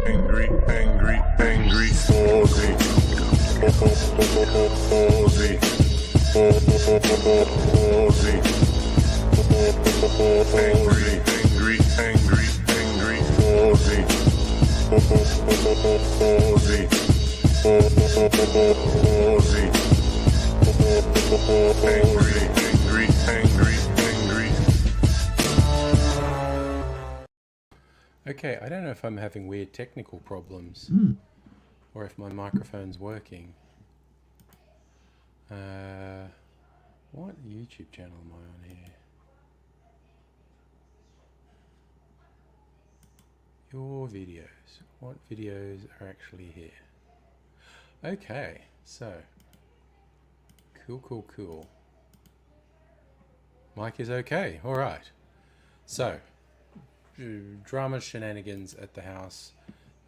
Angry Aussie. Aussie. Aussie. Angry Aussie. Aussie. Angry. Okay, I don't know if I'm having weird technical problems or if my microphone's working. What YouTube channel am I on here? Your videos. What videos are actually here? Okay, so cool. Mic is okay. All right. So drama shenanigans at the house.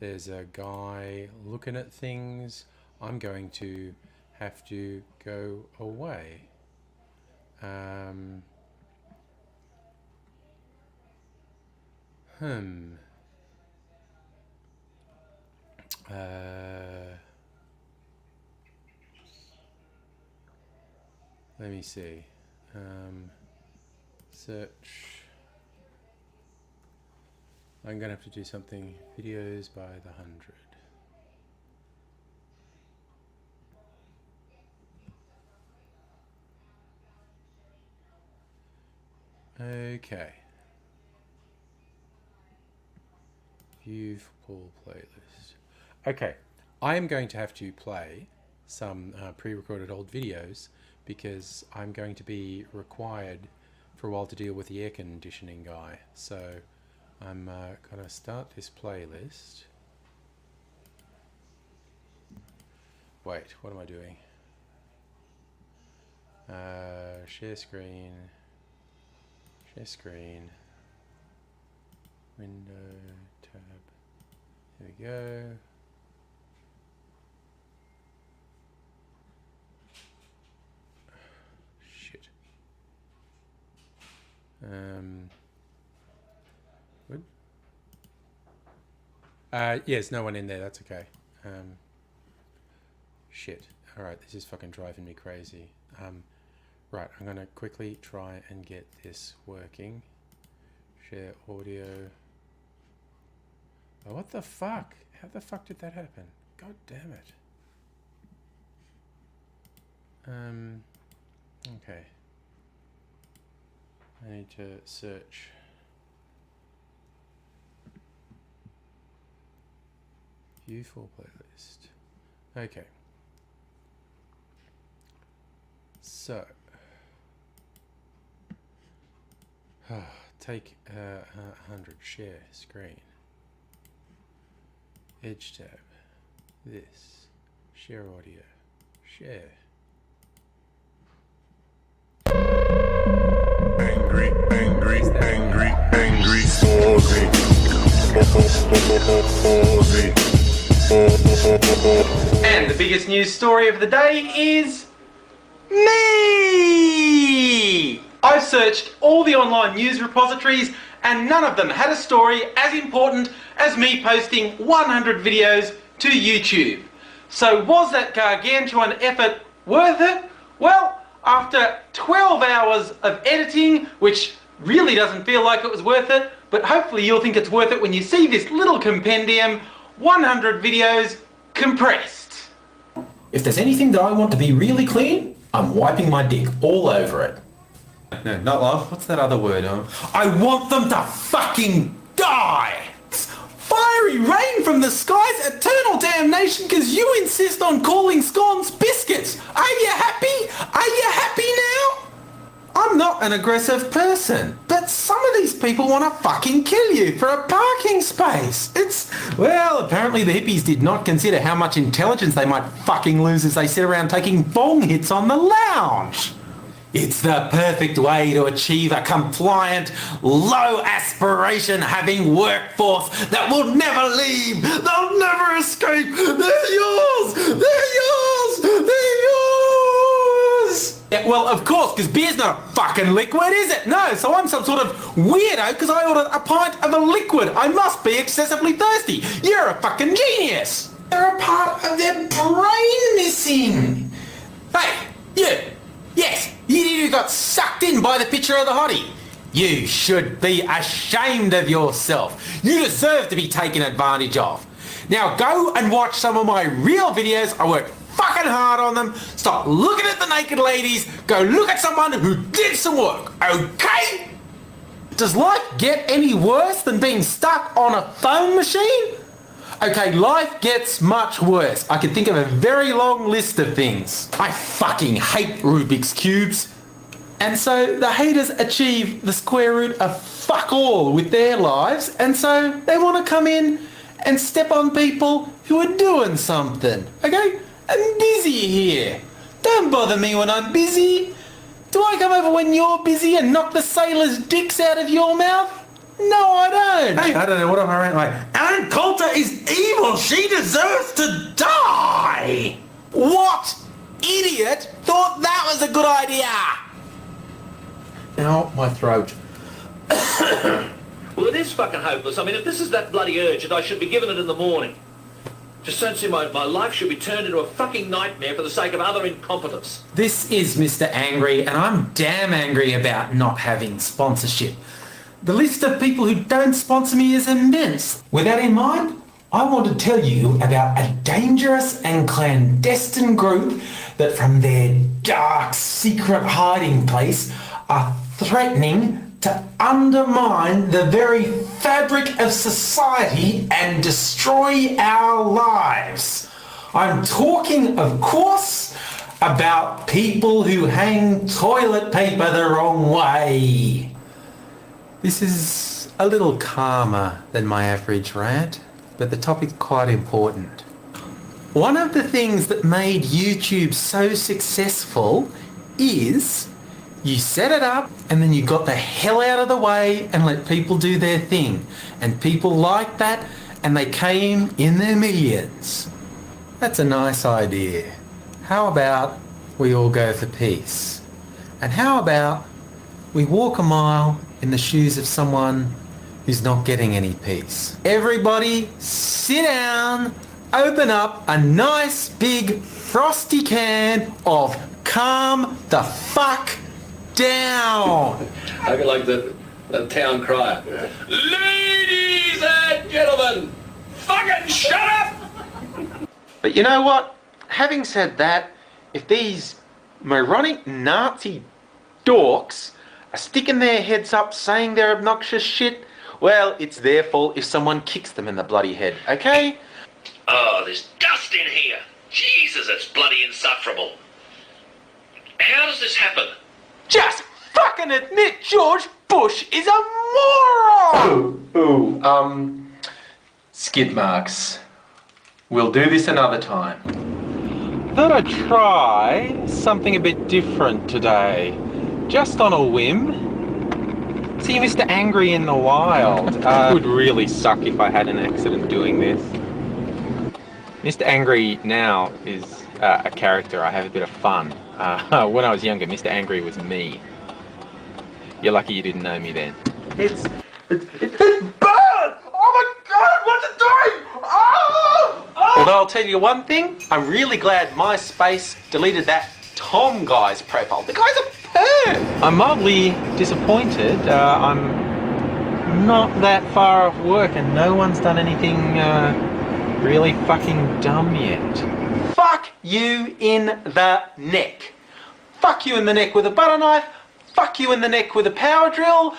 There's a guy looking at things. I'm going to have to go away. Let me see. Search. I'm gonna have to do something. Videos by the 100. Okay. View full playlist. Okay, I am going to have to play some pre-recorded old videos because I'm going to be required for a while to deal with the air conditioning guy. So I'm gonna start this playlist. Wait, what am I doing? Share screen. Share screen. Window tab. Here we go. Shit. Good. Yes, no one in there. That's okay. Shit. All right, this is fucking driving me crazy. Right, I'm gonna quickly try and get this working. Share audio. Oh, what the fuck? How the fuck did that happen? God damn it. Okay. I need to search. View full playlist. Okay. So. Take 100. Share screen. Edge tab. This. Share audio. Share. Angry Aussie. And the biggest news story of the day is me! I searched all the online news repositories and none of them had a story as important as me posting 100 videos to YouTube. So was that gargantuan effort worth it? Well, after 12 hours of editing, which really doesn't feel like it was worth it, but hopefully you'll think it's worth it when you see this little compendium, 100 videos compressed. If there's anything that I want to be really clean, I'm wiping my dick all over it. No, not love. What's that other word? I want them to fucking die! Fiery rain from the skies, eternal damnation because you insist on calling scones biscuits! Are you happy? Are you happy now? I'm not an aggressive person, but some of these people want to fucking kill you for a parking space. Well, apparently the hippies did not consider how much intelligence they might fucking lose as they sit around taking bong hits on the lounge. It's the perfect way to achieve a compliant, low aspiration having workforce that will never leave. They'll never escape. They're yours. They're yours. They're yours. Yeah, well, of course, because beer's not a fucking liquid, is it? No, so I'm some sort of weirdo because I ordered a pint of a liquid. I must be excessively thirsty. You're a fucking genius. They're a part of their brain missing. Hey, you. Yes, you got sucked in by the picture of the hottie. You should be ashamed of yourself. You deserve to be taken advantage of. Now go and watch some of my real videos. I work fucking hard on them. Stop looking at the naked ladies. Go look at someone who did some work, okay? Does life get any worse than being stuck on a phone machine? Okay, life gets much worse. I can think of a very long list of things. I fucking hate Rubik's Cubes. And so the haters achieve the square root of fuck all with their lives, and so they want to come in and step on people who are doing something. Okay? I'm busy here. Don't bother me when I'm busy. Do I come over when you're busy and knock the sailors' dicks out of your mouth? No, I don't. Hey, I don't know what am I like. Aaron Coulter is evil. She deserves to die. What idiot thought that was a good idea? Ow, my throat. Well, it is fucking hopeless. I mean, if this is that bloody urgent, I should be given it in the morning. Just don't see my life should be turned into a fucking nightmare for the sake of other incompetence. This is Mr. Angry, and I'm damn angry about not having sponsorship. The list of people who don't sponsor me is immense. With that in mind, I want to tell you about a dangerous and clandestine group that from their dark, secret hiding place are threatening to undermine the very fabric of society and destroy our lives. I'm talking, of course, about people who hang toilet paper the wrong way. This is a little calmer than my average rant, but the topic's quite important. One of the things that made YouTube so successful is you set it up and then you got the hell out of the way and let people do their thing. And people liked that and they came in their millions. That's a nice idea. How about we all go for peace? And how about we walk a mile in the shoes of someone who's not getting any peace? Everybody sit down, open up a nice big frosty can of calm the fuck down. I feel like the town crier. Ladies and gentlemen, fucking shut up! But you know what? Having said that, if these moronic Nazi dorks are sticking their heads up saying they're obnoxious shit, well, it's their fault if someone kicks them in the bloody head, okay? Oh, there's dust in here. Jesus, it's bloody insufferable. How does this happen? Just fucking admit George Bush is a moron! Skid marks. We'll do this another time. Thought I'd try something a bit different today. Just on a whim. See Mr. Angry in the wild. It would really suck if I had an accident doing this. Mr. Angry now is a character. I have a bit of fun. When I was younger, Mr. Angry was me. You're lucky you didn't know me then. It's bad! Oh my god, what's it doing? Oh! Although I'll tell you one thing, I'm really glad MySpace deleted that Tom guy's profile. The guy's a perv! I'm mildly disappointed. I'm not that far off work and no one's done anything really fucking dumb yet. Fuck you in the neck. Fuck you in the neck with a butter knife. Fuck you in the neck with a power drill.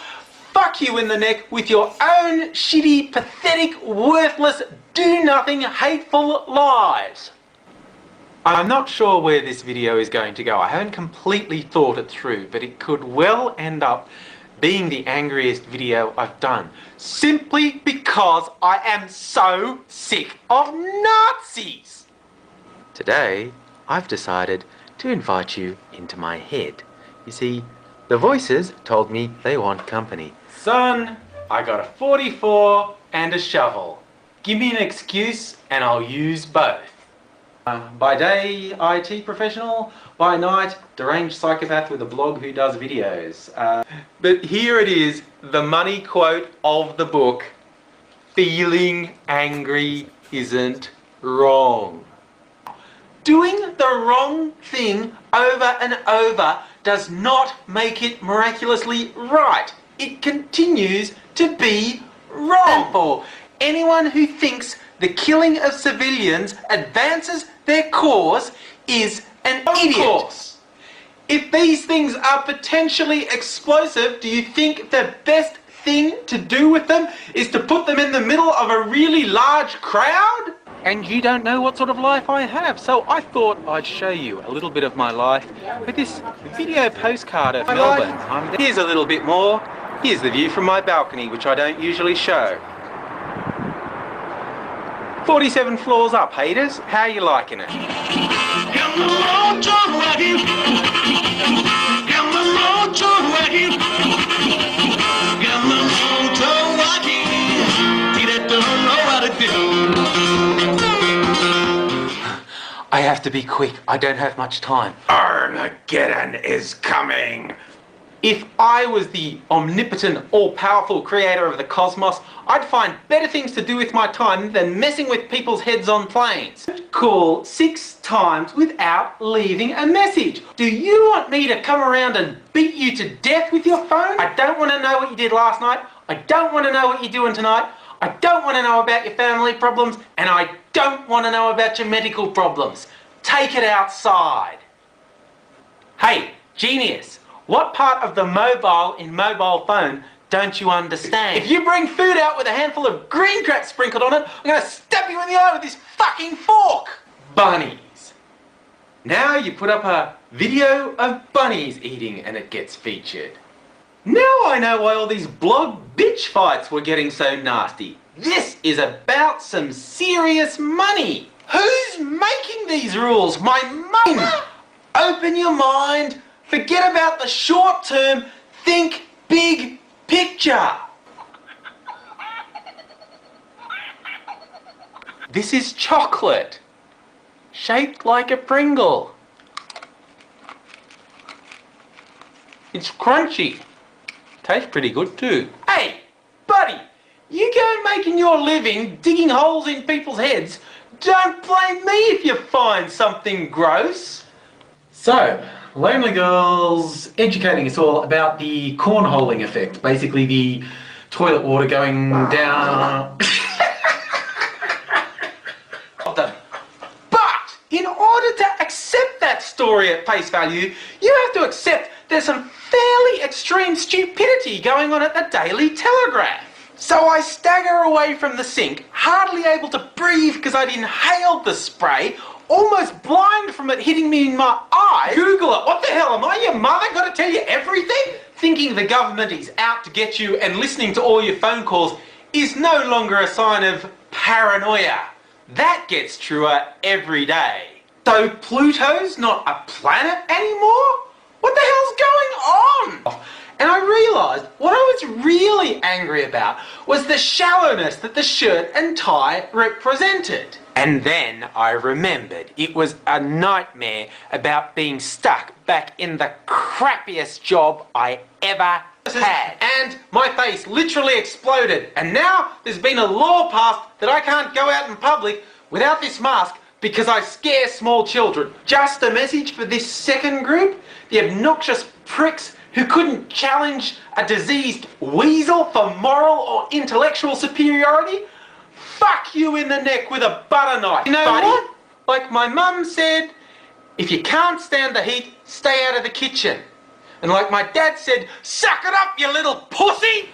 Fuck you in the neck with your own shitty, pathetic, worthless, do-nothing, hateful lies. I'm not sure where this video is going to go. I haven't completely thought it through, but it could well end up being the angriest video I've done. Simply because I am so sick of Nazis. Today, I've decided to invite you into my head. You see, the voices told me they want company. Son, I got a 44 and a shovel. Give me an excuse and I'll use both. By day, IT professional. By night, deranged psychopath with a blog who does videos. But here it is, the money quote of the book. Feeling angry isn't wrong. Doing the wrong thing over and over does not make it miraculously right. It continues to be wrong. For anyone who thinks the killing of civilians advances their cause is an idiot. Of course. If these things are potentially explosive, do you think the best thing to do with them is to put them in the middle of a really large crowd? And you don't know what sort of life I have, so I thought I'd show you a little bit of my life with this video postcard of Melbourne. Here's a little bit more. Here's the view from my balcony, which I don't usually show. 47 floors up, haters. How are you liking it? I have to be quick. I don't have much time. Armageddon is coming. If I was the omnipotent, all-powerful creator of the cosmos, I'd find better things to do with my time than messing with people's heads on planes. Call 6 times without leaving a message. Do you want me to come around and beat you to death with your phone? I don't want to know what you did last night. I don't want to know what you're doing tonight. I don't want to know about your family problems, and I don't want to know about your medical problems. Take it outside. Hey, genius. What part of the mobile in mobile phone don't you understand? If you bring food out with a handful of green crap sprinkled on it, I'm going to stab you in the eye with this fucking fork! Bunnies. Now you put up a video of bunnies eating and it gets featured. Now I know why all these blog bitch fights were getting so nasty. This is about some serious money. Who's making these rules? My mum! Open your mind. Forget about the short term, think big picture. This is chocolate, shaped like a Pringle. It's crunchy. Tastes pretty good too. Hey, buddy, you go making your living digging holes in people's heads. Don't blame me if you find something gross. So, Lonely Girls educating us all about the cornholing effect. Basically the toilet water going down. But in order to accept that story at face value, you have to accept there's some fairly extreme stupidity going on at the Daily Telegraph. So I stagger away from the sink, hardly able to breathe because I'd inhaled the spray, almost blind from it hitting me in my eyes. Google it. What the hell, am I your mother? Got to tell you everything? Thinking the government is out to get you and listening to all your phone calls is no longer a sign of paranoia. That gets truer every day. So Pluto's not a planet anymore? What the hell's going on? And I realised what I was really angry about was the shallowness that the shirt and tie represented. And then I remembered it was a nightmare about being stuck back in the crappiest job I ever had. And my face literally exploded. And now there's been a law passed that I can't go out in public without this mask because I scare small children. Just a message for this second group, the obnoxious pricks who couldn't challenge a diseased weasel for moral or intellectual superiority. Fuck you in the neck with a butter knife. You know what? Like my mum said, if you can't stand the heat, stay out of the kitchen. And like my dad said, suck it up, you little pussy!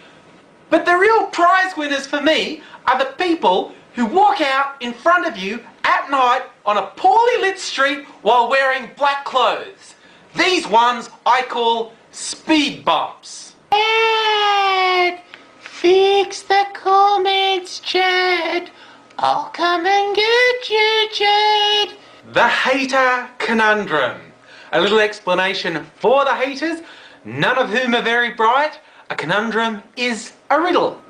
But the real prize winners for me are the people who walk out in front of you at night on a poorly lit street while wearing black clothes. These ones I call speed bumps. Dad, fix the comments, Chad. I'll come and get you, Chad. The hater conundrum. A little explanation for the haters, none of whom are very bright. A conundrum is a riddle.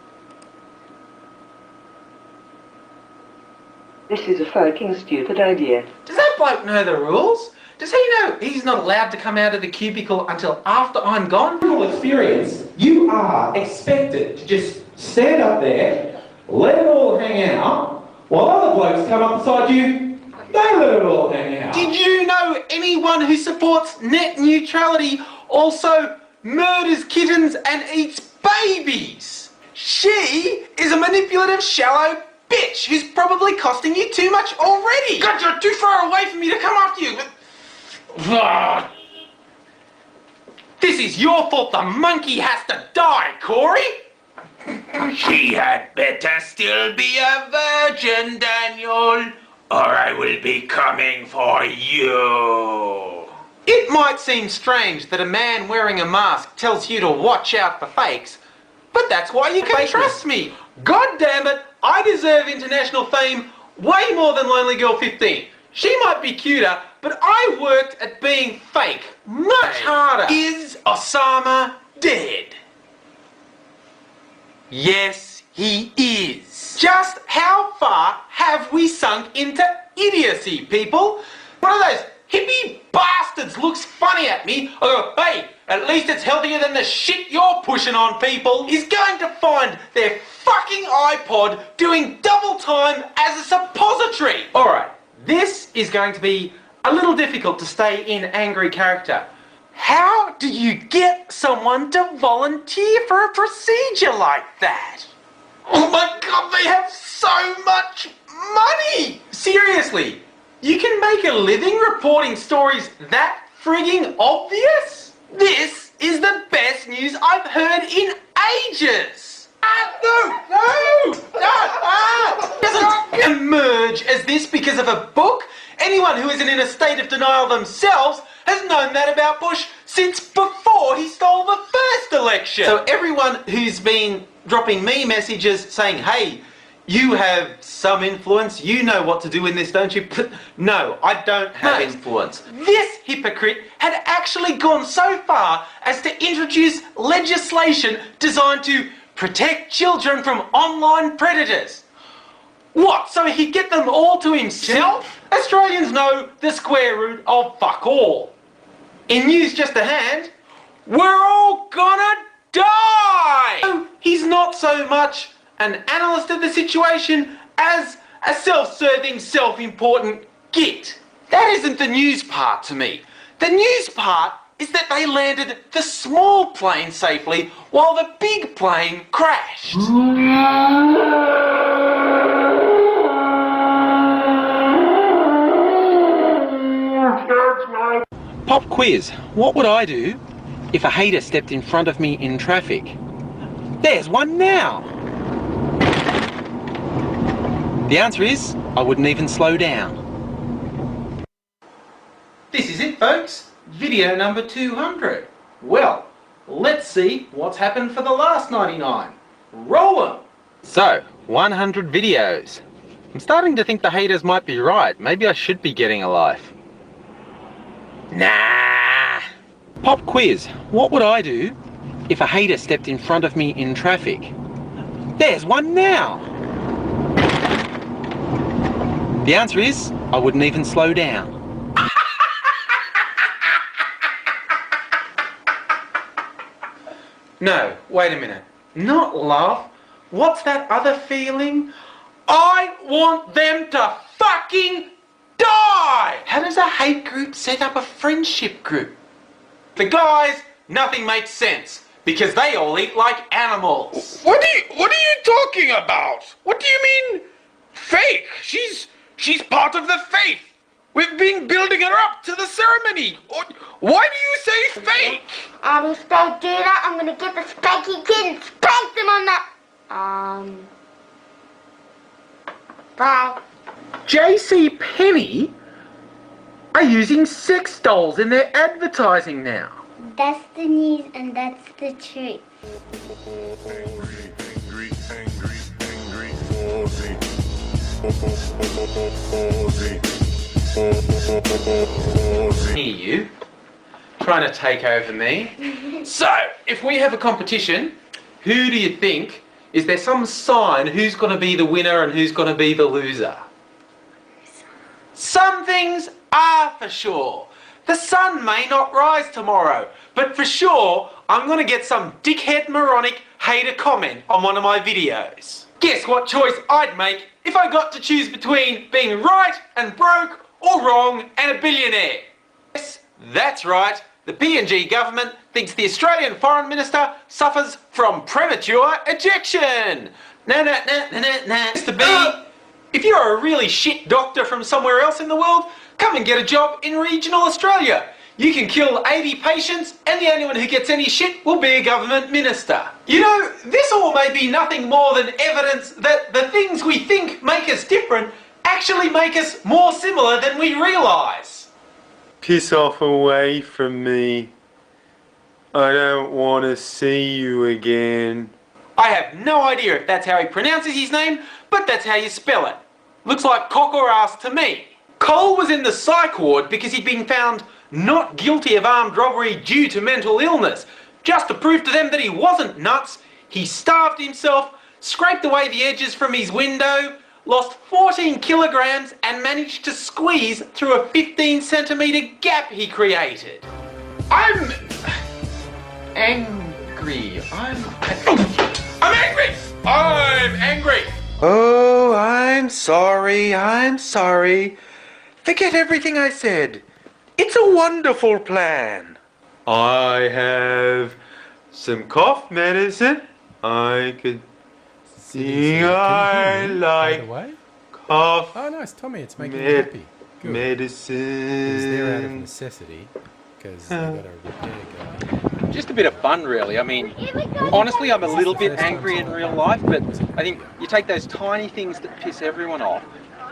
This is a fucking stupid idea. Does that bloke know the rules? Does he know he's not allowed to come out of the cubicle until after I'm gone? Full experience, you are expected to just stand up there, let it all hang out, while other blokes come up beside you, they let it all hang out. Did you know anyone who supports net neutrality also murders kittens and eats babies? She is a manipulative, shallow bitch who's probably costing you too much already. God, you're too far away for me to come after you. This is your fault. The monkey has to die, Corey. She had better still be a virgin, Daniel, or I will be coming for you. It might seem strange that a man wearing a mask tells you to watch out for fakes, but that's why you can trust me. God damn it, I deserve international fame way more than Lonely Girl 15. She might be cuter, but I worked at being fake much harder. Is Osama dead? Yes, he is. Just how far have we sunk into idiocy, people? One of those hippie bastards looks funny at me. I go, hey, at least it's healthier than the shit you're pushing on people. Is going to find their fucking iPod doing double time as a suppository. Alright, this is going to be a little difficult to stay in angry character. How do you get someone to volunteer for a procedure like that? Oh my god, they have so much money! Seriously, you can make a living reporting stories that frigging obvious? This is the best news I've heard in ages! Doesn't emerge as this because of a book. Anyone who isn't in a state of denial themselves has known that about Bush since before he stole the first election. So everyone who's been dropping me messages saying, hey, you have some influence, you know what to do in this, don't you? No, I don't have influence. This hypocrite had actually gone so far as to introduce legislation designed to protect children from online predators. What, so he'd get them all to himself? Australians know the square root of fuck all. In news just a hand, we're all gonna die! So he's not so much an analyst of the situation as a self-serving, self-important git. That isn't the news part to me. The news part is that they landed the small plane safely while the big plane crashed. Pop quiz. What would I do if a hater stepped in front of me in traffic? There's one now. The answer is, I wouldn't even slow down. This is it, folks. Video number 200. Well, let's see what's happened for the last 99. Roll 'em! So, 100 videos. I'm starting to think the haters might be right. Maybe I should be getting a life. Nah. Pop quiz. What would I do if a hater stepped in front of me in traffic? There's one now. The answer is, I wouldn't even slow down. No, wait a minute. Not love. What's that other feeling? I want them to fucking die! How does a hate group set up a friendship group? The guys, nothing makes sense because they all eat like animals. What are you talking about? What do you mean fake? She's part of the faith. We've been building her up to the ceremony. Why do you say fake? And if they do that, I'm gonna get the spanky kid and spank them on that. Bye. JC Penney are using sex dolls in their advertising now. That's the news and that's the truth. Hear you trying to take over me. So, if we have a competition, who do you think, is there some sign who's going to be the winner and who's going to be the loser? Some things are for sure. The sun may not rise tomorrow, but for sure, I'm going to get some dickhead moronic hater comment on one of my videos. Guess what choice I'd make if I got to choose between being right and broke or wrong and a billionaire? Yes, that's right. The PNG government thinks the Australian Foreign Minister suffers from premature ejection. Mr. B, if you're a really shit doctor from somewhere else in the world, come and get a job in regional Australia. You can kill 80 patients and the only one who gets any shit will be a government minister. You know, this all may be nothing more than evidence that the things we think make us different actually make us more similar than we realise. Piss off away from me. I don't want to see you again. I have no idea if that's how he pronounces his name, but that's how you spell it. Looks like cock or ass to me. Cole was in the psych ward because he'd been found not guilty of armed robbery due to mental illness. Just to prove to them that he wasn't nuts, he starved himself, scraped away the edges from his window, lost 14 kilograms and managed to squeeze through a 15-centimetre gap he created. I'm angry. I'm angry. I'm angry. Oh, I'm sorry. Forget everything I said. It's a wonderful plan. I have some cough medicine. I could see I like cough. Oh, nice, Tommy. It's making me happy. Good. Medicine. It's there out of necessity because you got a repair guy. Just a bit of fun, really. I mean, honestly, I'm a little bit angry in real life, but I think you take those tiny things that piss everyone off,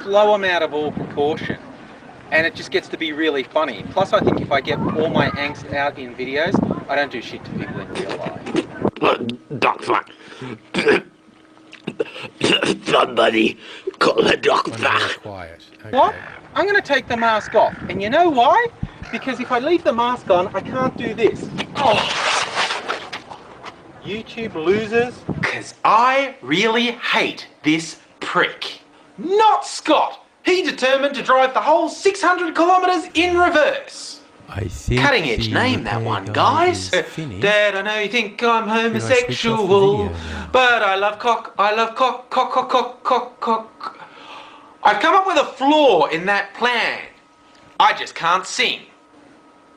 blow them out of all proportion, and it just gets to be really funny. Plus, I think if I get all my angst out in videos, I don't do shit to people in real life. Doctor. Somebody call a doctor. Quiet. Okay. What? I'm going to take the mask off, and you know why? Because if I leave the mask on, I can't do this. Oh. YouTube losers. Because I really hate this prick. Not Scott. He determined to drive the whole 600 kilometres in reverse. I think Cutting edge name, that one, guys. Dad, I know you think I'm homosexual, but I love cock, cock. I've come up with a flaw in that plan. I just can't sing.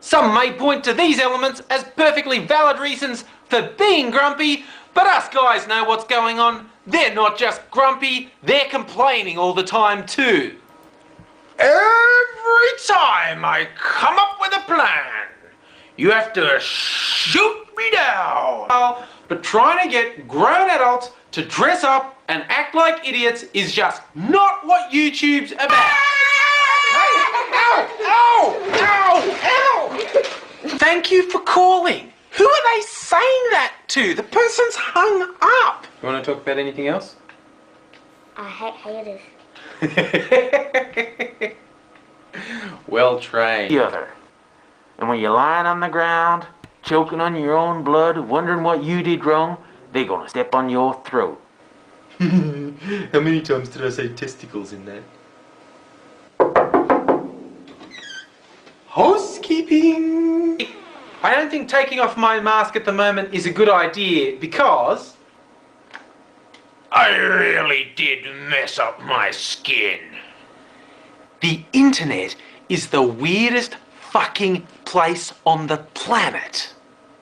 Some may point to these elements as perfectly valid reasons for being grumpy, but us guys know what's going on. They're not just grumpy, they're complaining all the time too. Every time I come up with a plan, you have to shoot me down. But trying to get grown adults to dress up and act like idiots is just not what YouTube's about. Ow! Thank you for calling. Who are they saying that to? The person's hung up. You want to talk about anything else? I hate haters. Well trained. The other. And when you're lying on the ground, choking on your own blood, wondering what you did wrong, they're gonna step on your throat. How many times did I say testicles in that? Housekeeping. I don't think taking off my mask at the moment is a good idea because I really did mess up my skin. The internet is the weirdest fucking place on the planet.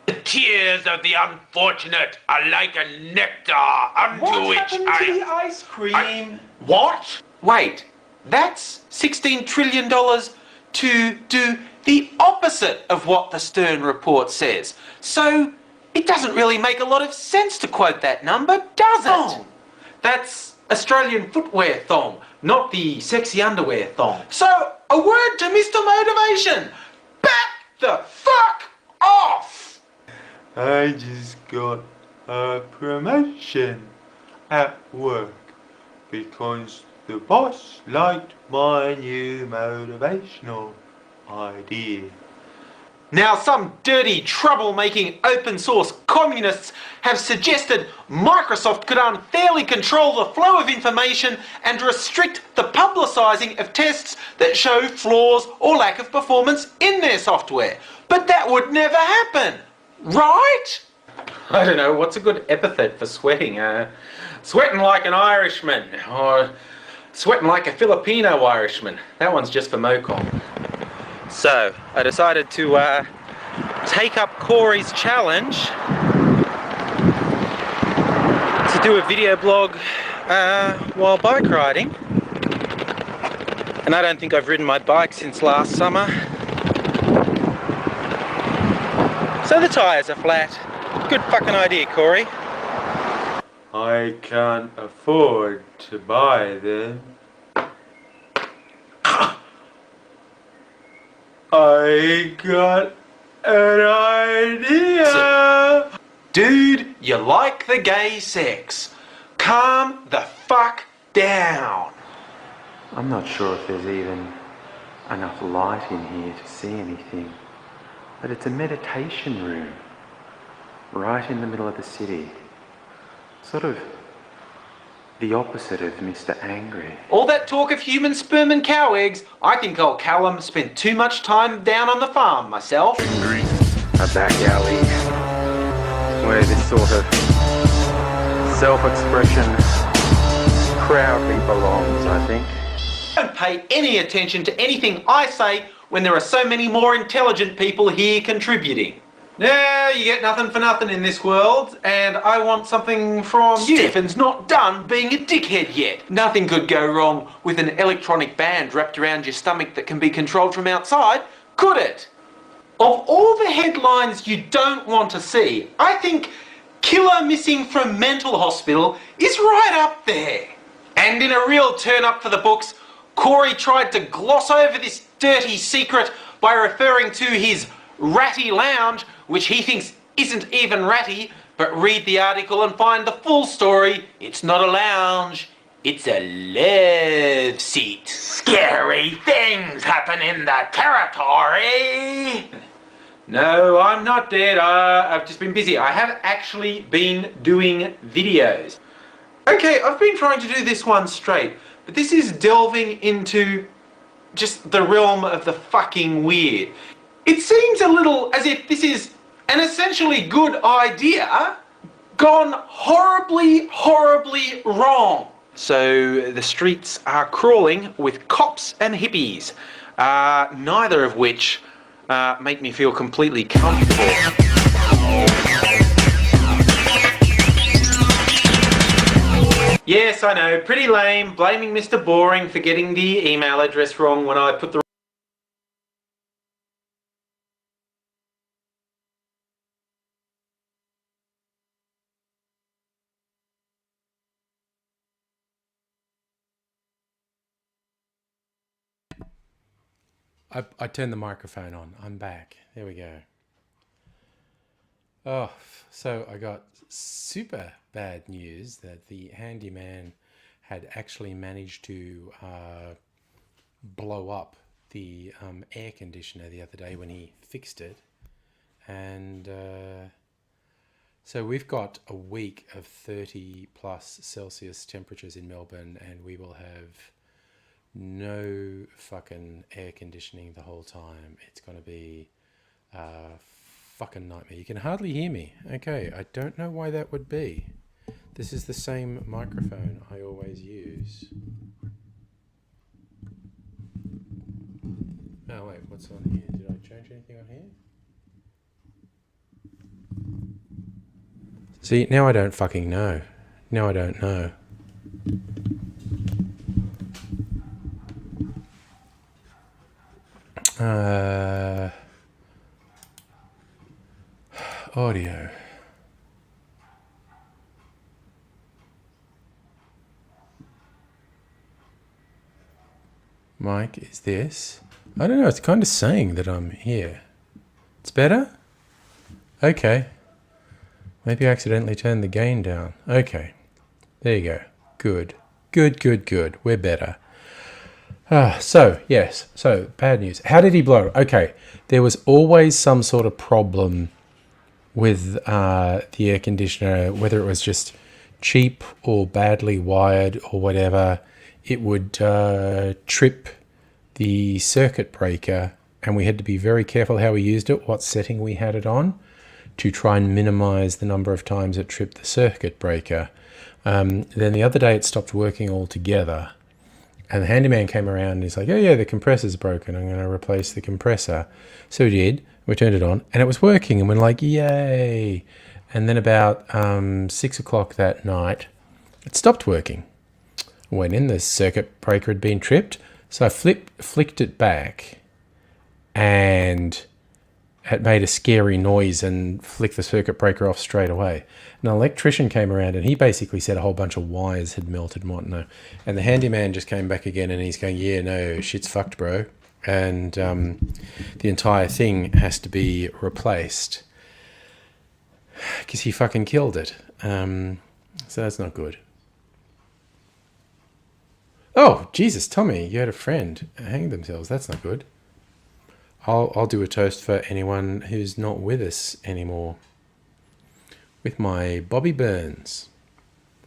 The tears of the unfortunate are like a nectar unto which to the ice cream? What? Wait, that's $16 trillion to do the opposite of what the Stern report says. So it doesn't really make a lot of sense to quote that number, does it? Oh. That's Australian footwear thong, not the sexy underwear thong. So a word to Mr. Motivation. Back the fuck off! I just got a promotion at work because the boss liked my new motivational idea. Now, some dirty, trouble-making open source communists have suggested Microsoft could unfairly control the flow of information and restrict the publicising of tests that show flaws or lack of performance in their software. But that would never happen, right? I don't know, what's a good epithet for sweating? Sweating like an Irishman, or sweating like a Filipino Irishman. That one's just for Mocom. So, I decided to take up Corey's challenge to do a video blog while bike riding. And I don't think I've ridden my bike since last summer. So the tyres are flat. Good fucking idea, Corey. I can't afford to buy them. I got an idea! Dude, you like the gay sex. Calm the fuck down. I'm not sure if there's even enough light in here to see anything, but it's a meditation room right in the middle of the city. Sort of the opposite of Mr. Angry. All that talk of human sperm and cow eggs, I think old Callum spent too much time down on the farm myself. A back alley where this sort of self-expression proudly belongs, I think. Don't pay any attention to anything I say when there are so many more intelligent people here contributing. Yeah, you get nothing for nothing in this world, and I want something from you. Stefan's not done being a dickhead yet. Nothing could go wrong with an electronic band wrapped around your stomach that can be controlled from outside, could it? Of all the headlines you don't want to see, I think killer missing from mental hospital is right up there. And in a real turn up for the books, Corey tried to gloss over this dirty secret by referring to his ratty lounge, which he thinks isn't even ratty, but read the article and find the full story. It's not a lounge, it's a love seat. Scary things happen in the territory! No, I'm not dead. I've just been busy. I have actually been doing videos. Okay, I've been trying to do this one straight, but this is delving into just the realm of the fucking weird. It seems a little as if this is an essentially good idea gone horribly, horribly wrong. So the streets are crawling with cops and hippies, neither of which make me feel completely comfortable. Yes, I know, pretty lame, blaming Mr. Boring for getting the email address wrong when I put the I turned the microphone on. I'm back. There we go. Oh, so I got super bad news that the handyman had actually managed to blow up the air conditioner the other day when he fixed it. And so we've got a week of 30 plus Celsius temperatures in Melbourne, and we will have no fucking air conditioning the whole time. It's going to be a fucking nightmare. You can hardly hear me. Okay, I don't know why that would be. This is the same microphone I always use. Oh wait, what's on here? Did I change anything on here? See, now I don't fucking know. Now I don't know. Audio. Mike, is this? I don't know, it's kind of saying that I'm here. It's better? Okay. Maybe I accidentally turned the gain down. Okay. There you go. Good. Good, good, good. We're better. So bad news. How did he blow? Okay, there was always some sort of problem with the air conditioner, whether it was just cheap or badly wired or whatever. It would trip the circuit breaker, and we had to be very careful how we used it, what setting we had it on, to try and minimize the number of times it tripped the circuit breaker. Then the other day it stopped working altogether. And the handyman came around and he's like, oh yeah, the compressor's broken. I'm going to replace the compressor. So he did. We turned it on and it was working. And we're like, yay. And then about 6 o'clock that night, it stopped working. Went in, the circuit breaker had been tripped. So I flicked it back and it made a scary noise and flicked the circuit breaker off straight away. An electrician came around and he basically said a whole bunch of wires had melted and whatnot. And the handyman just came back again and he's going, yeah, no, shit's fucked, bro. And the entire thing has to be replaced because he fucking killed it. So that's not good. Oh, Jesus, Tommy, you had a friend hang themselves. That's not good. I'll do a toast for anyone who's not with us anymore. With my Bobby Burns,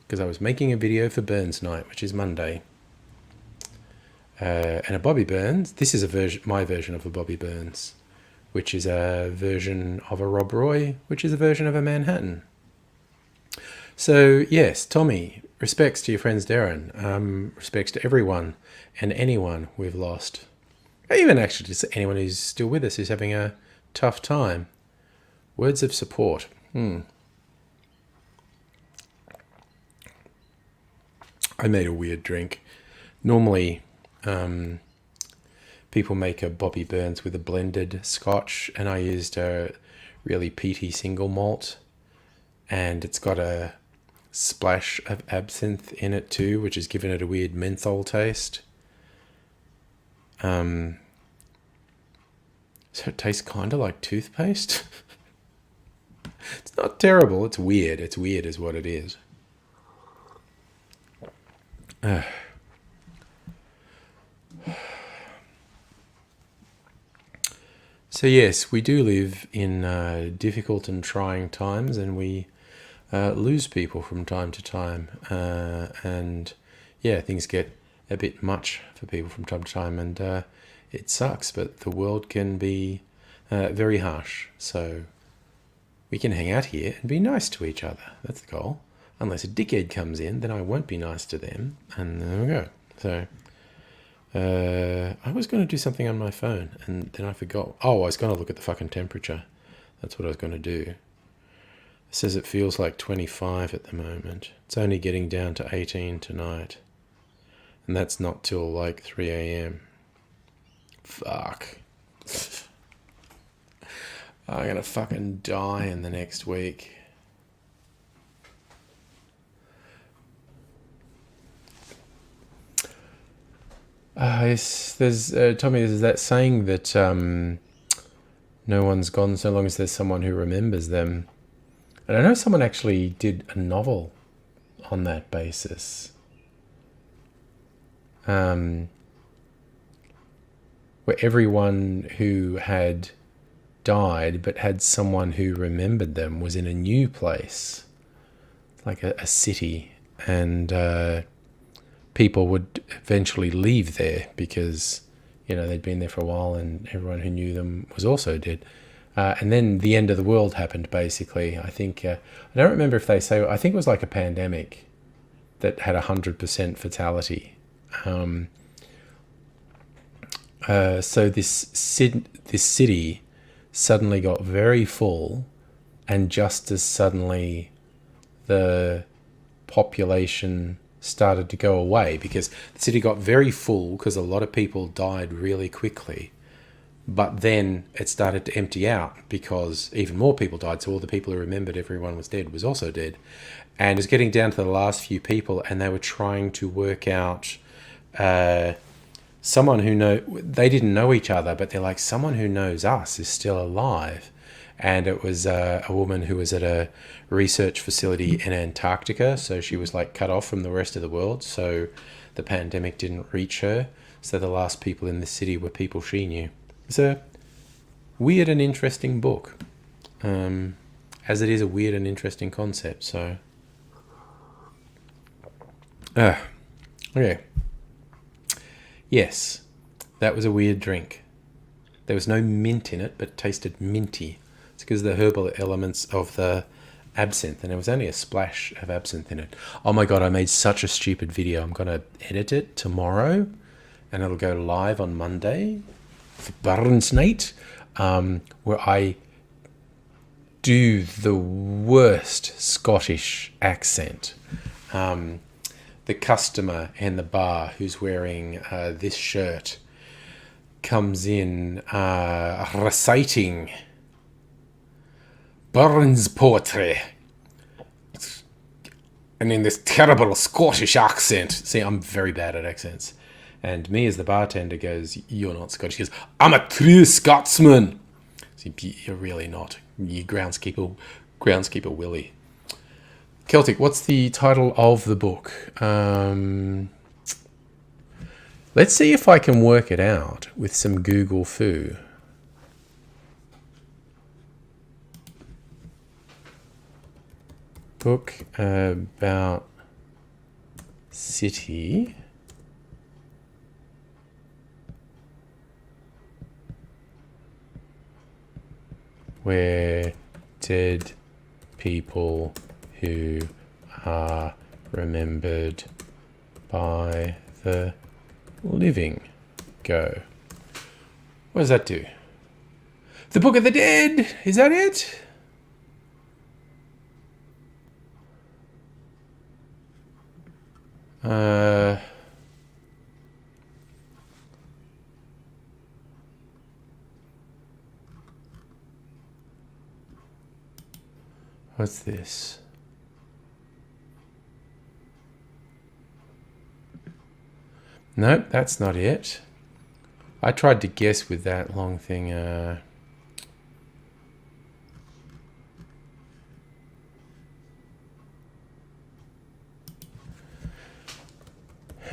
because I was making a video for Burns Night, which is Monday. And a Bobby Burns, this is my version of a Bobby Burns, which is a version of a Rob Roy, which is a version of a Manhattan. So yes, Tommy, respects to your friends Darren, respects to everyone and anyone we've lost. Even actually just anyone who's still with us who's having a tough time. Words of support. I made a weird drink. Normally, people make a Bobby Burns with a blended scotch, and I used a really peaty single malt, and it's got a splash of absinthe in it too, which has given it a weird menthol taste. So it tastes kind of like toothpaste. It's not terrible. It's weird. It's weird is what it is. So yes, we do live in difficult and trying times, and we lose people from time to time. And yeah, things get a bit much for people from time to time, and it sucks, but the world can be very harsh. So we can hang out here and be nice to each other. That's the goal. Unless a dickhead comes in, then I won't be nice to them. And there we go. So I was going to do something on my phone, and then I forgot. Oh, I was going to look at the fucking temperature. That's what I was going to do. It says it feels like 25 at the moment. It's only getting down to 18 tonight. And that's not till like 3 a.m. Fuck. I'm gonna fucking die in the next week. There's Tommy, there's that saying that no one's gone so long as there's someone who remembers them. And I know someone actually did a novel on that basis. Where everyone who had died but had someone who remembered them was in a new place, like a city, and people would eventually leave there because, you know, they'd been there for a while and everyone who knew them was also dead. And then the end of the world happened, basically. I think, I don't remember if they say, I think it was like a pandemic that had 100% fatality. So this city suddenly got very full, and just as suddenly the population started to go away, because the city got very full because a lot of people died really quickly, but then it started to empty out because even more people died, so all the people who remembered everyone was dead was also dead, and it was getting down to the last few people, and they were trying to work out someone who they didn't know each other, but they're like, someone who knows us is still alive. And it was a woman who was at a research facility in Antarctica, so she was like cut off from the rest of the world, so the pandemic didn't reach her. So the last people in the city were people she knew. It's a weird and interesting book. As it is a weird and interesting concept, so... okay. Yes, that was a weird drink. There was no mint in it, but it tasted minty. It's because of the herbal elements of the absinthe, and there was only a splash of absinthe in it. Oh my god, I made such a stupid video. I'm going to edit it tomorrow, and it'll go live on Monday for Burns Night, where I do the worst Scottish accent. The customer in the bar who's wearing this shirt comes in reciting Burns poetry, and in this terrible Scottish accent. See, I'm very bad at accents. And me as the bartender goes, "You're not Scottish." He goes, "I'm a true Scotsman." See, you're really not. You groundskeeper Willie. Celtic, what's the title of the book? Let's see if I can work it out with some Google foo. Book about city. Where dead people who are remembered by the living go. What does that do? The Book of the Dead! Is that it? What's this? Nope, that's not it. I tried to guess with that long thing.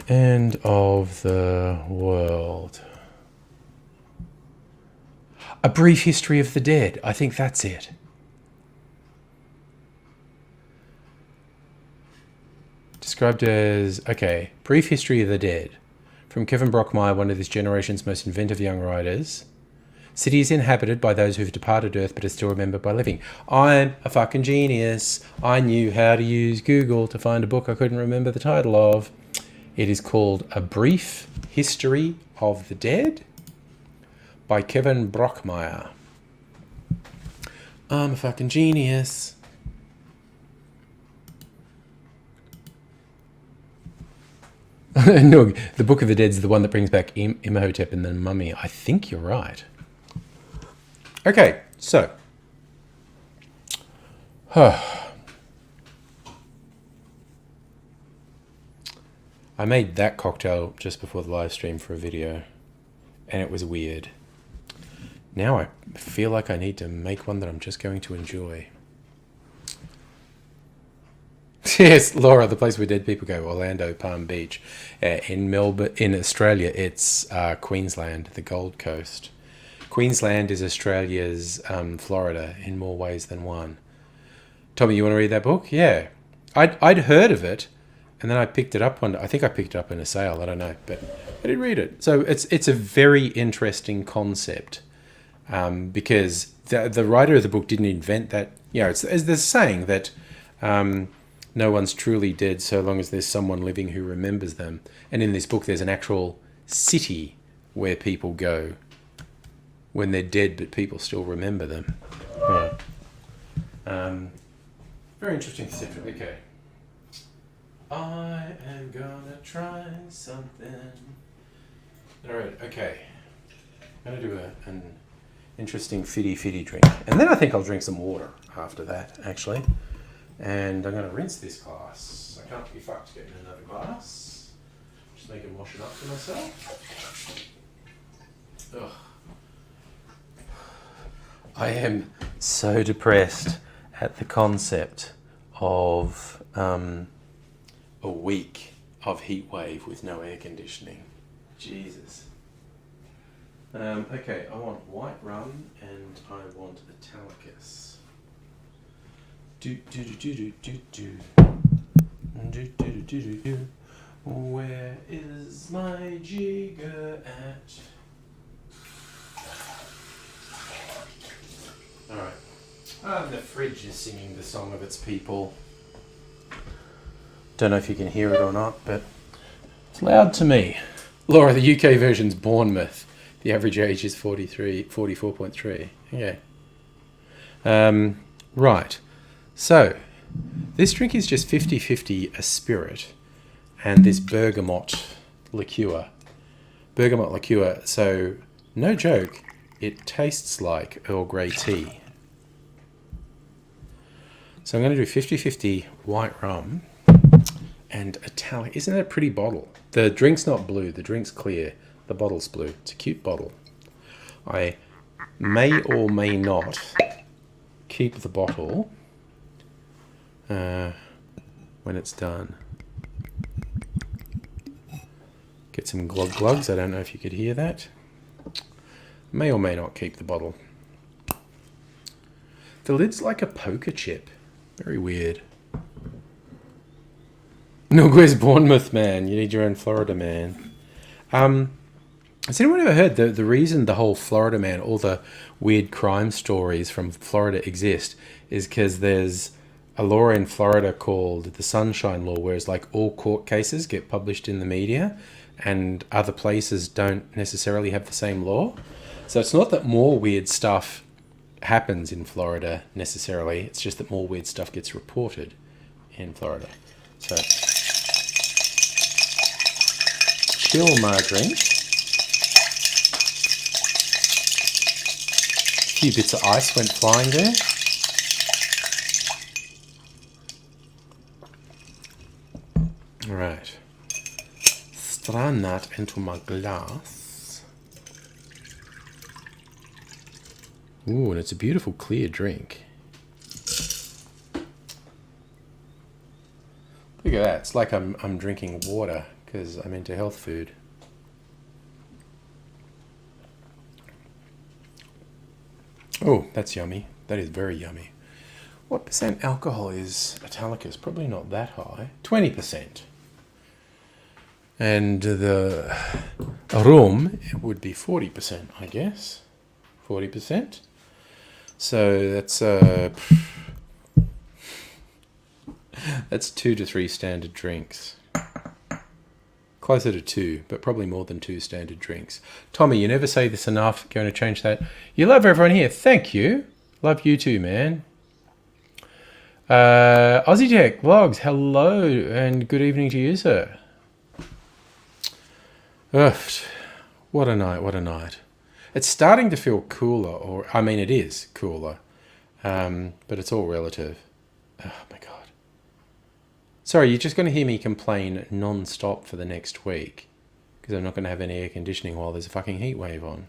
End of the world. A Brief History of the Dead. I think that's it. Described as, okay, Brief History of the Dead. From Kevin Brockmayer, one of this generation's most inventive young writers. City is inhabited by those who've departed Earth but are still remembered by living. I'm a fucking genius. I knew how to use Google to find a book I couldn't remember the title of. It is called A Brief History of the Dead by Kevin Brockmayer. I'm a fucking genius. No, the Book of the Dead is the one that brings back Imhotep and the Mummy. I think you're right. Okay, so. I made that cocktail just before the live stream for a video, and it was weird. Now I feel like I need to make one that I'm just going to enjoy. Yes, Laura, the place where dead people go, Orlando, Palm Beach. In Melbourne, in Australia, it's Queensland, the Gold Coast. Queensland is Australia's Florida in more ways than one. Tommy, you want to read that book? Yeah. I'd heard of it, and then I picked it up one day. I think I picked it up in a sale, I don't know, but I did read it. So it's a very interesting concept, because the writer of the book didn't invent that. You know, there's a saying that no one's truly dead so long as there's someone living who remembers them. And in this book, there's an actual city where people go when they're dead, but people still remember them. Yeah. Very interesting concept. Okay. I am gonna try something. All right. Okay. I'm gonna do an interesting fitty drink, and then I think I'll drink some water after that, actually. And I'm going to rinse this glass. I can't be fucked getting another glass. Just make it wash it up for myself. Ugh. I am so depressed at the concept of a week of heat wave with no air conditioning. Jesus. Okay, I want white rum and I want Italicus. Where is my jigger at? Alright. The fridge is singing the song of its people. Don't know if you can hear it or not, but it's loud to me. Laura, the UK version's Bournemouth. The average age is 44.3. Okay. Right. So, this drink is just 50-50 a spirit and this bergamot liqueur. Bergamot liqueur, so no joke, it tastes like Earl Grey tea. So I'm going to do 50-50 white rum and Italic. Isn't that a pretty bottle? The drink's not blue, the drink's clear. The bottle's blue. It's a cute bottle. I may or may not keep the bottle when it's done. Get some glug glugs. I don't know if you could hear that. May or may not keep the bottle. The lid's like a poker chip. Very weird. No, where's Bournemouth, man? You need your own Florida man. Has anyone ever heard the reason the whole Florida man, all the weird crime stories from Florida exist is because there's a law in Florida called the Sunshine Law, whereas like all court cases get published in the media and other places don't necessarily have the same law. So it's not that more weird stuff happens in Florida necessarily, it's just that more weird stuff gets reported in Florida. So, chill my drink. A few bits of ice went flying there. Alright. Strain that into my glass. Ooh, and it's a beautiful clear drink. Look at that. It's like I'm drinking water because I'm into health food. Oh, that's yummy. That is very yummy. What percent alcohol is Italicus? Probably not that high. 20%. And the rum would be 40%, I guess. 40%. So that's 2 to 3 standard drinks. Closer to 2, but probably more than 2 standard drinks. Tommy, you never say this enough. Going to change that. You love everyone here. Thank you. Love you too, man. Aussie Tech Vlogs, hello and good evening to you, sir. Ugh, what a night, what a night. It's starting to feel cooler, or I mean it is cooler, but it's all relative. Oh my God. Sorry, you're just going to hear me complain non-stop for the next week because I'm not going to have any air conditioning while there's a fucking heat wave on.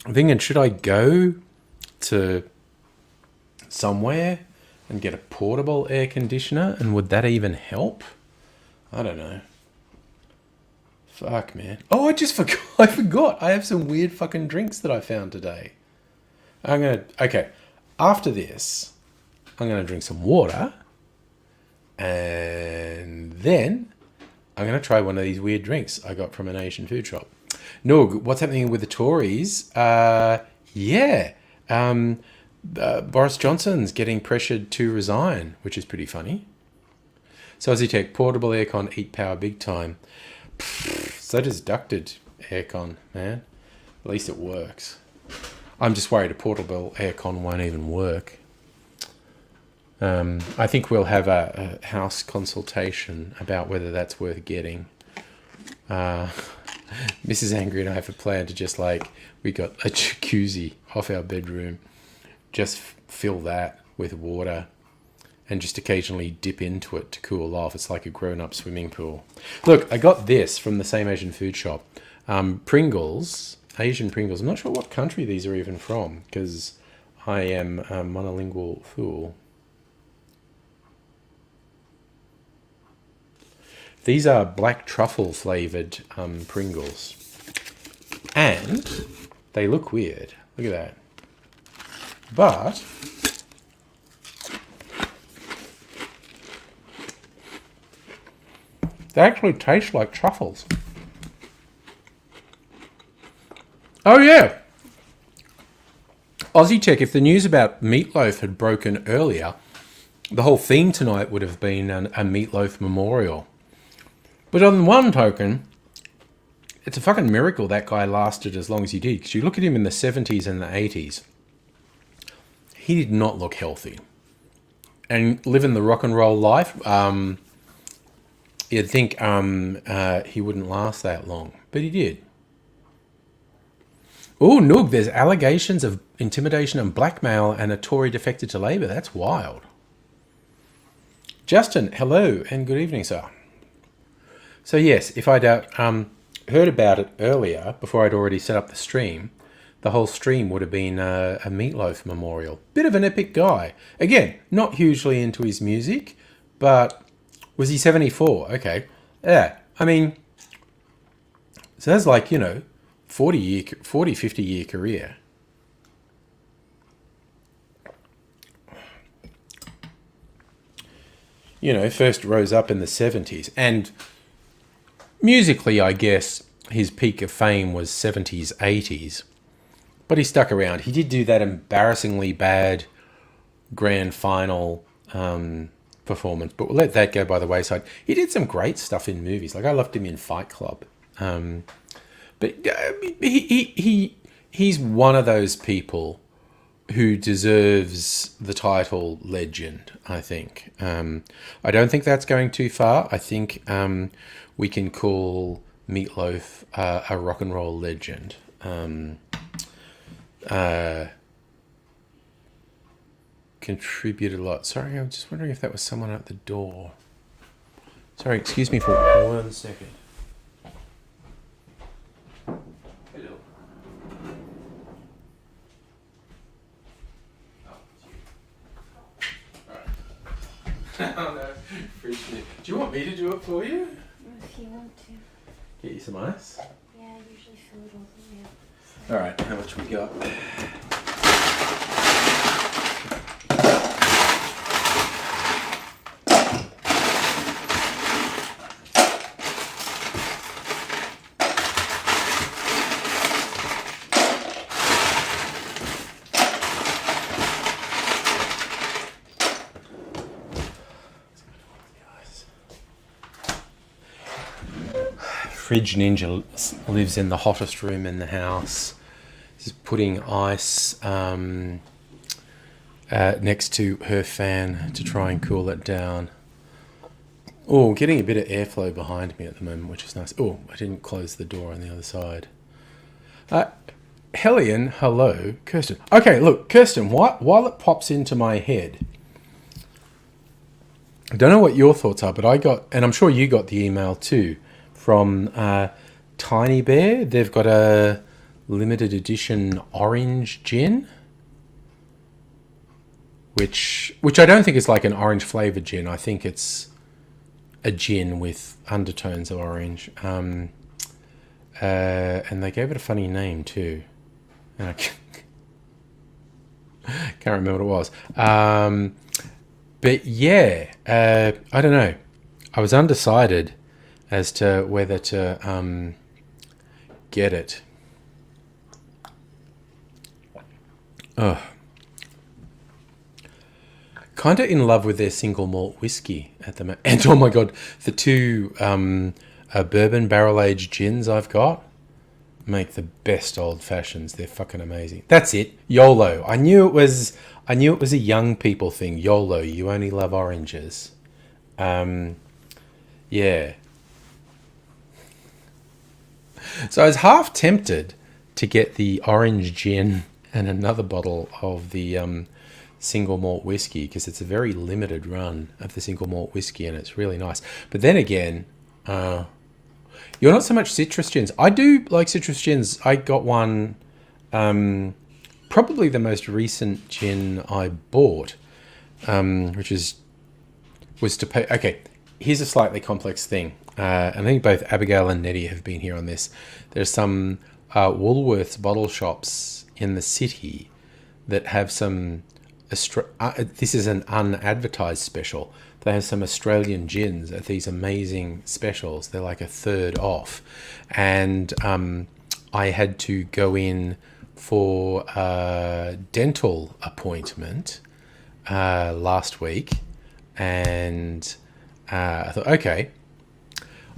I'm thinking, should I go to somewhere and get a portable air conditioner, and would that even help? I don't know. Fuck, man. Oh, I just forgot. I forgot. I have some weird fucking drinks that I found today. Okay, after this, I'm going to drink some water, and then I'm going to try one of these weird drinks I got from an Asian food shop. No, what's happening with the Tories? Yeah. Boris Johnson's getting pressured to resign, which is pretty funny. So Aussie Tech, portable aircon, eat power big time. So does ducted aircon, man. At least it works. I'm just worried a portable aircon won't even work. I think we'll have a house consultation about whether that's worth getting. Mrs. Angry and I have a plan to just we got a jacuzzi off our bedroom, just fill that with water and just occasionally dip into it to cool off. It's like a grown-up swimming pool. Look, I got this from the same Asian food shop. Pringles, Asian Pringles. I'm not sure what country these are even from because I am a monolingual fool. These are black truffle flavoured Pringles. And they look weird. Look at that. But they actually taste like truffles. Oh yeah! Aussie Tech, if the news about meatloaf had broken earlier, the whole theme tonight would have been a meatloaf memorial. But on one token, it's a fucking miracle that guy lasted as long as he did. Because you look at him in the 70s and the 80s, he did not look healthy. And living the rock and roll life, you'd think he wouldn't last that long. But he did. Oh, Noog, there's allegations of intimidation and blackmail and a Tory defected to Labour. That's wild. Justin, hello and good evening, sir. So yes, if I'd heard about it earlier, before I'd already set up the stream, the whole stream would have been a Meatloaf memorial. Bit of an epic guy. Again, not hugely into his music, but was he 74? Okay. Yeah, I mean, so that's like, 40, 50 year career. First rose up in the 70s. And musically, I guess, his peak of fame was 70s, 80s. But he stuck around. He did do that embarrassingly bad grand final performance. But we'll let that go by the wayside. He did some great stuff in movies. Like, I loved him in Fight Club. But he's one of those people who deserves the title legend, I think. I don't think that's going too far. I think we can call Meatloaf a rock and roll legend. Contributed a lot. Sorry, I'm just wondering if that was someone at the door. Sorry, excuse me for 1 second. Hello. Oh no, appreciate it. Do you want me to do it for you? If you want to. Get you some ice? Yeah, I usually fill it all the way up. So. Alright, how much we got? Fridge Ninja lives in the hottest room in the house. She's putting ice next to her fan to try and cool it down. Oh, getting a bit of airflow behind me at the moment, which is nice. Oh, I didn't close the door on the other side. Hellion, hello. Kirsten. Okay, look, Kirsten, while it pops into my head, I don't know what your thoughts are, but I got, and I'm sure you got the email too, from Tiny Bear. They've got a limited edition orange gin, which I don't think is like an orange flavoured gin. I think it's a gin with undertones of orange. And they gave it a funny name too. And I can't remember what it was. But yeah, I don't know. I was undecided as to whether to get it. Oh. Kind of in love with their single malt whiskey at the moment. And oh my god, the two bourbon barrel aged gins I've got make the best old fashions. They're fucking amazing. That's it. YOLO. I knew it was a young people thing. YOLO. You only love oranges. Yeah. So I was half tempted to get the orange gin and another bottle of the single malt whiskey, because it's a very limited run of the single malt whiskey and it's really nice. But then again, you're not so much citrus gins. I do like citrus gins. I got one, probably the most recent gin I bought, which was to pay. Okay, here's a slightly complex thing. and I think both Abigail and Nettie have been here on this. There's some Woolworths bottle shops in the city that have some... this is an unadvertised special. They have some Australian gins at these amazing specials. They're like a third off. And I had to go in for a dental appointment last week. And I thought, okay,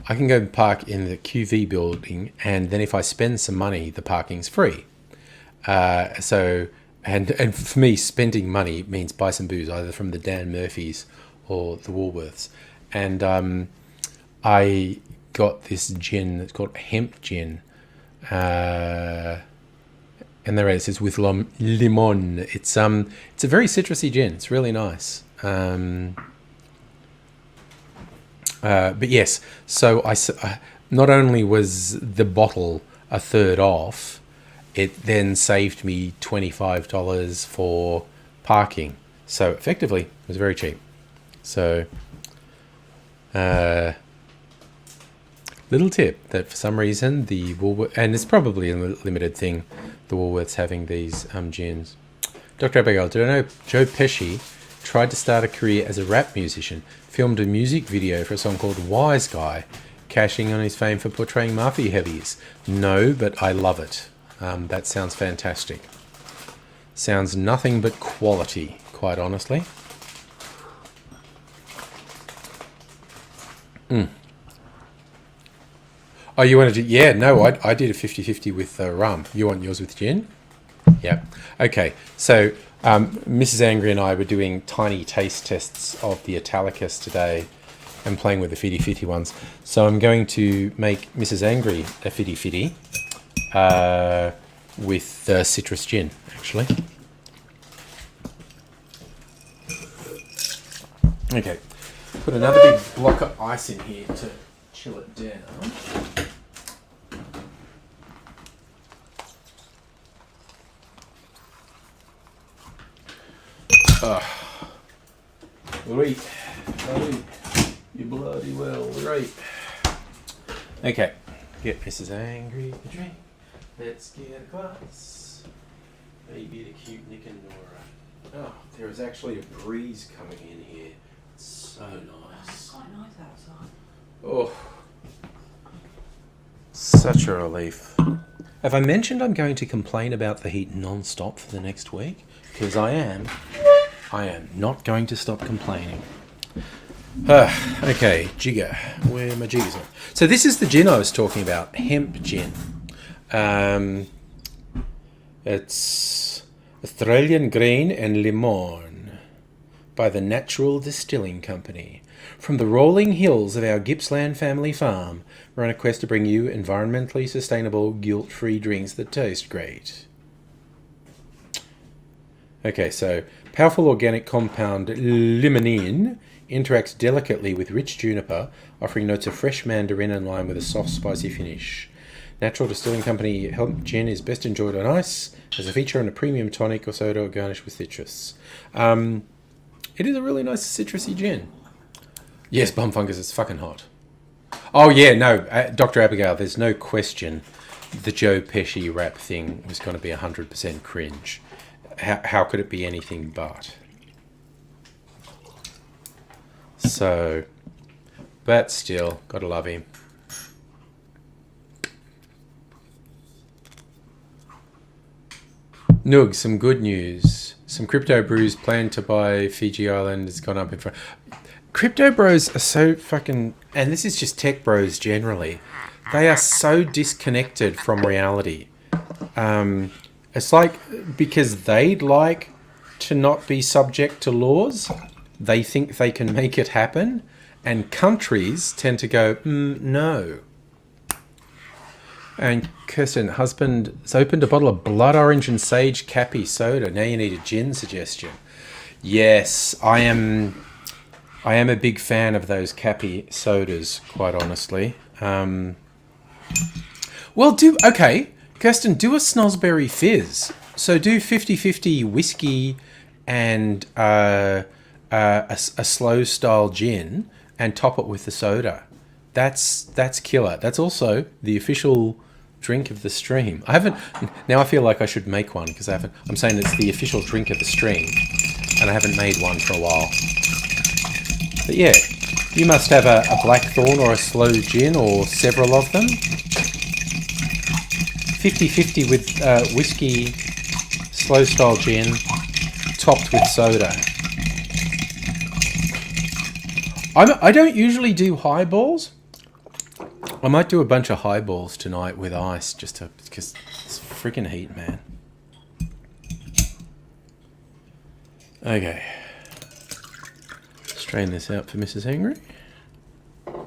I can go park in the QV building, and then if I spend some money, the parking's free. And for me, spending money means buy some booze, either from the Dan Murphys or the Woolworths. And I got this gin that's called hemp gin. And there it says with limon. It's a very citrusy gin. It's really nice. But yes, so I not only was the bottle a third off, it then saved me $25 for parking. So effectively, it was very cheap. So, little tip that for some reason the Woolworths, and it's probably a limited thing, the Woolworths having these gins. Dr. Abigail, did I know Joe Pesci tried to start a career as a rap musician, filmed a music video for a song called Wise Guy, cashing on his fame for portraying mafia heavies? No, but I love it. That sounds fantastic. Sounds nothing but quality, quite honestly. Oh, you wanted to... Yeah, no, I did a 50-50 with rum. You want yours with gin? Yeah. Okay, so Mrs. Angry and I were doing tiny taste tests of the Italicus today and playing with the fitty ones. So I'm going to make Mrs. Angry a fitty with citrus gin, actually. Okay, put another big block of ice in here to chill it down. Right. You bloody well, right. Okay, get Mrs. Angry a drink. Let's get a glass. Maybe the cute Nick and Nora. Oh, there is actually a breeze coming in here. It's so nice. It's quite nice outside. Oh, such a relief. Have I mentioned I'm going to complain about the heat non-stop for the next week? Because I am not going to stop complaining. Okay, jigger. Where are my jiggers at? So this is the gin I was talking about, hemp gin. It's Australian grain and limon by the Natural Distilling Company. From the rolling hills of our Gippsland family farm, we're on a quest to bring you environmentally sustainable, guilt-free drinks that taste great. Okay, so powerful organic compound limonene interacts delicately with rich juniper, offering notes of fresh mandarin and lime with a soft, spicy finish. Natural Distilling Company hemp gin is best enjoyed on ice as a feature in a premium tonic or soda or garnished with citrus. It is a really nice citrusy gin. Yes, bum fungus, it's fucking hot. Oh yeah, no, Dr. Abigail, there's no question the Joe Pesci rap thing was going to be 100% cringe. How could it be anything but? So, but still, gotta love him. Noog, some good news. Some crypto brews planned to buy Fiji Island has gone up in front. Crypto bros are so fucking... And this is just tech bros generally. They are so disconnected from reality. It's like because they'd like to not be subject to laws, they think they can make it happen, and countries tend to go, no. And Kirsten, husband has opened a bottle of blood orange and sage Cappy soda. Now you need a gin suggestion. Yes, I am a big fan of those Cappy sodas, quite honestly. Okay, Kirsten, do a Snosberry Fizz. So do 50-50 whiskey and a slow style gin and top it with the soda. That's killer. That's also the official drink of the stream. I haven't. Now I feel like I should make one because I haven't. I'm saying it's the official drink of the stream, and I haven't made one for a while. But yeah, you must have a blackthorn or a slow gin or several of them. 50-50 with whiskey, slow style gin, topped with soda. I don't usually do highballs. I might do a bunch of highballs tonight with ice, just to, because it's freaking heat, man. Okay. Strain this out for Mrs. Angry. A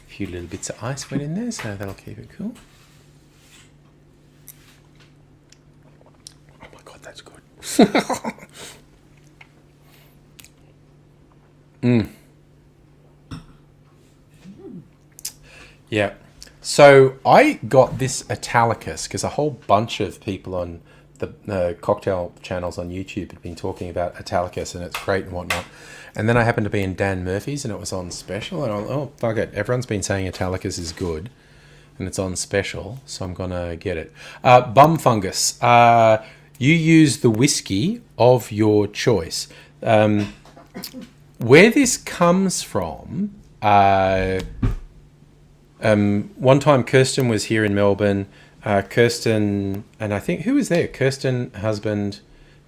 few little bits of ice went in there, so that'll keep it cool. Oh my god, that's good. Yeah. So I got this Italicus because a whole bunch of people on the cocktail channels on YouTube had been talking about Italicus and it's great and whatnot. And then I happened to be in Dan Murphy's and it was on special. And I went, oh, fuck it. Everyone's been saying Italicus is good and it's on special. So I'm going to get it. Bum fungus. You use the whiskey of your choice. Where this comes from... one time Kirsten was here in Melbourne. Kirsten and I think who was there? Kirsten, husband,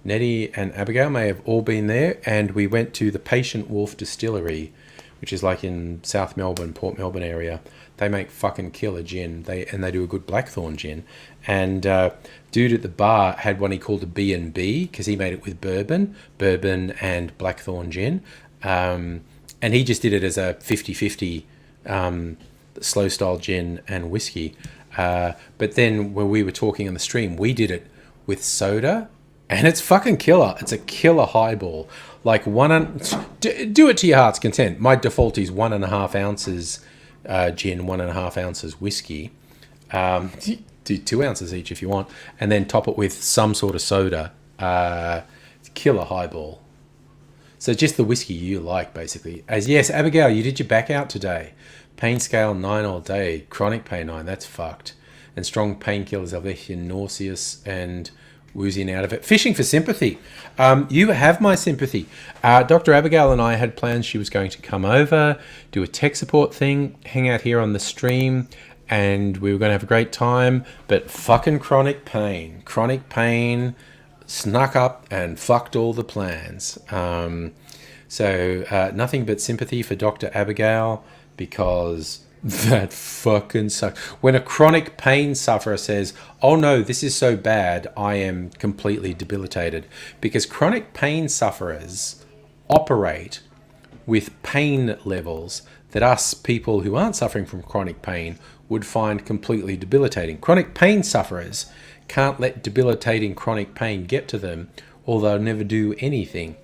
Nettie and Abigail may have all been there, and we went to the Patient Wolf Distillery, which is like in South Melbourne, Port Melbourne area. They make fucking killer gin. They do a good blackthorn gin. And dude at the bar had one he called a B&B because he made it with bourbon and blackthorn gin. And he just did it as a 50-50 slow style gin and whiskey. But then when we were talking on the stream, we did it with soda and it's fucking killer. It's a killer highball. Like do it to your heart's content. My default is 1.5 ounces gin, 1.5 ounces whiskey. Do 2 ounces each if you want, and then top it with some sort of soda. Killer highball. So just the whiskey you like, basically. As yes, Abigail, you did your back out today. Pain scale 9 all day. Chronic pain 9, that's fucked. And strong painkillers are left you nauseous and woozing out of it. Fishing for sympathy. You have my sympathy. Dr. Abigail and I had plans she was going to come over, do a tech support thing, hang out here on the stream, and we were going to have a great time, but fucking chronic pain. Chronic pain snuck up and fucked all the plans. So nothing but sympathy for Dr. Abigail, because that fucking sucks. When a chronic pain sufferer says, oh no, this is so bad, I am completely debilitated. Because chronic pain sufferers operate with pain levels that us people who aren't suffering from chronic pain would find completely debilitating. Chronic pain sufferers can't let debilitating chronic pain get to them, or they'll never do anything.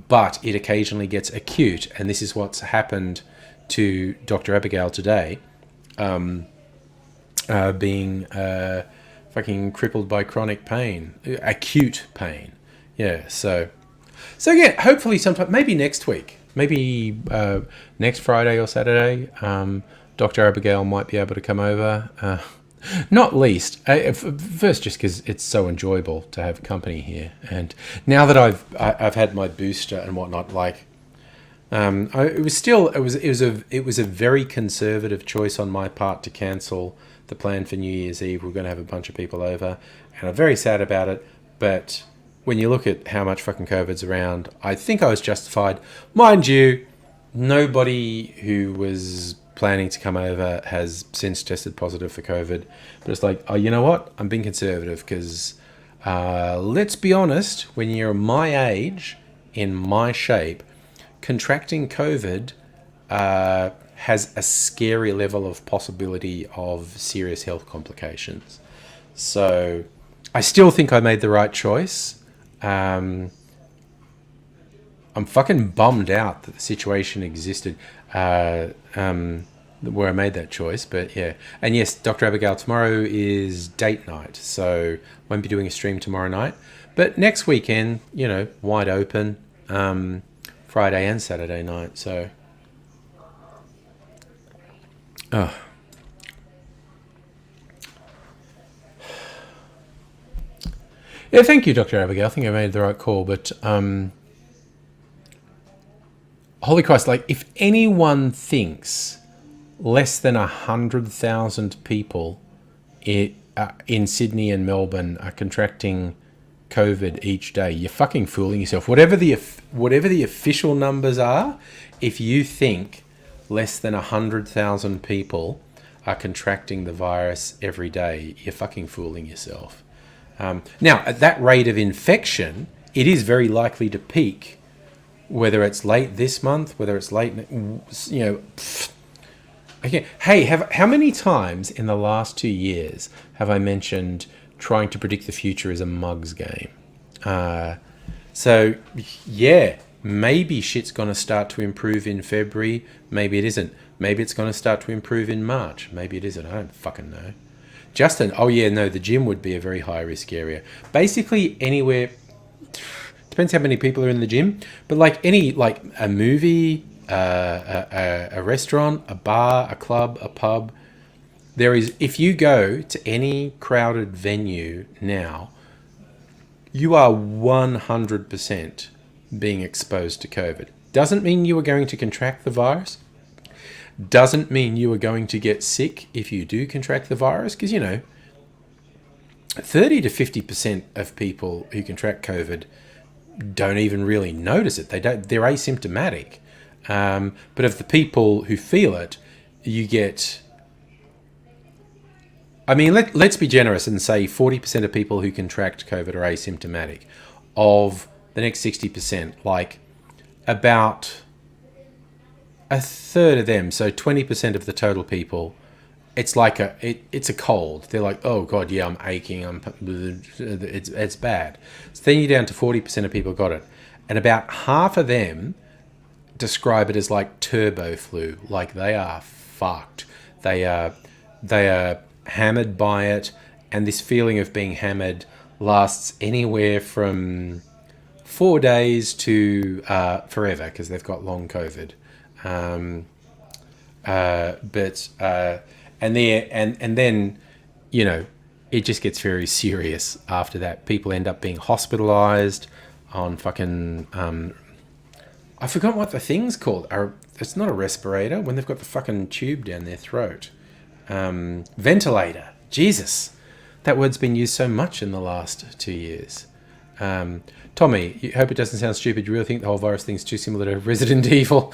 But it occasionally gets acute, and this is what's happened to Dr. Abigail today, being fucking crippled by chronic pain, acute pain. Yeah, so yeah, hopefully sometime, maybe next week, maybe next Friday or Saturday, Dr. Abigail might be able to come over. Not least, first just because it's so enjoyable to have company here, and now that I've had my booster and whatnot, like. It was a very conservative choice on my part to cancel the plan for New Year's Eve. We're going to have a bunch of people over, and I'm very sad about it. But when you look at how much fucking COVID's around, I think I was justified. Mind you, nobody who was planning to come over has since tested positive for COVID. But it's like, oh, you know what? I'm being conservative because let's be honest, when you're my age, in my shape, contracting COVID has a scary level of possibility of serious health complications. So I still think I made the right choice. I'm fucking bummed out that the situation existed where I made that choice, but yeah. And yes, Dr. Abigail, tomorrow is date night, so won't be doing a stream tomorrow night. But next weekend, wide open. Friday and Saturday night, so Oh. Yeah, thank you, Dr. Abigail. I think I made the right call, but holy Christ, like, if anyone thinks less than 100,000 people in Sydney and Melbourne are contracting COVID each day, you're fucking fooling yourself. Whatever the official numbers are, if you think less than 100,000 people are contracting the virus every day, you're fucking fooling yourself. Now, at that rate of infection, it is very likely to peak, whether it's late this month, whether it's late, Okay. Hey, how many times in the last 2 years have I mentioned trying to predict the future is a mug's game? So, yeah, maybe shit's going to start to improve in February. Maybe it isn't. Maybe it's going to start to improve in March. Maybe it isn't. I don't fucking know. Justin, oh yeah, no, the gym would be a very high risk area. Basically anywhere, depends how many people are in the gym, but like a movie, a restaurant, a bar, a club, a pub, if you go to any crowded venue now, you are 100% being exposed to COVID. Doesn't mean you are going to contract the virus. Doesn't mean you are going to get sick if you do contract the virus, because, 30 to 50% of people who contract COVID don't even really notice it. They're asymptomatic. But of the people who feel it, you get... I mean, let's be generous and say 40% of people who contract COVID are asymptomatic. Of the next 60%, like about a third of them, so 20% of the total people, it's like it's a cold. They're like, oh god, yeah, I'm aching, it's bad. So then you're down to 40% of people got it, and about half of them describe it as like turbo flu, like they are fucked. They are hammered by it, and this feeling of being hammered lasts anywhere from 4 days to forever, because they've got long COVID. And then it just gets very serious after that. People end up being hospitalized on fucking I forgot what the thing's called. It's not a respirator, when they've got the fucking tube down their throat. Ventilator. Jesus, that word's been used so much in the last 2 years. Tommy, you hope it doesn't sound stupid. You really think the whole virus thing's too similar to Resident Evil?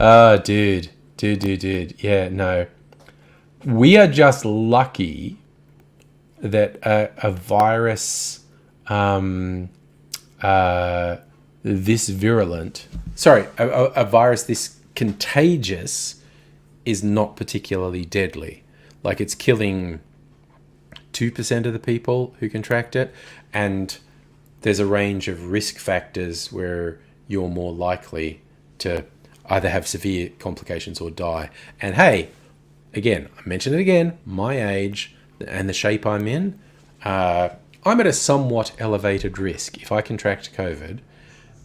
Oh, dude. Yeah, no. We are just lucky that a virus this virulent... Sorry, a virus this contagious is not particularly deadly. Like, it's killing 2% of the people who contract it, and there's a range of risk factors where you're more likely to either have severe complications or die. And hey, again, I mention it again, my age and the shape I'm in, I'm at a somewhat elevated risk. If I contract COVID,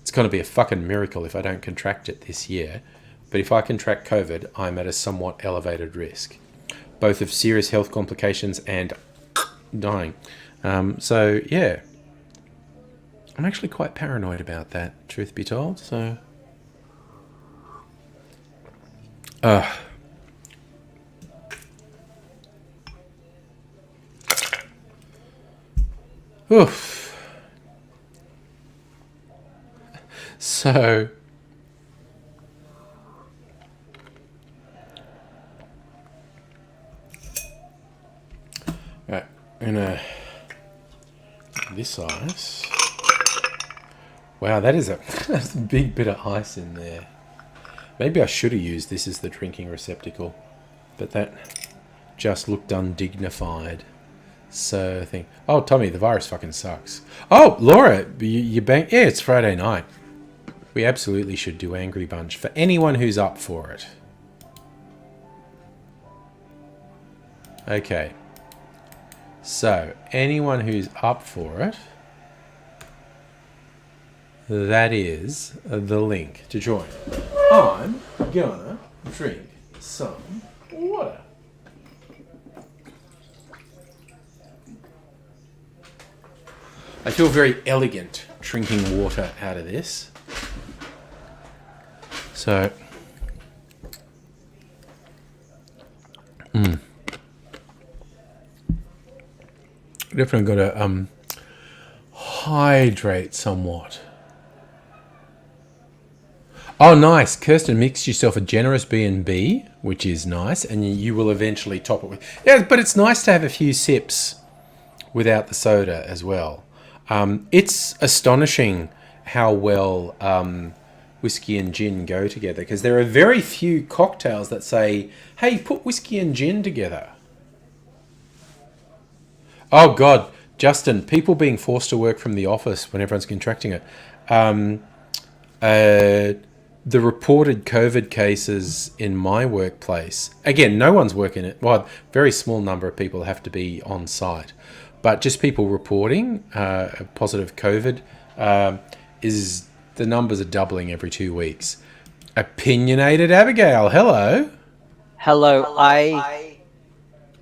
it's going to be a fucking miracle if I don't contract it this year. But if I contract COVID, I'm at a somewhat elevated risk, both of serious health complications and dying. So yeah, I'm actually quite paranoid about that, truth be told. So oof. So right, I'm gonna this ice. Wow, that's a big bit of ice in there. Maybe I should have used this as the drinking receptacle, but that just looked undignified. So I think, oh, Tommy, the virus fucking sucks. Oh, Laura, you bang. Yeah, it's Friday night. We absolutely should do Angry Bunch for anyone who's up for it. Okay. So, anyone who's up for it, that is the link to join. I'm gonna drink some water. I feel very elegant drinking water out of this. So, definitely got to hydrate somewhat. Oh, nice. Kirsten mixed yourself a generous B&B, which is nice, and you will eventually top it with... Yeah, but it's nice to have a few sips without the soda as well. It's astonishing how well whiskey and gin go together, because there are very few cocktails that say, hey, put whiskey and gin together. Oh, God, Justin, people being forced to work from the office when everyone's contracting it. The reported COVID cases in my workplace, again, no one's working it. Well, very small number of people have to be on site, but just people reporting positive COVID is the numbers are doubling every 2 weeks. Opinionated Abigail, hello. Hello,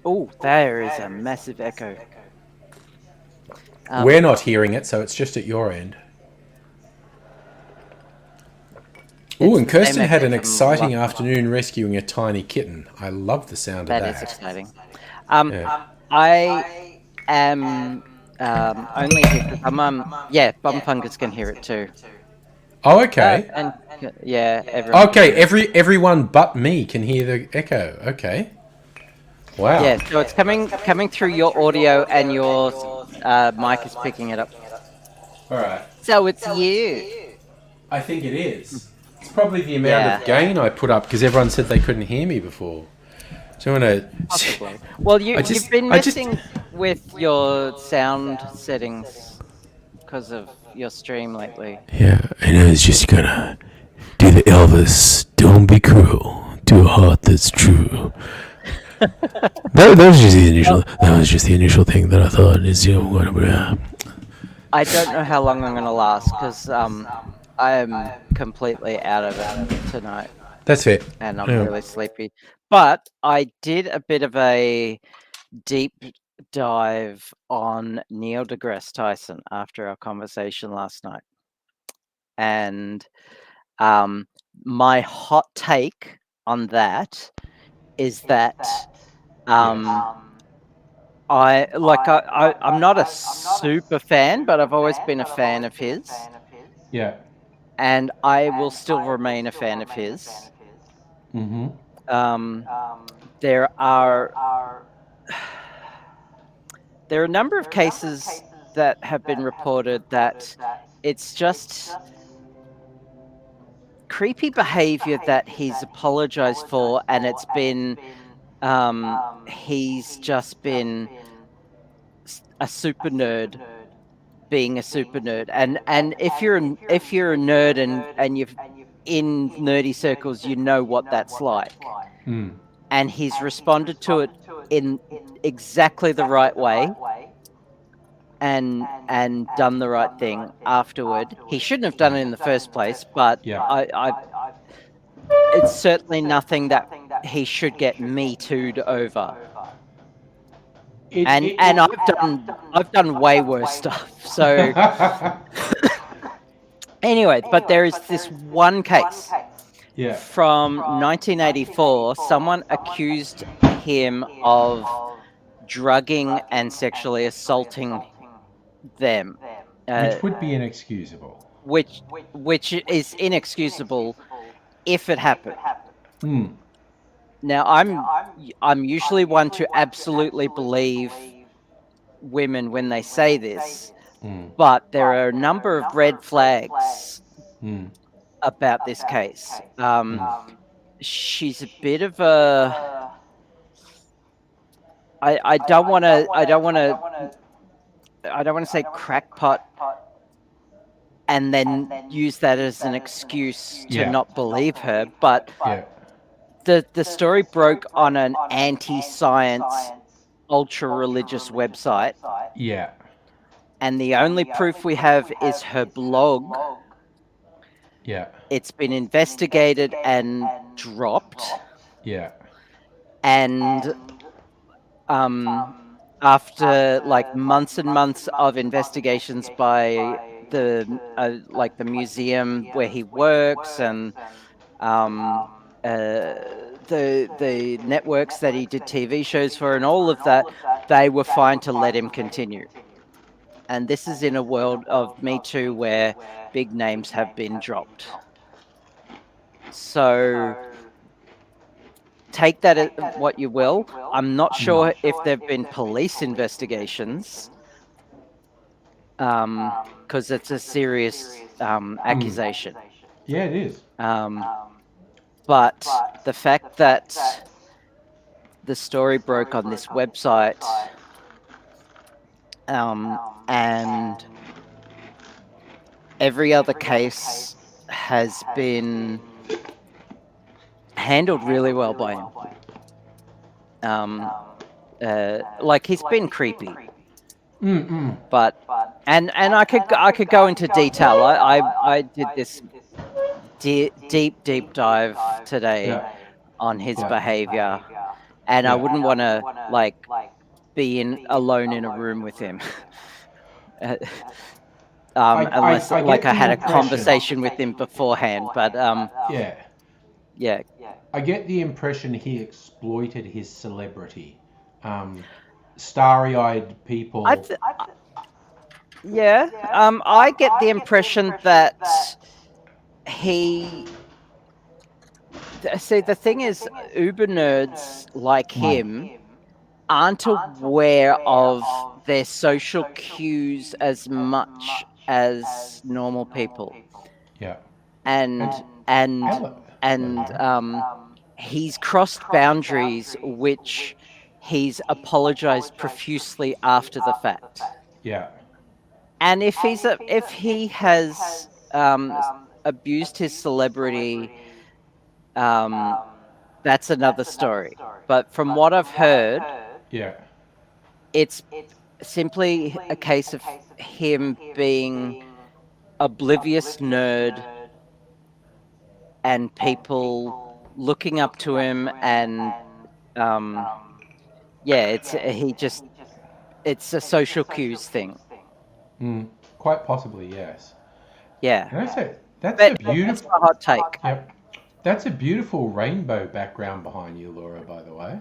Oh, there is a massive echo. We're not hearing it, so it's just at your end. Oh, and Kirsten had an exciting afternoon rescuing a tiny kitten. I love the sound of that. That is exciting. I am only here because Bum Fungus can hear it too. Oh, okay. And yeah, everyone. Okay, everyone but me can hear the echo. Okay. Wow. Yeah, so it's coming through your audio, and your mic is picking it up. All right. So it's you. I think it is. It's probably the amount of gain I put up because everyone said they couldn't hear me before. So I'm gonna. Possibly. Well, you've been messing with your sound settings because of your stream lately. Yeah, and I was just gonna do the Elvis. Don't be cruel to a heart that's true. that was just the initial. That was just the initial thing that I thought is I don't know how long I'm gonna last because I am completely out of it tonight. That's fair. And I'm really sleepy. But I did a bit of a deep dive on Neil deGrasse Tyson after our conversation last night. And my hot take on that is that I'm not a super fan, but I've always been a fan of his. Yeah. And I will still remain a fan of his. Mm-hmm. There are a number of cases that have been reported that it's just creepy behavior that he's apologized for, and it's been he's just been a super nerd being a super nerd, and if you're a nerd and you've in nerdy circles, you know what that's like. And he's responded to it in exactly the right way and done the right thing afterward. He shouldn't have done it in the first place, but it's certainly nothing that he should get Me Too'd over. And I've done way worse stuff. So anyway, but there is this one case from 1984. Someone accused him of drugging and sexually assaulting them, which would be inexcusable. Which is inexcusable if it happened. Now, I'm usually one to absolutely believe women when they say this, but there are a number of red flags about this case. She's a bit of a. I don't want to say crackpot, and then use that as an excuse to not believe her, but. The story broke on an anti-science, ultra-religious website. Yeah. And the only proof we have is her blog. Yeah. It's been investigated and dropped. Yeah. And after like months and months of investigations by the like the museum where he works and the networks that he did TV shows for and all of that, they were fine to let him continue. And this is in a world of Me Too where big names have been dropped. So take that as what you will. I'm not sure if there have been police investigations, because it's a serious accusation. Yeah, it is. But the fact that the story broke on this website, and every other case has been handled really well by him. Like he's been creepy, but and I could go into detail. I did this deep dive today on his behavior, and I wouldn't want to like be alone in a room with him. Unless I had a conversation with him beforehand, but yeah. I get the impression he exploited his celebrity. Starry-eyed people. I get the impression that he... See, the thing is, uber nerds like him aren't aware of their social cues as much as normal people. Yeah. And he's crossed boundaries which he's apologized profusely after the fact. Yeah. And if he has abused his celebrity, that's another story. But from what I've heard, it's simply a case of him being oblivious nerd and people looking up to him, and it's a social cues thing. Quite possibly, yes. Yeah. That's a beautiful... That's a hot take. Yep. That's a beautiful rainbow background behind you, Laura, by the way.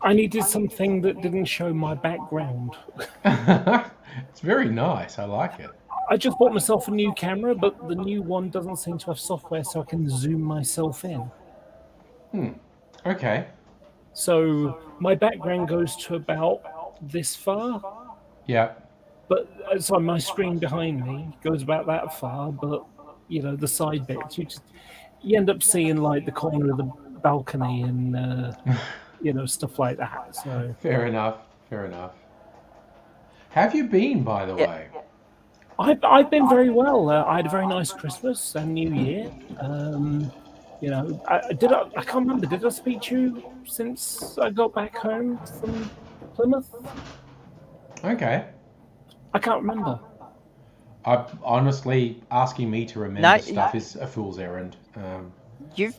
I needed something that didn't show my background. It's very nice. I like it. I just bought myself a new camera, but the new one doesn't seem to have software so I can zoom myself in. Okay. So my background goes to about this far. Yeah. But so my screen behind me goes about that far, but the side bits, you end up seeing like the corner of the balcony and stuff like that. So Fair enough. Have you been, by the way? I've been very well. I had a very nice Christmas and New Year. I can't remember. Did I speak to you since I got back home from Plymouth? Okay. I can't remember. Honestly, asking me to remember stuff is a fool's errand. You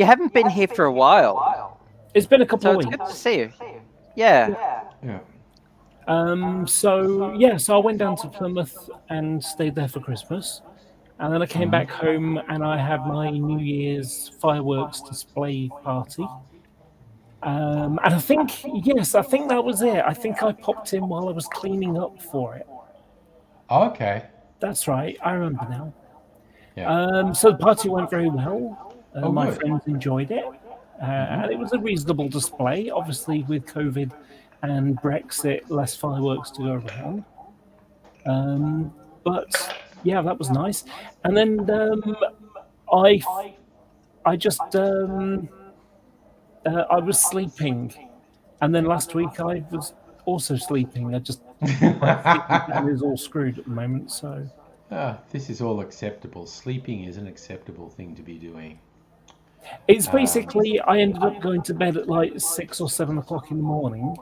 haven't been here for a while. It's been a couple of weeks. It's good to see you. Yeah. So I went down to Plymouth and stayed there for Christmas. And then I came back home and I had my New Year's fireworks display party. And I think that was it. I think I popped in while I was cleaning up for it. Okay. That's right. I remember now. Yeah. So the party went very well. My good. friends enjoyed it. And it was a reasonable display. Obviously, with COVID and Brexit, less fireworks to go around. But yeah, that was nice. And then I just I was sleeping, and then last week I was also sleeping. My sleeping is all screwed at the moment. So this is all acceptable. Sleeping is an acceptable thing to be doing. it's basically I ended up going to bed at like 6 or 7 o'clock in the morning,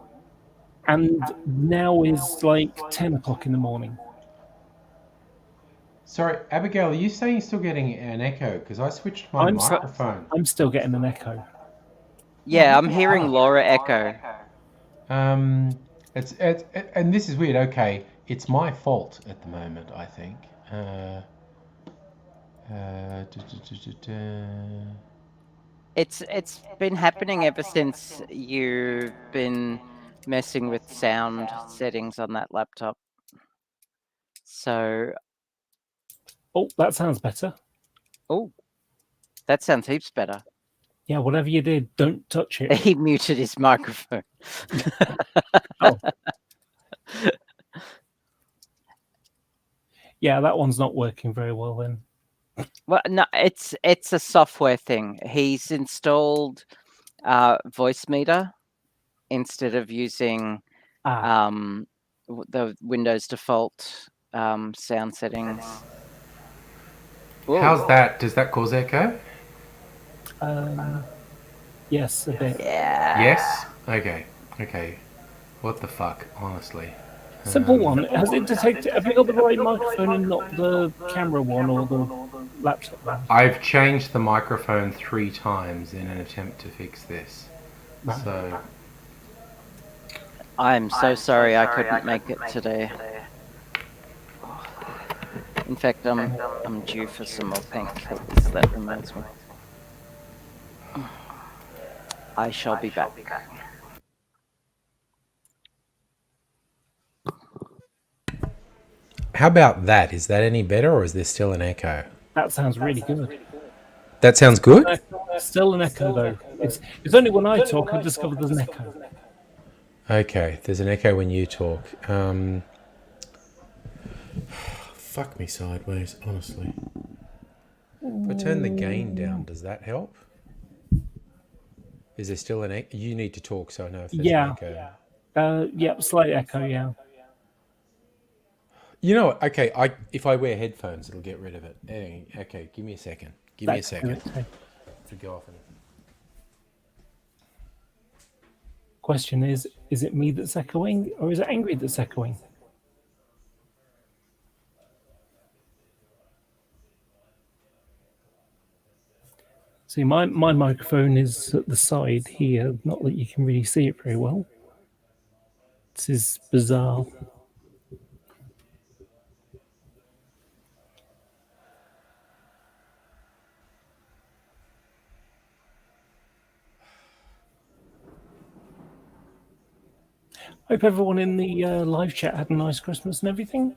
and now is like 10 o'clock in the morning. Sorry, Abigail, are you saying you're still getting an echo? Because I switched my I'm microphone. I'm still getting an echo. Yeah, I'm hearing Laura echo. It's and this is weird. Okay, it's my fault at the moment, I think. It's been happening ever since you've been messing with sound settings on that laptop. So. Oh, that sounds better. Oh, that sounds heaps better. Yeah, whatever you did, don't touch it. He muted his microphone. Oh. Yeah, that one's not working very well then. Well, no, it's a software thing. He's installed voice meter instead of using the Windows default sound settings. Whoa. How's that? Does that cause echo? Yes, a bit. Yeah. Yes? Okay. Okay. What the fuck, honestly. Simple one. Has it detected? Have you got the right microphone and not the camera one or the laptop one? I've changed the microphone 3 times in an attempt to fix this. Right. So. I'm so sorry I couldn't make it today. In fact, I'm due for some more painkillers. That reminds me. I shall be back. How about that? Is that any better, or is there still an echo? That sounds really good. That sounds good? Still an echo, though. It's only when I talk I discover there's an echo. Okay, there's an echo when you talk. Fuck me sideways, honestly. If I turn the gain down, does that help? Is there still an echo? You need to talk so I know if there's an echo. Yep, slight echo, yeah. You know what? Okay, if I wear headphones, it'll get rid of it. Okay, give me a second. Give me a second to go off and... Question is it me that's echoing, or is it Angry that's echoing? See, my microphone is at the side here. Not that you can really see it very well. This is bizarre. Hope everyone in the live chat had a nice Christmas and everything.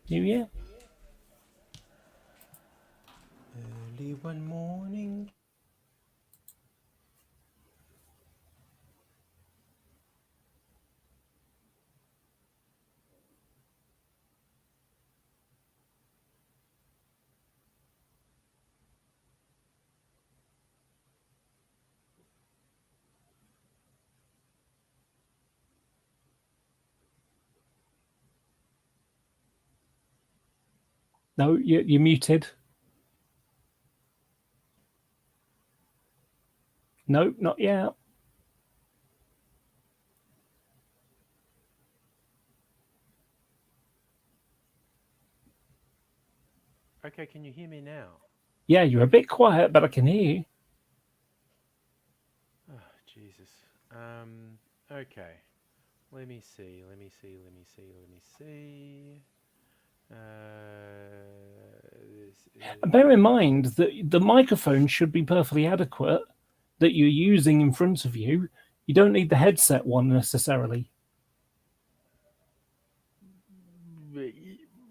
New Year. Early one morning. No, you're muted. No, not yet. Okay, can you hear me now? Yeah, you're a bit quiet, but I can hear you. Oh, Jesus. Okay. Let me see. And bear in mind that the microphone should be perfectly adequate that you're using in front of you. You don't need the headset one necessarily.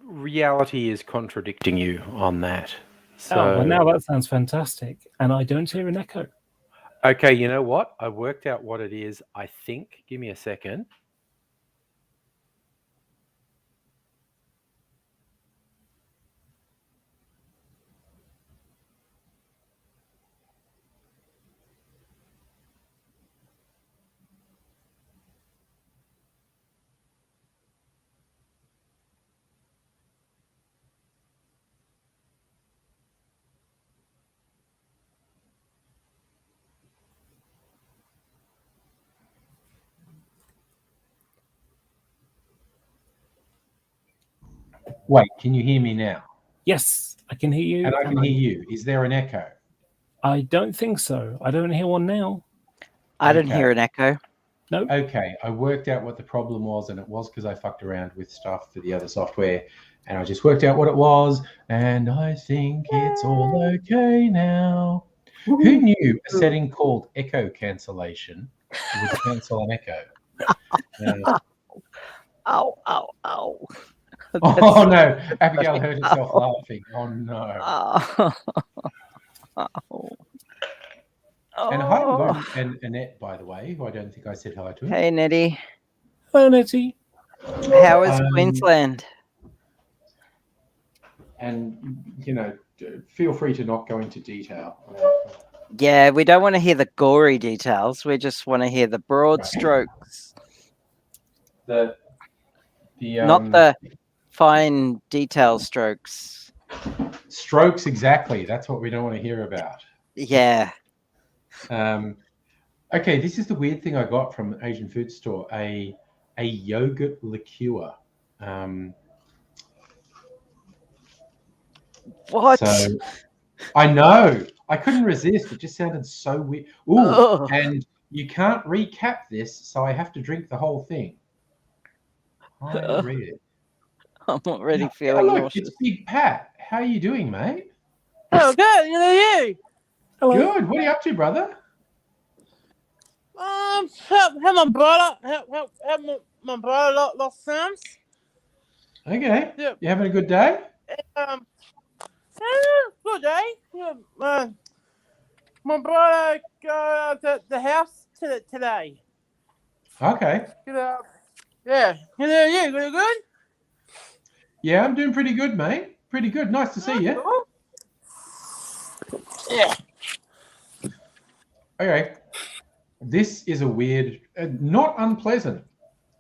Reality is contradicting you on that. So... Oh, well, now that sounds fantastic. And I don't hear an echo. Okay, you know what? I worked out what it is, I think. Give me a second. Wait, can you hear me now? Yes, I can hear you. And I can hear you. Is there an echo? I don't think so. I don't hear one now. I don't hear an echo. No. Okay, I worked out what the problem was, and it was because I fucked around with stuff for the other software, and I just worked out what it was, and I think it's all okay now. Who knew a setting called echo cancellation would cancel an echo? Ow, ow, ow. Oh no, Abigail heard herself laughing. Oh no. And hi, Luke and Annette, by the way, who I don't think I said hello to. Hey, Nettie. Hello, Nettie. How is Queensland? And, you know, feel free to not go into detail. Yeah, we don't want to hear the gory details. We just want to hear the broad strokes. Not the fine detail strokes. Strokes, exactly. That's what we don't want to hear about. Yeah. Okay, this is the weird thing I got from an Asian food store, a yogurt liqueur. What? So, I know. I couldn't resist. It just sounded so weird. Ooh, and you can't recap this, so I have to drink the whole thing. I read it. I'm already feeling look, nauseous. it's Big Pat. How are you doing, mate? Oh, good. You know you. Hello. Good. What are you up to, brother? Help my brother. Help my brother lost Sims. Okay. Yeah. You having a good day? Good day. Yeah, my brother got to the house today. Okay. Yeah. You know you. You good? Yeah, I'm doing pretty good, mate. Pretty good. Nice to see you. Yeah. Okay. This is a weird, not unpleasant.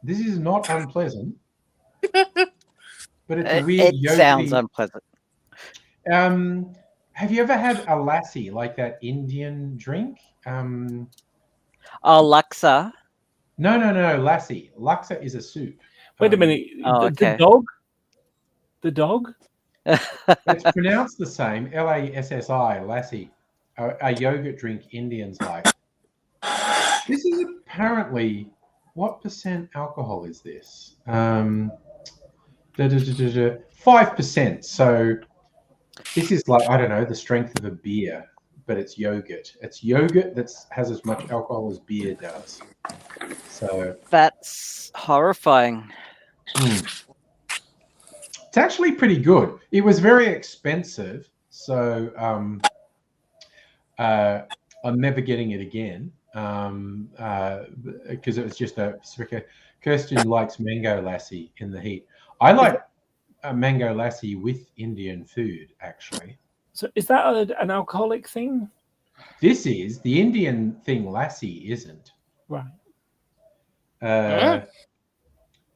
This is not unpleasant. But it's a weird It sounds unpleasant. Have you ever had a lassi, like that Indian drink? Laksa. No, lassi. Laksa is a soup. Wait a minute. The dog? The dog? It's pronounced the same, Lassi, lassi, a yogurt drink Indians like. This is apparently, what percent alcohol is this? 5%. So this is like, I don't know, the strength of a beer, but it's yogurt. It's yogurt that has as much alcohol as beer does. So that's horrifying. It's actually pretty good. It was very expensive, so I'm never getting it again because it was just Kirsten likes mango lassi in the heat. I like a mango lassi with Indian food, actually. So is that an alcoholic thing? This is. The Indian thing lassi isn't. Right.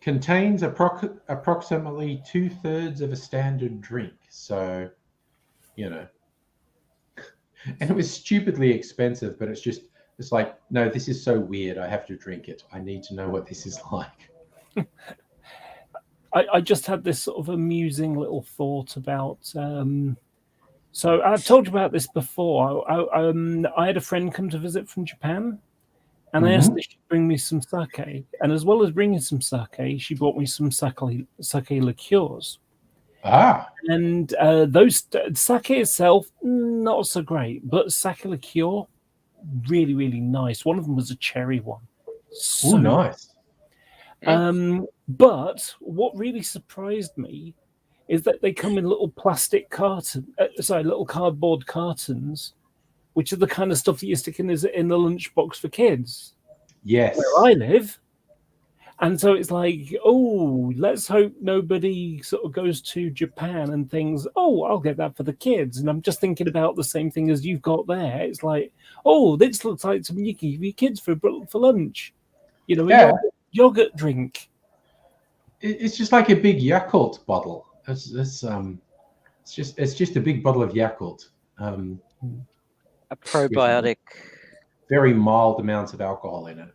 Contains approximately 2/3 of a standard drink. So, you know. And it was stupidly expensive, but it's like, no, this is so weird. I have to drink it. I need to know what this is like. I just had this sort of amusing little thought about. So I've told you about this before. I had a friend come to visit from Japan, and I asked her to bring me some sake. And as well as bringing some sake, she brought me some sake liqueurs. And those sake itself, not so great, but sake liqueur, really, really nice. One of them was a cherry one. So nice. But what really surprised me is that they come in little plastic little cardboard cartons, which are the kind of stuff that you stick in the lunchbox for kids. Yes. Where I live. And so it's like, oh, let's hope nobody sort of goes to Japan and thinks, oh, I'll get that for the kids. And I'm just thinking about the same thing as you've got there. It's like, oh, this looks like something you can give your kids for lunch. You know, a yogurt drink. It's just like a big Yakult bottle. It's just a big bottle of Yakult. A probiotic. Very mild amounts of alcohol in it.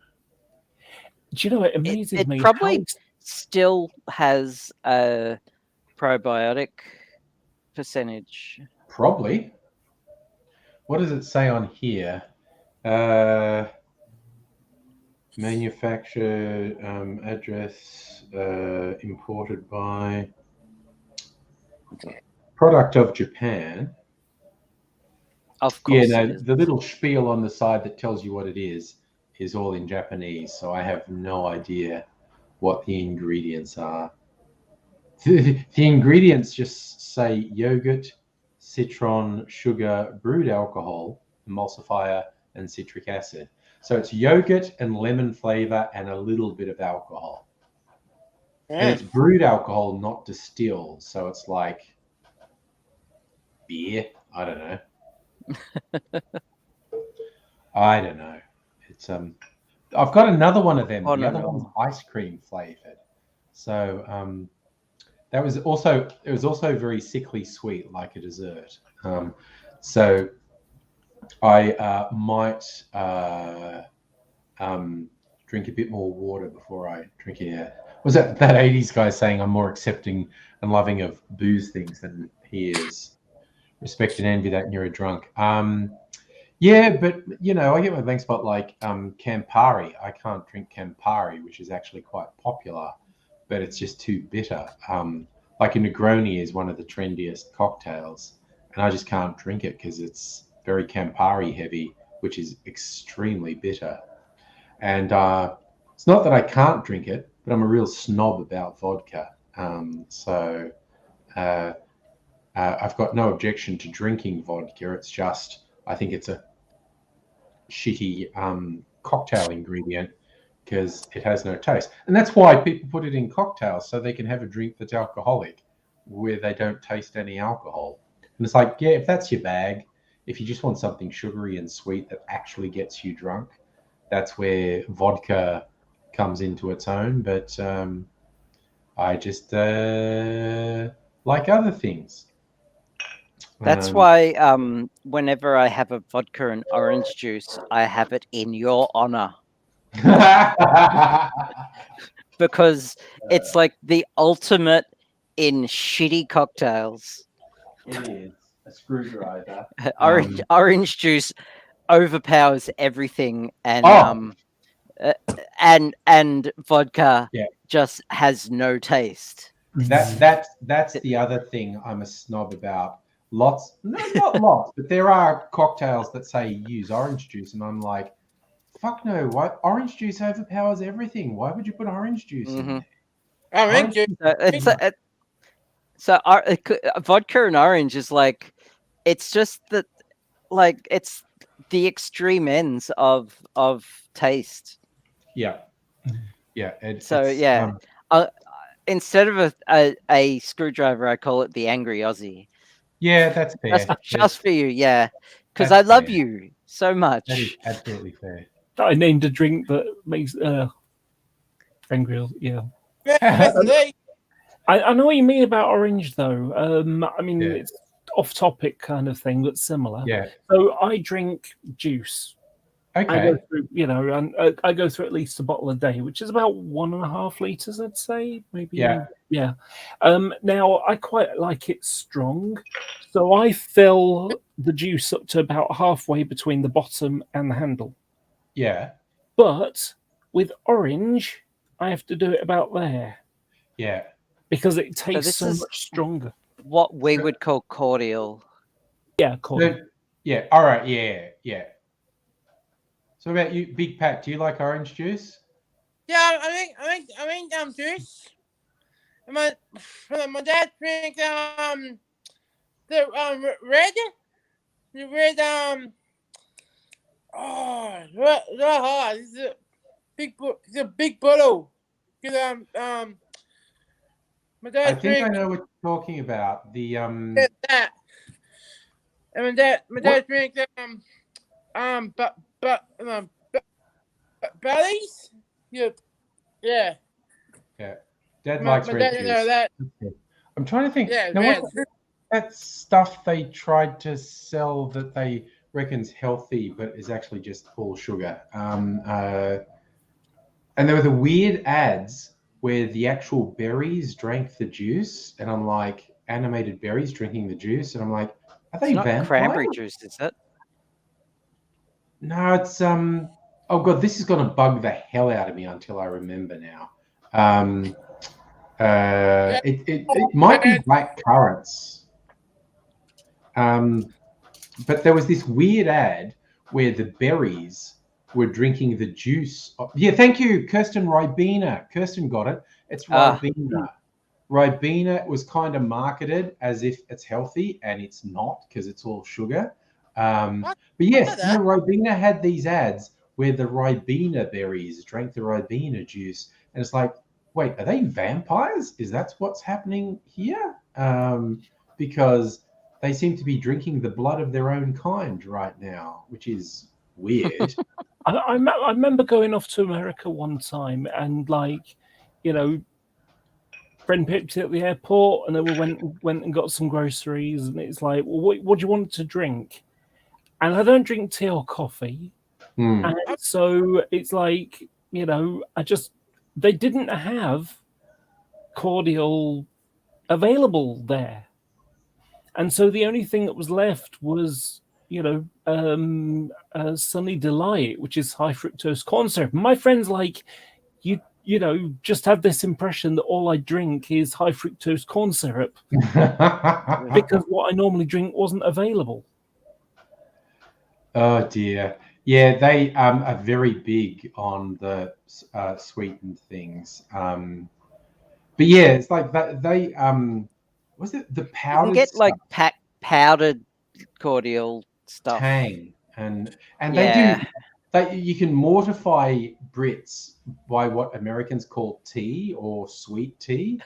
Do you know, it amazes me. It probably still has a probiotic percentage? Probably. What does it say on here? Manufacture, address, imported by, product of Japan. Of course, yeah, it no, is. the little spiel on the side that tells you what it is all in Japanese, so I have no idea what the ingredients are. The ingredients just say yogurt, citron, sugar, brewed alcohol, emulsifier, and citric acid. So it's yogurt and lemon flavor and a little bit of alcohol. And it's brewed alcohol, not distilled. So it's like beer. I don't know. I don't know. It's I've got another one of them. The other one's ice cream flavored. So that was also, it was also very sickly sweet, like a dessert. So I might drink a bit more water before I drink it. Was that 80s guy saying I'm more accepting and loving of booze things than he is? Respect and envy that, and you're a drunk. Yeah, but you know, I get my blank spot like Campari. I can't drink Campari, which is actually quite popular, but it's just too bitter. Like a Negroni is one of the trendiest cocktails, and I just can't drink it because it's very Campari heavy, which is extremely bitter. And it's not that I can't drink it, but I'm a real snob about vodka. So I've got no objection to drinking vodka. It's just, I think it's a shitty cocktail ingredient because it has no taste. And that's why people put it in cocktails, so they can have a drink that's alcoholic where they don't taste any alcohol. And it's like, yeah, if that's your bag, if you just want something sugary and sweet that actually gets you drunk, that's where vodka comes into its own. But I just like other things. That's why whenever I have a vodka and orange juice, I have it in your honor. Because it's like the ultimate in shitty cocktails. It is a screwdriver. Orange juice overpowers everything, and vodka just has no taste. That's the other thing I'm a snob about. Not lots, but there are cocktails that say use orange juice, and I'm like, fuck no! Why orange juice overpowers everything? Why would you put orange juice in there? So vodka and orange is like, it's just that, like, it's the extreme ends of taste. Yeah. Instead of a screwdriver, I call it the Angry Aussie. Yeah, that's fair. Just for you, yeah, because I love you so much. That is absolutely fair. I named a drink that makes Angry Aussie, yeah. I know what you mean about orange, though. I mean, it's off-topic kind of thing, but similar. Yeah. So I drink juice. Okay. I go through, I go through at least a bottle a day, which is about 1.5 liters, I'd say, maybe. Yeah. Now I quite like it strong, so I fill the juice up to about halfway between the bottom and the handle. Yeah. But with orange, I have to do it about there. Yeah. Because it tastes so much stronger. What we would call cordial. Yeah, cordial. Yeah. All right. Yeah. So about you, Big Pat? Do you like orange juice? Yeah, I think juice. My dad drinks the red this is a big bottle. My dad I think I know what you're talking about. The that. And my dad drinks bellies. Yeah. Dad likes red juice. That. I'm trying to think. Yeah, now, what's that stuff they tried to sell that they reckon's healthy but is actually just full sugar? And there were the weird ads where the actual berries drank the juice, and I'm like, animated berries drinking the juice, and I'm like, are they It's not vampires? cranberry juice, is it? No, it's oh god, this is gonna bug the hell out of me until I remember now. It might be black currants. But there was this weird ad where the berries were drinking the juice. Yeah, thank you, Kirsten Ribena. Kirsten got it. It's Ribena. Ribena was kind of marketed as if it's healthy, and it's not because it's all sugar. But yes, no, Ribena had these ads where the Ribena berries drank the Ribena juice, and it's like, wait, are they vampires? Is that what's happening here? Because they seem to be drinking the blood of their own kind right now, which is weird. I remember going off to America one time, and like, you know, friend picked me at the airport, and then we went and got some groceries, and it's like, well, what do you want to drink? And I don't drink tea or coffee, and so it's like, you know, they didn't have cordial available there, and so the only thing that was left was, you know, Sunny Delight, which is high fructose corn syrup. My friend's like, you know, just have this impression that all I drink is high fructose corn syrup because what I normally drink wasn't available. Oh dear. Yeah, they are very big on the sweetened things. But yeah, it's like that they was it the powdered? You can get like powdered cordial stuff. Tang and they do. You can mortify Brits by what Americans call tea or sweet tea,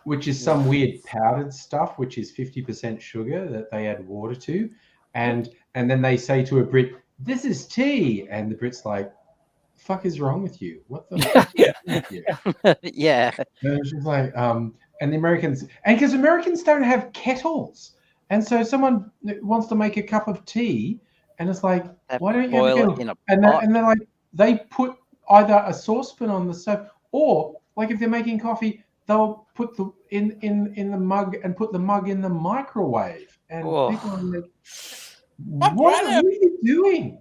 which is some weird powdered stuff, which is 50% sugar that they add water to, and then they say to a Brit, "This is tea," and the Brit's like, "The fuck is wrong with you? What the fuck is wrong with you?" Yeah. And it's just like, and the Americans, and because Americans don't have kettles, and so someone wants to make a cup of tea. And it's like, why don't you boil it in a pot? And they're like, they put either a saucepan on the stove, or like if they're making coffee, they'll put the in the mug and put the mug in the microwave. And people are like, what are you doing?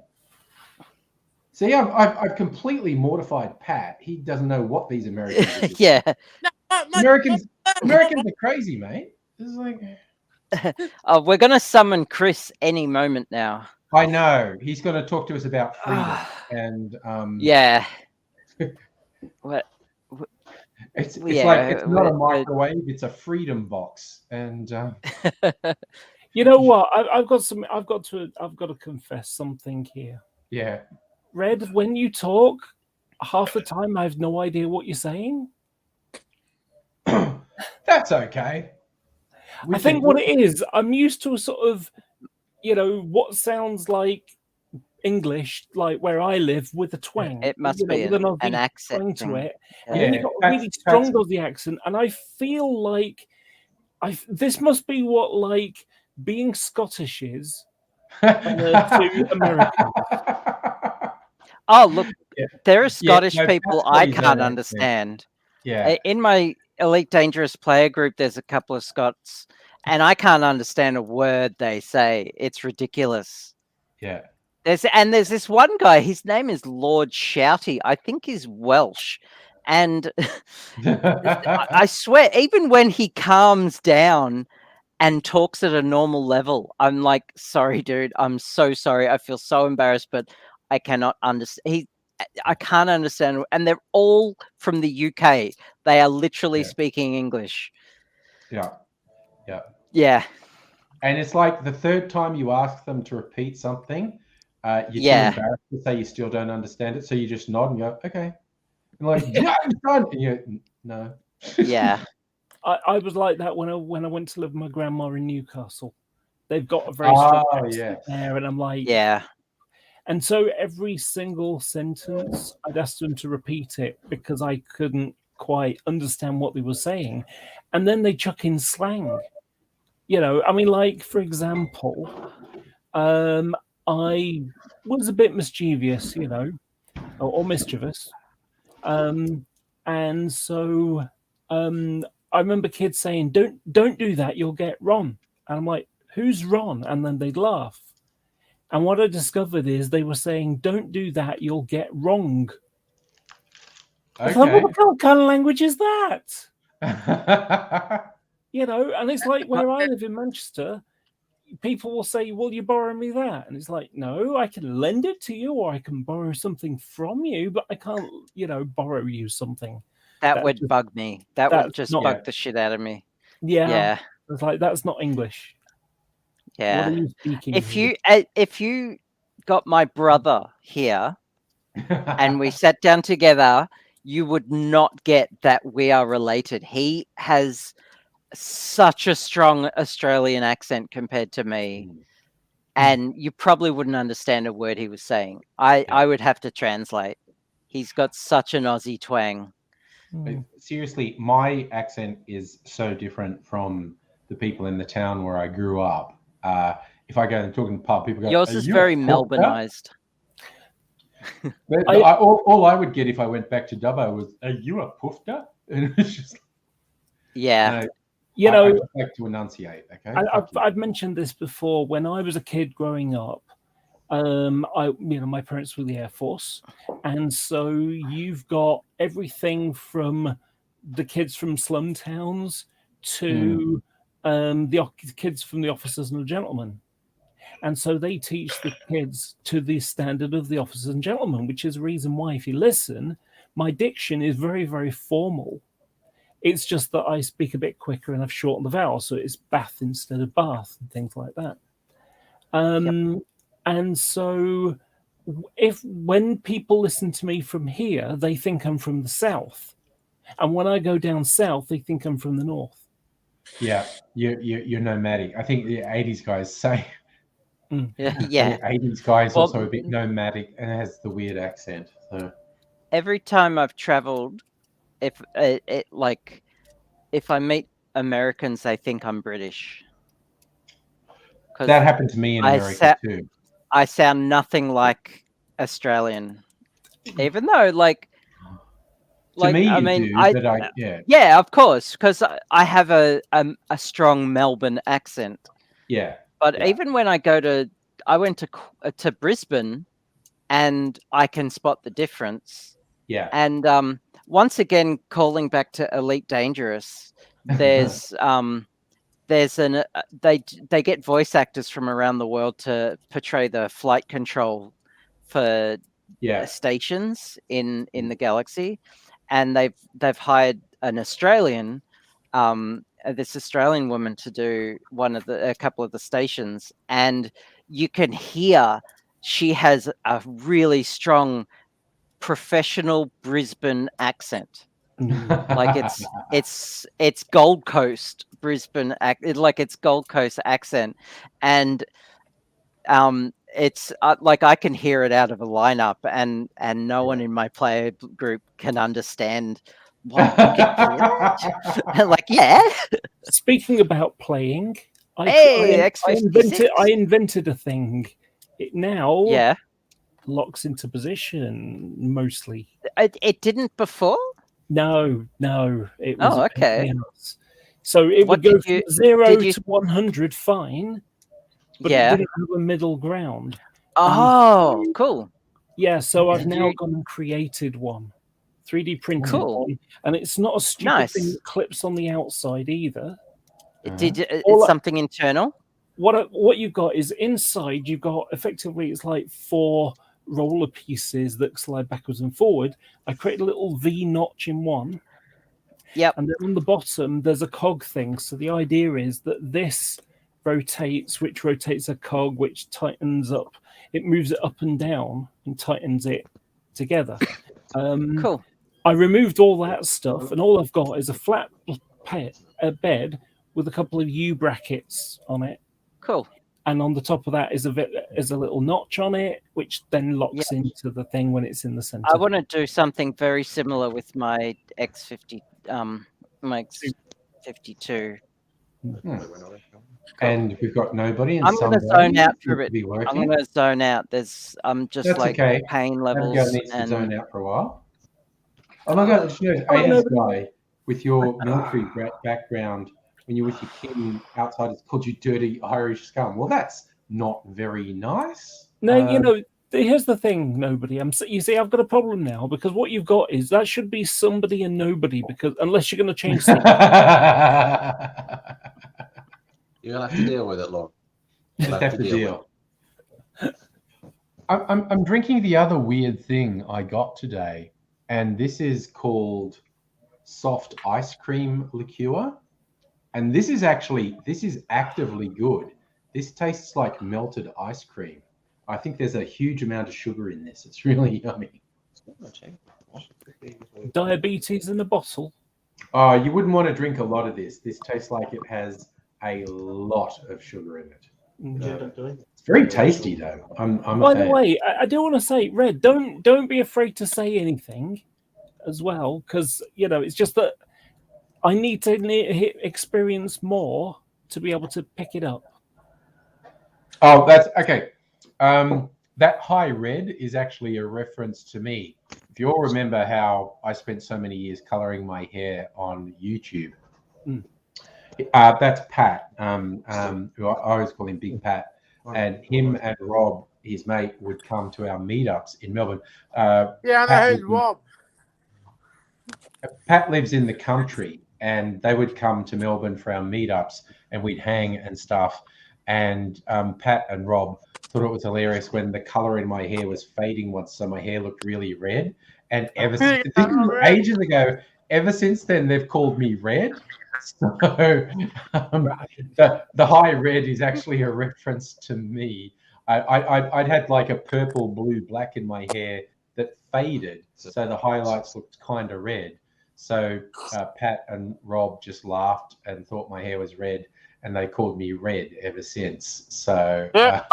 See, I've completely mortified Pat. He doesn't know what these Americans are doing. Yeah. Americans are crazy, mate. This is like we're gonna summon Chris any moment now. I know. He's going to talk to us about freedom. And yeah. It's like it's not a microwave, it's a freedom box. And you know what? I've got to confess something here. Yeah. Red, when you talk, half the time I have no idea what you're saying. That's okay. I think what it is, I'm used to a sort of, you know, what sounds like English, like where I live, with a twang. It must be an accent to it. Yeah. And then you've got a really strong Aussie accent, and I feel like this must be what like being Scottish is to Americans. Oh, look, there are Scottish people I can't understand. Yeah. In my Elite Dangerous player group, there's a couple of Scots, and I can't understand a word they say. It's ridiculous. Yeah. There's this one guy, his name is Lord Shouty. I think he's Welsh. And I swear, even when he calms down and talks at a normal level, I'm like, sorry, dude, I'm so sorry. I feel so embarrassed, but I cannot understand. I can't understand. And they're all from the UK. They are literally speaking English. Yeah. Yeah. Yeah. And it's like the third time you ask them to repeat something, you're too embarrassed to say you still don't understand it. So you just nod and go, okay. And like, yeah, it's done. And you no. Yeah. I was like that when I went to live with my grandma in Newcastle. They've got a very strong accent there, and I'm like, yeah. And so every single sentence, I'd ask them to repeat it because I couldn't quite understand what they were saying. And then they chuck in slang. You know, I mean, like, for example, I was a bit mischievous, you know, or mischievous. And so I I remember kids saying, "Don't do that, you'll get Ron." And I'm like, "Who's Ron?" And then they'd laugh. And what I discovered is they were saying, "Don't do that, you'll get wrong." I was like, Okay. what kind of language is that? You know, and it's like where I live in Manchester, people will say, "Will you borrow me that?" And it's like, no, I can lend it to you, or I can borrow something from you, but I can't, borrow you something. That would bug me. That would just bug the shit out of me. Yeah. It's like, that's not English. Yeah. What are you speaking? If you got my brother here and we sat down together, you would not get that we are related. He has such a strong Australian accent compared to me, and you probably wouldn't understand a word he was saying. I would have to translate. He's got such an Aussie twang. Seriously, my accent is so different from the people in the town where I grew up. If I go and talk in the pub, people go, yours is very Melbourneized. All I would get if I went back to Dubbo was, "Are you a poofter?" And it was just, yeah. I just like to enunciate. Okay, I've mentioned this before. When I was a kid growing up, my parents were in the Air Force, and so you've got everything from the kids from slum towns to the kids from the Officers and the Gentlemen. And so they teach the kids to the standard of the Officers and Gentlemen, which is the reason why, if you listen, my diction is very, very formal. It's just that I speak a bit quicker and I've shortened the vowel, so it's bath instead of bath and things like that. And so when people listen to me from here, they think I'm from the south. And when I go down south, they think I'm from the north. Yeah, you're nomadic. I think the 80s guys say... Yeah. The 80s guy is also a bit nomadic and has the weird accent. So every time I've traveled, if I meet Americans, they think I'm British. That happened to me in America too. I sound nothing like Australian, even though to me, I mean, yeah, of course, because I have a strong Melbourne accent. Yeah. But even when I went to Brisbane, and I can spot the difference. Yeah. And once again, calling back to Elite Dangerous, there's they get voice actors from around the world to portray the flight control for stations in the galaxy, and they've hired an Australian. This Australian woman to do a couple of the stations, and you can hear she has a really strong professional Brisbane accent. Like it's Gold Coast Brisbane it's Gold Coast accent, and it's like I can hear it out of a lineup, and no one in my player group can understand. Like, yeah. Speaking about playing, I invented a thing. It now locks into position mostly. It didn't before? No. It was okay. So it would go from 0 to 100 fine, but it didn't have a middle ground. Oh, cool. Yeah, so I've now gone and created one. 3D printed one, and it's not a stupid thing that clips on the outside either. It's something internal. What you've got is inside. You've got effectively it's like 4 roller pieces that slide backwards and forward. I created a little V notch in one. Yep. And then on the bottom there's a cog thing. So the idea is that this rotates, which rotates a cog, which tightens up. It moves it up and down and tightens it together. Cool. I removed all that stuff, and all I've got is a flat bed with a couple of U brackets on it. Cool. And on the top of that is a little notch on it, which then locks into the thing when it's in the center. I want to do something very similar with my X50, my X52. And we've got nobody. I'm going to zone out for a bit. I'm going to zone out. I'm just pain levels. Abigail needs to zone out for a while. Oh my God, AS guy with your military background, when you're with your kin outside, it's called you dirty Irish scum. Well, that's not very nice. No, you know, here's the thing, nobody. You see, I've got a problem now because what you've got is that should be somebody and nobody, because unless you're going to change things. You're gonna have to deal with it, Lord. You'll have to deal. I'm drinking the other weird thing I got today, and this is called soft ice cream liqueur. And this is actively good. This tastes like melted ice cream. I think there's a huge amount of sugar in this. It's really yummy. Diabetes in a bottle. Oh, you wouldn't want to drink a lot of this. This tastes like it has a lot of sugar in it. It's very tasty, though. I'm By a the fan. way, I do want to say, Red, don't be afraid to say anything as well, because you know it's just that I need to experience more to be able to pick it up. Oh, that's okay. That high red is actually a reference to me. If you all remember how I spent so many years coloring my hair on YouTube, that's Pat, who I always call him Big Pat, and him and Rob, his mate, would come to our meetups in Melbourne. Yeah, I know who's Rob. Pat lives in the country, and they would come to Melbourne for our meetups, and we'd hang and stuff. And Pat and Rob thought it was hilarious when the color in my hair was fading once, so my hair looked really red. And ever since, this was ages ago, ever since then, they've called me Red. So the high red is actually a reference to me. I'd had like a purple, blue, black in my hair that faded, so the highlights looked kind of red. So Pat and Rob just laughed and thought my hair was red, and they called me Red ever since. So dear.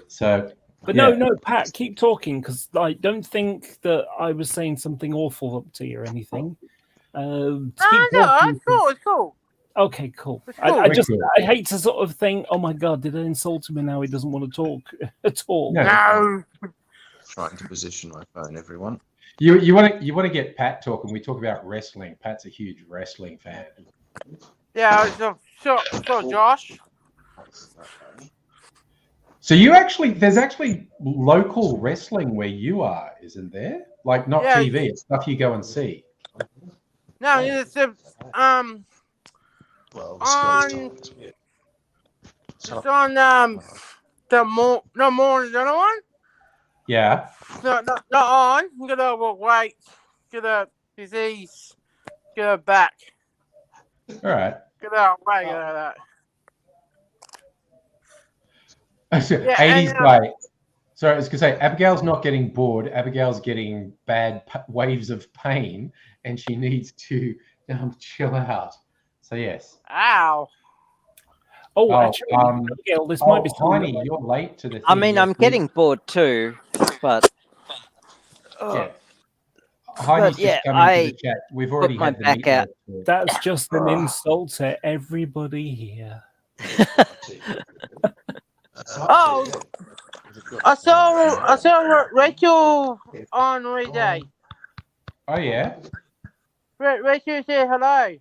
So, but no, Pat, keep talking, because I don't think that I was saying something awful up to you or anything. No, it's cool. It's cool. Okay, cool. It's cool. I hate to sort of think, oh my god, did I insult him and now he doesn't want to talk at all? No. Trying to position my phone, everyone. You want to get Pat talking. We talk about wrestling. Pat's a huge wrestling fan. Yeah, so Josh. So there's actually local wrestling where you are, isn't there? Like not TV, it's stuff you go and see. No, it's on the morning other one. Yeah. No, not on. Get overweight. Get a disease. Get a back. All right. Get out way out of that. 80s guy. Sorry, I was going to say, Abigail's not getting bored. Abigail's getting bad waves of pain, and she needs to chill out. So, yes. Ow. Oh, actually, Abigail, this might be Tiny, you're late to the thing. I mean, I'm getting bored too, but... yeah. Heidi's just coming to the chat. We've already my had the back out. That's just an insult to everybody here. Oh, I saw Rachel on every day. Oh yeah. Rachel, say hello.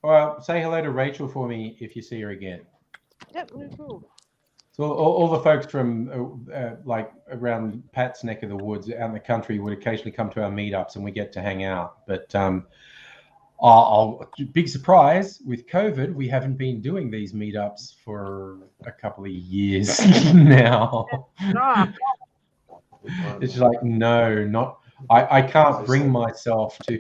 Well, say hello to Rachel for me if you see her again. Yep, really cool. So all the folks from like around Pat's neck of the woods out in the country would occasionally come to our meetups, and we get to hang out. But big surprise, with COVID, we haven't been doing these meetups for a couple of years now. It's just like, no, not. I can't bring myself to.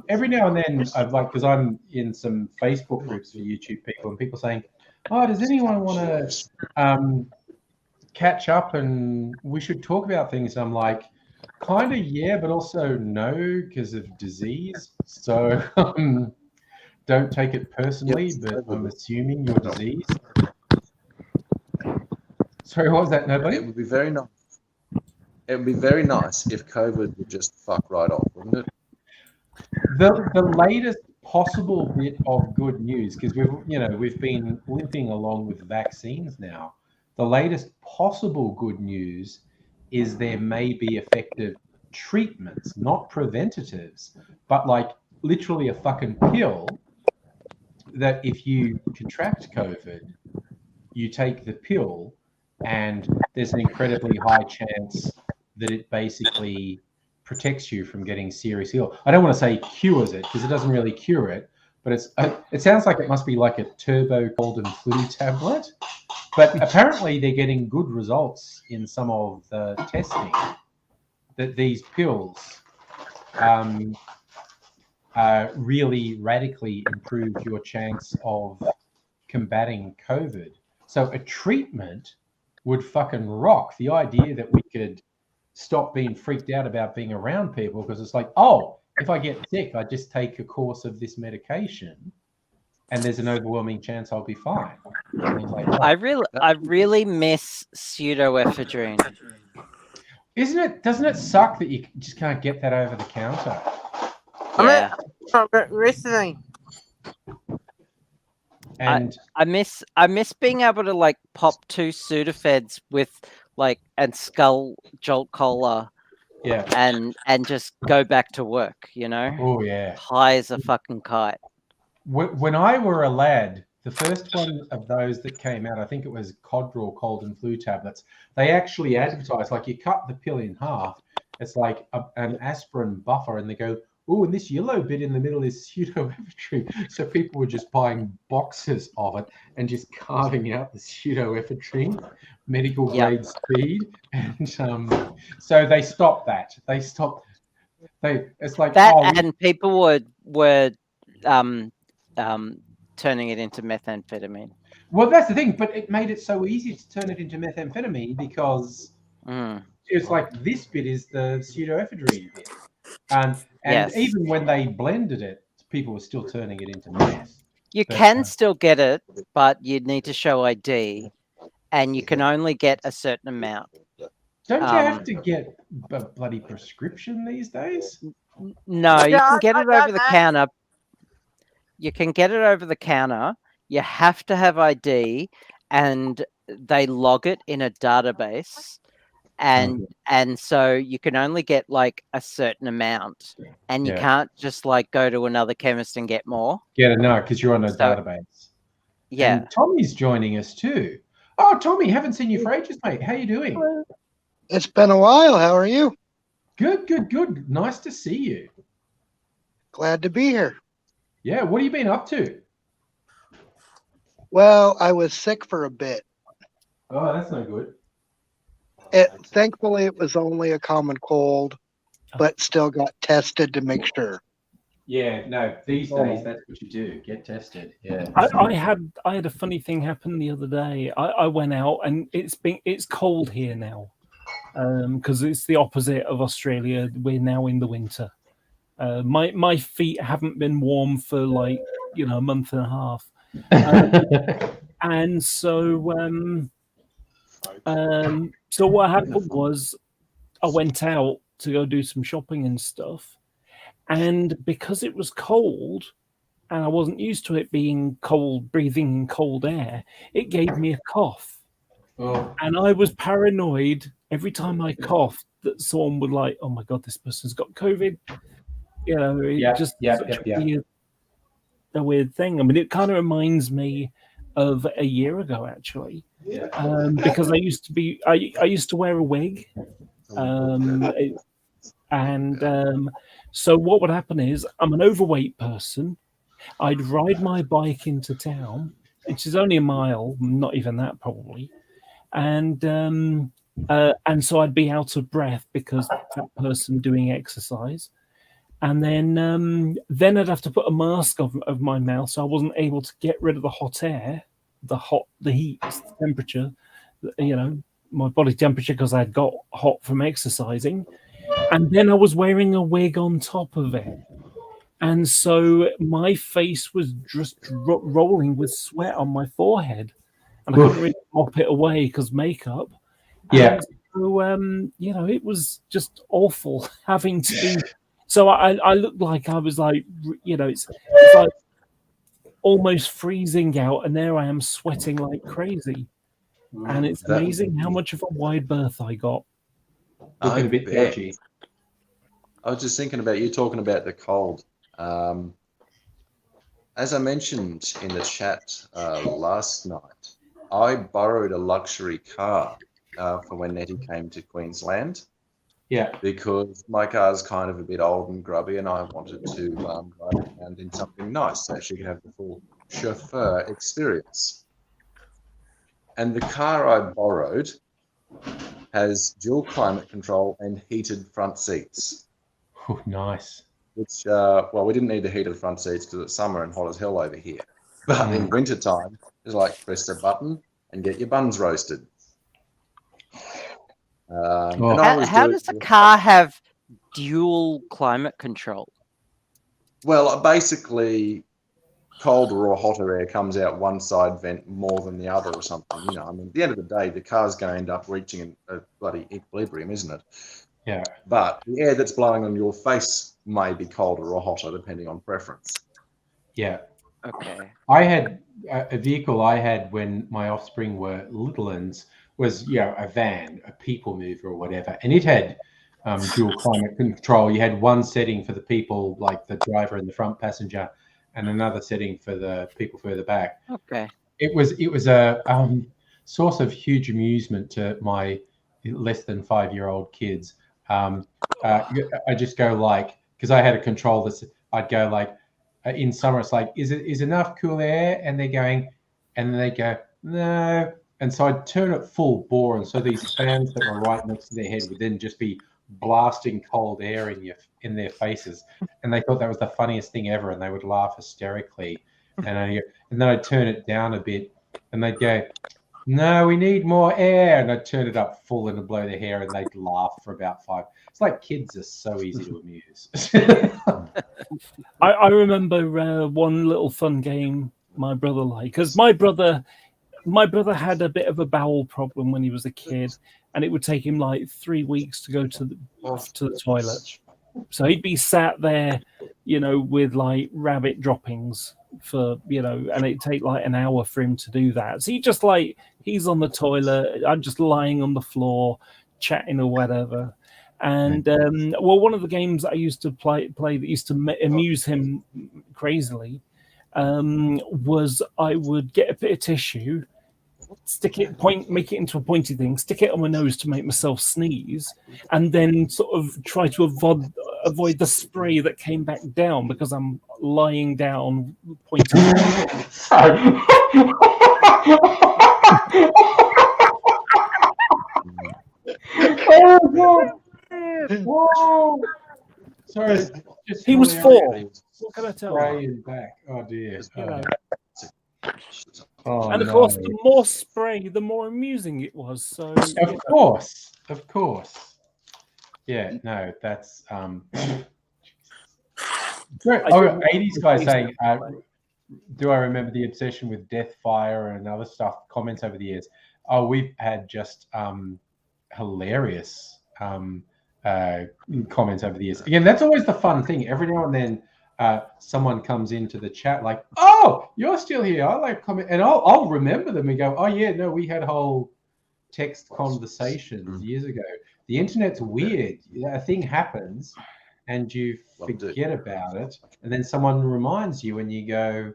Every now and then, because I'm in some Facebook groups for YouTube people, and people saying, "Oh, does anyone want to catch up and we should talk about things?" I'm like, kind of yeah, but also no, because of disease. So don't take it personally, but I'm assuming your disease. Sorry, what was that? Nobody? It would be very nice. It would be very nice if COVID would just fuck right off, wouldn't it? The latest possible bit of good news, because we've been limping along with vaccines now. The latest possible good news is there may be effective treatments, not preventatives, but like literally a fucking pill that if you contract COVID, you take the pill and there's an incredibly high chance that it basically protects you from getting seriously ill. I don't want to say cures it because it doesn't really cure it, but it sounds like it must be like a turbo cold and flu tablet. But apparently they're getting good results in some of the testing that these pills really radically improve your chance of combating COVID. So a treatment would fucking rock. The idea that we could stop being freaked out about being around people because it's like, oh, if I get sick, I just take a course of this medication and there's an overwhelming chance I'll be fine. I mean, like, oh. I really miss pseudoephedrine. Doesn't it suck that you just can't get that over the counter? Yeah. Listening. And I miss being able to like pop 2 Sudafeds with like and skull jolt cola, yeah, and just go back to work. You know. Oh yeah. High as a fucking kite. When I were a lad, the first one of those that came out, I think it was Codral cold and flu tablets. They actually advertised like you cut the pill in half. It's like an aspirin buffer, and they go, oh, and this yellow bit in the middle is pseudoephedrine. So people were just buying boxes of it and just carving out the pseudoephedrine, medical grade speed. And so they stopped that. It's like that, and people were turning it into methamphetamine. Well, that's the thing, but it made it so easy to turn it into methamphetamine because it's like this bit is the pseudoephedrine bit. And yes. Even when they blended it, people were still turning it into meth. You can still get it, but you need to show ID, and you can only get a certain amount. Don't you have to get a bloody prescription these days? No, you can get it over the counter. You can get it over the counter. You have to have ID, and they log it in a database. And so you can only get like a certain amount, and you can't just like go to another chemist and get more. No, because you're on a database. Yeah. And Tommy's joining us too. Oh, Tommy, haven't seen you for ages, mate. How you doing? It's been a while. How are you? Good. Nice to see you. Glad to be here. Yeah, what have you been up to? Well, I was sick for a bit. Oh, that's no good. Thankfully, it was only a common cold, but still got tested to make sure. Yeah, no, these days that's what you do. Get tested. Yeah. I had a funny thing happen the other day. I went out and it's cold here now. Because it's the opposite of Australia. We're now in the winter. My feet haven't been warm for like a month and a half. And so what happened was I went out to go do some shopping and stuff, and because it was cold and I wasn't used to it being cold, breathing in cold air, it gave me a cough. And I was paranoid every time I coughed that someone would like, oh my God, this person's got COVID. A weird thing. I mean, it kind of reminds me of a year ago, actually, because I used to wear a wig, so what would happen is I'm an overweight person. I'd ride my bike into town, which is only a mile, not even that probably, and so I'd be out of breath because that person doing exercise. And then I'd have to put a mask of my mouth, so I wasn't able to get rid of the hot air, the heat, the temperature, my body temperature, because I'd got hot from exercising. And then I was wearing a wig on top of it. And so my face was just rolling with sweat on my forehead. And I couldn't really mop it away because makeup. Yeah. And so, it was just awful having to... So I looked like I was like, it's like almost freezing out, and there I am sweating like crazy. And it's amazing how much of a wide berth I got. Looking a bit dodgy. I was just thinking about you talking about the cold. As I mentioned in the chat last night, I borrowed a luxury car for when Nettie came to Queensland. Yeah. Because my car's kind of a bit old and grubby, and I wanted to drive around in something nice so she could have the full chauffeur experience. And the car I borrowed has dual climate control and heated front seats. Oh, nice. Which, well, we didn't need the heated front seats because it's summer and hot as hell over here. But in wintertime, it's like press a button and get your buns roasted. How does a car have dual climate control? Well, basically, colder or hotter air comes out one side vent more than the other or something. You know, I mean, at the end of the day, the car's going to end up reaching a bloody equilibrium, isn't it? Yeah. But the air that's blowing on your face may be colder or hotter, depending on preference. Yeah. Okay. I had a vehicle I had when my offspring were little uns was, you know, a van, a people mover or whatever. And it had dual climate control. You had one setting for the people, like the driver and the front passenger, and another setting for the people further back. Okay. It was a source of huge amusement to my less than 5-year-old kids. I just go like, because I had a control that I'd go like, in summer it's like, is enough cool air? And they're going, and then they go, no. And so I'd turn it full bore, and so these fans that were right next to their head would then just be blasting cold air in their faces, and they thought that was the funniest thing ever, and they would laugh hysterically. And then I'd turn it down a bit, and they'd go, no, we need more air, and I'd turn it up full and blow their hair, and they'd laugh for about 5. It's like kids are so easy to amuse. I remember one little fun game my brother liked, because my brother had a bit of a bowel problem when he was a kid, and it would take him like 3 weeks to go to the toilet. So he'd be sat there, you know, with like rabbit droppings for, you know, and it'd take like an hour for him to do that. So he's on the toilet, I'm just lying on the floor chatting or whatever. And well, one of the games I used to play that used to amuse him crazily was I would get a bit of tissue, stick it, make it into a pointy thing, stick it on my nose to make myself sneeze, and then sort of try to avoid the spray that came back down because I'm lying down, pointing. Oh God! Whoa! Sorry, he was 4. What can I tell you? Back. Oh dear. You know. Oh, and of course, the more spray, the more amusing it was. So of course. Yeah, no, that's great. Oh, 80s guy saying, do I remember the obsession with death, fire, and other stuff? Comments over the years. Oh, we've had just hilarious comments over the years. Again, that's always the fun thing. Every now and then someone comes into the chat like, oh, you're still here. I like comment, and I'll remember them and go, oh yeah, no, we had whole text conversations years ago. The internet's weird. A thing happens and you forget about it, and then someone reminds you and you go,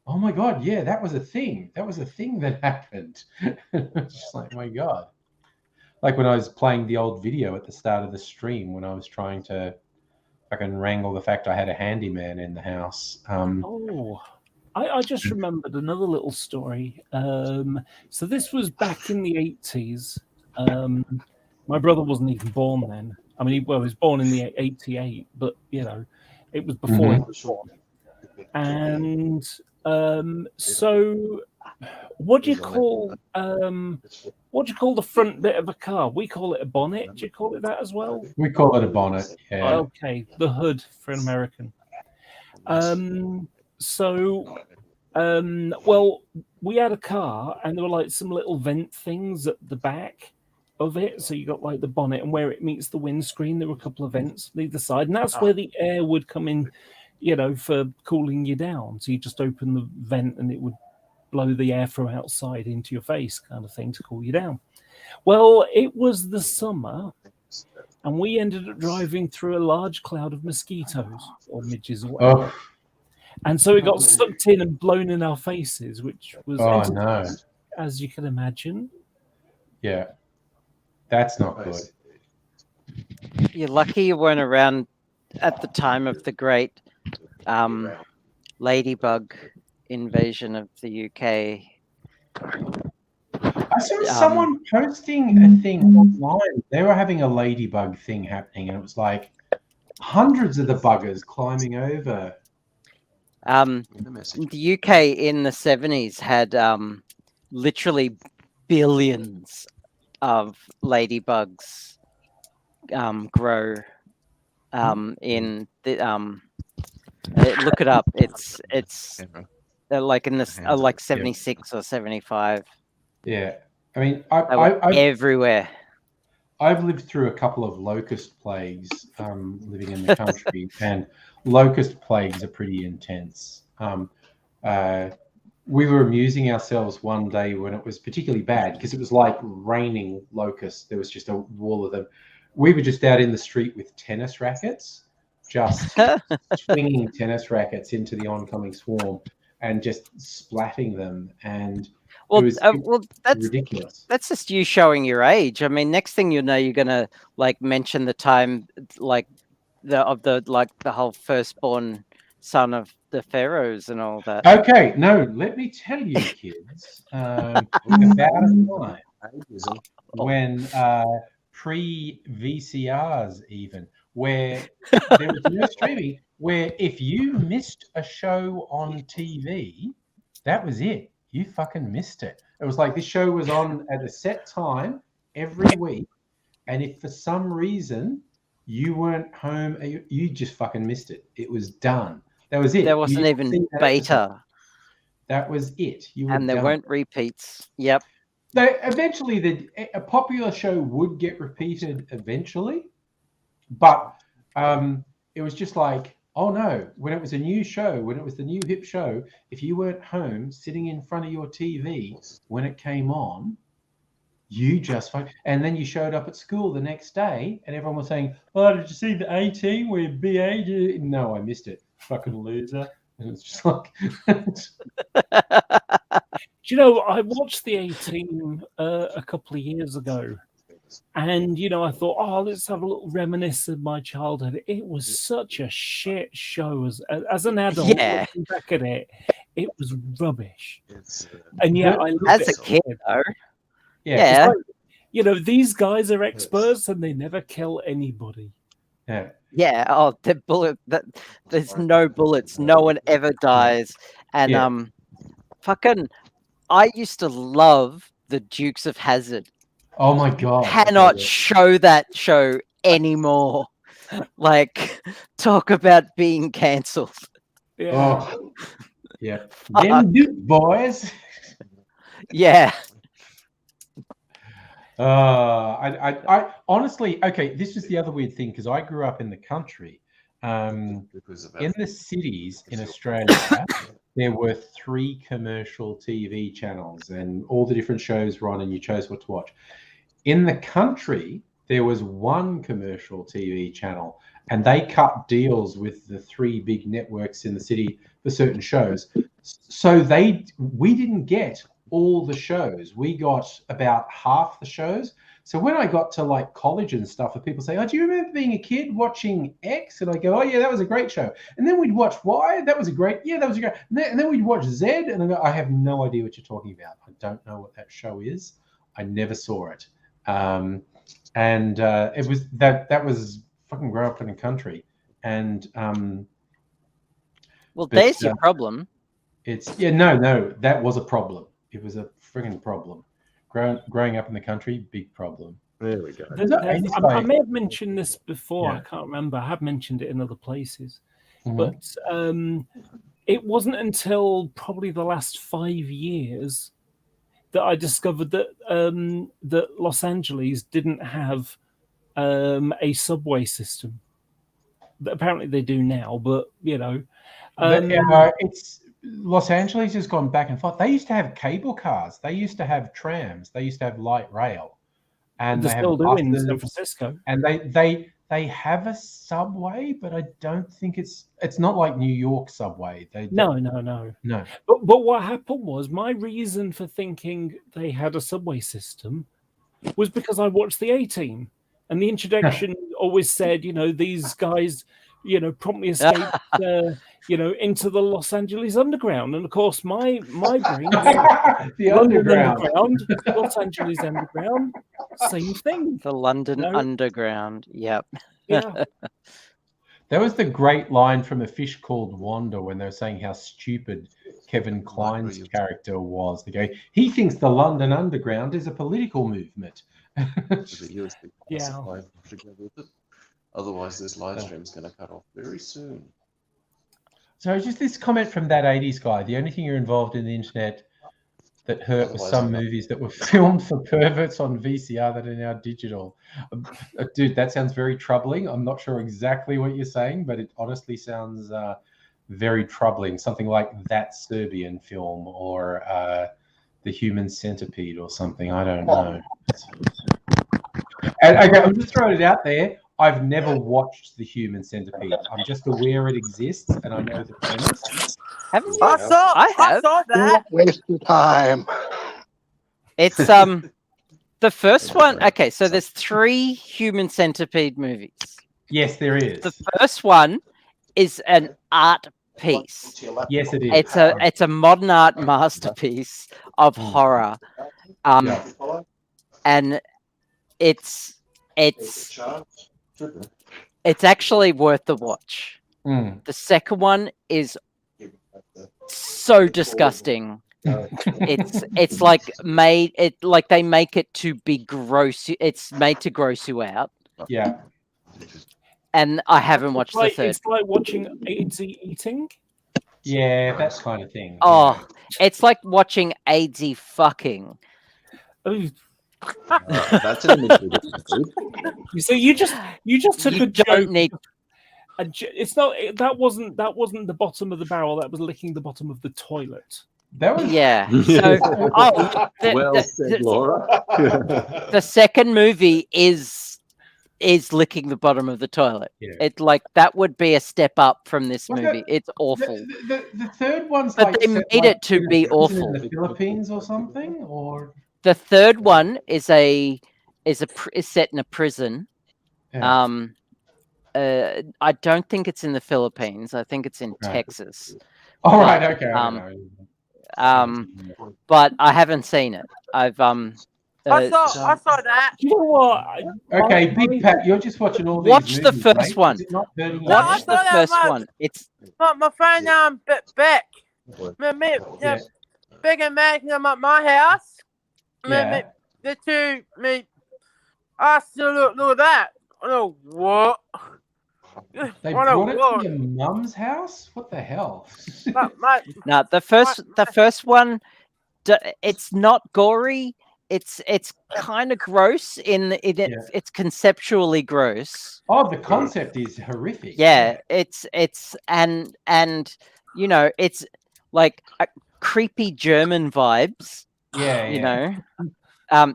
oh my God, yeah, that was a thing. That was a thing that happened. It's just like, my God. Like when I was playing the old video at the start of the stream when I was trying to fucking wrangle the fact I had a handyman in the house. I just remembered another little story. So this was back in the 80s. My brother wasn't even born then. I mean, he was born in the 88, but, you know, it was before he was born. And so what do you call the front bit of a car? We call it a bonnet. Do you call it that as well? We call it a bonnet. Yeah. Okay, the hood for an American. Well, we had a car, and there were like some little vent things at the back of it. So you got like the bonnet, and where it meets the windscreen, there were a couple of vents on either side, and that's where the air would come in, you know, for cooling you down. So you just open the vent, and it would blow the air from outside into your face, kind of thing, to cool you down. Well, it was the summer, and we ended up driving through a large cloud of mosquitoes or midges or whatever. And so it got sucked in and blown in our faces, which was entertaining, as you can imagine. Yeah, that's not good. You're lucky you weren't around at the time of the great Ladybug invasion of the UK. I saw someone posting a thing online. They were having a ladybug thing happening, and it was like hundreds of the buggers climbing over. The UK in the 70s had literally billions of ladybugs grow in the look it up. It's like in this like 76 or 75. Yeah, I mean, I've everywhere. I've lived through a couple of locust plagues living in the country, and locust plagues are pretty intense. We were amusing ourselves one day when it was particularly bad because it was like raining locusts. There was just a wall of them. We were just out in the street with tennis rackets, just swinging tennis rackets into the oncoming swarm and just splatting them. And it was that's ridiculous. That's just you showing your age. I mean, next thing you know, you're gonna like mention the time, like the whole firstborn son of the pharaohs and all that. Okay, no, let me tell you, kids, about a time when pre-VCRs even, where there was no streaming, where if you missed a show on TV, that was it. You fucking missed it. It was like this show was on at a set time every week, and if for some reason you weren't home, you just fucking missed it. It was done. That was it. There wasn't even beta. That was it. And there weren't repeats. Yep. Eventually, a popular show would get repeated eventually, but it was just like, oh no, when it was a new show, when it was the new hip show, if you weren't home sitting in front of your TV when it came on, you just and then you showed up at school the next day and everyone was saying, oh, did you see the 18 where BA did? No, I missed it. Fucking loser. And it's just like... Do you know, I watched the 18 a couple of years ago. And, you know, I thought, oh, let's have a little reminisce of my childhood. It was such a shit show as an adult. Yeah. Looking back at it, it was rubbish. And yeah, I loved as a kid, though. Yeah. Like, you know, these guys are experts and they never kill anybody. Yeah. Yeah. Oh, there's no bullets. No one ever dies. And fucking, I used to love the Dukes of Hazzard. Oh my god! Cannot show that show anymore. Like, talk about being cancelled. Yeah. Oh, yeah. Them Duke boys. Yeah. I honestly, okay. This is the other weird thing because I grew up in the country. In the cities in Australia, there were 3 commercial TV channels, and all the different shows were on, and you chose what to watch. In the country, there was 1 commercial TV channel, and they cut deals with the 3 big networks in the city for certain shows. So we didn't get all the shows. We got about half the shows. So when I got to like college and stuff, and people say, oh, do you remember being a kid watching X? And I go, oh yeah, that was a great show. And then we'd watch Y. That was a great, that was a great. And then we'd watch Z. And I go, I have no idea what you're talking about. I don't know what that show is. I never saw it. It was that was fucking grow up in the country. And there's your problem. It's no, that was a problem. It was a frigging problem. Growing up in the country, big problem. There we go. I may have mentioned this before. I can't remember. I have mentioned it in other places. Mm-hmm. But it wasn't until probably the last 5 years that I discovered that that Los Angeles didn't have a subway system. Apparently they do now, but you know, it's Los Angeles has gone back and forth. They used to have cable cars. They used to have trams. They used to have light rail. and They they have still do in buses, San Francisco. and they have a subway, but I don't think it's not like New York subway. No. But what happened was, my reason for thinking they had a subway system was because I watched the A-Team, and the introduction always said, these guys, promptly escaped, into the Los Angeles Underground, and of course my brain, the London Underground, Los Angeles Underground, same thing. The London Underground. Yep. Yeah. There was the great line from A Fish Called Wanda when they were saying how stupid Kevin Kline's character was. They go, he thinks the London Underground is a political movement. Yeah. Otherwise, this live stream's going to cut off very soon. So just this comment from that 80s guy. The only thing you're involved in the internet that hurt was some movies that were filmed for perverts on VCR that are now digital. Dude, that sounds very troubling. I'm not sure exactly what you're saying, but it honestly sounds very troubling. Something like that Serbian film or The Human Centipede or something. I don't know. And okay, I'm just throwing it out there. I've never watched The Human Centipede. I'm just aware it exists and I know the premise. Haven't you? I saw that. Don't waste your time. It's the first one. Okay, so there's 3 Human Centipede movies. Yes, there is. The first one is an art piece. Yes, it is. It's a modern art masterpiece of horror, and it's actually worth the watch. The second one is so disgusting. It's like they make it to be gross. It's made to gross you out. Yeah. And I haven't watched the third. It's like watching AIDS eating. Yeah, that kind of thing. Oh, it's like watching AIDS fucking. That's an image. You see, you just took You a joke. don't need. It's not. That wasn't the bottom of the barrel. That was licking the bottom of the toilet. That was Yeah. So, Well said, Laura. The second movie is licking the bottom of the toilet. Yeah. It like that would be a step up from this Well, movie. It's awful. The third one's But like they set made like it to in a be prison awful. in the Philippines or something, or The third one is set in a prison. Yeah. I don't think it's in the Philippines. I think it's in Texas. All right, okay. But I haven't seen it. I've I saw that. You know what? Okay, Big Pat, you're just watching all these Watch the movies, first mate. one. Is it not hurting you? Watch the I saw first that one. It's My friend Beck, Big and Mac at my house. Yeah. The two I still look at that. Oh, what? They What brought it what? to your mum's house? What the hell? no the first one. It's not gory. It's kind of gross it's conceptually gross. Oh, the concept is horrific. Yeah, it's and it's like creepy German vibes. Yeah, you know,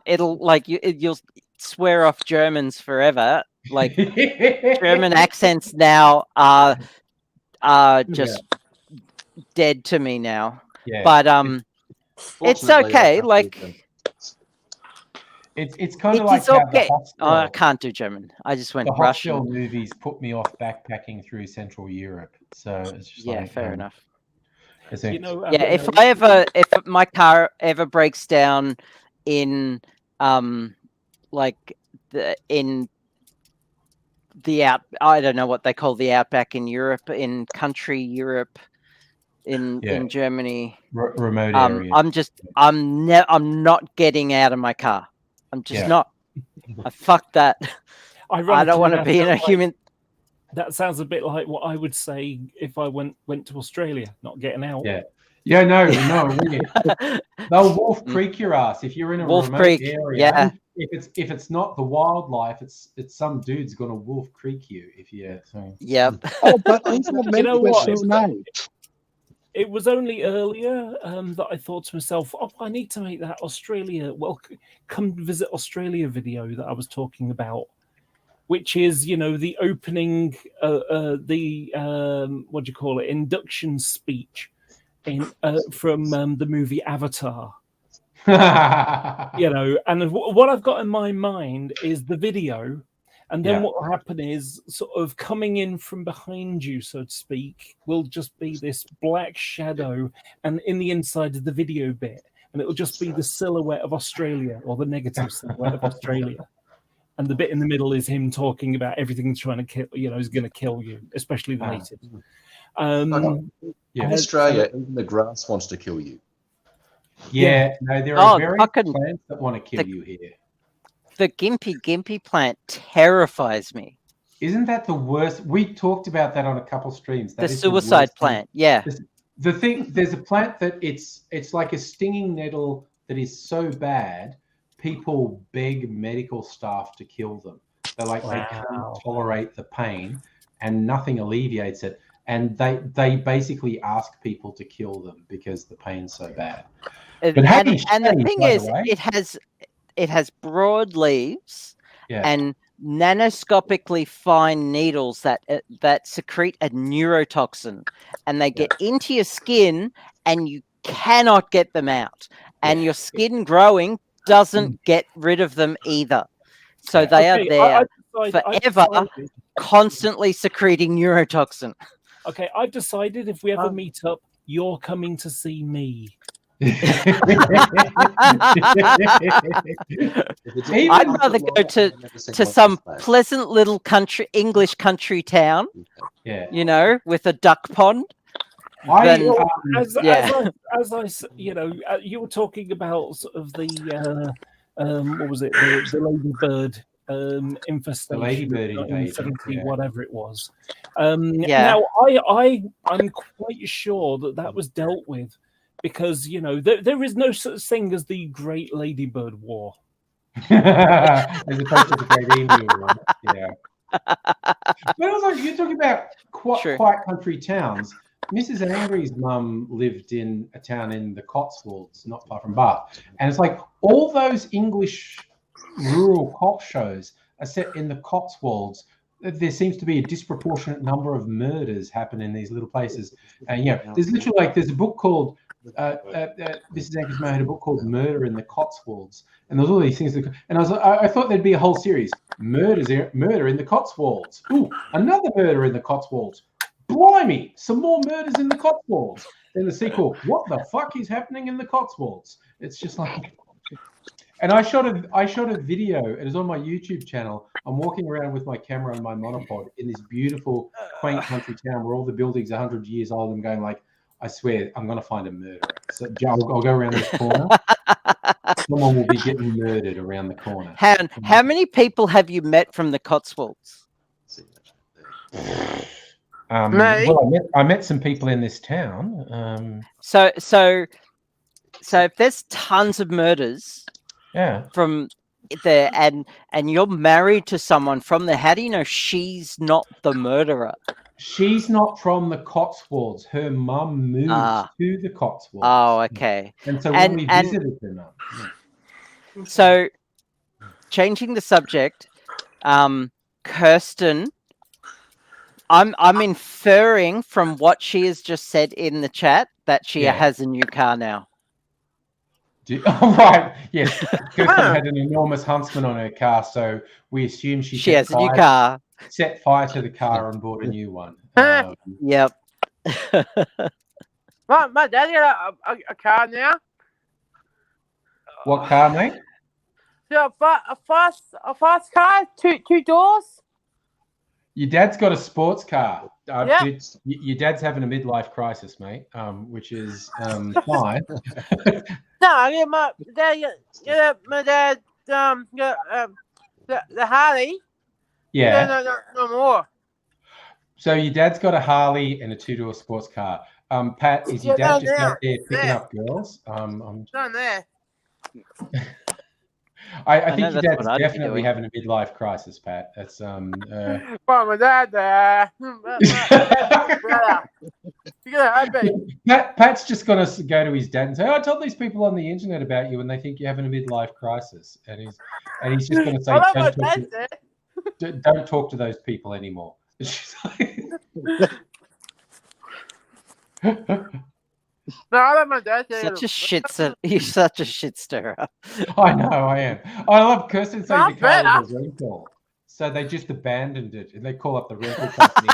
it'll like you'll swear off Germans forever. Like German accents now are just dead to me now. Yeah. But it's okay. Like it's kind of like it's how okay. the Hostel, I can't do German. I just went the Russian. Hostel movies put me off backpacking through Central Europe. So it's just Yeah, like, fair enough. You know, Yeah, if my car ever breaks down in I don't know what they call the outback in Europe, in country Europe, in Germany, remote areas. I'm not getting out of my car. I'm just not. I fuck that. I don't want to be in a human. That sounds a bit like what I would say if I went to Australia, not getting out. Yeah, no. They'll Wolf Creek your ass if you're in a Wolf remote Creek, area. yeah. If it's not the wildlife, it's some dude's gonna Wolf Creek you if you. So. Yep. Oh, but Uncle You know was what? so nice. it was only earlier that I thought to myself, "Oh, I need to make that Australia. Well, come visit Australia video that I was talking about, which is the opening, what do you call it, induction speech from the movie Avatar." And what I've got in my mind is the video. And then what will happen is sort of coming in from behind you, so to speak, will just be this black shadow and in the inside of the video bit. And it will just be the silhouette of Australia, or the negative silhouette of Australia. And the bit in the middle is him talking about everything he's trying to kill, is going to kill you, especially the natives. In Australia, even the grass wants to kill you. No, there are very plants that want to kill you here. The Gimpy plant terrifies me. Isn't that the worst? We talked about that on a couple streams. The suicide plant, yeah. The thing, there's a plant that it's like a stinging nettle that is so bad, people beg medical staff to kill them. They're like, they can't tolerate the pain, and nothing alleviates it. And they basically ask people to kill them because the pain's so bad. And the thing is, it has broad leaves and nanoscopically fine needles that secrete a neurotoxin, and they get into your skin and you cannot get them out. And your skin growing doesn't get rid of them either. So they are there forever, constantly secreting neurotoxin. Okay, I've decided if we ever meet up, you're coming to see me. I'd rather go to some pleasant little English country town, with a duck pond. You were talking about sort of the what was it, the ladybird infestation, the ladybird invasion, whatever it was. Now I'm quite sure that was dealt with. Because, there is no such thing as the Great Ladybird War. As opposed to the Great Emu War. Yeah. But also, you're talking about quiet country towns. Mrs. Angry's mum lived in a town in the Cotswolds, not far from Bath. And it's like all those English rural cop shows are set in the Cotswolds. There seems to be a disproportionate number of murders happen in these little places. And, there's literally there's a book called Mrs. Angry's mum had a book called Murder in the Cotswolds, and there's all these things. And I thought there'd be a whole series, Murder in the Cotswolds. Ooh, another murder in the Cotswolds. Blimey, some more murders in the Cotswolds. Then the sequel, what the fuck is happening in the Cotswolds? It's just like. And I shot a video. It is on my YouTube channel. I'm walking around with my camera and my monopod in this beautiful, quaint country town where all the buildings are 100 years old. I'm going like, I swear, I'm going to find a murderer. So I'll go around this corner. Someone will be getting murdered around the corner. How many people have you met from the Cotswolds? Well, I met some people in this town. So if there's tons of murders, from there, and you're married to someone from there, how do you know she's not the murderer? She's not from the Cotswolds. Her mum moved to the Cotswolds. Oh, okay. And so when we visited her mum. So, changing the subject, Kirsten, I'm inferring from what she has just said in the chat that she has a new car now. Right. Yes. Kirsten had an enormous Huntsman on her car, so we assume she has a new car. Set fire to the car and bought a new one. Yep. My daddy got a car now. What car, mate? So a fast car, two doors. Your dad's got a sports car. Your dad's having a midlife crisis, mate, which is fine. No, my dad the Harley. Yeah. No more. So your dad's got a Harley and a two-door sports car. Pat, is your dad just out there picking up girls? Down there. I think know your that's dad's what I'd be definitely doing. having a midlife crisis, Pat. That's Mom and Dad there. You're gonna have me. Pat's just gonna go to his dad and say, "Oh, I told these people on the internet about you, and they think you're having a midlife crisis." And he's just gonna say, I love my dad there. "Don't talk to those people anymore." No, I love my dad there. Such a shit. You're such a shit stirrer. I know, I am. I love Kirsten saying Not the car better. was a rental, so they just abandoned it and they call up the rental company.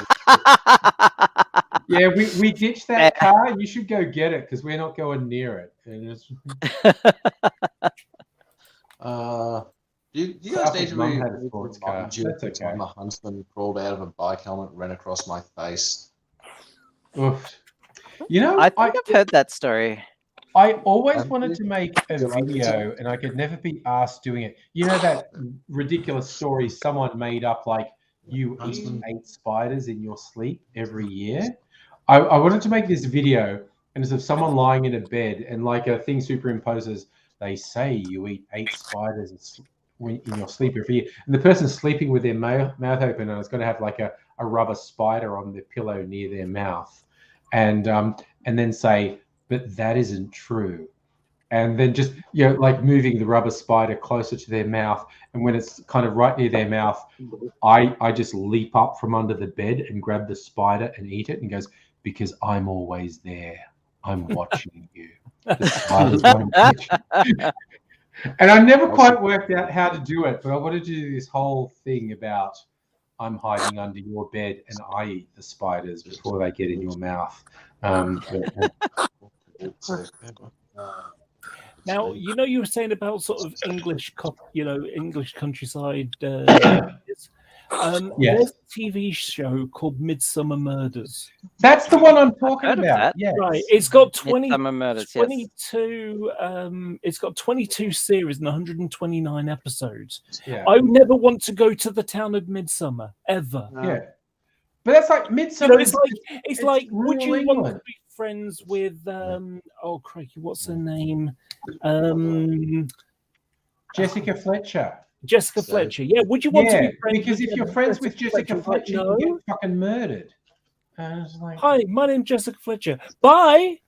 Yeah, we ditched that car. You should go get it because we're not going near it. And it's... Do you guys need to Mum be had a sports car. That's okay. time the huntsman crawled out of a bike helmet, ran across my face. Oof. You know, I think I've heard that story. I always wanted to make a video and I could never be asked doing it. You know that ridiculous story someone made up, like you eat 8 spiders in your sleep every year? I wanted to make this video, and it's of someone lying in a bed and like a thing superimposes, they say you eat 8 spiders in your sleep every year. And the person's sleeping with their mouth open and it's going to have like a rubber spider on the pillow near their mouth. And then say, but that isn't true. And then just, you know, like moving the rubber spider closer to their mouth. And when it's kind of right near their mouth, I just leap up from under the bed and grab the spider and eat it, and goes, because I'm always there. I'm watching you. The spider's won't catch you. And I never quite worked out how to do it, but I wanted to do this whole thing about I'm hiding under your bed and I eat the spiders before they get in your mouth. Now, you know, you were saying about sort of English countryside. Yes. There's a TV show called Midsummer Murders. That's the one I'm talking about. Yeah, right. It's got 22. It's got 22 series and 129 episodes. Yeah. I would never want to go to the town of Midsummer ever. Yeah, but that's like Midsummer. You know, it's like would you rural want to England. be friends with oh crikey, what's her name? Jessica Fletcher. Jessica Fletcher. Yeah, would you want to be friends because with if you're friends with Jessica Fletcher, no. you get fucking murdered. And I was like, hi, my name's Jessica Fletcher. Bye.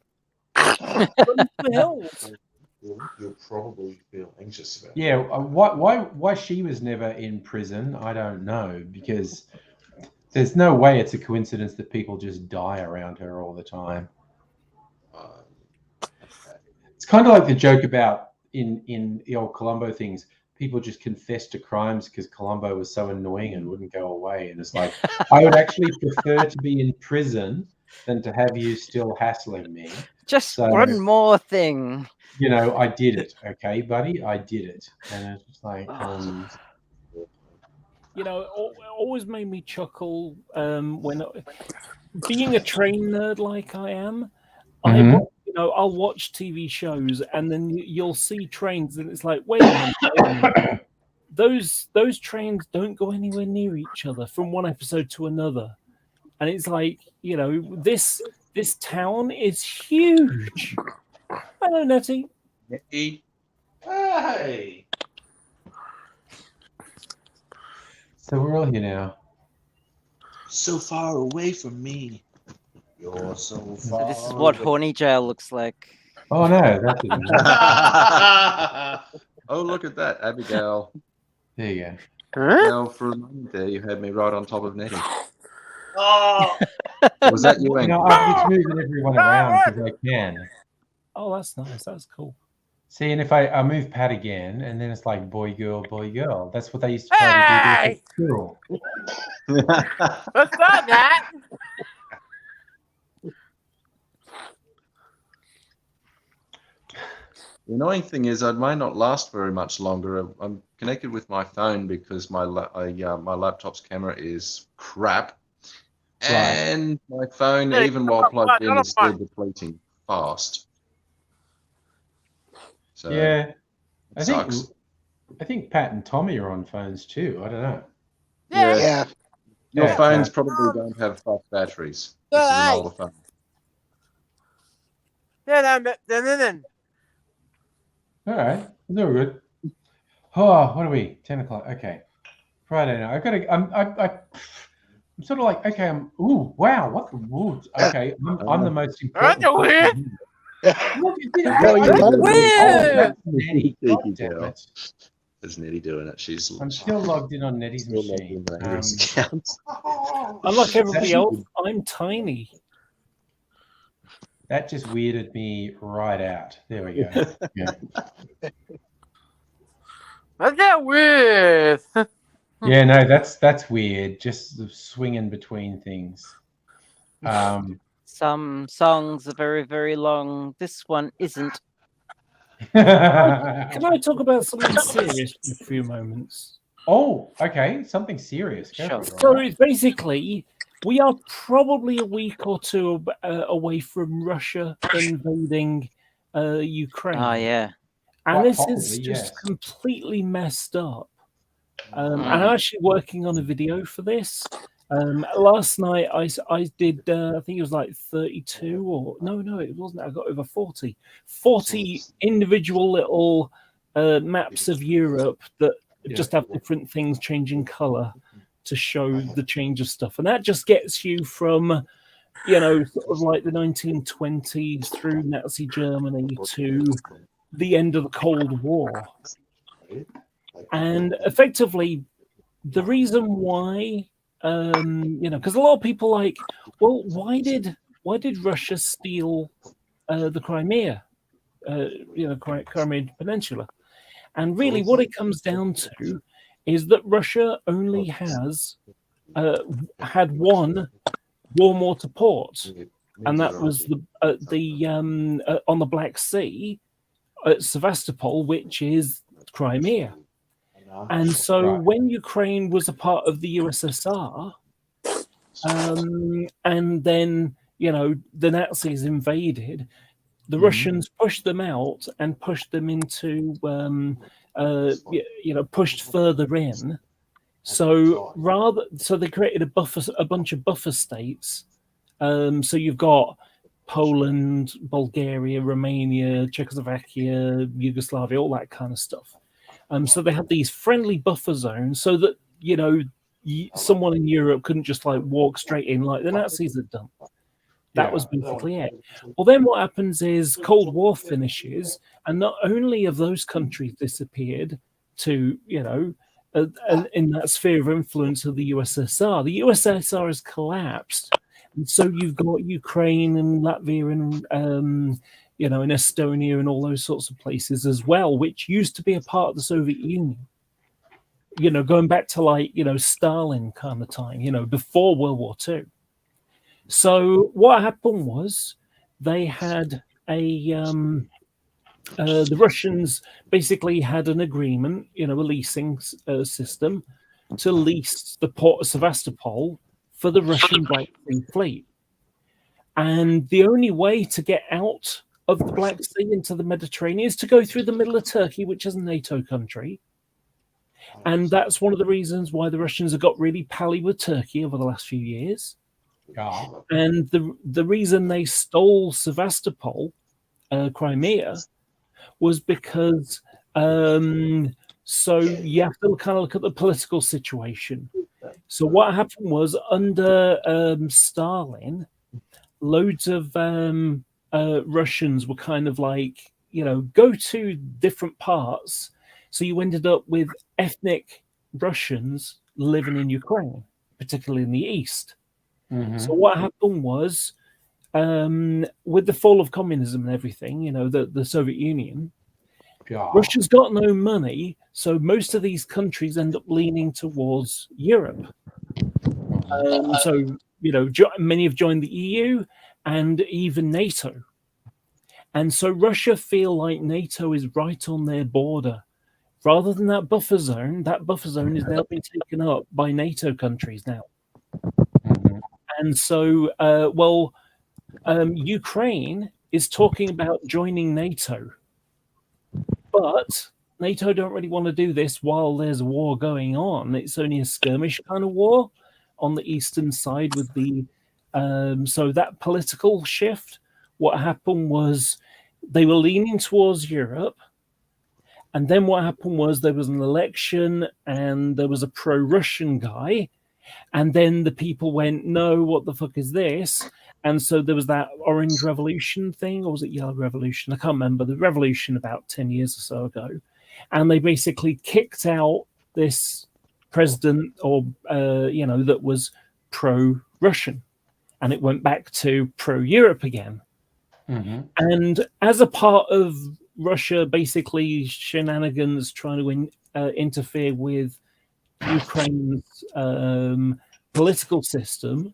You'll probably feel anxious about it. yeah, why she was never in prison, I don't know, because there's no way it's a coincidence that people just die around her all the time. It's kind of like the joke about in the old Columbo things. People just confess to crimes because Columbo was so annoying and wouldn't go away. And it's like, I would actually prefer to be in prison than to have you still hassling me. Just one more thing. You know, I did it. Okay, buddy, I did it. And it's just like, You know, it always made me chuckle when being a train nerd like I am. I'll watch TV shows and then you'll see trains and it's like, wait a minute, those trains don't go anywhere near each other from one episode to another, and it's like, you know, this town is huge. Hello, Nettie. Hey. So we're all here now. So far away from me. You're so So far. this is what horny jail looks like. Oh no, that didn't. Oh, look at that, Abigail. There you go. Now, for a moment there, you had me right on top of Nettie. Oh. Was that you, Angry? No, I'm just moving everyone around because I can. Oh, that's nice. That's cool. See, and if I move Pat again, and then it's like boy, girl. That's what they used to try to do at school. What's that? The annoying thing is, I may not last very much longer. I'm connected with my phone because my laptop's camera is crap, and my phone, even while plugged in, is still depleting fast. So Yeah, I sucks. think Pat and Tommy are on phones too. I don't know. Yeah. Your Yeah, phones Pat. probably don't have fast batteries. This is an older phone. All right, it's all good. Oh, what are we? 10 o'clock. Okay. Friday night. I'm sort of like, okay, ooh, wow, what the woods? Okay, I'm the most important. Look, Weird. Nettie. God damn it. There's Nettie doing it. I'm still logged in on Nettie's machine. Unlike everybody else, I'm tiny. That just weirded me right out. There we go. Yeah. That's that weird. Yeah, no, that's weird. Just the swinging between things. Some songs are very, very long. This one isn't. Can I talk about something serious for a few moments? Oh, okay. Something serious. Go for it, So Robert. it's basically, we are probably a week or two away from Russia invading Ukraine. Oh, yeah. And Quite this is possibly, just yes. completely messed up. And I'm actually working on a video for this. Last night I did, I think it was like 32 or, no, it wasn't. I got over 40. 40 individual little maps of Europe that just have different things changing color to show the change of stuff. And that just gets you from, you know, sort of like the 1920s through Nazi Germany to the end of the Cold War. And effectively, the reason why, you know, because a lot of people like, well, why did Russia steal the Crimea, you know, Crimean Peninsula? And really, what it comes down to is that Russia only has had one warm water port, and that was on the Black Sea at Sevastopol, which is Crimea. And so when Ukraine was a part of the USSR, and then, you know, the Nazis invaded, the Russians pushed them out and pushed them into, you know, pushed further in. So they created a bunch of buffer states. So you've got Poland, Bulgaria, Romania, Czechoslovakia, Yugoslavia, all that kind of stuff. So they had these friendly buffer zones so that, you know, someone in Europe couldn't just like walk straight in like the Nazis had done. That was basically it. Well, then what happens is Cold War finishes, and not only have those countries disappeared to, you know, in that sphere of influence of the USSR has collapsed. And so you've got Ukraine and Latvia and, you know, in Estonia and all those sorts of places as well, which used to be a part of the Soviet Union. You know, going back to like, you know, Stalin kind of time, you know, before World War II. So what happened was they had the Russians basically had an agreement, you know, a leasing system to lease the port of Sevastopol for the Russian Black Sea Fleet. And the only way to get out of the Black Sea into the Mediterranean is to go through the middle of Turkey, which is a NATO country. And that's one of the reasons why the Russians have got really pally with Turkey over the last few years. And the reason they stole Sevastopol, Crimea, was because so you have to kind of look at the political situation. So what happened was under Stalin, loads of Russians were kind of like, you know, go to different parts. So you ended up with ethnic Russians living in Ukraine, particularly in the east. So what happened was, with the fall of communism and everything, you know, the Soviet Union, Russia's got no money, so most of these countries end up leaning towards Europe. So, you know, many have joined the EU and even NATO. And so Russia feel like NATO is right on their border. Rather than that buffer zone is now being taken up by NATO countries now. And so, Ukraine is talking about joining NATO. But NATO don't really want to do this while there's a war going on. It's only a skirmish kind of war on the eastern side with the... so that political shift, what happened was they were leaning towards Europe. And then what happened was there was an election and there was a pro-Russian guy. And then the people went, no, what the fuck is this? And so there was that Orange Revolution thing, or was it Yellow Revolution? I can't remember. The revolution about 10 years or so ago. And they basically kicked out this president or, that was pro-Russian. And it went back to pro-Europe again. Mm-hmm. And as a part of Russia, basically shenanigans trying to interfere with Ukraine's political system,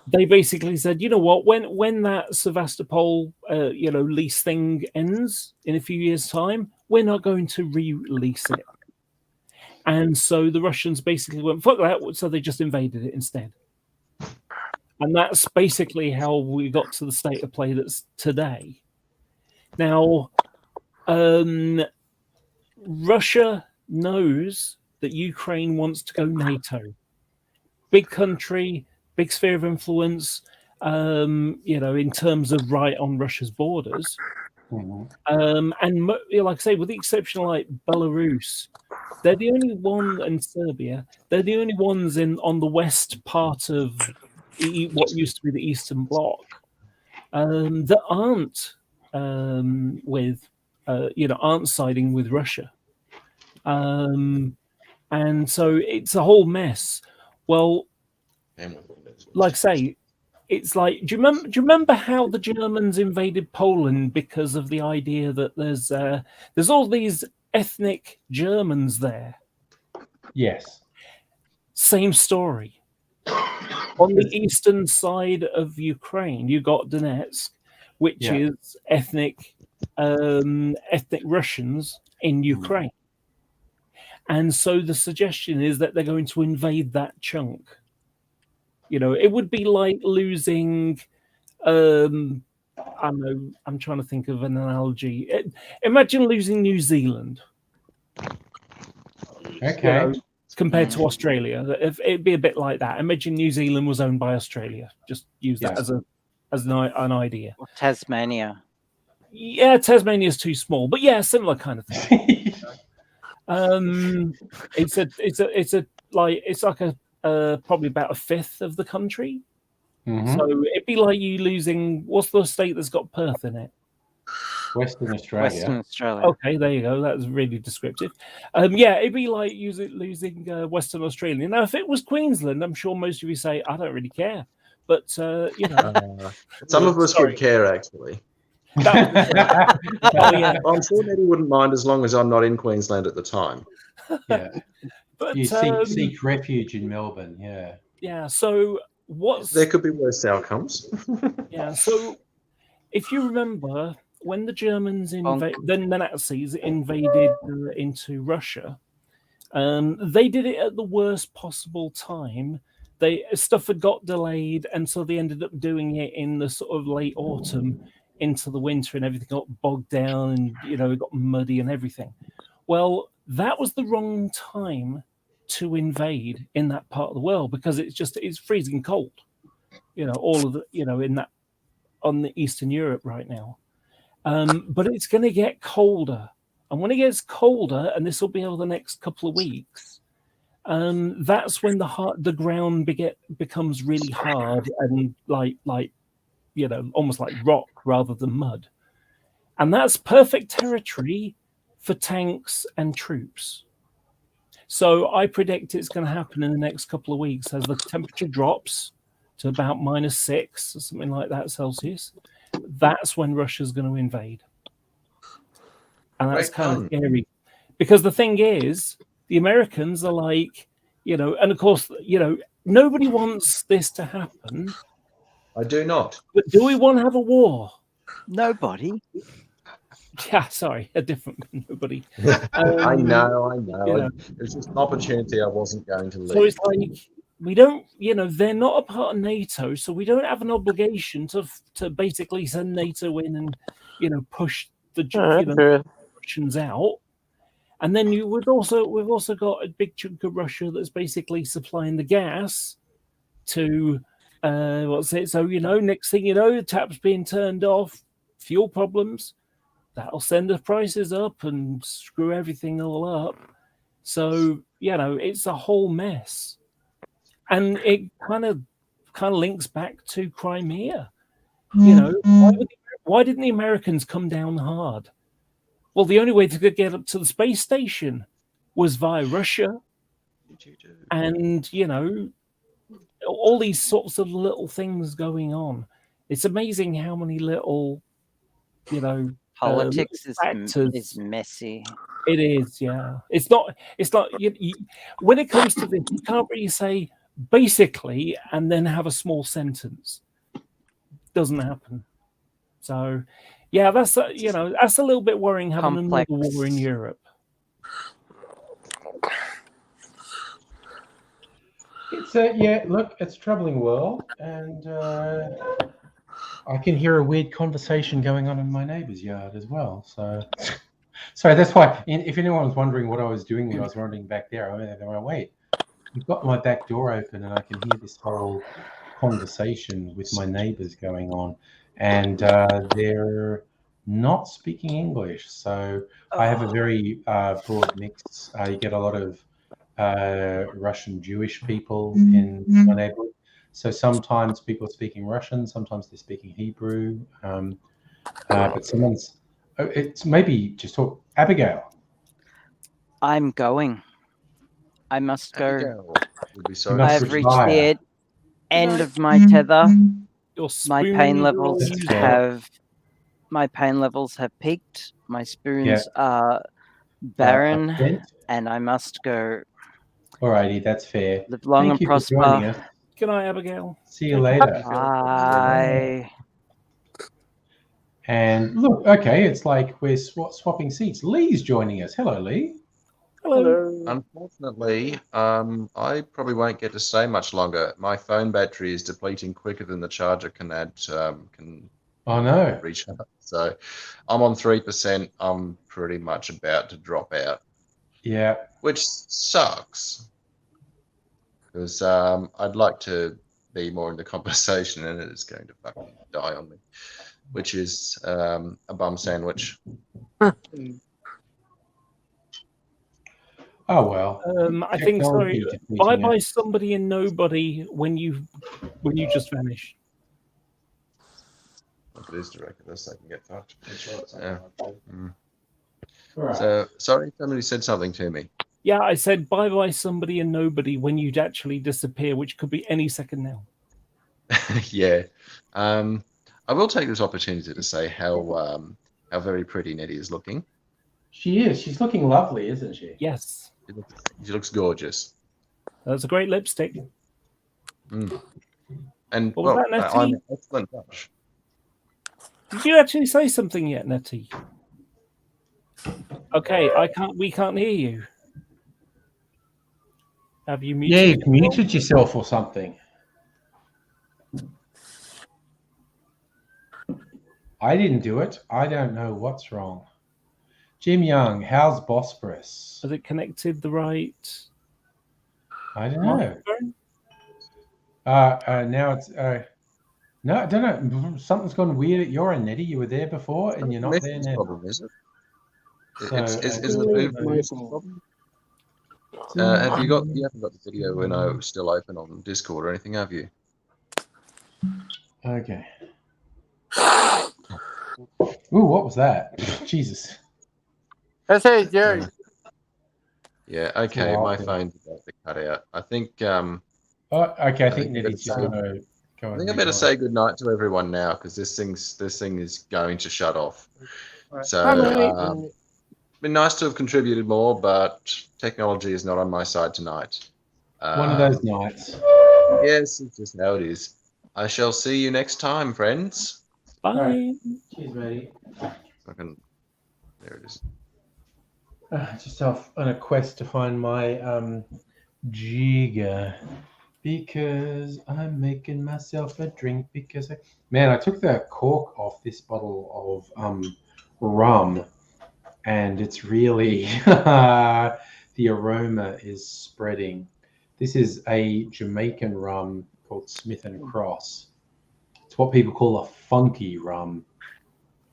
they basically said, you know what, when that Sevastopol lease thing ends in a few years' time, we're not going to re-release it. And so the Russians basically went, fuck that, so they just invaded it instead. And that's basically how we got to the state of play that's today. Now, Russia knows that Ukraine wants to go NATO. Big country, big sphere of influence, in terms of right on Russia's borders. Mm-hmm. And like I say, with the exception of like Belarus, they're the only one, and Serbia, they're the only ones on the west part of what used to be the Eastern Bloc that aren't aren't siding with Russia. And so it's a whole mess. Well, like I say, it's like, do you remember how the Germans invaded Poland because of the idea that there's all these ethnic Germans there? Yes. Same story. On the eastern side of Ukraine, you got Donetsk, which is ethnic Russians in Ukraine. And so the suggestion is that they're going to invade that chunk. It would be like losing, I don't know, I'm trying to think of an analogy. Imagine losing New Zealand. Okay. Compared to Australia. It'd be a bit like that. Imagine New Zealand was owned by Australia. Just use that as an idea. Or Tasmania. Yeah, Tasmania is too small, but yeah, similar kind of thing. It's like probably about a fifth of the country. Mm-hmm. So it'd be like you losing, what's the state that's got Perth in it? Western Australia. Okay, there you go. That's really descriptive. It'd be like losing Western Australia. Now, if it was Queensland, I'm sure most of you say, I don't really care. But, some of us would care, actually. I'm sure Nettie wouldn't mind as long as I'm not in Queensland at the time. Yeah. But, you seek refuge in Melbourne, yeah. Yeah, so there could be worse outcomes. Yeah, so if you remember, when the Germans the Nazis invaded into Russia, they did it at the worst possible time. Stuff had got delayed, and so they ended up doing it in the sort of late autumn into the winter, and everything got bogged down, and it got muddy and everything. Well, that was the wrong time to invade in that part of the world, because it's freezing cold. All of the in that on the Eastern Europe right now. But it's going to get colder, and when it gets colder, and this will be over the next couple of weeks, that's when the ground becomes really hard and like almost like rock rather than mud, and that's perfect territory for tanks and troops. So I predict it's going to happen in the next couple of weeks as the temperature drops to about -6 or something like that Celsius. That's when Russia's going to invade. And that's kind of scary. Because the thing is, the Americans are like, and of course, nobody wants this to happen. I do not. But do we want to have a war? Nobody. Yeah, sorry, a different nobody. I know. It's just an opportunity I wasn't going to leave. So it's like, we don't, they're not a part of NATO, so we don't have an obligation to basically send NATO in and, push the Russians out. And then we've also got a big chunk of Russia that's basically supplying the gas to what's it? So next thing you know, the tap's being turned off, fuel problems. that'll send the prices up and screw everything all up. So, it's a whole mess. And it kind of links back to Crimea. Why didn't the Americans come down hard? Well, the only way to get up to the space station was via Russia. And, all these sorts of little things going on. It's amazing how many little, Politics factors. is messy. It is, yeah. It's not. When it comes to this, you can't really say basically and then have a small sentence. Doesn't happen. So, yeah, that's that's a little bit worrying having another war in Europe. It's look, it's a troubling world, and I can hear a weird conversation going on in my neighbour's yard as well. So that's why, if anyone was wondering what I was doing when I was running back there, I went, wait, I've got my back door open and I can hear this whole conversation with my neighbours going on, and they're not speaking English. So I have a very broad mix. You get a lot of Russian Jewish people in my neighborhood. So sometimes people are speaking Russian, sometimes they're speaking Hebrew. But it's maybe just talk. Abigail. I'm going. I must go. I've reached the end of my tether. My pain levels have peaked. My spoons are barren, and I must go. Alrighty, that's fair. Live long Thank and you for joining prosper. us. Good night, Abigail. See you later. Bye. And look, okay, it's like we're swapping seats. Lee's joining us. Hello, Lee. Hello. Unfortunately, I probably won't get to stay much longer. My phone battery is depleting quicker than the charger can reach out. So I'm on 3%. I'm pretty much about to drop out. Yeah. Which sucks. Because I'd like to be more in the conversation, and it is going to fucking die on me. Which is a bum sandwich. Oh well. I think so. Bye somebody and nobody when you just vanish. It is directed this, I can get fucked. So sorry, somebody said something to me. Yeah, I said bye somebody and nobody when you'd actually disappear, which could be any second now. Yeah. I will take this opportunity to say how very pretty Nettie is looking. She is. She's looking lovely, isn't she? Yes. She looks gorgeous. That's a great lipstick. And what was that, Nettie? I'm an excellent judge. Did you actually say something yet, Nettie? Okay, we can't hear you. Have you muted? Yeah, you've muted yourself or something. I didn't do it. I don't know what's wrong. Jim Young, how's Bosporus? Has it connected the right? I don't know. Now it's no, I don't know. Something's gone weird at your end, Nettie. You were there before, and you're not there now. Problem, is it? So, is it a problem? You haven't got the video when I was still open on Discord or anything, have you? Okay. Ooh, what was that? Jesus. That's how you do. Yeah, okay, my phone's about to cut out. I think okay, I think Nettie's just gonna go. I think I better say goodnight to everyone now, because this thing is going to shut off. Right. So been nice to have contributed more, but technology is not on my side tonight. One of those nights. Yes, it's just how it is. I shall see you next time, friends. Bye. Right. Cheers, matey. There it is. Just off on a quest to find my jigger, because I'm making myself a drink. Because I took the cork off this bottle of rum, and it's really the aroma is spreading. This is a Jamaican rum called Smith and Cross. It's what people call a funky rum.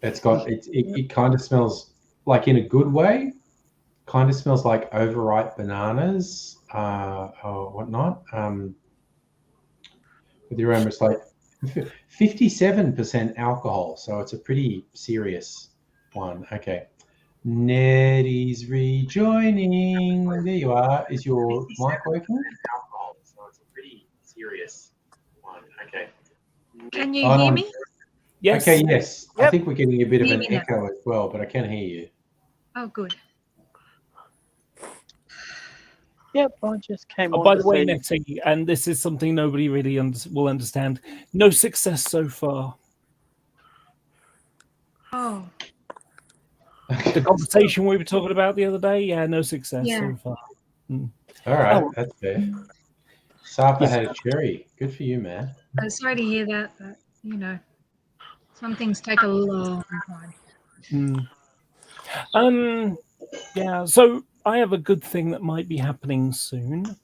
It's got it kind of smells like, in a good way, kind of smells like overripe bananas or whatnot. With the aroma, it's like 57% alcohol, so it's a pretty serious one. Okay. Neddy's rejoining. There you are. Is your mic working? Alcohol, so it's a pretty serious one. Okay. Can you hear me? Yes. Okay, yes. Yep. I think we're getting a bit of Hear an me now. echo as well, but I can hear you. Oh, good. Yep, I just came on By to the way, say- Nettie, and this is something nobody really will understand. No success so far. Oh, The conversation we were talking about the other day, yeah, no success Yeah. so far. Mm. All right, Oh. that's fair. Sapa had a cherry. Good for you, man. I'm sorry to hear that, but you know, some things take a long time. Yeah, so I have a good thing that might be happening soon.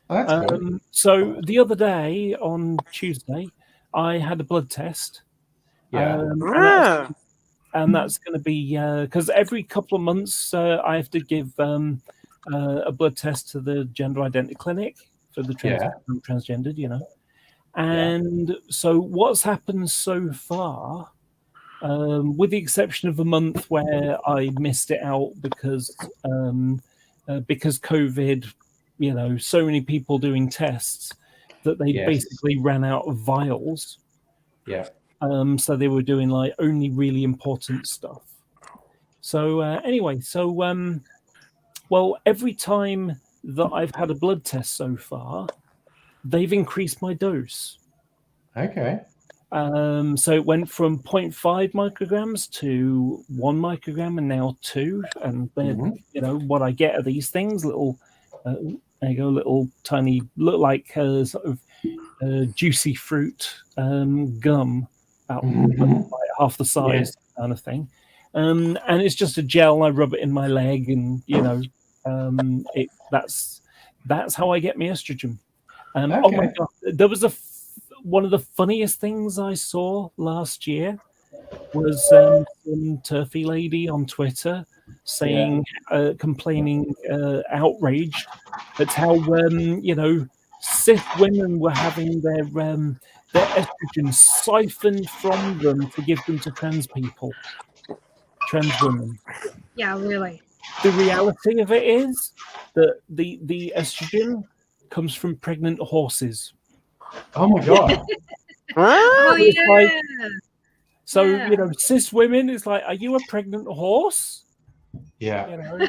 Oh, that's good. So the other day, on Tuesday, I had a blood test. Yeah. And that's going to be because every couple of months I have to give a blood test to the gender identity clinic for the transgendered, you know. And so what's happened so far, with the exception of a month where I missed it out because COVID, you know, so many people doing tests that they basically ran out of vials. Yeah. So they were doing like only really important stuff. So anyway, well, every time that I've had a blood test so far, they've increased my dose. Okay. So it went from 0.5 micrograms to 1 microgram and now 2. And then, you know, what I get are these things, little, there you go, little tiny, look like sort of juicy fruit gum, about like half the size kind of thing. And it's just a gel. I rub it in my leg, and you know, that's how I get my estrogen. Oh my god, there was one of the funniest things I saw last year was some turfy lady on Twitter saying, complaining, outraged at how you know, cis women were having their estrogen siphoned from them to give them to trans people, trans women. Yeah, really. The reality of it is that the estrogen comes from pregnant horses. Oh my god. Oh It's yeah. like- so you know, cis women is like, are you a pregnant horse? Yeah. You know.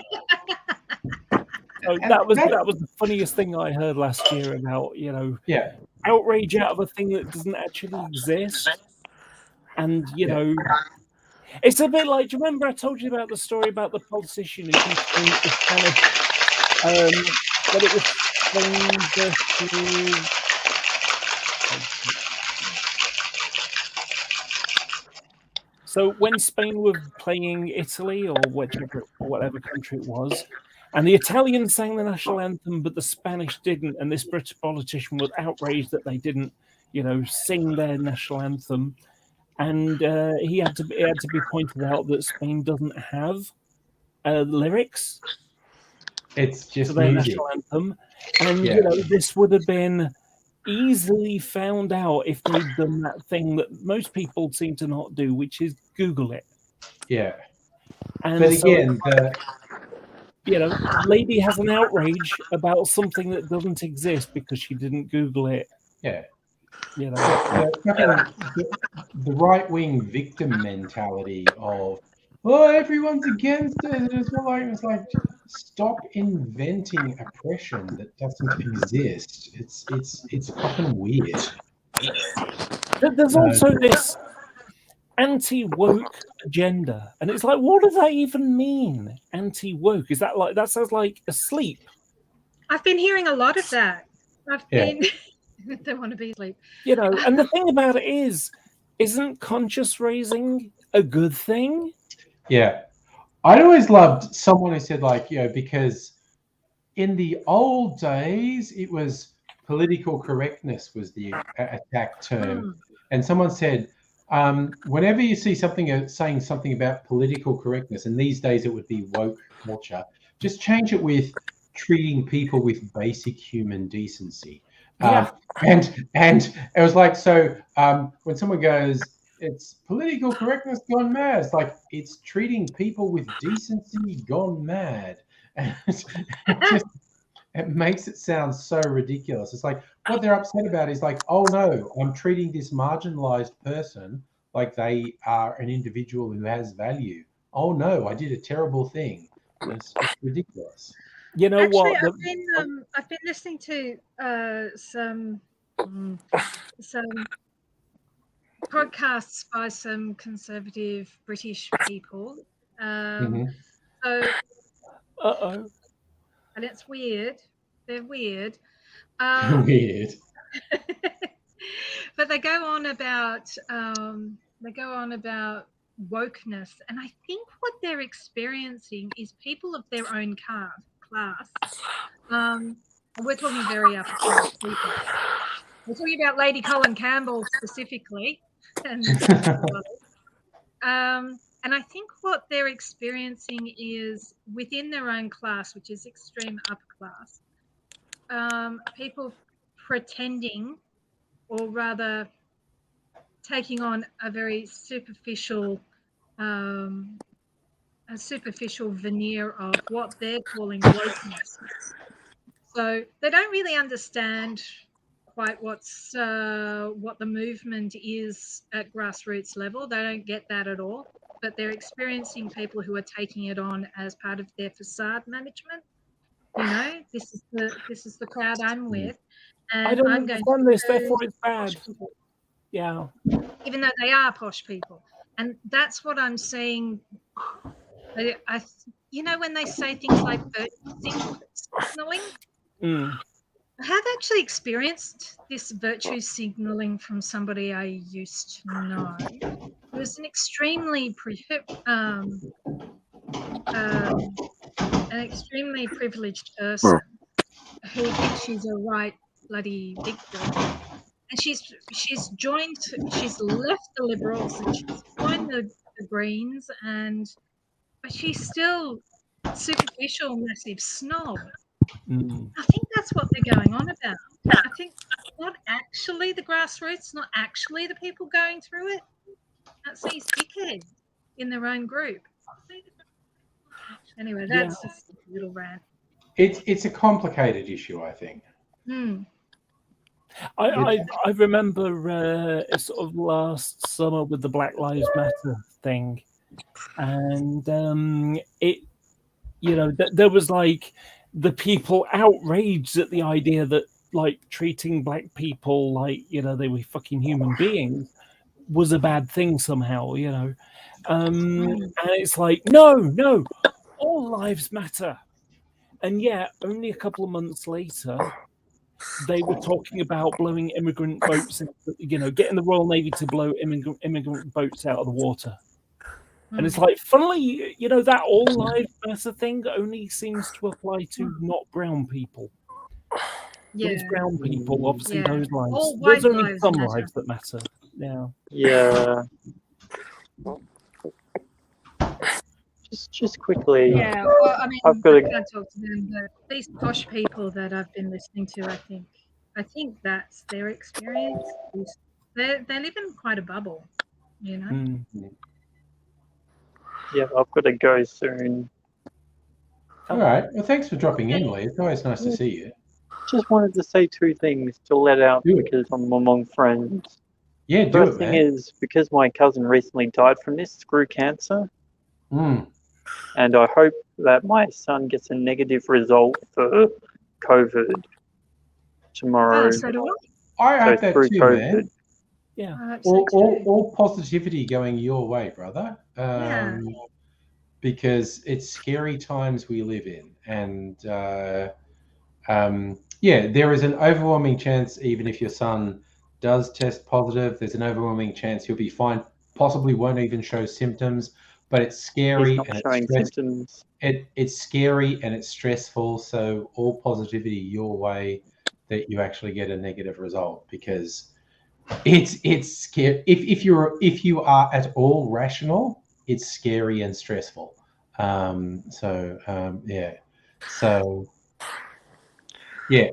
So that was the funniest thing I heard last year about, you know, outrage out of a thing that doesn't actually exist. And you know, it's a bit like, do you remember I told you about the story about the politician who complained to Spanish that it was Spain versus So when Spain were playing Italy or whatever country it was, and the Italians sang the national anthem, but the Spanish didn't, and this British politician was outraged that they didn't, you know, sing their national anthem, and it had to be pointed out that Spain doesn't have lyrics. It's just to their music. national anthem, and you know, this would have been easily found out if they'd done that thing that most people seem to not do, which is Google it. Yeah. And But so, again, you know, lady has an outrage about something that doesn't exist because she didn't Google it. Yeah. You know, the right-wing victim mentality of, oh, everyone's against it. It's like, stop inventing oppression that doesn't exist. It's fucking weird. There's also this anti-woke agenda, and it's like, what does that even mean? Anti-woke? Is that like, that sounds like asleep? I've been hearing a lot of that. I've been don't want to be asleep. You know, and the thing about it is, isn't conscious raising a good thing? Yeah. I'd always loved someone who said, like, you know, because in the old days, it was political correctness was the attack term. And someone said, whenever you see something saying something about political correctness, and these days it would be woke culture, just change it with treating people with basic human decency. Yeah. And it was like, so when someone goes, it's political correctness gone mad, it's like, it's treating people with decency gone mad. And it makes it sound so ridiculous. It's like, what they're upset about is like, oh no, I'm treating this marginalized person like they are an individual who has value. Oh no, I did a terrible thing. It's ridiculous. You know Actually, what? I've been listening to some podcasts by some conservative British people. So, and it's weird. They're weird. Weird. But they go on about wokeness, and I think what they're experiencing is people of their own class. And we're talking very upper class people. We're talking about Lady Colin Campbell specifically, and and I think what they're experiencing is within their own class, which is extreme upper class, people pretending, or rather taking on a very superficial veneer of what they're calling wokeness. So they don't really understand quite what the movement is at grassroots level. They don't get that at all. But they're experiencing people who are taking it on as part of their facade management. You know, this is the crowd I'm with, and I don't I'm going understand to this, therefore it's bad. Yeah. even though they are posh people, and that's what I'm saying. You know, when they say things like virtue signaling, I have actually experienced this virtue signaling from somebody I used to know. It was an extremely privileged person who thinks she's a right bloody big girl. And she's left the Liberals and she's joined the Greens, but she's still superficial, massive snob. I think that's what they're going on about. I think it's not actually the grassroots, not actually the people going through it. That's these dickheads in their own group. Anyway, that's just a little rant. It's a complicated issue, I think. I remember sort of last summer with the Black Lives Matter thing, and there was like the people outraged at the idea that like treating black people like they were fucking human beings was a bad thing somehow, and it's like no, all lives matter, and yet only a couple of months later they were talking about blowing immigrant boats, getting the Royal Navy to blow immigrant boats out of the water. And it's like, funnily, that all lives matter thing only seems to apply to not brown people. Yeah. Those brown people, obviously, those lives. All There's white only lives some matter. lives that matter. Yeah. Yeah. Just quickly. Yeah, well, I mean, I've got I can't talk to them, but these posh people that I've been listening to, I think that's their experience. They live in quite a bubble, Yeah, I've got to go soon. All right. Well, thanks for dropping in, Lee. It's always nice to see you. Just wanted to say two things to let out because I'm among friends. Yeah, do First it, thing man. is, because my cousin recently died from this, screw cancer. And I hope that my son gets a negative result for COVID tomorrow. Oh, so do I hope that screw too, COVID. man. Yeah. All positivity going your way, brother. Yeah. Because it's scary times we live in, and there is an overwhelming chance, even if your son does test positive, there's an overwhelming chance he'll be fine. Possibly won't even show symptoms, but it's scary He's not and showing it's symptoms. It's scary and it's stressful. So all positivity your way that you actually get a negative result, because It's scary. If you are at all rational, it's scary and stressful. Yeah.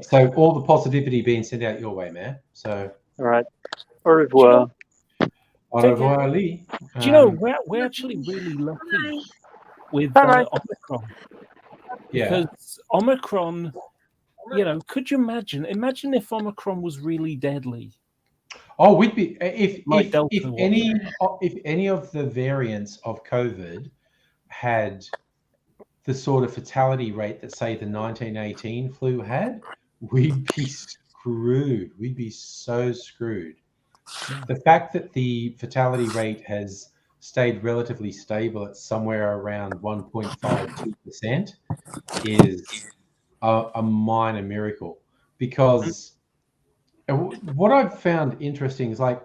So all the positivity being sent out your way, man. So All right. Au revoir. Au revoir, Lee. Do you know, we're actually really lucky with Omicron. Yeah. Because Omicron, you know, could you imagine if Omicron was really deadly? Oh, we'd be if Delta any of the variants of COVID had the sort of fatality rate that, say, the 1918 flu had, we'd be screwed. We'd be so screwed. The fact that the fatality rate has stayed relatively stable at somewhere around 1.52% is a minor miracle, because what I've found interesting is, like,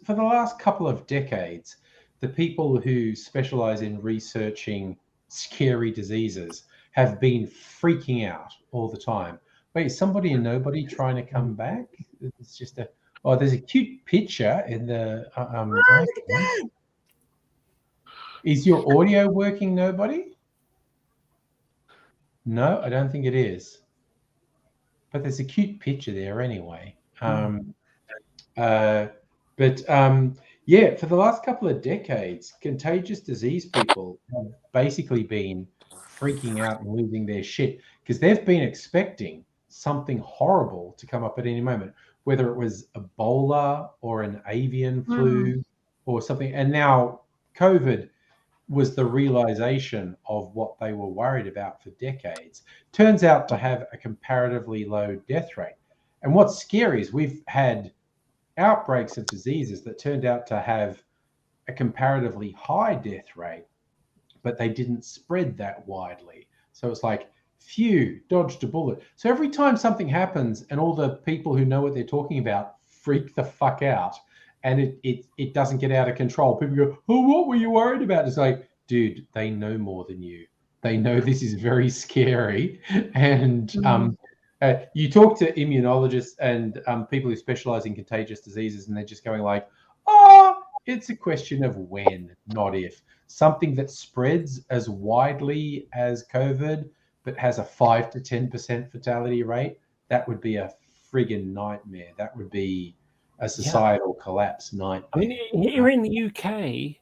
for the last couple of decades, the people who specialize in researching scary diseases have been freaking out all the time. Wait, is somebody and nobody trying to come back? It's just there's a cute picture in the icon. Is your audio working, nobody? No, I don't think it is. But there's a cute picture there anyway. Yeah, for the last couple of decades, contagious disease people have basically been freaking out and losing their shit because they've been expecting something horrible to come up at any moment, whether it was Ebola or an avian flu or something. And now COVID was the realization of what they were worried about for decades. Turns out to have a comparatively low death rate. And what's scary is we've had outbreaks of diseases that turned out to have a comparatively high death rate, but they didn't spread that widely. So it's like, phew, dodged a bullet. So every time something happens and all the people who know what they're talking about freak the fuck out, and it doesn't get out of control, people go, oh, what were you worried about? It's like, dude, they know more than you. They know this is very scary. And you talk to immunologists and people who specialize in contagious diseases, and they're just going like, oh, it's a question of when, not if. Something that spreads as widely as COVID, but has a 5 to 10% fatality rate, that would be a friggin' nightmare. That would be a societal collapse nightmare. I mean, here in the UK,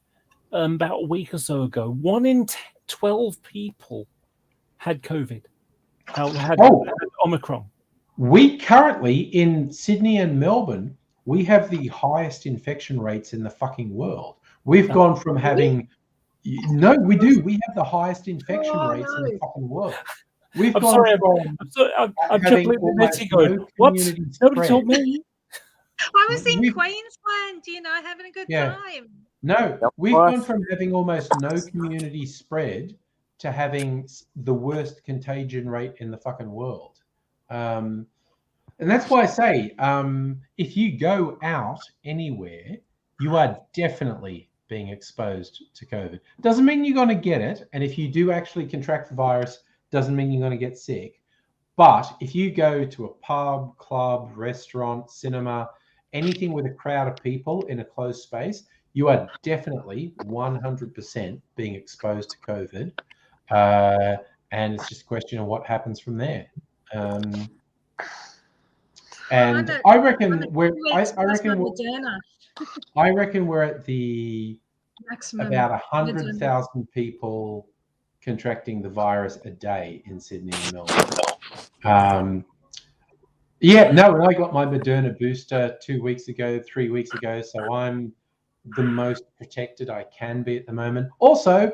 about a week or so ago, 1 in 12 people had COVID. Had Omicron. We currently, in Sydney and Melbourne, we have the highest infection rates in the fucking world. We've gone from having... No, we do. We have the highest infection rates in the fucking world. We've I'm gone sorry, from I'm having jumping almost in going, no what? community Nobody spread. told me. I was in Queensland, you know, having a good time. No, we've gone from having almost no community spread to having the worst contagion rate in the fucking world. And that's why I say, if you go out anywhere, you are definitely being exposed to COVID. Doesn't mean you're going to get it. And if you do actually contract the virus, doesn't mean you're going to get sick. But if you go to a pub, club, restaurant, cinema, anything with a crowd of people in a closed space, you are definitely 100% being exposed to COVID. And it's just a question of what happens from there. And I reckon we're at the maximum, about 100,000 people contracting the virus a day in Sydney and Melbourne. And I got my Moderna booster 2 weeks ago, 3 weeks ago, so I'm the most protected I can be at the moment. Also,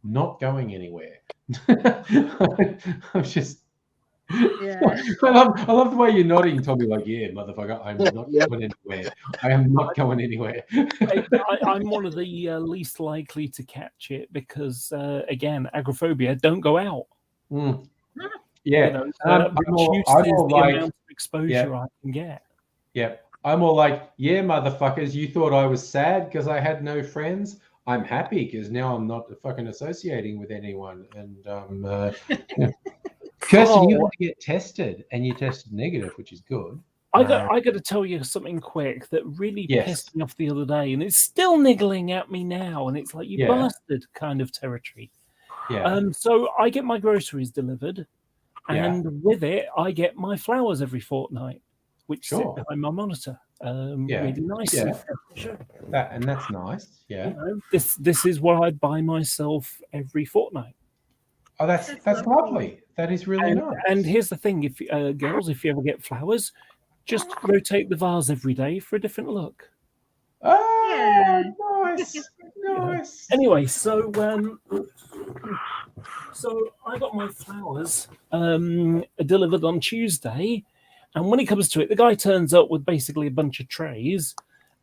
not going anywhere. I'm just... I love the way you're nodding, Tommy, like, yeah, motherfucker, I'm not going anywhere. I am not going anywhere. I'm one of the least likely to catch it because, again, agoraphobia, don't go out. Yeah. You know, the amount of exposure I can get. Yeah. I'm all like, yeah, motherfuckers, you thought I was sad because I had no friends? I'm happy because now I'm not fucking associating with anyone. And Kirsten, you had to get tested and you tested negative, which is good. I got to tell you something quick that really pissed me off the other day, and it's still niggling at me now. And it's like, you bastard kind of territory. Yeah. So I get my groceries delivered, and with it, I get my flowers every fortnight, which sit behind my monitor. Really nice. Yeah. And that's nice. Yeah. You know, this is what I buy myself every fortnight. Oh, that's lovely. That is really nice. And here's the thing: if girls, if you ever get flowers, just rotate the vase every day for a different look. Oh, nice, nice. Anyway, so I got my flowers delivered on Tuesday, and when it comes to it, the guy turns up with basically a bunch of trays,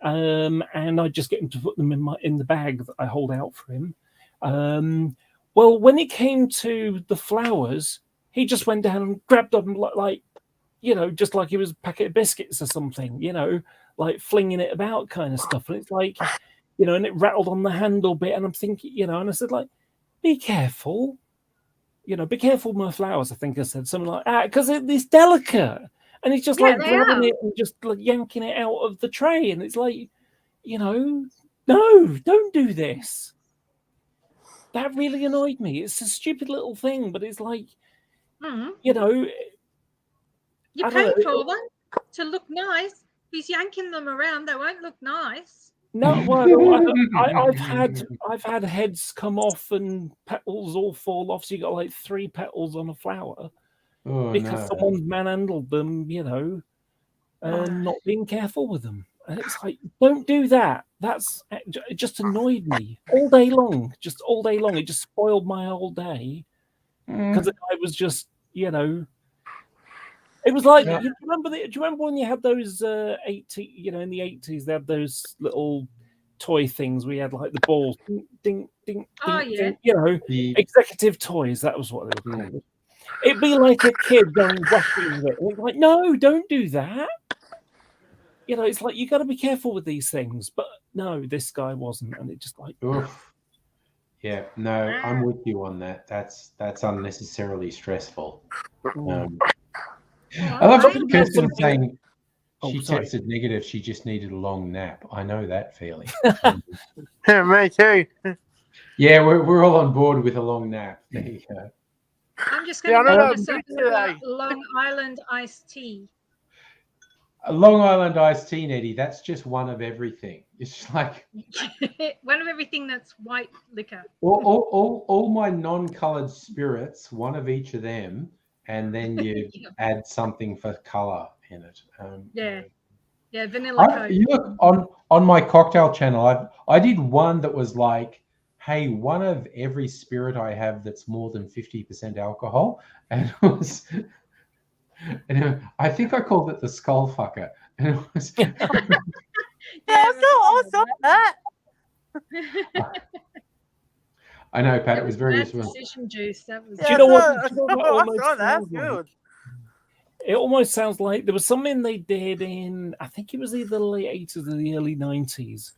and I just get him to put them in the bag that I hold out for him. Well, when it came to the flowers, he just went down and grabbed them like, you know, just like he was a packet of biscuits or something, you know, like flinging it about kind of stuff. And it's like, you know, and it rattled on the handle bit. And I'm thinking, you know, and I said, like, be careful, you know, be careful with my flowers. I think I said something like that because it's delicate. And he's just like grabbing it and just like yanking it out of the tray. And it's like, you know, no, don't do this. That really annoyed me. It's a stupid little thing, but it's like, you know, you pay for them to look nice. If he's yanking them around, they won't look nice. No, well, I've had heads come off and petals all fall off. So you got like 3 petals on a flower because someone's manhandled them, you know, and not being careful with them. And it's like, don't do that. It just annoyed me all day long. Just all day long. It just spoiled my whole day because the guy was just, you know, it was like, do you remember when you had those 80, you know, in the 80s, they had those little toy things we had like the balls, ding, ding, ding, ding, you know, executive toys. That was what they were called. It'd be like a kid going rushing with it. It's like, no, don't do that. You know, it's like you got to be careful with these things, but no, this guy wasn't, and it just like. Oof. Yeah, no, I'm with you on that. That's unnecessarily stressful. I love Kirsten saying she tested negative. She just needed a long nap. I know that feeling. Me too. Yeah, we're all on board with a long nap. There you go. I'm just going to make myself a Long Island iced tea. A Long Island iced tea, Nettie, that's just one of everything. It's just like one of everything that's white liquor. All my non-coloured spirits, one of each of them, and then you add something for colour in it. Vanilla Coke. You look on my cocktail channel. I did one that was like, hey, one of every spirit I have that's more than 50% alcohol, and it was. And I think I called it the skull fucker. And it was I saw that. I know, Pat. It was very. Decision juice. That was. Do you know what? I saw that. Good. It almost sounds like there was something they did in, I think it was either the late 80s or the early 90s,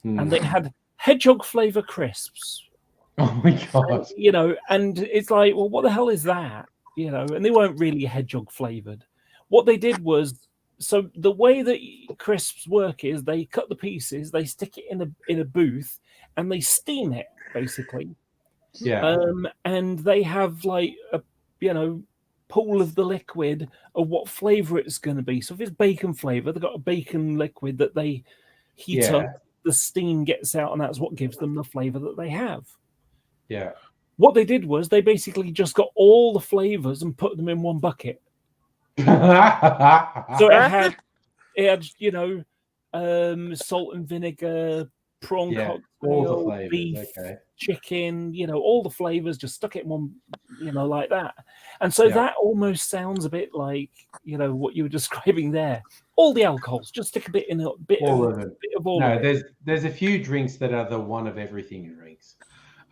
and they had hedgehog flavor crisps. Oh my god! And, you know, and it's like, well, what the hell is that? You know, and they weren't really hedgehog flavored. What they did was, so the way that crisps work is they cut the pieces, they stick it in a booth, and they steam it basically. Yeah. And they have like a, you know, pool of the liquid of what flavor it's going to be. So if it's bacon flavor, they've got a bacon liquid that they heat up. The steam gets out, and that's what gives them the flavor that they have. Yeah. What they did was they basically just got all the flavors and put them in one bucket. So it had, you know, salt and vinegar, prawn cocktail, all the flavors, beef, chicken, you know, all the flavors, just stuck it in one, you know, like that. And so that almost sounds a bit like, you know, what you were describing there. All the alcohols, just stick a bit in a bit all of it. Bit of all. No, of it. there's a few drinks that are the one of everything drinks.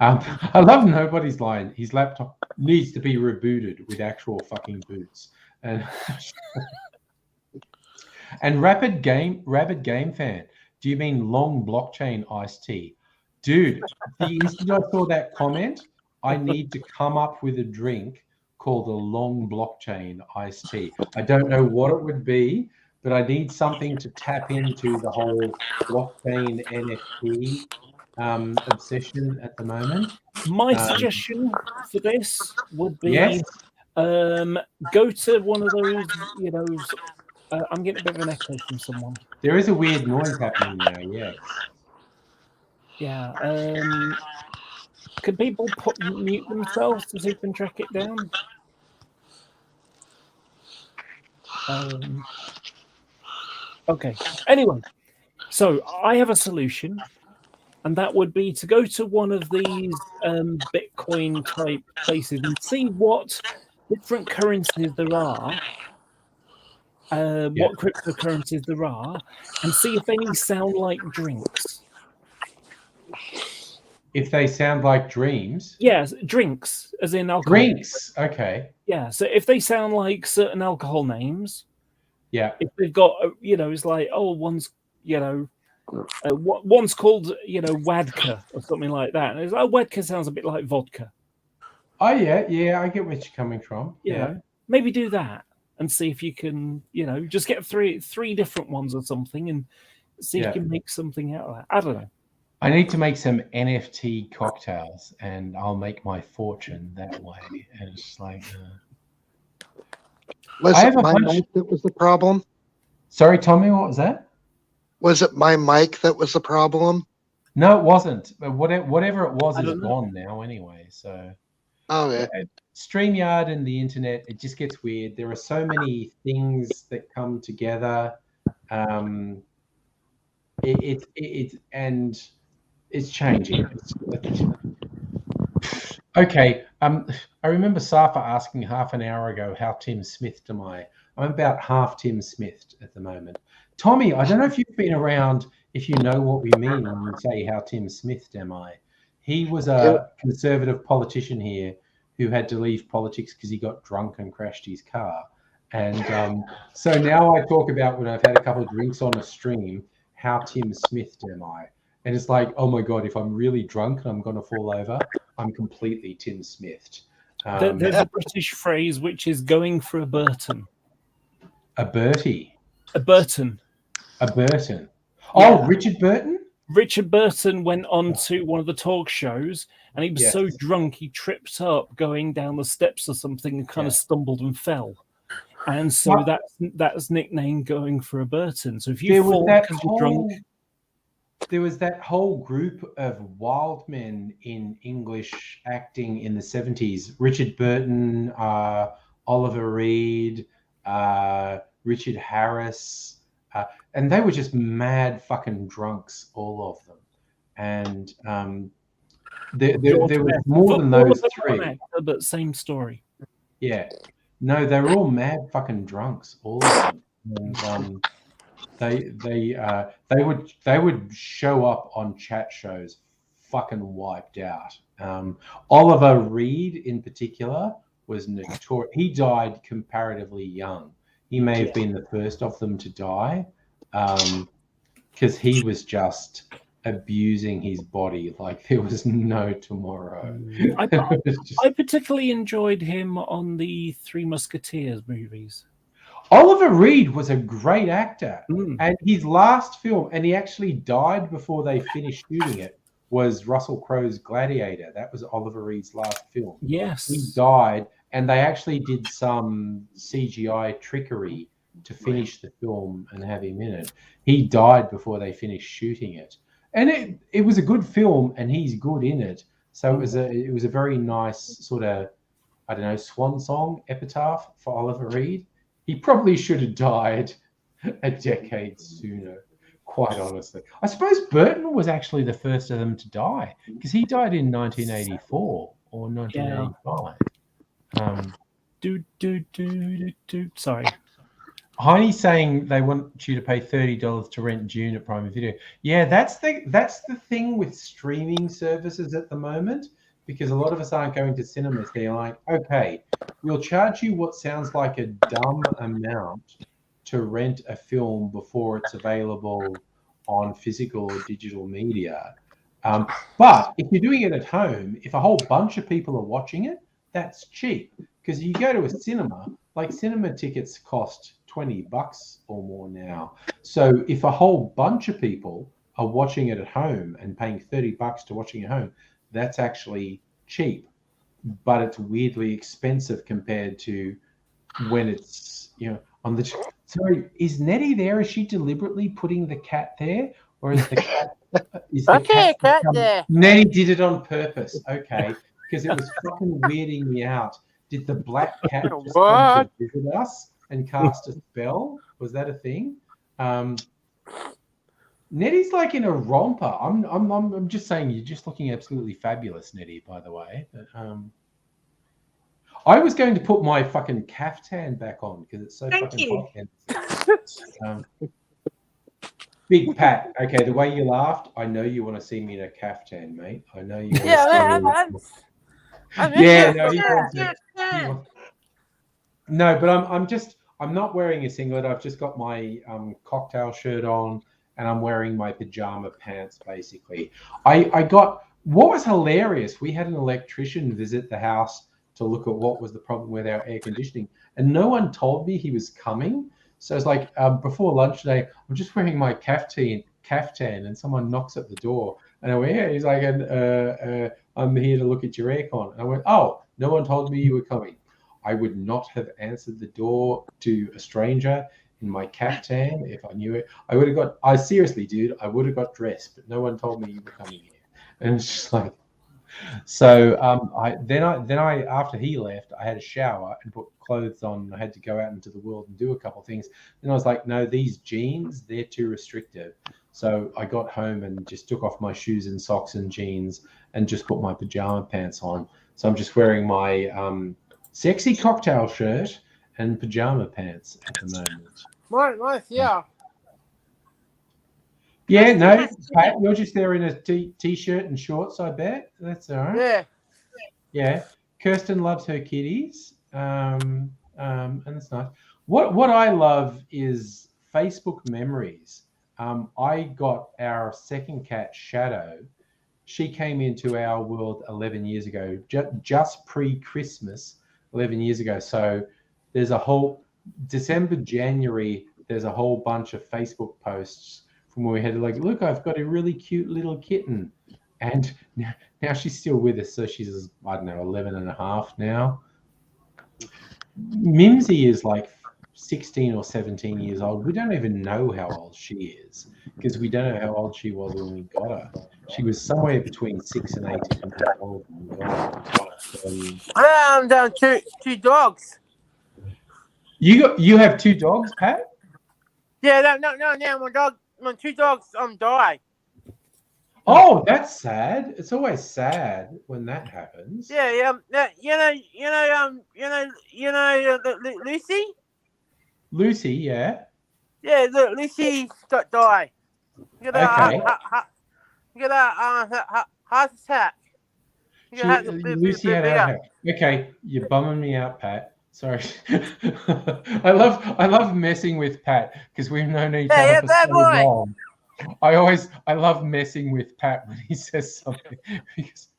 I love Nobody's line. His laptop needs to be rebooted with actual fucking boots. And Rapid Game Fan. Do you mean long blockchain iced tea? Dude, the instant I saw that comment, I need to come up with a drink called a long blockchain iced tea. I don't know what it would be, but I need something to tap into the whole blockchain NFT obsession at the moment. My suggestion for this would be Yes. go to one of those, I'm getting a bit of an echo from someone. There is a weird noise happening now, yes. Yeah. Can people mute themselves to see if we can track it down? Okay. Anyway, so I have a solution, and that would be to go to one of these Bitcoin type places and see what different currencies there are, what cryptocurrencies there are, and see if any sound like drinks. If they sound like dreams? Yes, drinks, as in alcohol. Drinks, okay. Yeah, so if they sound like certain alcohol names, yeah. If they've got, it's like, one's, one's called, Wadka or something like that. And it's like, Wadka sounds a bit like vodka. Oh, yeah, I get where you're coming from. Yeah. Maybe do that and see if you can, just get three different ones or something and see if you can make something out of that. I don't know. I need to make some NFT cocktails, and I'll make my fortune that way. And it's like, was it my mic that was the problem? Sorry, Tommy, what was that? Was it my mic that was the problem? No, it wasn't. But whatever it was is gone now anyway. So, StreamYard and the internet, it just gets weird. There are so many things that come together. It's changing. Okay. I remember Safa asking half an hour ago, how Tim Smithed am I? I'm about half Tim Smithed at the moment. Tommy, I don't know if you've been around, if you know what we mean when we say how Tim Smithed am I. He was a conservative politician here who had to leave politics because he got drunk and crashed his car. And so now I talk about when I've had a couple of drinks on a stream, how Tim Smithed am I? And it's like, oh my God, if I'm really drunk and I'm going to fall over, I'm completely Tim Smithed. There's a British phrase which is going for a Burton. A Bertie? A Burton. A Burton. Oh, yeah. Richard Burton? Richard Burton went on to one of the talk shows and he was so drunk he tripped up going down the steps or something and kind of stumbled and fell. And so that's nicknamed going for a Burton. So if you fall because you're drunk... There was that whole group of wild men in English acting in the 70s. Richard Burton, Oliver Reed, Richard Harris. And they were just mad fucking drunks, all of them. And there was more than those three. But same story. Yeah. No, they were all mad fucking drunks, all of them. And, they would show up on chat shows fucking wiped out. Oliver Reed in particular was notorious. He died comparatively young. He may have been the first of them to die because he was just abusing his body like there was no tomorrow. I particularly enjoyed him on the Three Musketeers movies. Oliver Reed was a great actor, and his last film, and he actually died before they finished shooting it, was Russell Crowe's Gladiator. That was Oliver Reed's last film. Yes. He died, and they actually did some CGI trickery to finish the film and have him in it. He died before they finished shooting it. And it was a good film, and he's good in it. So it was a very nice sort of, I don't know, swan song epitaph for Oliver Reed. He probably should have died a decade sooner, quite honestly. I suppose Burton was actually the first of them to die because he died in 1984 or 1985. Sorry. Heine's saying they want you to pay $30 to rent June at Prime Video. Yeah, that's the thing with streaming services at the moment, because a lot of us aren't going to cinemas. They're like, okay, we'll charge you what sounds like a dumb amount to rent a film before it's available on physical or digital media. But if you're doing it at home, if a whole bunch of people are watching it, that's cheap. Because you go to a cinema, like cinema tickets cost $20 or more now. So if a whole bunch of people are watching it at home and paying $30 to watching at home, that's actually cheap, but it's weirdly expensive compared to when it's, on the. Sorry, is Nettie there? Is she deliberately putting the cat there, or is the cat? Is the cat there. Nettie did it on purpose. Okay, because it was fucking weirding me out. Did the black cat just come to visit us and cast a spell? Was that a thing? Nettie's like in a romper. I'm just saying, you're just looking absolutely fabulous, Nettie, by the way. But, I was going to put my fucking caftan back on because it's so fucking hot. Big Pat, okay, the way you laughed, I know you want to see me in a caftan, mate. I know you want to see me. No, but I'm not wearing a singlet. I've just got my cocktail shirt on and I'm wearing my pajama pants, basically. What was hilarious, we had an electrician visit the house to look at what was the problem with our air conditioning, and no one told me he was coming. So it's like before lunch today, I'm just wearing my caftan, and someone knocks at the door, and I went, yeah. He's like, I'm here to look at your aircon. And I went, oh, no one told me you were coming. I would not have answered the door to a stranger in my caftan if I knew it. I would have got. Seriously, dude, I would have got dressed, but no one told me you were coming here, and it's just like. So I after he left, I had a shower and put clothes on. I had to go out into the world and do a couple of things. And I was like, no, these jeans, they're too restrictive. So I got home and just took off my shoes and socks and jeans and just put my pajama pants on. So I'm just wearing my sexy cocktail shirt and pajama pants at the moment. Nice, yeah. Yeah, no, Pat, you're just there in a t-shirt and shorts, I bet. That's all right. Yeah. Yeah. Kirsten loves her kitties, and it's nice. What I love is Facebook memories. I got our second cat, Shadow. She came into our world 11 years ago, just pre-Christmas, 11 years ago. So there's a whole December, January, there's a whole bunch of Facebook posts from where we had to like, look, I've got a really cute little kitten. And now she's still with us. So she's, I don't know, 11 and a half now. Mimsy is like 16 or 17 years old. We don't even know how old she is because we don't know how old she was when we got her. She was somewhere between 6 and 8 years old when we got her. I'm down two dogs. You have 2 dogs, Pat? Yeah, no, my 2 dogs died. Oh, that's sad. It's always sad when that happens. Yeah, Lucy. Lucy, yeah. Yeah, look, Lucy died. You got a heart attack. Lucy had a heart attack. Okay, you're bumming me out, Pat. Sorry. I love messing with Pat because we've known each other for so long. I love messing with Pat when he says something because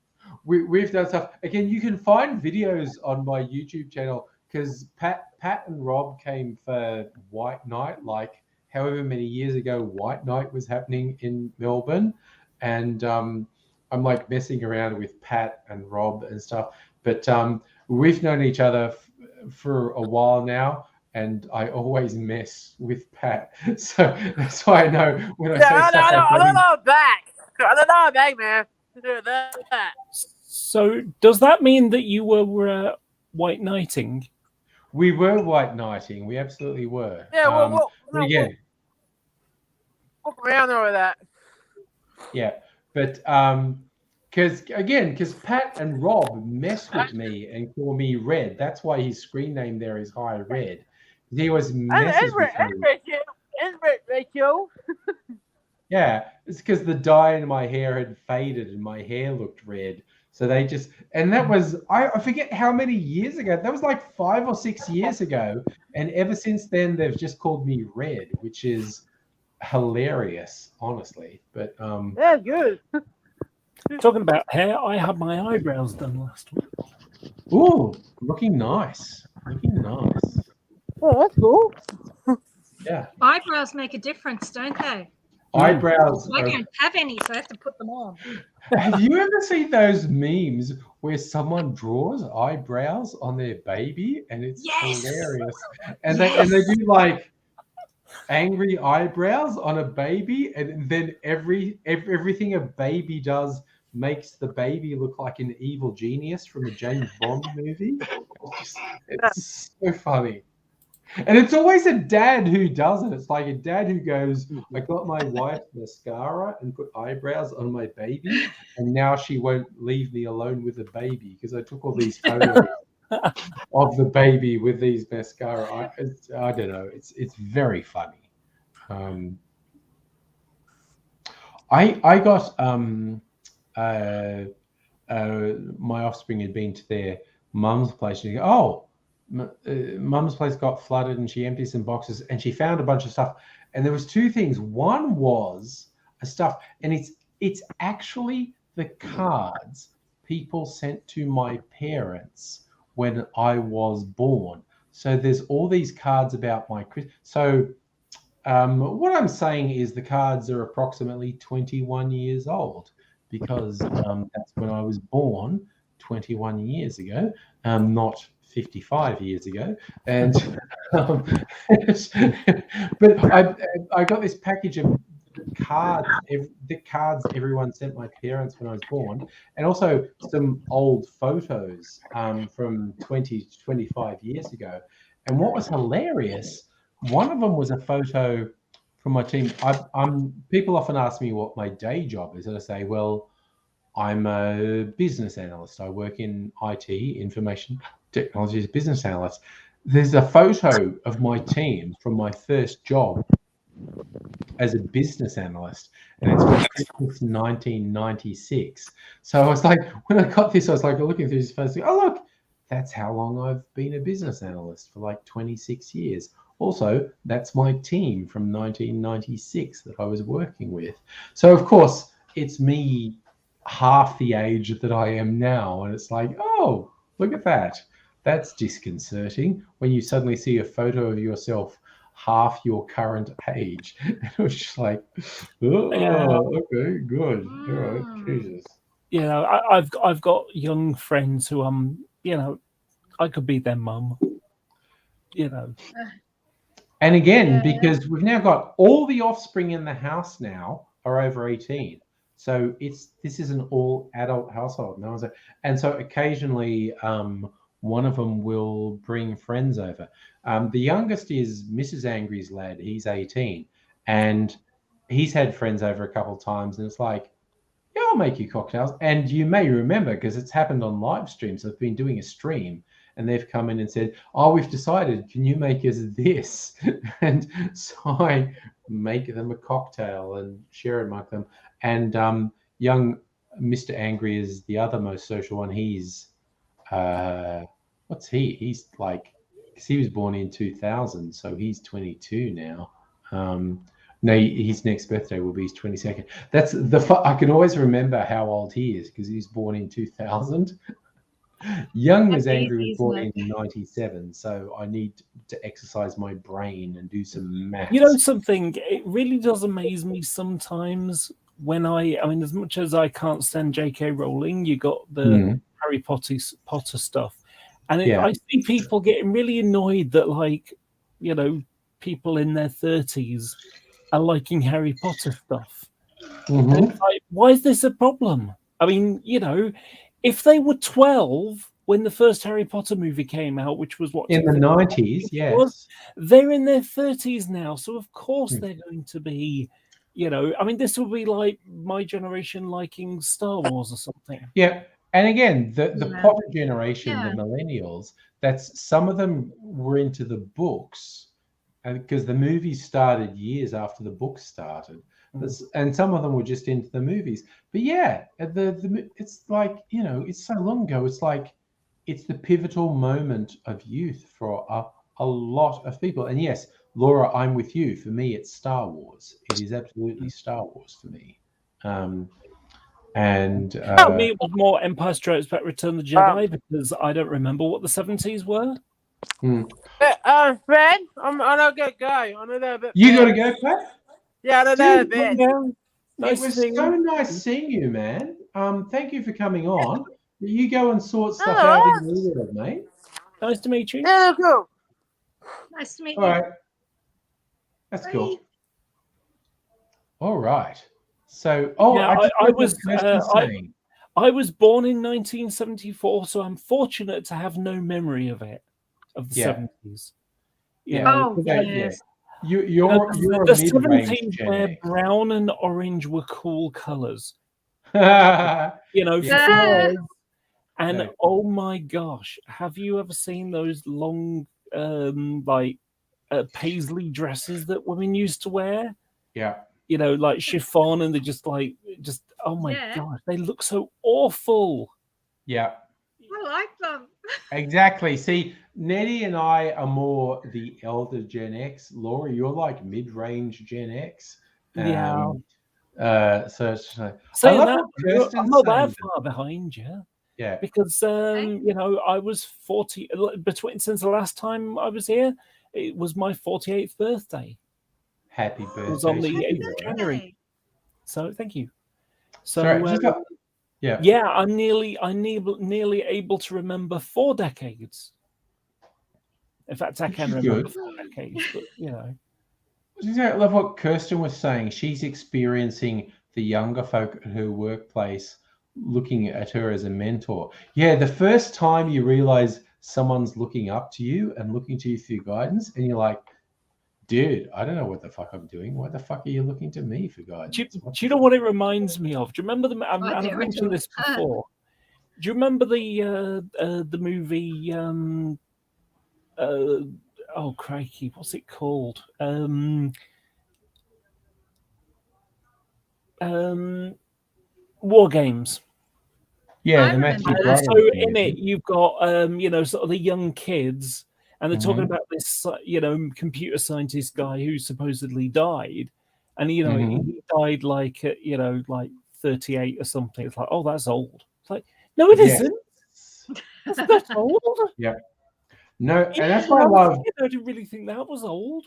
we've done stuff. Again, you can find videos on my YouTube channel because Pat and Rob came for White Night, like however many years ago White Night was happening in Melbourne, and I'm like messing around with Pat and Rob and stuff. But we've known each other for a while now, and I always mess with Pat, so that's why I know when I say stuff. I don't know back, man. So does that mean that you were white knighting? We were white knighting. We absolutely were. Yeah, again, walk around over that. Yeah, but because Pat and Rob mess with me and call me Red. That's why his screen name there is High Red. He was messes with me. Rachel. Yeah, it's because the dye in my hair had faded and my hair looked red. So they just, and that was, I forget how many years ago. That was like 5 or 6 years ago. And ever since then, they've just called me Red, which is hilarious, honestly. But yeah, good. Talking about hair, I had my eyebrows done last week. Ooh, looking nice. Looking nice. Oh, that's cool. Yeah. Eyebrows make a difference, don't they? Eyebrows. I don't have any, so I have to put them on. Have you ever seen those memes where someone draws eyebrows on their baby and it's hilarious? And they do like angry eyebrows on a baby, and then everything a baby does makes the baby look like an evil genius from a James Bond movie. It's so funny. And it's always a dad who does it. It's like a dad who goes, I got my wife mascara and put eyebrows on my baby, and now she won't leave me alone with the baby because I took all these photos of the baby with these mascara. I don't know. It's very funny. I got my offspring had been to their mum's place, and you go, mum's place got flooded, and she emptied some boxes, and she found a bunch of stuff. And there was two things. One was a stuff, and it's actually the cards people sent to my parents when I was born. So there's all these cards about my so what I'm saying is the cards are approximately 21 years old, because that's when I was born 21 years ago, not 55 years ago. And but I got this package of cards, the cards everyone sent my parents when I was born, and also some old photos from 20 to 25 years ago. And what was hilarious, one of them was a photo from my team. People often ask me what my day job is, and I say, well, I'm a business analyst. I work in IT, information technology, as a business analyst. There's a photo of my team from my first job as a business analyst, and it's from 1996. So I was like, when I got this, I was like looking through this first thing. Oh, look, that's how long I've been a business analyst, for like 26 years. Also, that's my team from 1996 that I was working with. So of course, it's me half the age that I am now, and it's like, oh, look at that. That's disconcerting when you suddenly see a photo of yourself half your current age. It was just like, oh, okay, good. All right, Jesus. I've got young friends who I could be their mum. And again, because we've now got all the offspring in the house now are over 18. So this is an all adult household. And so occasionally one of them will bring friends over. The youngest is Mrs. Angry's lad. He's 18, and he's had friends over a couple of times, and it's like, yeah, I'll make you cocktails. And you may remember, because it's happened on live streams, I've been doing a stream, and they've come in and said, oh, we've decided, can you make us this? And so I make them a cocktail and share it among them. And young Mr. Angry is the other most social one. He's, what's he? He's like, because he was born in 2000, so he's 22 now. No, his next birthday will be his 22nd. That's I can always remember how old he is, because he was born in 2000. Young Ms. Angry was born in 97, so I need to exercise my brain and do some maths. You know something? It really does amaze me sometimes when I mean, as much as I can't stand J.K. Rowling, you got the Harry Potter stuff, and I see people getting really annoyed that, like, people in their 30s are liking Harry Potter stuff. And it's like, why is this a problem? I mean, if they were 12 when the first Harry Potter movie came out, which was what, in the 90s, yes, they're in their 30s now, so of course they're going to be, I mean, this will be like my generation liking Star Wars or something. Yeah, and again, the Potter generation, the millennials, that's some of them were into the books, because the movies started years after the books started. And some of them were just into the movies. But yeah, it's like, it's so long ago. It's like, it's the pivotal moment of youth for a lot of people. And yes, Laura, I'm with you. For me, it's Star Wars. It is absolutely Star Wars for me. Me, it was more Empire Strikes Back, Return of the Jedi, because I don't remember what the 70s were. Fred, I don't get go. I don't know about You got bed. to go, Pat? Yeah, I don't know Dude, bed. it was so nice seeing you, man. Thank you for coming on. You go and sort stuff out in your world, mate. Nice to meet you. Yeah, cool. Nice to meet All you. right. That's cool. All right. So, Yeah, I just I heard was what Kirsten's saying. I was born in 1974, so I'm fortunate to have no memory of it, of the Yeah. 70s. Oh, Yeah. yes. You're the a mid-range 70s Gen where X. brown and orange were cool colors. Yeah. Flares. And No. oh my gosh, have you ever seen those long, paisley dresses that women used to wear? Yeah. Like chiffon, and they're just oh my gosh, they look so awful. Yeah. I like them. Exactly. See, Nettie and I are more the elder Gen X. Laura, you're like mid-range Gen X. Yeah. So it's like, I Saying love that, what Kirsten's I'm not saying. that far behind you. Yeah. Because I was 40 since the last time I was here. It was my 48th birthday. Happy birthday. It was on the to 8th you, of Laura. January. So thank you. So Sorry, yeah. Yeah, I'm nearly able to remember 4 decades. In fact, I can remember 4 decades, but I love what Kirsten was saying. She's experiencing the younger folk at her workplace looking at her as a mentor. Yeah, the first time you realize someone's looking up to you and looking to you for your guidance, and you're like, dude, I don't know what the fuck I'm doing. Why the fuck are you looking to me for guidance? Do you know what it reminds me of? Do you remember I've mentioned this before. Do you remember the movie? Oh crikey, what's it called? War Games. Yeah, the Matthew Broderick So in movie. it, you've got sort of the young kids, and they're talking about this computer scientist guy who supposedly died, and he died like at like 38 or something. It's like, oh, that's old. It's like, no, it isn't. That's not old. Yeah. No, and that's what I love. I didn't really think that was old.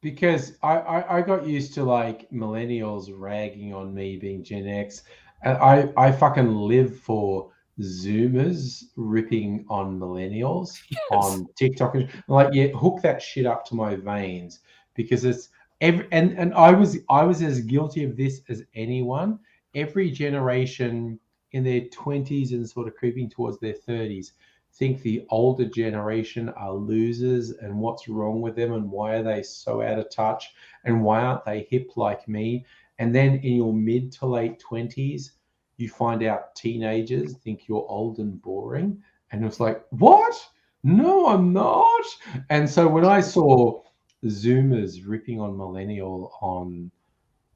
Because I got used to like millennials ragging on me being Gen X. And I fucking live for Zoomers ripping on millennials on TikTok. And like, yeah, hook that shit up to my veins because it's and I was as guilty of this as anyone. Every generation in their 20s and sort of creeping towards their 30s think the older generation are losers and what's wrong with them and why are they so out of touch and why aren't they hip like me? And then in your mid to late 20s, you find out teenagers think you're old and boring. And it's like, what? No, I'm not. And so when I saw Zoomers ripping on millennial on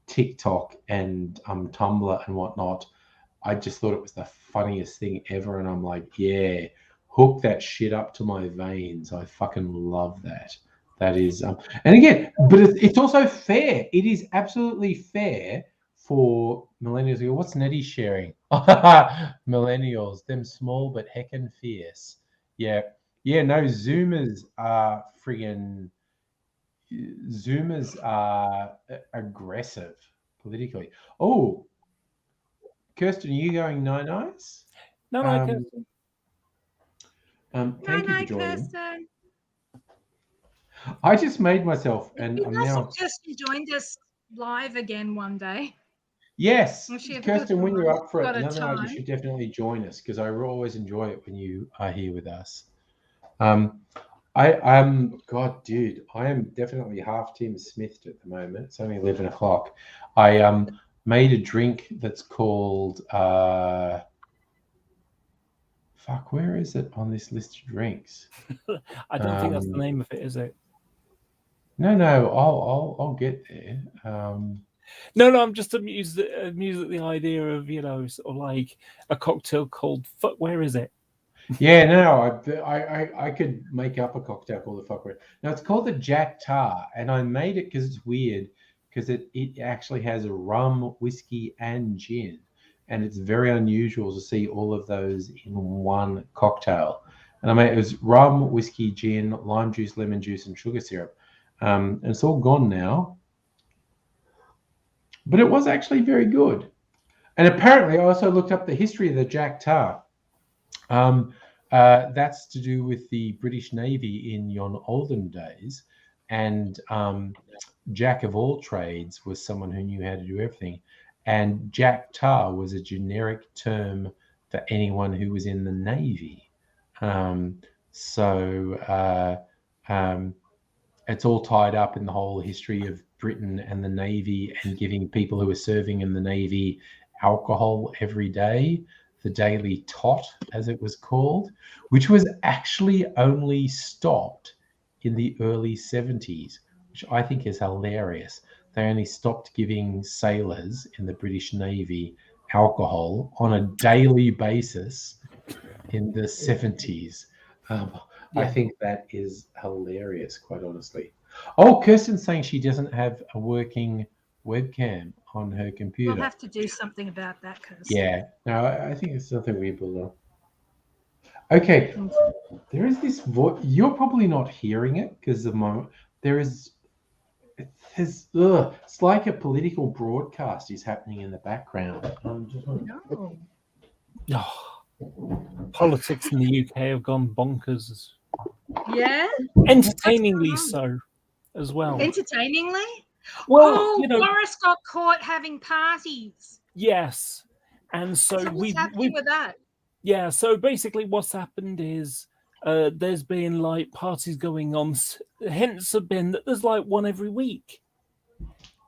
TikTok and Tumblr and whatnot, I just thought it was the funniest thing ever. And I'm like, yeah, hook that shit up to my veins. I fucking love that. That is, and again, but it's also fair. It is absolutely fair for millennials to go, what's Nettie sharing? Millennials, them small but heckin' fierce. Yeah. Yeah, no, Zoomers are aggressive politically. Oh, Kirsten, are you going nice? No, Kirsten. Thank you for joining. Kirsten. I just made myself, and I'm now. Kirsten joined us live again one day. Yes, Kirsten, when you're up for it, no, you should definitely join us because I always enjoy it when you are here with us. God, dude, I am definitely half Tim Smithed at the moment. It's only 11 o'clock. I made a drink that's called fuck, where is it on this list of drinks? I don't think that's the name of it, is it? No, I'll get there. No, I'm just amused at the idea of sort of like a cocktail called fuck. Where is it? Yeah, no, I could make up a cocktail called the fuck. Now it's called the Jack Tar, and I made it because it's weird because it actually has a rum, whiskey, and gin, and it's very unusual to see all of those in one cocktail. And it was rum, whiskey, gin, lime juice, lemon juice, and sugar syrup. And it's all gone now. But it was actually very good. And apparently, I also looked up the history of the Jack Tar. That's to do with the British Navy in yon olden days. And Jack of all trades was someone who knew how to do everything. And Jack Tar was a generic term for anyone who was in the Navy. It's all tied up in the whole history of Britain and the Navy and giving people who are serving in the Navy alcohol every day, the daily tot, as it was called, which was actually only stopped in the early 70s, which I think is hilarious. They only stopped giving sailors in the British Navy alcohol on a daily basis in the 70s. I think that is hilarious, quite honestly. Oh, Kirsten's saying she doesn't have a working webcam on her computer. We'll have to do something about that, Kirsten. Yeah, no, I think it's something we will. Okay, there is this voice. You're probably not hearing it because the moment there is. It's like a political broadcast is happening in the background. Politics in the UK have gone bonkers. Yeah? Entertainingly so, as well. Entertainingly? Well, you know, Boris got caught having parties. Yes, and so what's happening with that? Yeah, so basically what's happened is there's been like parties going on. Hints have been that there's like one every week.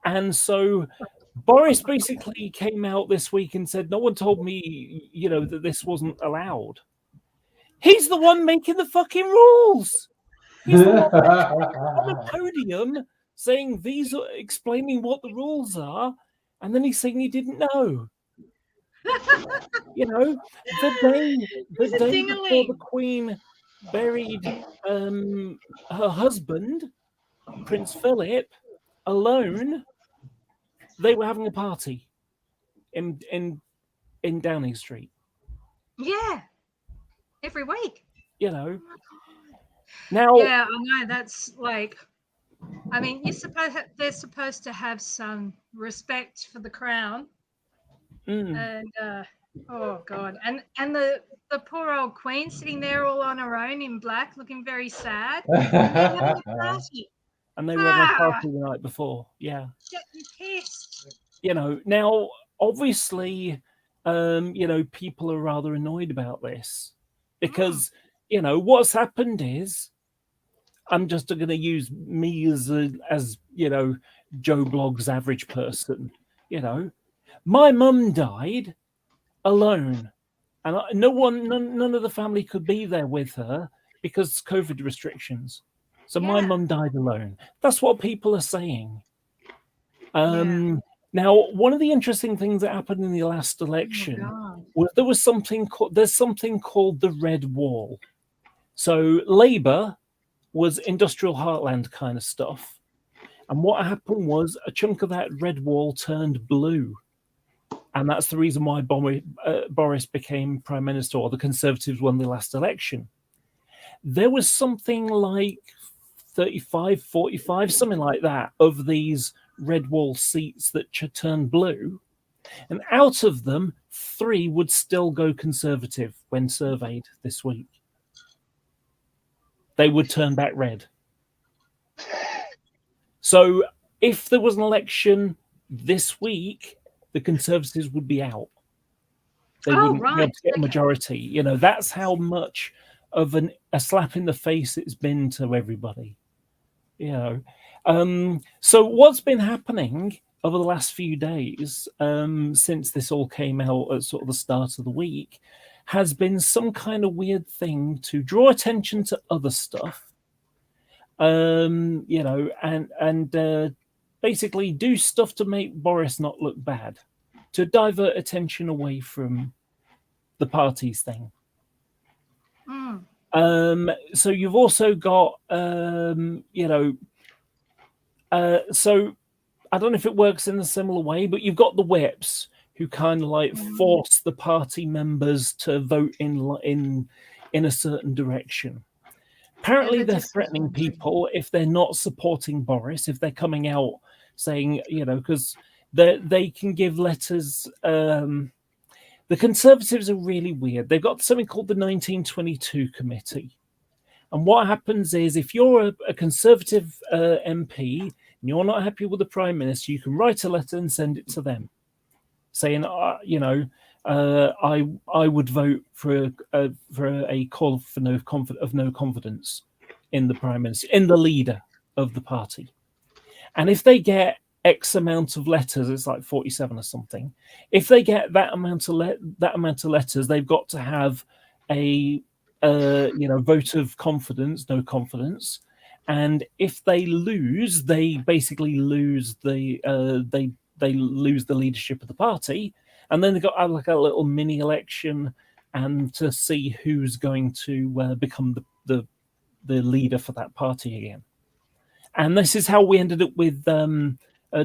And so Boris basically came out this week and said, no one told me, you know, that this wasn't allowed. He's the one making the fucking rules. He's the one on the podium saying these are explaining what the rules are, and then he's saying he didn't know. You know, the day before the Queen buried her husband, Prince Philip, alone, they were having a party in Downing Street. Yeah, every week. You know. Now, yeah, I know that's like. I mean, they're supposed to have some respect for the crown, and oh god, and the poor old Queen sitting there all on her own in black, looking very sad. And they were having a party the night before. Yeah. Shit, you pissed. You know, now obviously, you know, people are rather annoyed about this because you know what's happened is. I'm just going to use me as you know, Joe Blogg's average person. You know, my mum died alone, and none of the family could be there with her because COVID restrictions. So my mum died alone. That's what people are saying. Now, one of the interesting things that happened in the last election was there's something called the Red Wall. So Labour was industrial heartland kind of stuff. And what happened was a chunk of that red wall turned blue. And that's the reason why Boris became Prime Minister, or the Conservatives won the last election. There was something like 35, 45, something like that, of these red wall seats that turned blue. And out of them, 3 would still go Conservative when surveyed this week. They would turn back red. So if there was an election this week, the Conservatives would be out. They wouldn't be able to get a majority. You know, that's how much of a slap in the face it's been to everybody. You know, so what's been happening over the last few days, since this all came out at sort of the start of the week, has been some kind of weird thing to draw attention to other stuff, you know, and basically do stuff to make Boris not look bad, to divert attention away from the parties thing. So you've also got, you know, so I don't know if it works in a similar way, but you've got the whips who kind of like force the party members to vote in in a certain direction. Apparently, they're threatening people if they're not supporting Boris, if they're coming out saying, because they can give letters. The Conservatives are really weird. They've got something called the 1922 Committee. And what happens is if you're a Conservative MP and you're not happy with the Prime Minister, you can write a letter and send it to them saying, I would vote for a call for no confidence in the Prime Minister, in the leader of the party. And if they get X amount of letters, it's like 47 or something. If they get that amount of letters, they've got to have a vote of confidence, no confidence. And if they lose, they basically lose they lose the leadership of the party, and then they've got like a little mini election and to see who's going to become the leader for that party again. And this is how we ended up with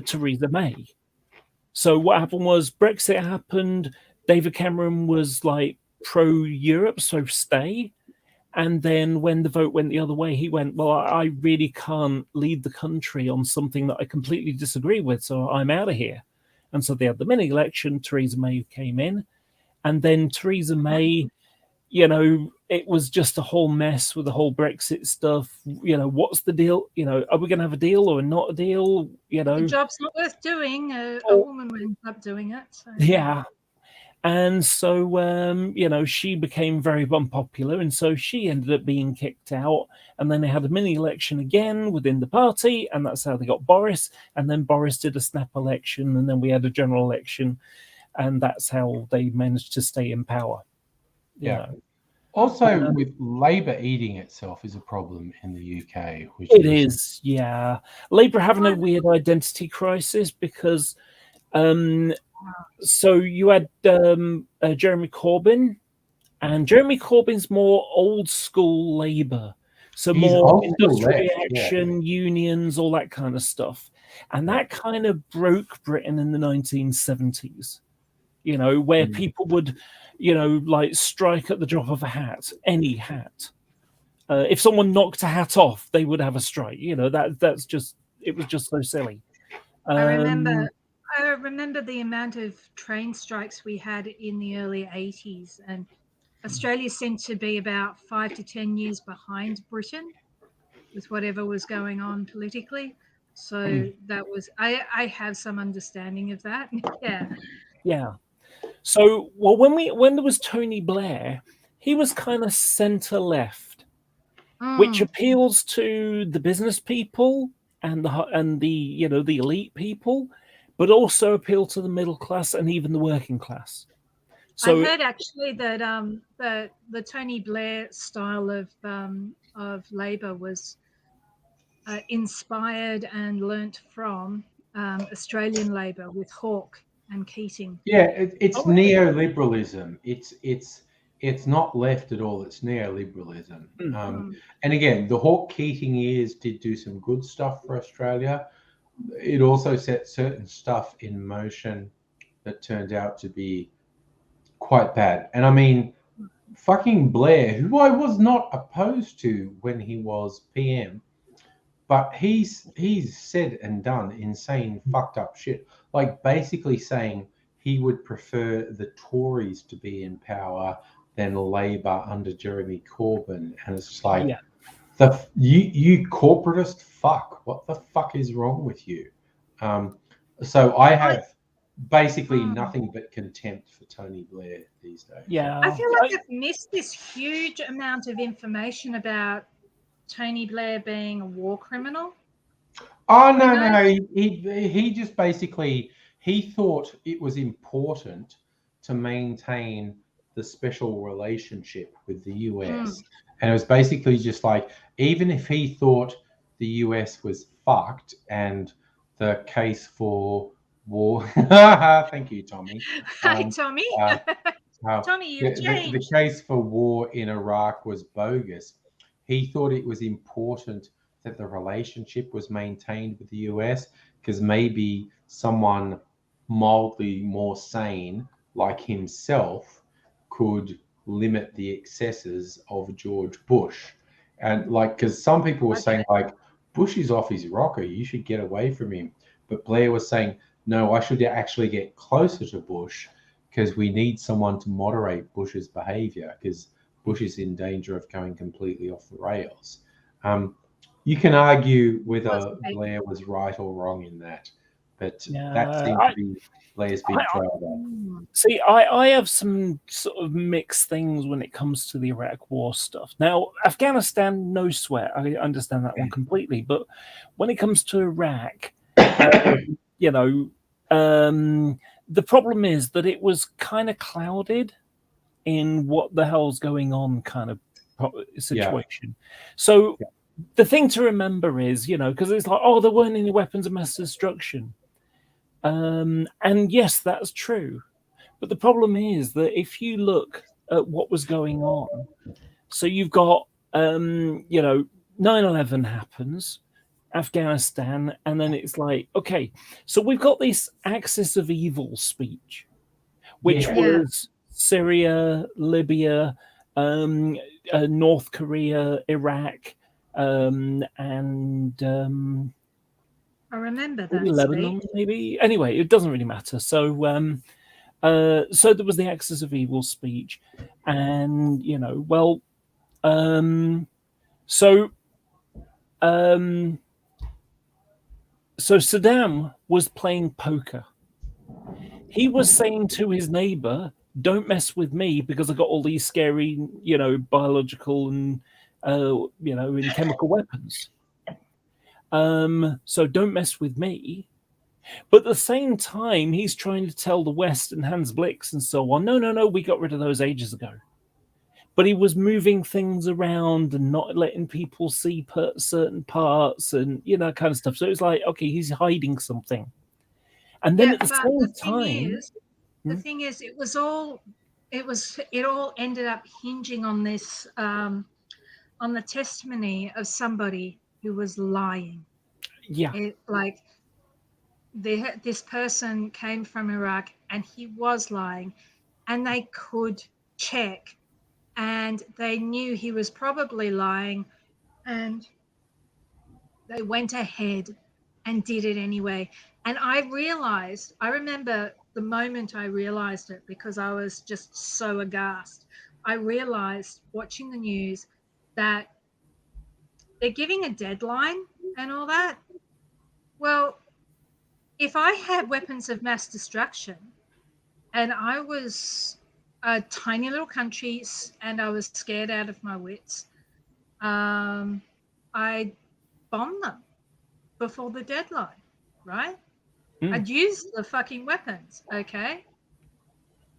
Theresa May. So what happened was Brexit happened. David Cameron was like pro-Europe, so stay. And then when the vote went the other way, he went, well, I really can't lead the country on something that I completely disagree with, so I'm out of here. And so they had the mini-election, Theresa May came in. And then Theresa May, it was just a whole mess with the whole Brexit stuff. What's the deal? Are we going to have a deal or not a deal? The job's not worth doing. A woman will end up doing it. So. Yeah. And so, she became very unpopular. And so she ended up being kicked out. And then they had a mini election again within the party. And that's how they got Boris. And then Boris did a snap election. And then we had a general election. And that's how they managed to stay in power. Yeah. Also, with Labour eating itself is a problem in the UK. It is, yeah. Labour having a weird identity crisis because... so you had Jeremy Corbyn, and Jeremy Corbyn's more old school Labour, so He's more old school industrial left, action, unions, all that kind of stuff, and that kind of broke Britain in the 1970s. Where people would, like strike at the drop of a hat, any hat. If someone knocked a hat off, they would have a strike. That's just it was just so silly. I remember the amount of train strikes we had in the early 80s, and Australia seemed to be about 5 to 10 years behind Britain with whatever was going on politically. So that was, I have some understanding of that. Yeah. Yeah. So, well, when there was Tony Blair, he was kind of centre-left, which appeals to the business people and the the elite people, but also appeal to the middle class and even the working class. So I heard actually that the Tony Blair style of Labor was inspired and learnt from Australian Labor with Hawke and Keating. Yeah, it's neoliberalism. It's not left at all. It's neoliberalism. And again, the Hawke Keating years did do some good stuff for Australia. It also set certain stuff in motion that turned out to be quite bad. And I mean, fucking Blair, who I was not opposed to when he was PM, but he's said and done insane fucked up shit, like basically saying he would prefer the Tories to be in power than Labour under Jeremy Corbyn. And it's just like, you corporatist fuck, what the fuck is wrong with you? So I have basically nothing but contempt for Tony Blair these days. Yeah, I feel like I've missed this huge amount of information about Tony Blair being a war criminal. Oh no, he just basically he thought it was important to maintain the special relationship with the US. And it was basically just like, even if he thought the US was fucked and the case for war... Thank you, Tommy. Hi, Tommy. Tommy, you've changed. The case for war in Iraq was bogus. He thought it was important that the relationship was maintained with the US because maybe someone mildly more sane like himself could limit the excesses of George Bush. And like, because some people were saying like, Bush is off his rocker, you should get away from him. But Blair was saying, no, I should actually get closer to Bush because we need someone to moderate Bush's behavior because Bush is in danger of going completely off the rails. You can argue whether Blair was right or wrong in that, but that seemed to be Blair's big driver. See, I have some sort of mixed things when it comes to the Iraq War stuff. Now, Afghanistan, no sweat. I understand that one completely. But when it comes to Iraq, you know, the problem is that it was kind of clouded in what the hell's going on kind of situation. So the thing to remember is, you know, because it's like, oh, there weren't any weapons of mass destruction. And yes, that's true. But the problem is that if you look at what was going on, so you've got, you know, 9/11 happens, Afghanistan, and then it's like, okay, so we've got this axis of evil speech, which was Syria, Libya, North Korea, Iraq, and I remember that Lebanon, speech. maybe. Anyway, it doesn't really matter. So, so there was the axis of evil speech, and you know, well, so Saddam was playing poker. He was saying to his neighbor, "Don't mess with me because I got all these scary, you know, biological and you know, and chemical weapons. So don't mess with me." But at the same time, he's trying to tell the West and Hans Blix and so on, no, we got rid of those ages ago. But he was moving things around and not letting people see certain parts and, you know, kind of stuff. So it was like, okay, he's hiding something. And then at the same time... The thing is, it all ended up hinging on this, on the testimony of somebody who was lying. Yeah. This person came from Iraq and he was lying, and they could check, and they knew he was probably lying, and they went ahead and did it anyway. And I remember the moment I realized it, because I was just so aghast. I realized watching the news that they're giving a deadline and all that. Well, if I had weapons of mass destruction and I was a tiny little country and I was scared out of my wits, I'd bomb them before the deadline, right? I'd use the fucking weapons, okay?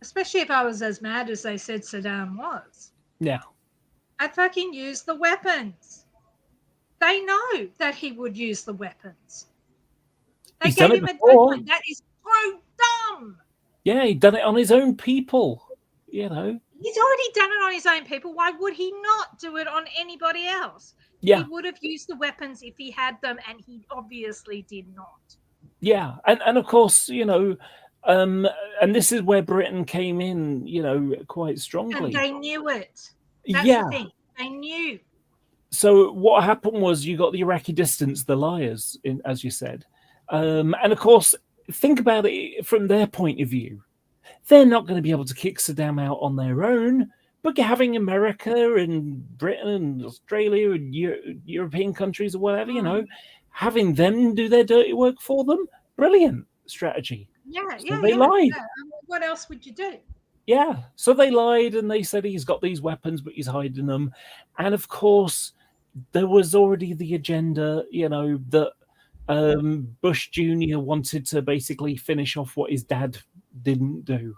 Especially if I was as mad as they said Saddam was. Yeah. I'd fucking use the weapons. They know that he would use the weapons. They gave him a deadline. That is so dumb. Yeah, he'd done it on his own people, you know. He's already done it on his own people. Why would he not do it on anybody else? Yeah. He would have used the weapons if he had them, and he obviously did not. Yeah, and of course, you know, and this is where Britain came in, you know, quite strongly. And they knew it. That's the thing. They knew. So what happened was you got the Iraqi dissidents, the liars, as you said. And of course, think about it from their point of view. They're not going to be able to kick Saddam out on their own, but having America and Britain and Australia and European countries or whatever, you know, having them do their dirty work for them, brilliant strategy. They lied. Yeah. What else would you do? Yeah, so they lied and they said he's got these weapons, but he's hiding them. And of course, there was already the agenda, you know, that Bush Jr. wanted to basically finish off what his dad didn't do.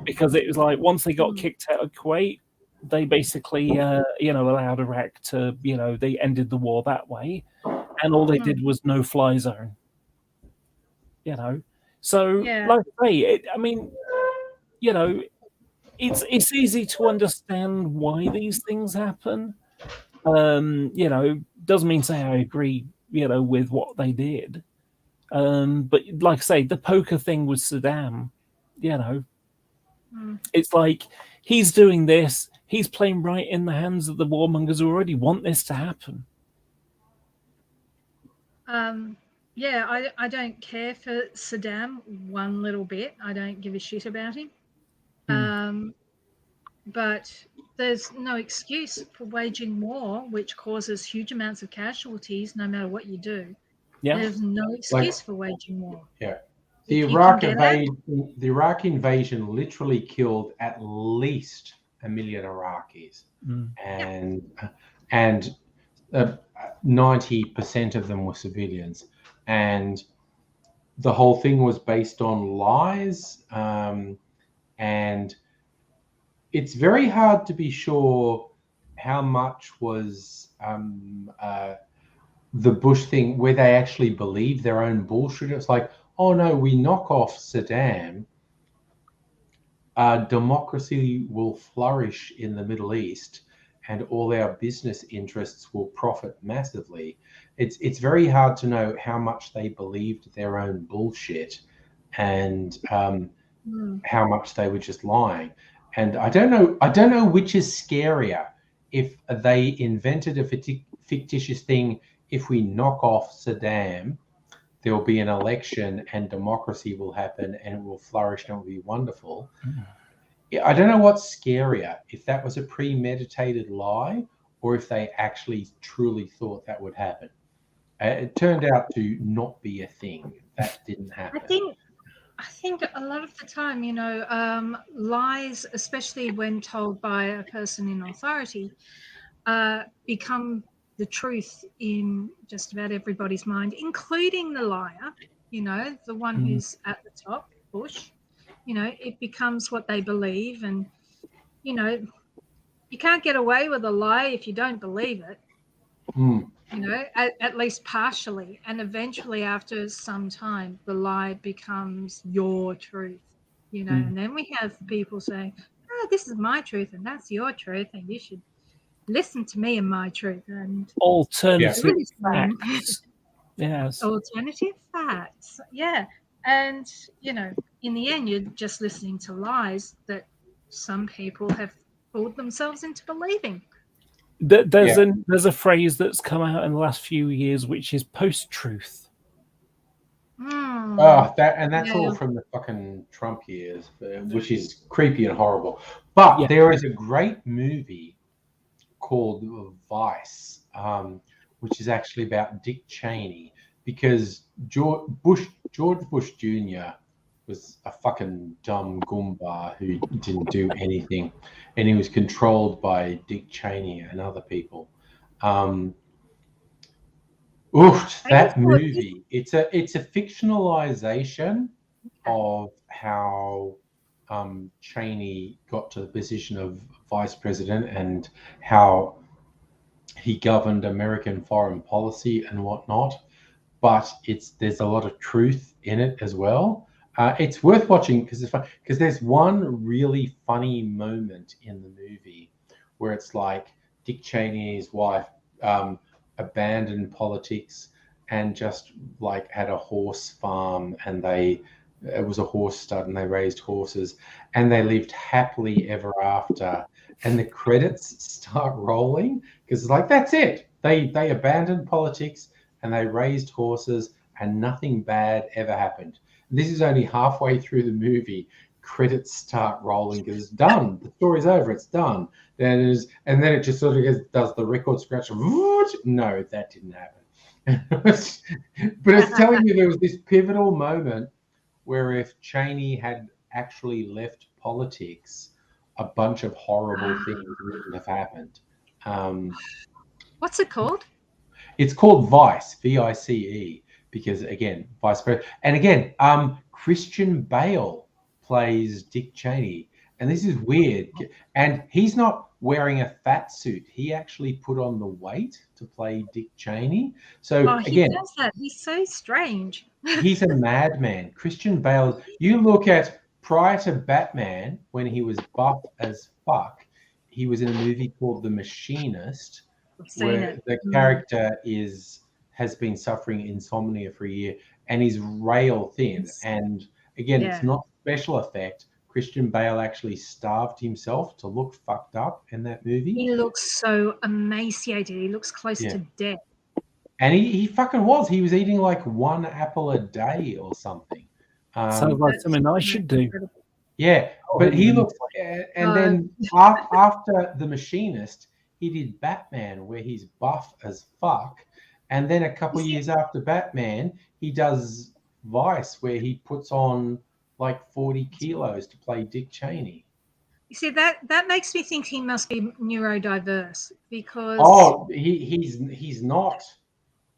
Because it was like, once they got kicked out of Kuwait, they basically, you know, allowed Iraq to, you know, they ended the war that way. And all they did was no-fly zone. You know? So, like I say, I mean, you know, it's easy to understand why these things happen. You know, doesn't mean say I agree, you know, with what they did. But like I say, the poker thing with Saddam, you know, it's like he's doing this. He's playing right in the hands of the warmongers who already want this to happen. Yeah, I don't care for Saddam one little bit. I don't give a shit about him. But there's no excuse for waging war, which causes huge amounts of casualties no matter what you do. Yeah. There's no excuse for waging war. Yeah. The If you can The Iraq invasion literally killed at least 1 million Iraqis, and 90% of them were civilians, and the whole thing was based on lies, and it's very hard to be sure how much was the Bush thing where they actually believed their own bullshit. It's like, oh no, we knock off Saddam, democracy will flourish in the Middle East, and all our business interests will profit massively. It's very hard to know how much they believed their own bullshit, and how much they were just lying. And I don't know which is scarier, if they invented a fictitious thing. If we knock off Saddam, there will be an election and democracy will happen and it will flourish and it will be wonderful. I don't know what's scarier, if that was a premeditated lie or if they actually truly thought that would happen. It turned out to not be a thing. That didn't happen. I think a lot of the time, lies, especially when told by a person in authority, become the truth in just about everybody's mind, including the liar, the one who's at the top, Bush. It becomes what they believe, and, you can't get away with a lie if you don't believe it. At least partially, and eventually after some time the lie becomes your truth, and then we have people saying, this is my truth and that's your truth and you should listen to me and my truth. And alternative facts. Yes. Alternative facts. Yeah. And in the end you're just listening to lies that some people have fooled themselves into believing. There's a phrase that's come out in the last few years, which is post-truth. That's all from the fucking Trump years, which is creepy and horrible. But there is a great movie called Vice, which is actually about Dick Cheney, because George Bush Jr. was a fucking dumb Goomba who didn't do anything, and he was controlled by Dick Cheney and other people. That movie, it's a fictionalization of how Cheney got to the position of vice president and how he governed American foreign policy and whatnot. But there's a lot of truth in it as well. It's worth watching because it's fun. Because there's one really funny moment in the movie where it's like Dick Cheney and his wife abandoned politics and just like had a horse farm, and it was a horse stud and they raised horses and they lived happily ever after. And the credits start rolling because it's like, that's it. They abandoned politics and they raised horses and nothing bad ever happened. This is only halfway through the movie. Credits start rolling because it's done. The story's over. It's done. And then it just sort of does the record scratch. No, that didn't happen. But it's telling you there was this pivotal moment where if Cheney had actually left politics, a bunch of horrible things wouldn't have happened. What's it called? It's called Vice, V-I-C-E, because again, vice president. And again, Christian Bale plays Dick Cheney, and this is weird. And he's not wearing a fat suit. He actually put on the weight to play Dick Cheney. So he again, does that. He's so strange. He's a madman. Christian Bale. You look at prior to Batman, when he was buff as fuck, he was in a movie called The Machinist, where the character has been suffering insomnia for a year and he's rail thin. And again, it's not special effect, Christian Bale actually starved himself to look fucked up in that movie. He looks so emaciated. He looks close Yeah. to death. And he fucking was. He was eating like 1 apple a day or something. Sounds like something I should do. Yeah, but he looks, and then after The Machinist, he did Batman, where he's buff as fuck, and then a couple of years after Batman, he does Vice, where he puts on like 40 kilos to play Dick Cheney. You see, that makes me think he must be neurodiverse because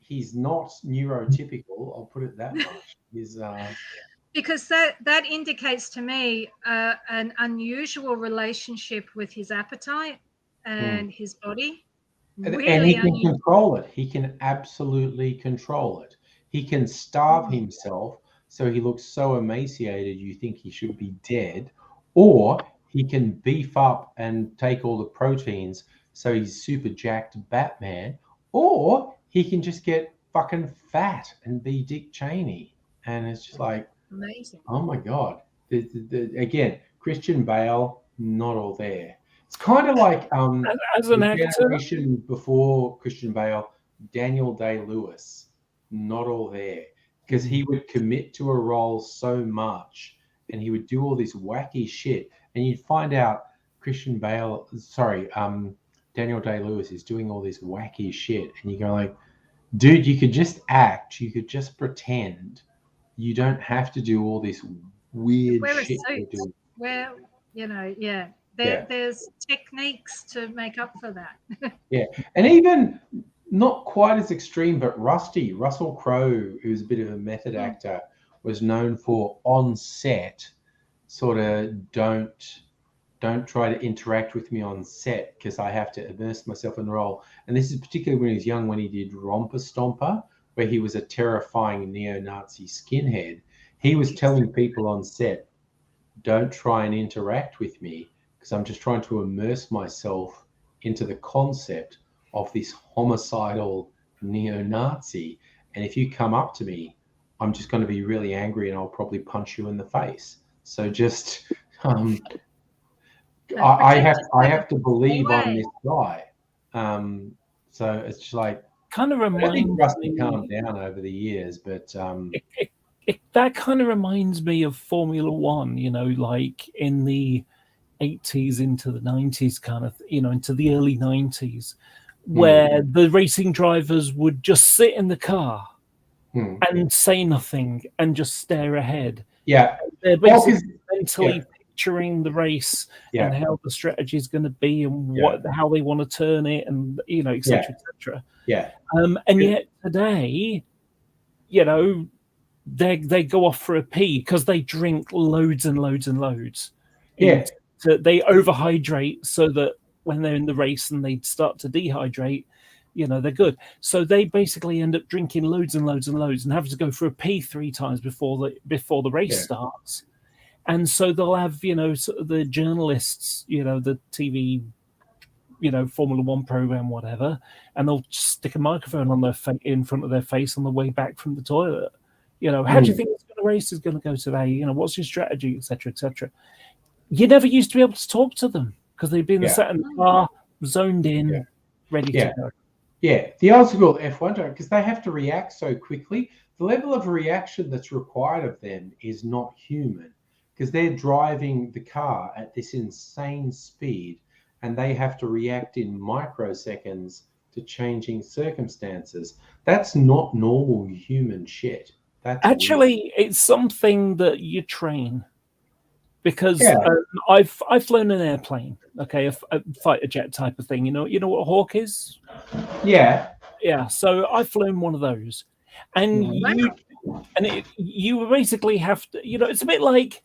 He's not neurotypical. I'll put it that much. He's because that indicates to me an unusual relationship with his appetite and his body. Really and he can unusual. control it. He can absolutely control it. He can starve himself so he looks so emaciated you think he should be dead, or he can beef up and take all the proteins so he's super jacked Batman, or he can just get fucking fat and be Dick Cheney. And it's just like, amazing. Oh my God. Again, Christian Bale, not all there. It's kind of like as an the actor, generation before Christian Bale, Daniel Day-Lewis, not all there. Because he would commit to a role so much and he would do all this wacky shit. And you'd find out Daniel Day-Lewis is doing all this wacky shit. And you go like, dude, you could just act. You could just pretend. You don't have to do all this weird Wear a shit. suit. There's techniques to make up for that. Yeah, and even not quite as extreme, but Russell Crowe, who's a bit of a method actor, was known for on set, sort of don't try to interact with me on set because I have to immerse myself in the role. And this is particularly when he was young, when he did Romper Stomper, where he was a terrifying neo-Nazi skinhead. He was telling people on set, don't try and interact with me because I'm just trying to immerse myself into the concept of this homicidal neo-Nazi. And if you come up to me, I'm just going to be really angry and I'll probably punch you in the face. So just, I have to believe I'm this guy. So it's just like, kind of reminds I think Rusty calmed down over the years, but that kind of reminds me of Formula One, like in the 80s into the 90s, kind of, into the early 90s, where the racing drivers would just sit in the car and say nothing and just stare ahead. Yeah. They're basically mentally picturing the race and how the strategy is going to be and how they want to turn it and, et cetera, et cetera. Yeah. And yet today, they go off for a pee because they drink loads and loads and loads. Yeah. They overhydrate so that when they're in the race and they start to dehydrate, they're good. So they basically end up drinking loads and loads and loads and having to go for a pee 3 times before the race starts. And so they'll have, sort of the journalists, the TV, Formula One program, whatever, and they'll stick a microphone on in front of their face on the way back from the toilet. How do you think the race is going to go today? What's your strategy, et cetera, et cetera. You never used to be able to talk to them because they'd been sat in the car, zoned in, ready to go. Yeah, the old school F1 driver, because they have to react so quickly. The level of reaction that's required of them is not human because they're driving the car at this insane speed and they have to react in microseconds to changing circumstances. That's not normal human shit. That's actually weird. It's something that you train. Because I've flown an airplane, okay, a fighter jet type of thing. You know what a Hawk is? Yeah. Yeah. So I've flown one of those, and you basically have to. It's a bit like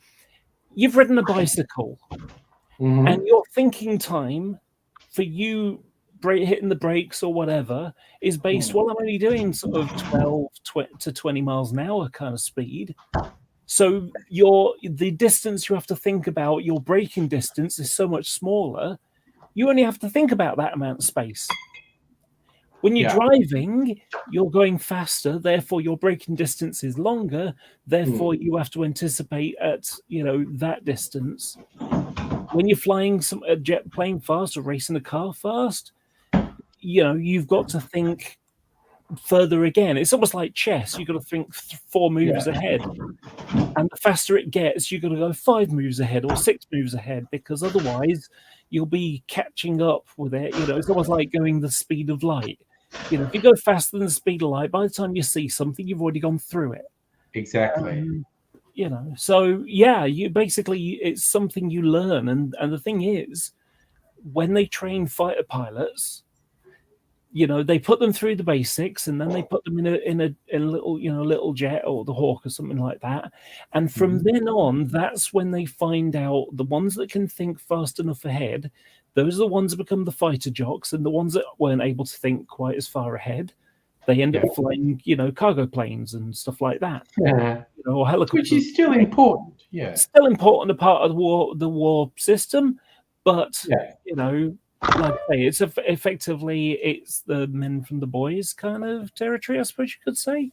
you've ridden a bicycle, and your thinking time for you hitting the brakes or whatever is based. Well, I'm only doing sort of 12 to 20 miles an hour kind of speed. So the distance you have to think about, your braking distance is so much smaller. You only have to think about that amount of space. When you're Yeah. driving, you're going faster, therefore your braking distance is longer, therefore you have to anticipate at that distance. When you're flying a jet plane fast or racing a car fast, you've got to think further again. It's almost like chess. You've got to think 4 moves ahead. And the faster it gets, you've got to go 5 moves ahead or 6 moves ahead, because otherwise you'll be catching up with it. It's almost like going the speed of light. If you go faster than the speed of light, by the time you see something, you've already gone through it. Exactly. So yeah, it's something you learn. And the thing is, when they train fighter pilots, they put them through the basics, and then they put them in a little little jet or the Hawk or something like that. And from then on, that's when they find out the ones that can think fast enough ahead. Those are the ones that become the fighter jocks, and the ones that weren't able to think quite as far ahead, they end up flying cargo planes and stuff like that. Or helicopters, which is still important. Yeah, still important, a part of the war system, but like I say, it's it's the men from the boys kind of territory, I suppose you could say.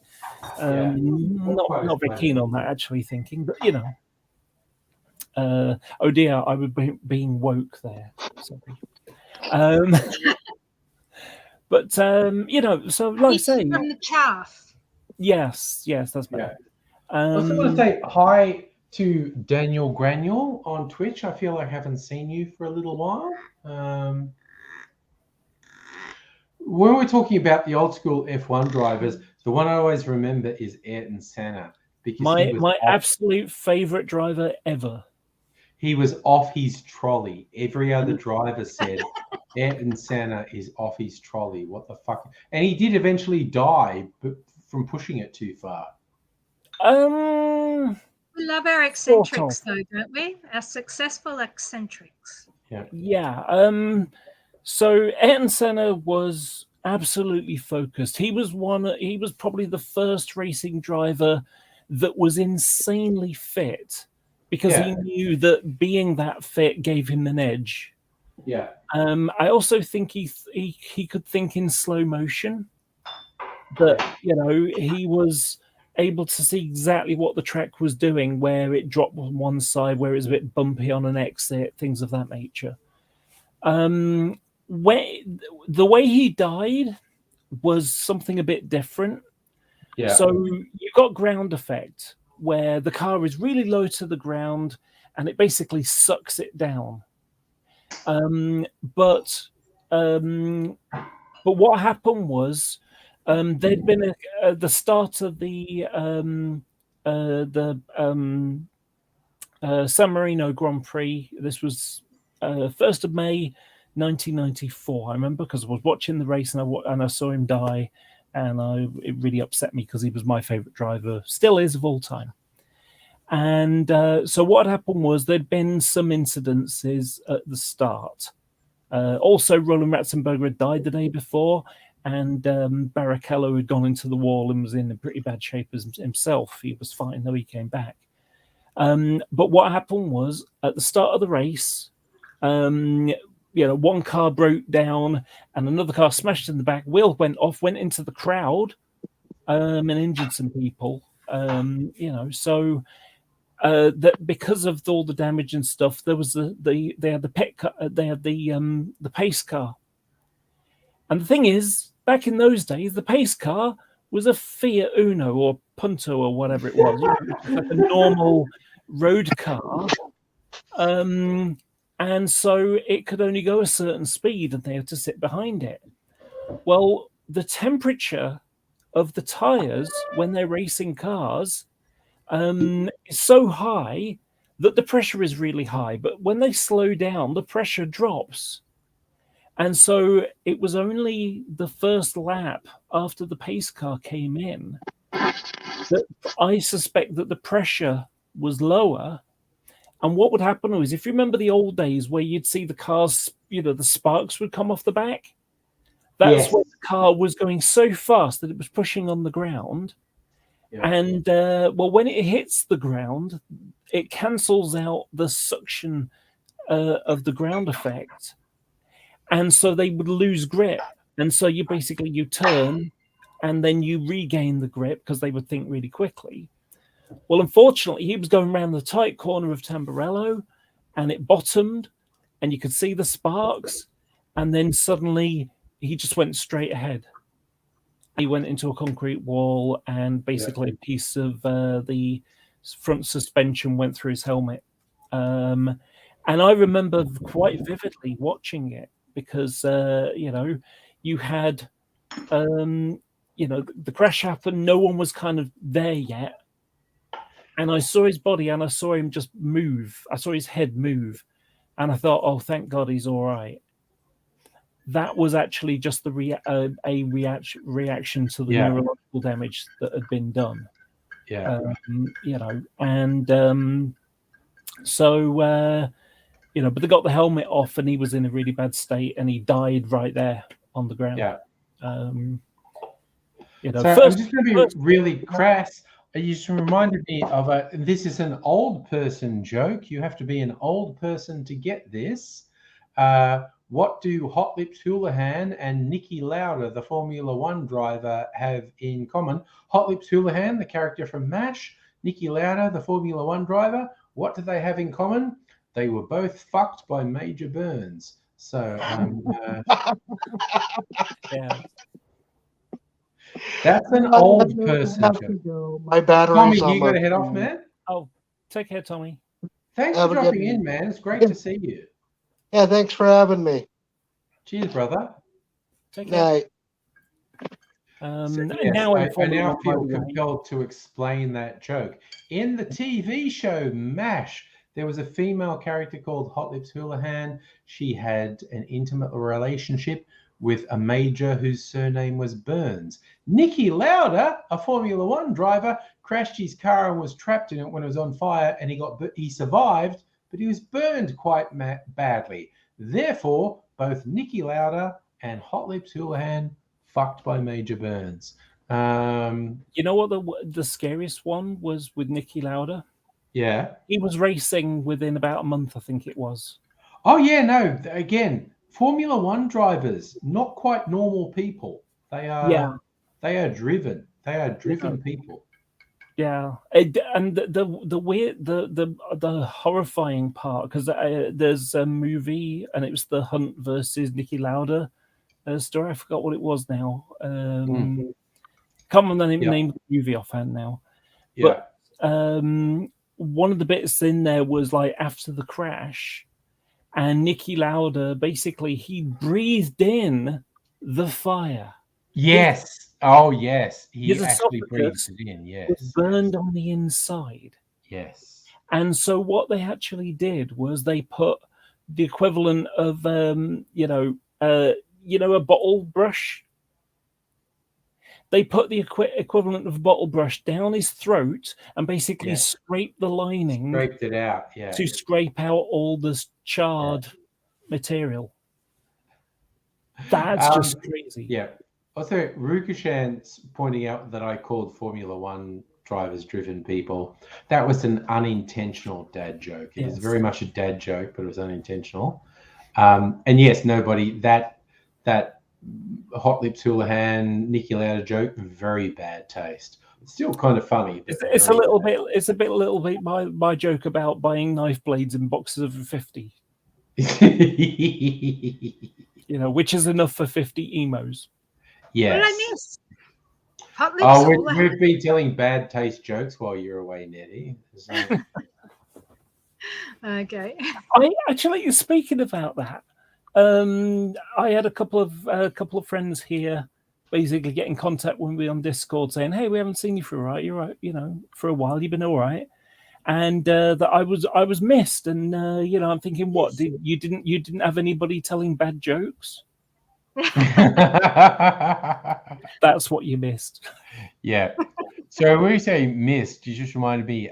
Not very keen on that, actually, thinking, but oh dear, I was being woke there. Sorry. But so like I say, from the chaff. Yes, that's better. I also want to say hi to Daniel Granule on Twitch. I feel like I haven't seen you for a little while. When we're talking about the old school F1 drivers, the one I always remember is Ayrton Senna, because my absolute favorite driver ever. He was off his trolley. Every other driver said Ayrton Senna is off his trolley. What the fuck? And he did eventually die from pushing it too far. We love our eccentrics, though, don't we? Our successful eccentrics. Yeah. So Ayrton Senna was absolutely focused. He was probably the first racing driver that was insanely fit, because he knew that being that fit gave him an edge. Yeah. I also think he could think in slow motion. That he was able to see exactly what the track was doing, where it dropped on one side, where it was a bit bumpy on an exit, things of that nature. The way he died was something a bit different. Yeah. So you've got ground effect, where the car is really low to the ground and it basically sucks it down. But what happened was, there'd been the start of the San Marino Grand Prix. This was 1st of May 1994. I remember, because I was watching the race and I saw him die, and it really upset me, because he was my favorite driver, still is, of all time. And so what happened was, there'd been some incidences at the start. Also, Roland Ratzenberger had died the day before, and Barrichello had gone into the wall and was in pretty bad shape as himself. He was fine, though he came back. But what happened was, at the start of the race, one car broke down and another car smashed in the back. Wheel went off, went into the crowd, and injured some people. So that because of all the damage and stuff, there was they had the pace car. And the thing is, back in those days, the pace car was a Fiat Uno or Punto or whatever it was, like a normal road car. And so it could only go a certain speed, and they had to sit behind it. Well, the temperature of the tires when they're racing cars is so high that the pressure is really high. But when they slow down, the pressure drops. And so it was only the first lap after the pace car came in that I suspect that the pressure was lower. And what would happen was, if you remember the old days where you'd see the cars, the sparks would come off the back. That's when the car was going so fast that it was pushing on the ground. Yeah. And, when it hits the ground, it cancels out the suction of the ground effect. And so they would lose grip. And so you turn and then you regain the grip because they would think really quickly. Well, unfortunately, he was going around the tight corner of Tamburello and it bottomed and you could see the sparks. And then suddenly he just went straight ahead. He went into a concrete wall and basically a piece of the front suspension went through his helmet. And I remember quite vividly watching it because, you had, the crash happened. No one was kind of there yet. And I saw his body and I saw him just move. I saw his head move. And I thought, oh, thank God he's all right. That was actually just the reaction to the neurological damage that had been done. Yeah. But they got the helmet off and he was in a really bad state and he died right there on the ground. Yeah. So I'm just going to be really crass. You just reminded me of this is an old person joke. You have to be an old person to get this. What do Hot Lips Houlihan and Niki Lauda, the Formula One driver, have in common? Hot Lips Houlihan, the character from MASH, Niki Lauda, the Formula One driver, what do they have in common? They were both fucked by Major Burns. So, that's an old person joke. My battery's Tommy, you almost got to head off, man? Oh, take care, Tommy. Thanks for dropping in, man. It's great to see you. Yeah, thanks for having me. Cheers, brother. Take care. Night. I now feel compelled to explain that joke. In the TV show MASH, there was a female character called Hot Lips Houlihan. She had an intimate relationship with a major whose surname was Burns. Niki Lauda, a Formula One driver, crashed his car and was trapped in it when it was on fire, and he survived, but he was burned quite badly. Therefore, both Niki Lauda and Hot Lips Houlihan fucked by Major Burns. You know what the scariest one was with Niki Lauda? Yeah. He was racing within about a month, I think it was. Oh, yeah, no. Again, Formula One drivers, not quite normal people. They are driven. They are driven people. Yeah, and the weird, the horrifying part, because there's a movie and it was the Hunt versus Niki Lauda story. I forgot what it was now. Can't remember the name of the movie offhand now. Yeah. But one of the bits in there was like after the crash, and Niki Lauda basically he breathed in the fire. Yes. Yes. He actually breathed it in. Yes. Was burned on the inside. Yes. And so what they actually did was they put the equivalent of a bottle brush. They put the equivalent of a bottle brush down his throat and basically scraped the lining. Scraped it out, to scrape out all this charred material. That's just crazy. Yeah. Also, Rukashan's pointing out that I called Formula One drivers driven people. That was an unintentional dad joke. It was very much a dad joke, but it was unintentional. And yes, nobody that Hot Lips Houlihan, Niki Lauda joke, very bad taste. It's still kind of funny. It's a little bit my joke about buying knife blades in boxes of 50. Which is enough for 50 emos. Yes. What did I miss? Hot Lips we've been telling bad taste jokes while you're away, Nettie. Okay. I actually, speaking about that, I had a couple of friends here basically get in contact when we were on Discord saying, "Hey, we haven't seen you for a while. You're right, for a while. You've been all right." And that I was missed, and I'm thinking, what you didn't have anybody telling bad jokes? That's what you missed. Yeah. So when we say missed, you just reminded me,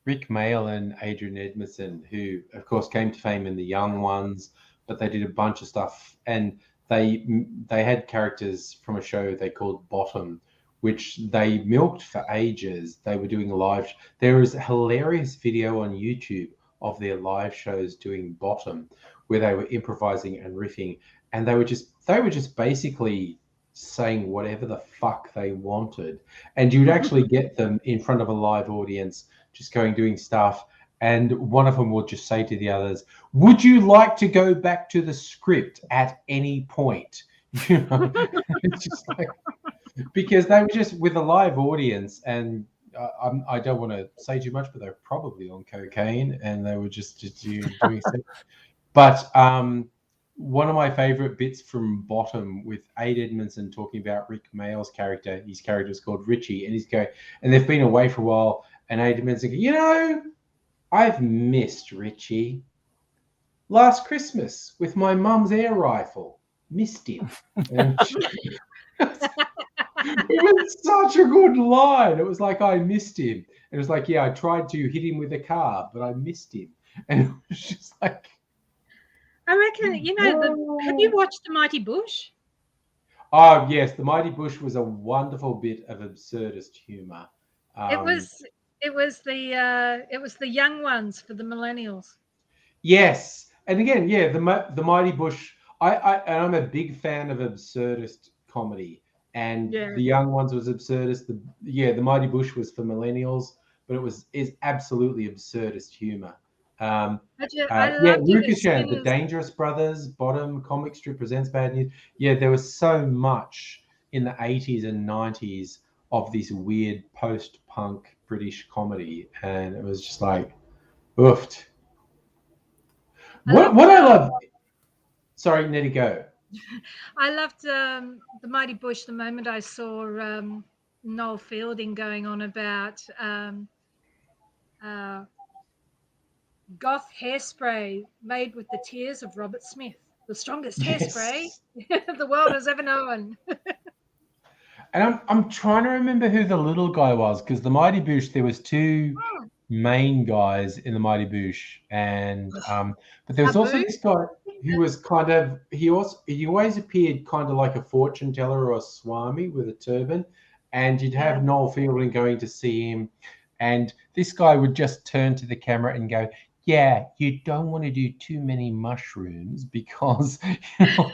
Rick Mail and Adrian Edmondson, who of course came to fame in The Young Ones, but they did a bunch of stuff, and they had characters from a show they called Bottom, which they milked for ages. They were doing live. There was a hilarious video on YouTube of their live shows doing Bottom, where they were improvising and riffing, and they they were just basically saying whatever the fuck they wanted, and you'd actually get them in front of a live audience, just doing stuff. And one of them would just say to the others, "Would you like to go back to the script at any point?" You know, it's just like, because they were just with a live audience, and I don't want to say too much, but they're probably on cocaine, and they were just doing stuff. But one of my favorite bits from Bottom, with Aid Edmondson talking about Rick Mayall's character, his character is called Richie, and he's going, and they've been away for a while, and Aid Edmondson goes, "You know, I've missed Richie. Last Christmas with my mum's air rifle, missed him." And it was such a good line. It was like, I missed him. It was like, yeah, I tried to hit him with a car, but I missed him. And it was just like, I reckon, you know, have you watched The Mighty Bush? oh yes, The Mighty Bush was a wonderful bit of absurdist humor. It was the young ones for the millennials. Yes, and again, yeah, the Mighty Bush. I'm a big fan of absurdist comedy, and the young ones was absurdist. The Mighty Bush was for millennials, but is absolutely absurdist humor. Ricochet, the Dangerous Brothers, Bottom, Comic Strip Presents Bad News. Yeah, there was so much in the 80s and 90s of this weird post-punk British comedy, and it was just like, oofed. What I love. Sorry, Nettie, go. I loved The Mighty Bush the moment I saw Noel Fielding going on about goth hairspray made with the tears of Robert Smith, the strongest hairspray the world has ever known. And I'm trying to remember who the little guy was, because the Mighty Bush, there was two main guys in the Mighty Bush, and but there was also this guy who was kind of he always appeared kind of like a fortune teller or a swami with a turban, and you'd have Noel Fielding going to see him, and this guy would just turn to the camera and go, "Yeah, you don't want to do too many mushrooms because," you know,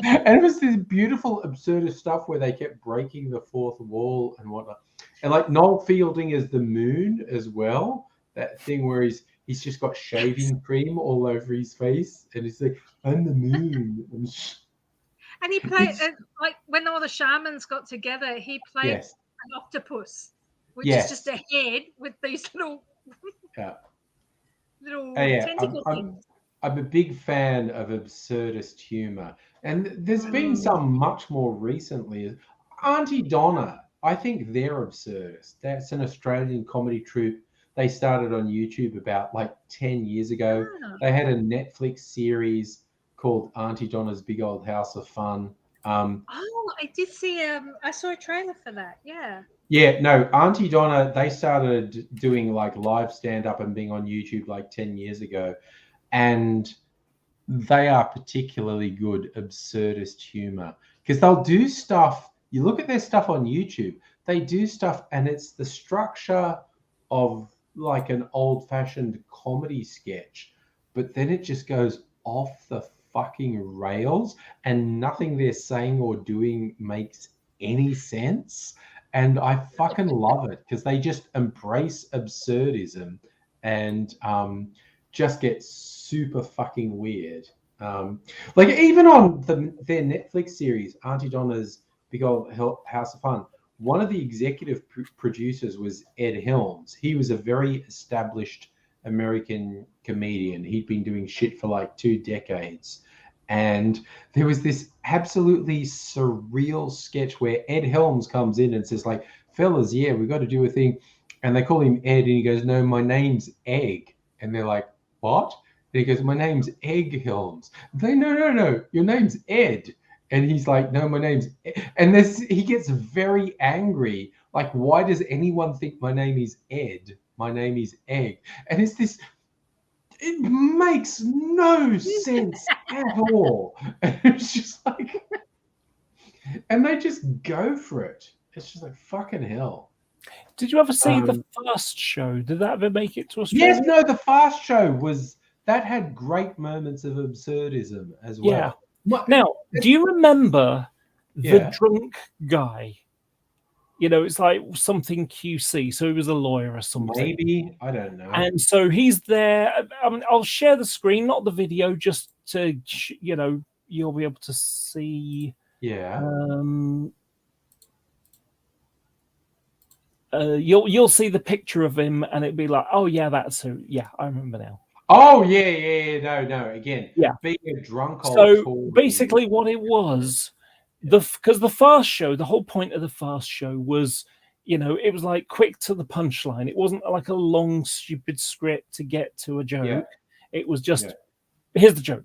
and it was this beautiful absurdist stuff where they kept breaking the fourth wall and whatnot. And like Noel Fielding as the moon as well, that thing where he's just got shaving cream all over his face, and he's like, "I'm the moon." And he played like when all the shamans got together, he played an octopus, which is just a head with these little tentacle things. I'm a big fan of absurdist humor, and there's been some much more recently. Auntie Donna, I think they're absurdist. That's an Australian comedy troupe. They started on YouTube about like 10 years ago. They had a Netflix series called Auntie Donna's Big Old House of Fun. I did see. I saw a trailer for that. Yeah. Yeah, no, Auntie Donna, they started doing like live stand-up and being on YouTube like 10 years ago. And they are particularly good absurdist humor, because they'll do stuff. You look at their stuff on YouTube, they do stuff, and it's the structure of like an old-fashioned comedy sketch, but then it just goes off the fucking rails, and nothing they're saying or doing makes any sense. And I fucking love it, because they just embrace absurdism and just get super fucking weird. Like even on their Netflix series, Auntie Donna's Big Old House of Fun, one of the executive producers was Ed Helms. He was a very established American comedian. He'd been doing shit for like 2 decades. And there was this absolutely surreal sketch where Ed Helms comes in and says like, "Fellas, yeah, we've got to do a thing." And they call him Ed, and he goes, "No, my name's Egg." And they're like, "What?" And he goes, "My name's Egg Helms." They, no, your name's Ed. And he's like, "No, my name's Ed." And he gets very angry. Like, why does anyone think my name is Ed? My name is Egg. And it's this, it makes no sense at all. And it's just like, and they just go for it. It's just like, fucking hell. Did you ever see the Fast Show? Did that ever make it to Australia? Yes, no, the Fast Show that had great moments of absurdism as well. Yeah. Now, Do you remember the Yeah. drunk guy? You know, it's like something QC. So he was a lawyer or something. Maybe, I don't know. And so he's there. I mean, I'll share the screen, not the video, just to, you know, you'll be able to see. Yeah. You'll see the picture of him, and it'd be like, oh yeah, that's who. Yeah, I remember now. Oh yeah. No. Again, Yeah. being a drunk old So Tory. basically, what it was, because the fast show, the whole point of the fast show was, you know, it was like quick to the punchline. It wasn't like a long, stupid script to get to a joke. Yeah. It was just, here's the joke.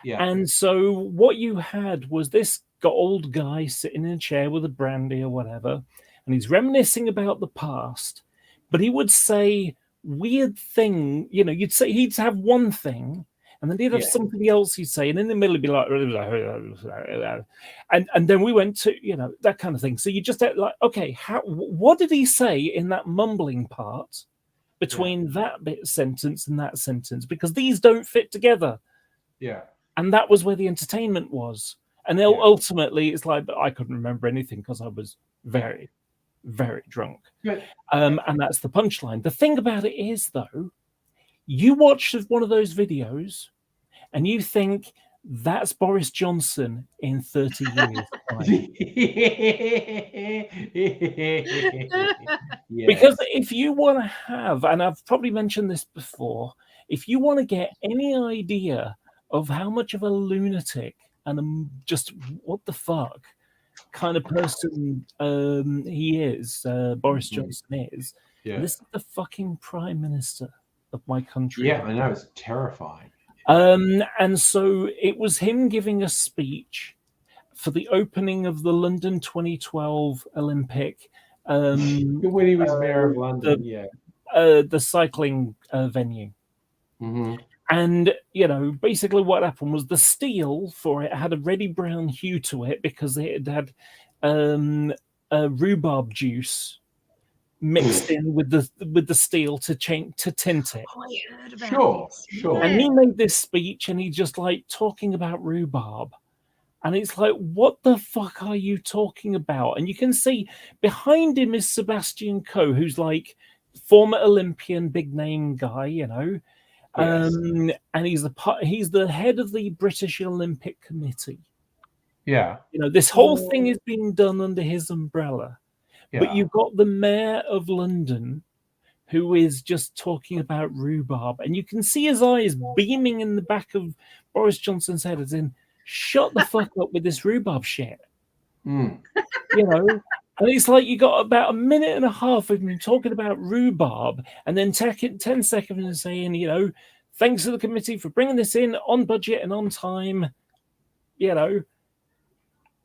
Yeah. And so what you had was this old guy sitting in a chair with a brandy or whatever, and he's reminiscing about the past, but he would say weird thing, you know, he'd have one thing, and then he'd have something else he'd say, and in the middle he'd be like, and then we went to, you know, that kind of thing. So you just had like, okay, what did he say in that mumbling part between that bit sentence and that sentence? Because these don't fit together. Yeah. And that was where the entertainment was. And then ultimately it's like, but I couldn't remember anything because I was very, very drunk. And that's the punchline. The thing about it is, though, you watch one of those videos and you think that's Boris Johnson in 30 years. Because if you want to have, and I've probably mentioned this before, if you want to get any idea of how much of a lunatic and just what the fuck kind of person he is, Boris Johnson is, this is the fucking prime minister of my country. Yeah, I know, it's terrifying. And so it was him giving a speech for the opening of the London 2012 Olympic. When he was mayor of London, the cycling venue. Mm-hmm. And, you know, basically what happened was the steel for it had a reddy brown hue to it because it had rhubarb juice mixed in with the steel to tint it. Oh, I heard about this. Sure. And he made this speech and he just like talking about rhubarb. And it's like, what the fuck are you talking about? And you can see behind him is Sebastian Coe, who's like former Olympian, big name guy, you know. Yes. And he's the head of the British Olympic Committee. Yeah. You know, this whole thing is being done under his umbrella. Yeah. But you've got the mayor of London who is just talking about rhubarb. And you can see his eyes beaming in the back of Boris Johnson's head as in, shut the fuck up with this rhubarb shit. Mm. You know? And it's like you got about a minute and a half of him talking about rhubarb and then 10 seconds and saying, you know, thanks to the committee for bringing this in on budget and on time, you know.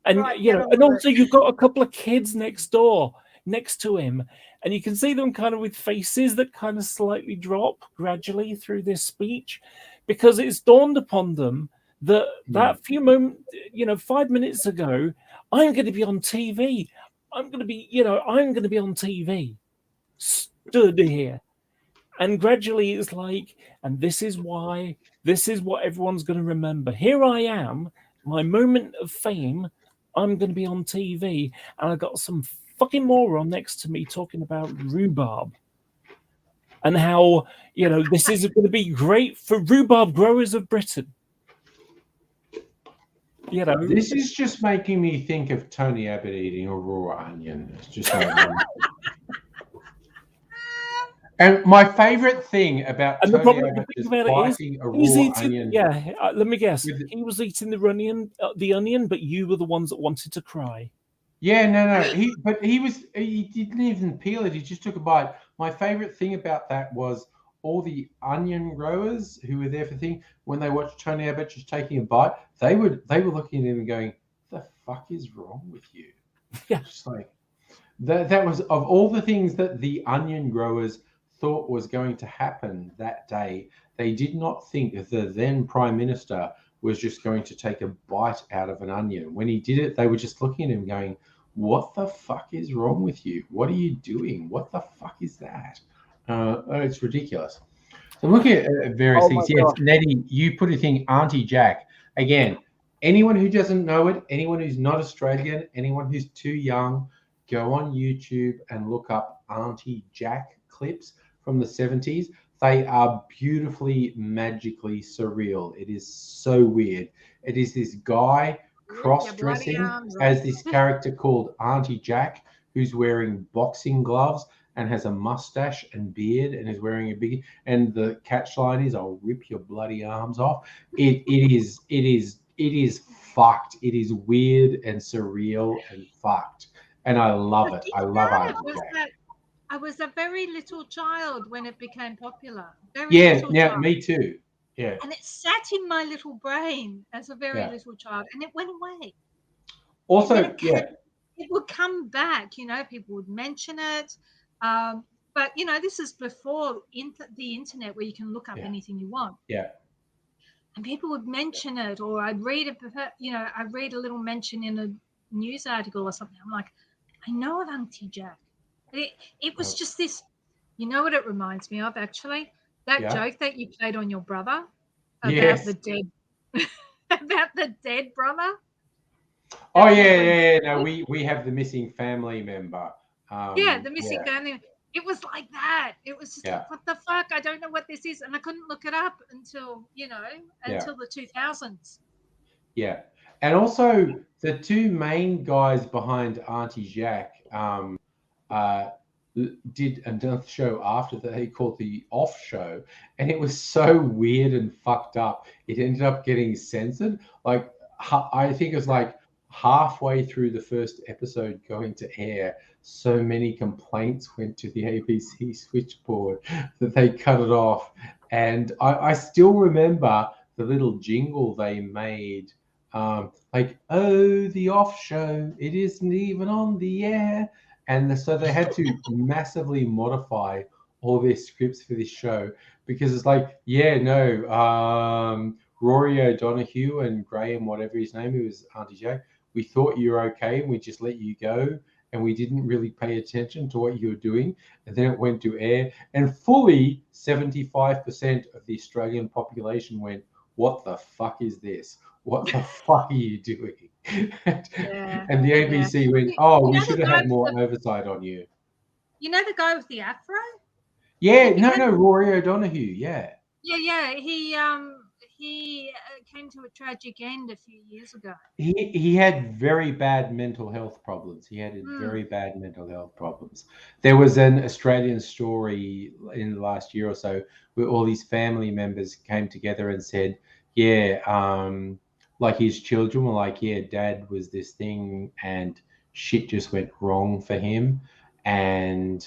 And, you know, and also you've got a couple of kids next to him, and you can see them kind of with faces that kind of slightly drop gradually through this speech because it's dawned upon them that few moments, you know, 5 minutes ago, I'm going to be on TV. I'm going to be on TV, stood here. And gradually it's like, and this is what everyone's going to remember. Here I am, my moment of fame, I'm going to be on TV, and I got some fucking moron next to me talking about rhubarb. And how, you know, this is going to be great for rhubarb growers of Britain. You know, this is just making me think of Tony Abbott eating a raw onion. It's just and my favorite thing about Tony Abbott is biting a raw onion. Yeah, let me guess. He was eating the onion, but you were the ones that wanted to cry. Yeah, no. He didn't even peel it. He just took a bite. My favorite thing about that was all the onion growers who were there for things, when they watched Tony Abbott just taking a bite, they were looking at him and going, "The fuck is wrong with you?" Yeah, just like that was of all the things that the onion growers thought was going to happen that day. They did not think that the then Prime Minister was just going to take a bite out of an onion. When he did it, they were just looking at him going, "What the fuck is wrong with you? What are you doing? What the fuck is that?" It's ridiculous. So looking at various things. Yes, Nettie, you put a thing, Auntie Jack. Again, anyone who doesn't know it, anyone who's not Australian, anyone who's too young, go on YouTube and look up Auntie Jack clips from the 70s. They are beautifully, magically surreal. It is so weird. It is this guy cross-dressing as this character called Auntie Jack, who's wearing boxing gloves and has a mustache and beard and is wearing a big, and the catchline is, "I'll rip your bloody arms off." It is fucked. It is weird and surreal and fucked. And I love it. I love Auntie Jack. I was a very little child when it became popular. Yeah, me too. Yeah. And it sat in my little brain as a very Yeah. little child, and it went away. Also, it would come back. You know, people would mention it, but you know, this is before the internet, where you can look up anything you want. Yeah. And people would mention it, or I'd read it. You know, I'd read a little mention in a news article or something. I'm like, I know of Auntie Jack. It was just this. You know what it reminds me of, actually? That joke that you played on your brother about the dead, about the dead brother. Oh yeah. No, we have the missing family member. The missing family. It was like that. It was just like, what the fuck? I don't know what this is, and I couldn't look it up until until the 2000s. Yeah, and also the two main guys behind Auntie Jack did another show after that he called the Off Show, and it was so weird and fucked up. It ended up getting censored. Like, I think it was like halfway through the first episode going to air, so many complaints went to the ABC switchboard that they cut it off. And I still remember the little jingle they made, like, "Oh, the Off Show, it isn't even on the air." And so they had to massively modify all their scripts for this show, because it's like, Rory O'Donoghue and Graham, whatever his name, who was Auntie Jack, we thought you were okay and we just let you go, and we didn't really pay attention to what you were doing. And then it went to air, and fully 75% of the Australian population went, "What the fuck is this? What the fuck are you doing?" And the ABC went, "Oh, we should have had more oversight on you." You know the guy with the afro? Yeah, no, Rory O'Donoghue, yeah. Yeah. He came to a tragic end a few years ago. He had very bad mental health problems. Very bad mental health problems. There was an Australian story in the last year or so where all these family members came together and said, like his children were like, Dad was this thing and shit just went wrong for him. And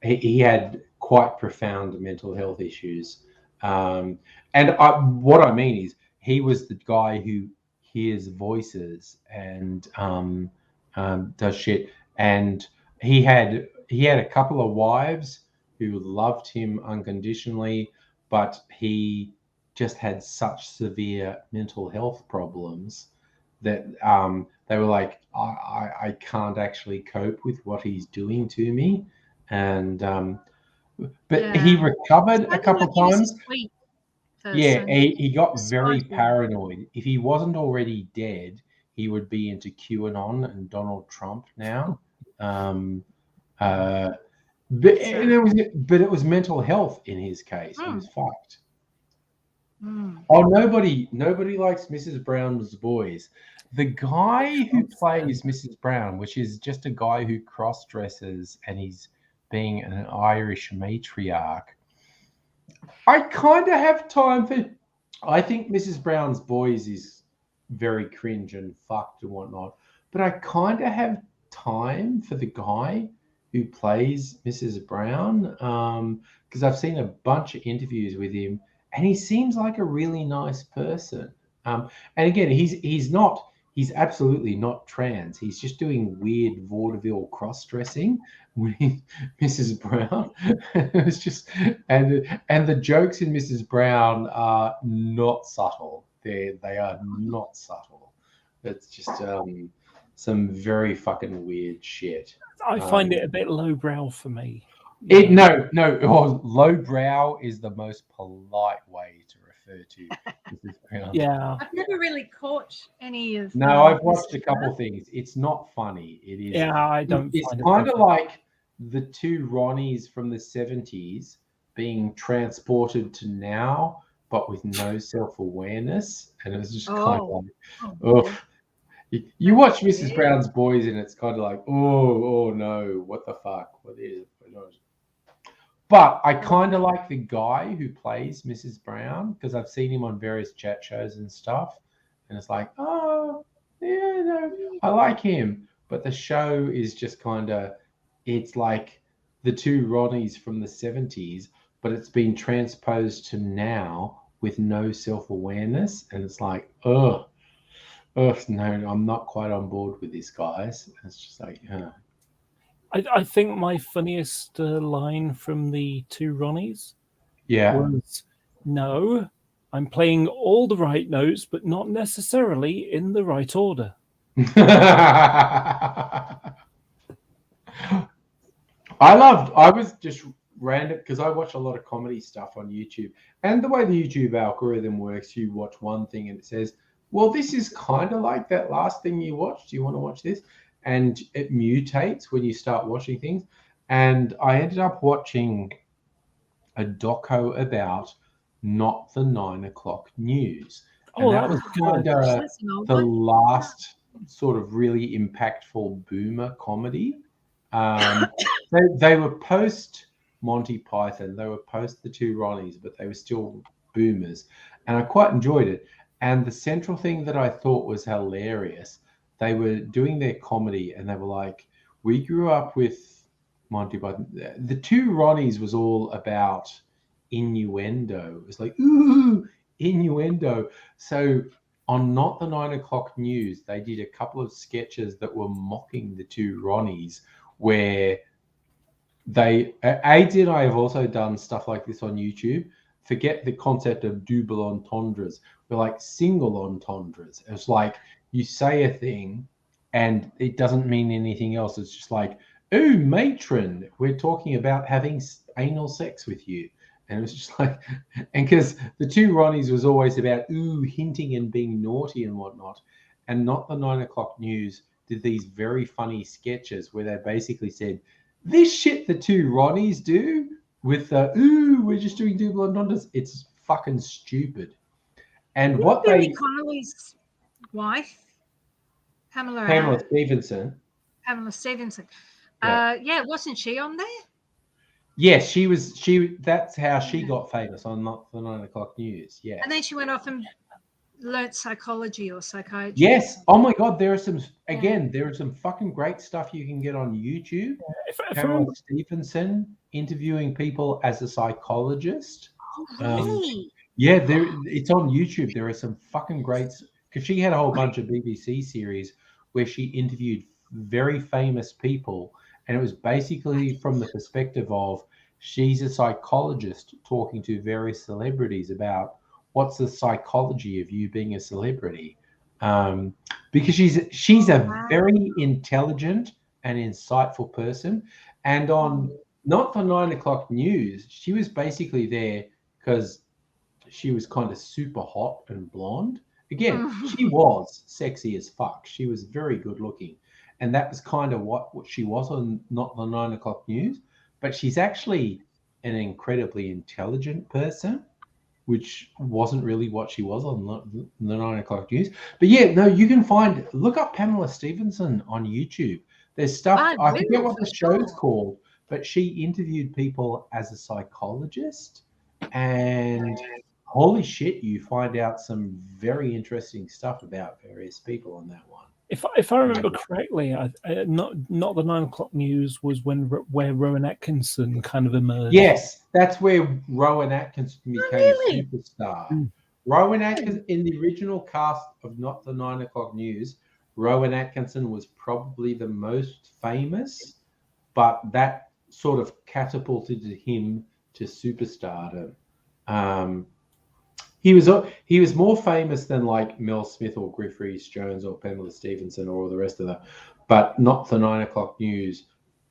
he had quite profound mental health issues. What I mean is, he was the guy who hears voices and does shit. And he had a couple of wives who loved him unconditionally, but he just had such severe mental health problems that they were like, I can't actually cope with what he's doing to me. And but he recovered a couple of times. He got very paranoid. If he wasn't already dead, he would be into QAnon and Donald Trump now. But it was mental health in his case. He was fucked. Oh, nobody likes Mrs. Brown's Boys. The guy who plays Mrs. Brown, which is just a guy who cross-dresses and he's being an Irish matriarch, I kind of have time for. I think Mrs. Brown's Boys is very cringe and fucked and whatnot, but I kind of have time for the guy who plays Mrs. Brown, because I've seen a bunch of interviews with him, and he seems like a really nice person. And again, he's absolutely not trans. He's just doing weird vaudeville cross-dressing with Mrs. Brown. It's just, and the jokes in Mrs. Brown are not subtle. They are not subtle. It's just some very fucking weird shit. I find it a bit lowbrow for me. Lowbrow is the most polite way to prefer to Mrs. Brown. Yeah. I've never really caught any of. No, I've watched Mrs. a couple Brown. things. It's not funny. It is. Yeah, I don't It's find it kind of very like the two Ronnies from the 70s being transported to now, but with no self-awareness, and it was just kind of like, oh. You watch Mrs. Brown's Boys, and it's kind of like, oh no, what the fuck? What is it? But I kind of like the guy who plays Mrs. Brown because I've seen him on various chat shows and stuff, and it's like, oh, yeah, no, I like him. But the show is just kind of, it's like the two Ronnies from the 70s, but it's been transposed to now with no self-awareness, and it's like, oh no, I'm not quite on board with this, guys. It's just like, I think my funniest line from the two Ronnies was, no, I'm playing all the right notes, but not necessarily in the right order. I was just random because I watch a lot of comedy stuff on YouTube, and the way the YouTube algorithm works, you watch one thing and it says, well, this is kind of like that last thing you watched. Do you want to watch this? And it mutates when you start watching things. And I ended up watching a doco about Not the 9 O'Clock News. And that was kind of the last sort of really impactful boomer comedy. They were post Monty Python. They were post the two Ronnies, but they were still boomers. And I quite enjoyed it. And the central thing that I thought was hilarious, they were doing their comedy and they were like, we grew up with Monty Python. The two Ronnies was all about innuendo. It was like, ooh, innuendo. So on Not the 9 O'Clock News, they did a couple of sketches that were mocking the two Ronnies where AD and I have also done stuff like this on YouTube. Forget the concept of double entendres. We're like single entendres. It's like you say a thing and it doesn't mean anything else. It's just like, ooh, matron, we're talking about having anal sex with you. And it was just like, and because the two Ronnies was always about, ooh, hinting and being naughty and whatnot. And Not the 9 O'Clock News did these very funny sketches where they basically said, this shit the two Ronnies do with ooh, we're just doing double entendres. It's fucking stupid. And what Billy Connolly's wife, Pamela Stevenson. Pamela Stevenson. Yeah. Wasn't she on there? Yes, she was. That's how she got famous on Not the 9 O'Clock News. Yeah. And then she went off and learnt psychology or psychiatry. Yes. Oh my God, there are some fucking great stuff you can get on YouTube. Pamela Stevenson interviewing people as a psychologist. Oh, really? Yeah, it's on YouTube. There are some fucking great, because she had a whole bunch of BBC series where she interviewed very famous people, and it was basically from the perspective of she's a psychologist talking to various celebrities about what's the psychology of you being a celebrity, because she's a very intelligent and insightful person. And on Not the 9 O'Clock News, she was basically there because she was kind of super hot and blonde. Again, she was sexy as fuck. She was very good looking. And that was kind of what she was on Not the 9 O'Clock News. But she's actually an incredibly intelligent person, which wasn't really what she was on the 9 O'Clock News. But yeah, no, you can look up Pamela Stevenson on YouTube. There's stuff, I forget what the show's called, but she interviewed people as a psychologist, and holy shit, you find out some very interesting stuff about various people on that one. If I remember correctly, not the 9 O'Clock News was where Rowan Atkinson kind of emerged. Yes, that's where Rowan Atkinson became a superstar. Rowan Atkinson, in the original cast of Not the 9 O'Clock News, Rowan Atkinson was probably the most famous, but that sort of catapulted him to superstardom. He was more famous than like Mel Smith or Griff Rhys-Jones or Pamela Stevenson or all the rest of them, but Not the 9 O'Clock News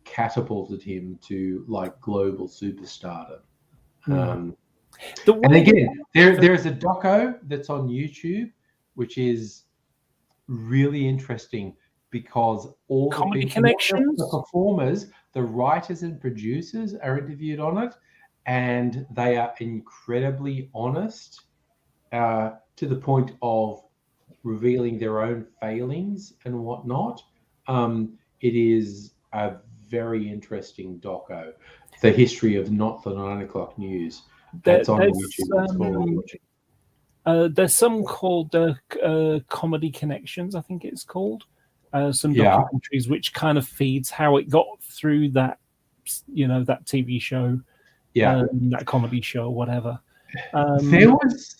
catapulted him to like global superstardom. And again, there's a doco that's on YouTube, which is really interesting because all the Comedy people, not just Connections? the performers, the writers and producers are interviewed on it, and they are incredibly honest to the point of revealing their own failings and whatnot. It is a very interesting doco, the history of not the 9 o'clock news. It's on YouTube. It's called. There's some called Comedy Connections, I think it's called. Some Yeah. documentaries which kind of feeds how it got through that, that TV show, that comedy show, whatever. There was.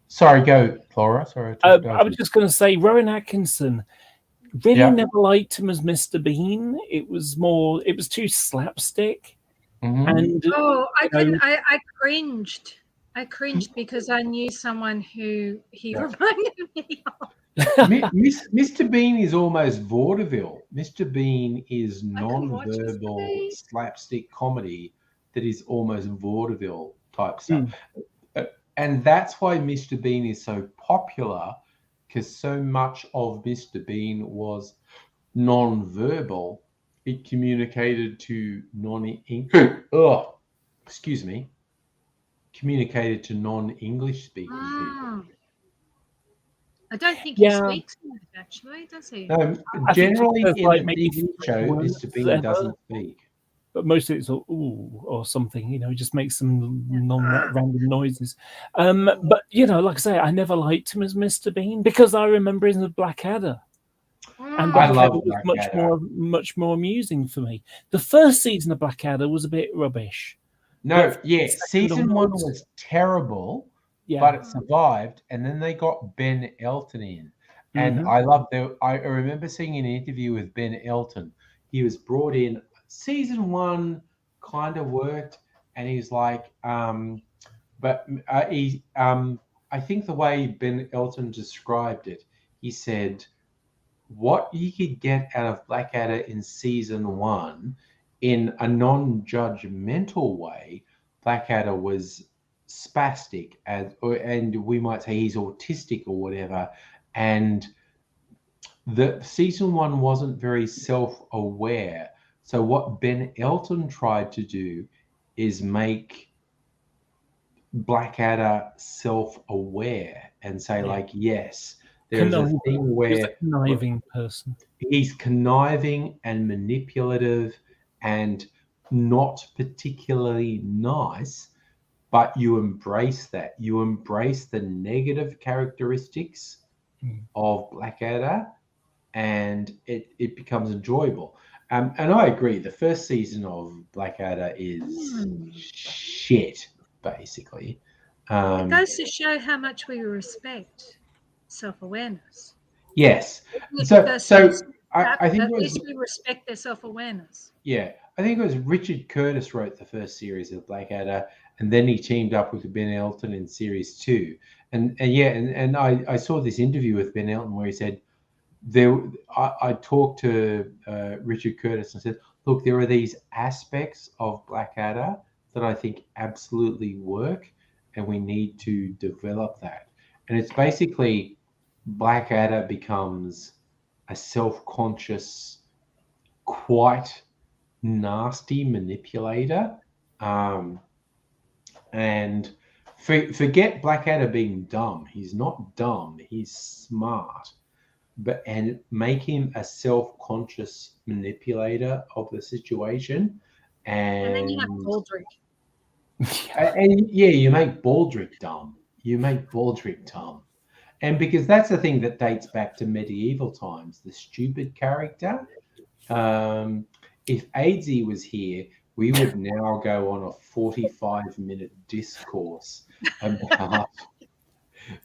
Sorry, go, Laura. Sorry. I was just going to say, Rowan Atkinson. Really never liked him as Mr. Bean. It was too slapstick. Mm-hmm. And I cringed. I cringed because I knew someone who he reminded me of. Mr. Bean is almost vaudeville. Mr. Bean is non-verbal slapstick comedy that is almost vaudeville type stuff. And that's why Mr. Bean is so popular, because so much of Mr. Bean was non-verbal. It communicated to communicated to non-English speaking people. I don't think he speaks much, actually, does he? Generally, in a TV show, Mr. Bean doesn't speak. But mostly it's all ooh or something, he just makes some non-random noises. But like I say, I never liked him as Mr. Bean because I remember him as Blackadder. And Blackadder was much more amusing for me. The first season of Blackadder was a bit rubbish. Season 1 was terrible, but it survived, and then they got Ben Elton in. And I remember seeing an interview with Ben Elton. He was brought in. Season 1 kind of worked, and he's like, I think the way Ben Elton described it, he said, what you could get out of Blackadder in season 1 in a non-judgmental way, Blackadder was spastic, and we might say he's autistic or whatever, and the season 1 wasn't very self-aware. So what Ben Elton tried to do is make Blackadder self-aware and say, yes, there's a thing where he's a conniving person. He's conniving and manipulative and not particularly nice, but you embrace that. You embrace the negative characteristics of Blackadder, and it becomes enjoyable. And I agree, the first season of Blackadder is shit, basically. It goes to show how much we respect self-awareness. Yes. I think at least we respect their self-awareness. Yeah. I think it was Richard Curtis wrote the first series of Blackadder, and then he teamed up with Ben Elton in series 2. And I saw this interview with Ben Elton where he said, I talked to Richard Curtis and said, look, there are these aspects of Blackadder that I think absolutely work, and we need to develop that. And it's basically Blackadder becomes a self-conscious, quite nasty manipulator. And forget Blackadder being dumb. He's not dumb. He's smart. And make him a self-conscious manipulator of the situation. And then you have Baldrick. You make Baldrick dumb. And because that's the thing that dates back to medieval times, the stupid character. If Aidsy was here, we would now go on a 45-minute discourse about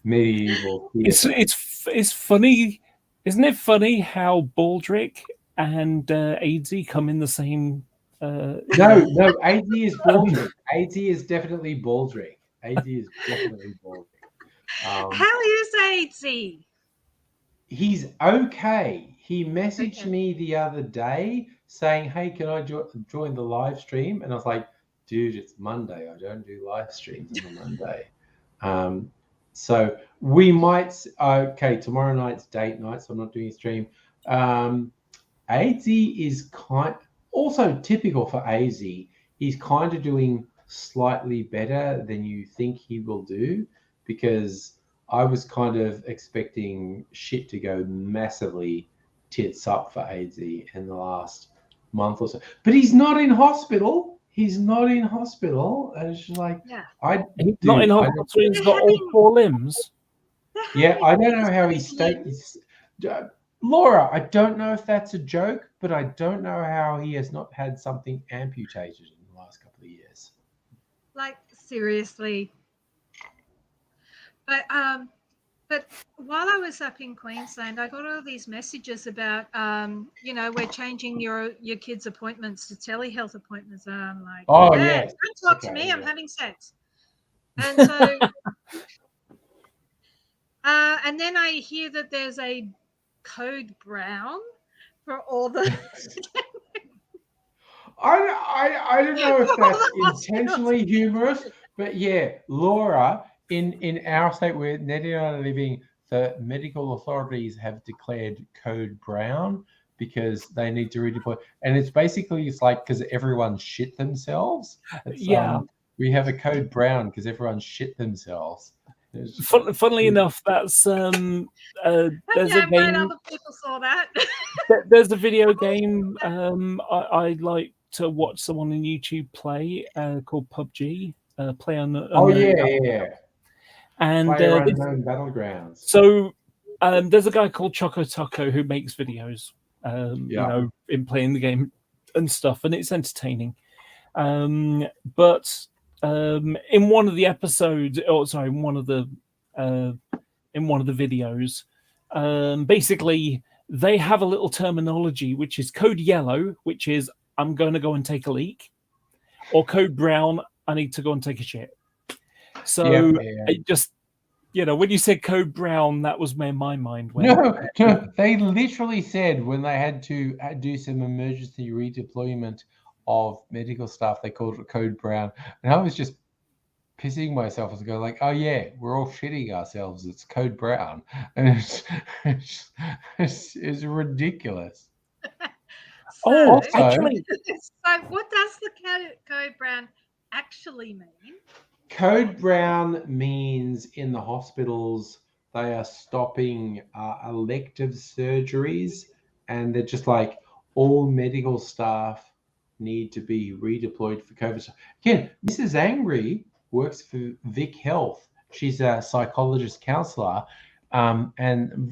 medieval theatre. It's funny, isn't it funny how Baldrick and Aidsy come in the same... No, Aidsy is Baldrick. Aidsy is definitely Baldrick. How is Aidsy? He's okay. He messaged me the other day saying, hey, can I join the live stream? And I was like, dude, it's Monday. I don't do live streams on a Monday. So we might, tomorrow night's date night, so I'm not doing a stream. AZ is also typical for AZ. He's kind of doing slightly better than you think he will do, because I was kind of expecting shit to go massively tits up for AZ in the last month or so. But he's not in hospital. He's not in hospital. And it's just like, He's not in hospital. He's got all 4 limbs. Yeah, I don't know how he stayed. Laura, I don't know if that's a joke, but I don't know how he has not had something amputated in the last couple of years. Like, seriously. But while I was up in Queensland, I got all these messages about, we're changing your kids' appointments to telehealth appointments. And I'm like, yes. Don't talk to me. I'm having sex. And so, and then I hear that there's a code brown for all the. I don't know if that's intentionally humorous, but yeah, Laura, in our state where Nettie and I are living, the medical authorities have declared code brown because they need to redeploy, and it's like because everyone shit themselves. We have a code brown because everyone shit themselves. Funnily enough, that's there's a game. Other people saw that. There's a video game I like to watch someone on YouTube play called PUBG. Play on. And Unknown Battlegrounds. So there's a guy called Choco Taco who makes videos, in playing the game and stuff, and it's entertaining. But in one of the episodes, in one of the videos, basically they have a little terminology which is code yellow, which is I'm going to go and take a leak, or code brown, I need to go and take a shit. So it just, when you said code brown, that was where my mind went. No, they literally said when they had to do some emergency redeployment of medical staff, they called it code brown. And I was just pissing myself as I go like, oh yeah, we're all shitting ourselves. It's code brown. And it's ridiculous. So what does the code brown actually mean? Code brown means in the hospitals they are stopping elective surgeries, and they're just like all medical staff need to be redeployed for COVID. Again, Mrs. Angry works for Vic Health. She's a psychologist counselor, and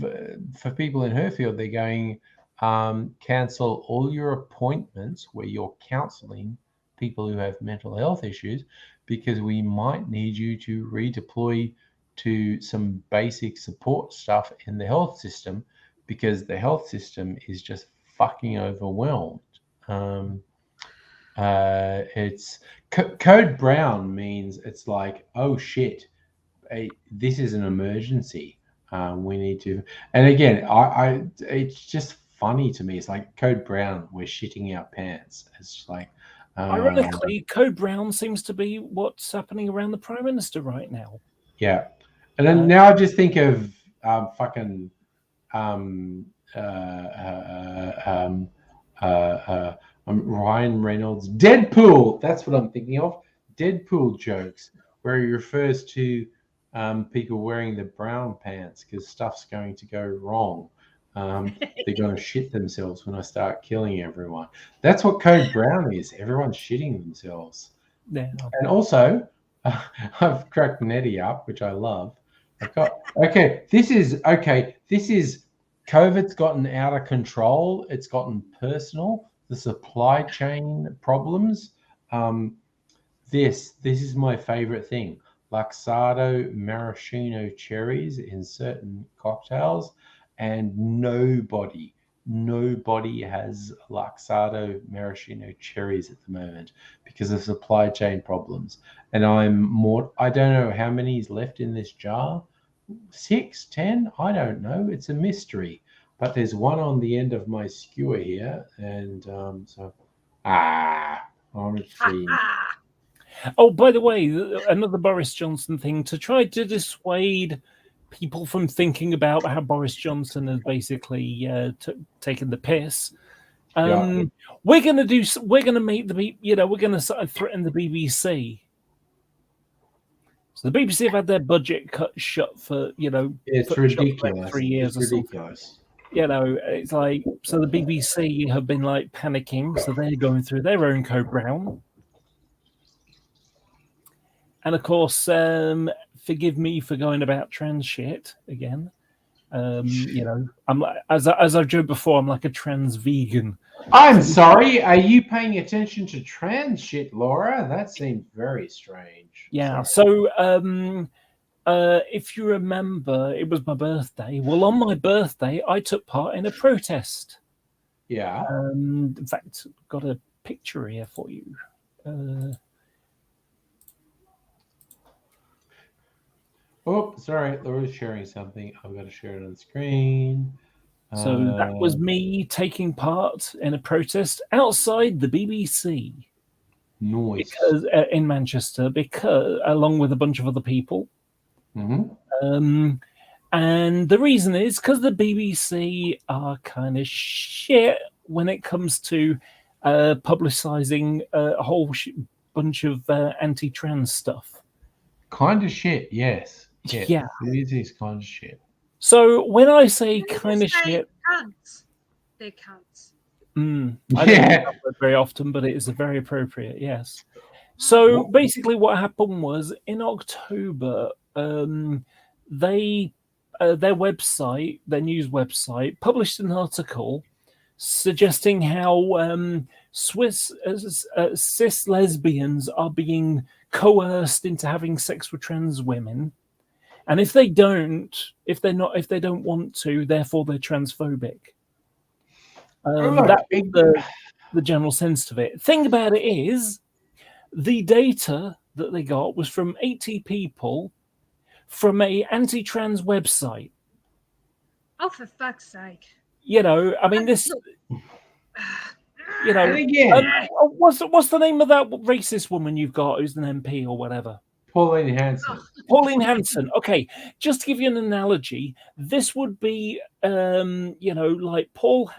for people in her field, they're going cancel all your appointments where you're counseling people who have mental health issues, because we might need you to redeploy to some basic support stuff in the health system, because the health system is just fucking overwhelmed. It's code brown means it's like, oh shit, this is an emergency. We need to, and again, it's just funny to me. It's like code brown, we're shitting our pants. It's just like, ironically, code brown seems to be what's happening around the Prime Minister right now. Yeah, and then now I just think of Ryan Reynolds, Deadpool. That's what I'm thinking of. Deadpool jokes, where he refers to people wearing the brown pants because stuff's going to go wrong. They're going to shit themselves when I start killing everyone. That's what code brown is. Everyone's shitting themselves. Yeah. And also, I've cracked Nettie up, which I love. This is COVID's gotten out of control. It's gotten personal. The supply chain problems. This is my favorite thing. Luxardo maraschino cherries in certain cocktails, and nobody has Luxardo maraschino cherries at the moment because of supply chain problems. And I don't know how many is left in this jar. 6, 10, I don't know. It's a mystery. But there's one on the end of my skewer here, and I'm seeing. Oh, by the way, another Boris Johnson thing to try to dissuade people from thinking about how Boris Johnson has basically taken the piss. We're going to make we're going to threaten the BBC. So the BBC have had their budget cut shut for It's shut for ridiculous. 3 years It's or ridiculous. something. It's like, so the BBC have been like panicking, so they're going through their own code brown. And of course, forgive me for going about trans shit again. I'm like, as I've joked before, I'm like a trans vegan. I'm sorry. Are you paying attention to trans shit, Laura? That seems very strange. Yeah. Sorry. So, if you remember, it was my birthday. Well, on my birthday, I took part in a protest. Yeah. In fact, got a picture here for you. Oh, sorry. Laura's sharing something. I've got to share it on the screen. So that was me taking part in a protest outside the BBC. Nice. Because in Manchester, because along with a bunch of other people. Mm-hmm. And the reason is because the BBC are kind of shit when it comes to publicising a whole bunch of anti-trans stuff. Kind of shit, yes. Yeah. It is kind of shit. So when I say kind of shit, Cunts. They're cunts. I don't use that word very often, but it is very appropriate. Yes. So basically, what happened was in October, they their website, their news website, published an article suggesting how cis lesbians are being coerced into having sex with trans women. And if they don't want to, therefore they're transphobic. That was the general sense of it. Thing about it is, the data that they got was from 80 people from a anti-trans website. Oh, for fuck's sake! I mean this. Again, what's the name of that racist woman you've got who's an MP or whatever? Pauline Hanson. Pauline Hanson. Okay, just to give you an analogy, this would be, like Paul,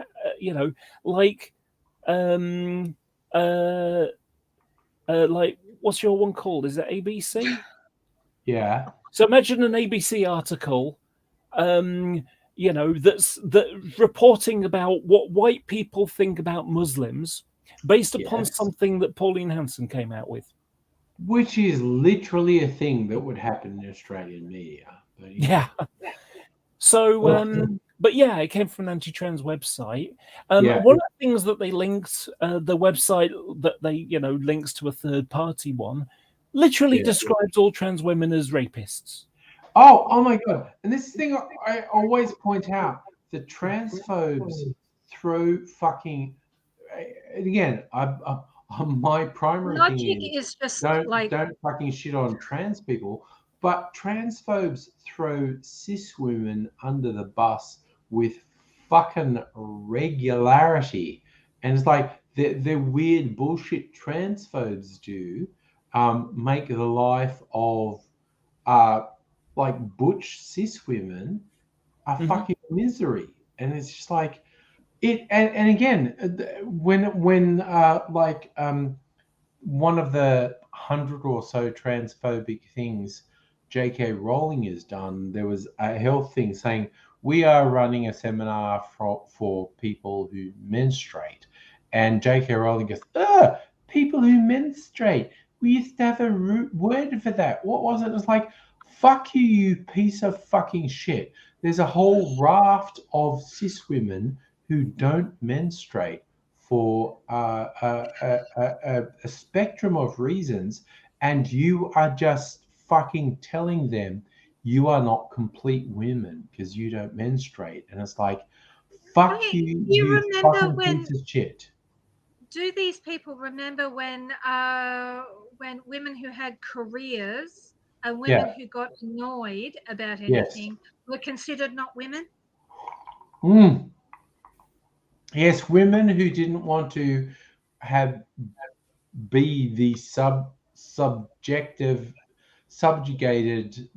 like what's your one called? Is it ABC? Yeah. So imagine an ABC article, that's reporting about what white people think about Muslims based upon something that Pauline Hanson came out with. Which is literally a thing that would happen in Australian media. But, yeah. So, but yeah, it came from an anti-trans website. One of the things that they linked, the website that they, links to a third-party one, literally describes all trans women as rapists. Oh my God. And this thing I always point out, the transphobes throw fucking, again, my primary Logic thing is just don't like fucking shit on trans people, but transphobes throw cis women under the bus with fucking regularity, and it's like the weird bullshit transphobes do make the life of like butch cis women a fucking misery, and it's just like. And again, when one of the 100 or so transphobic things J.K. Rowling has done, there was a health thing saying we are running a seminar for people who menstruate, and J.K. Rowling goes, people who menstruate. We used to have a word for that. What was it? It was like, fuck you, you piece of fucking shit. There's a whole raft of cis women who don't menstruate for a spectrum of reasons, and you are just fucking telling them you are not complete women because you don't menstruate. And it's like, fuck you, you fucking piece of shit. Do these people remember when women who had careers and women who got annoyed about anything were considered not women? Yes, women who didn't want to be the subjugated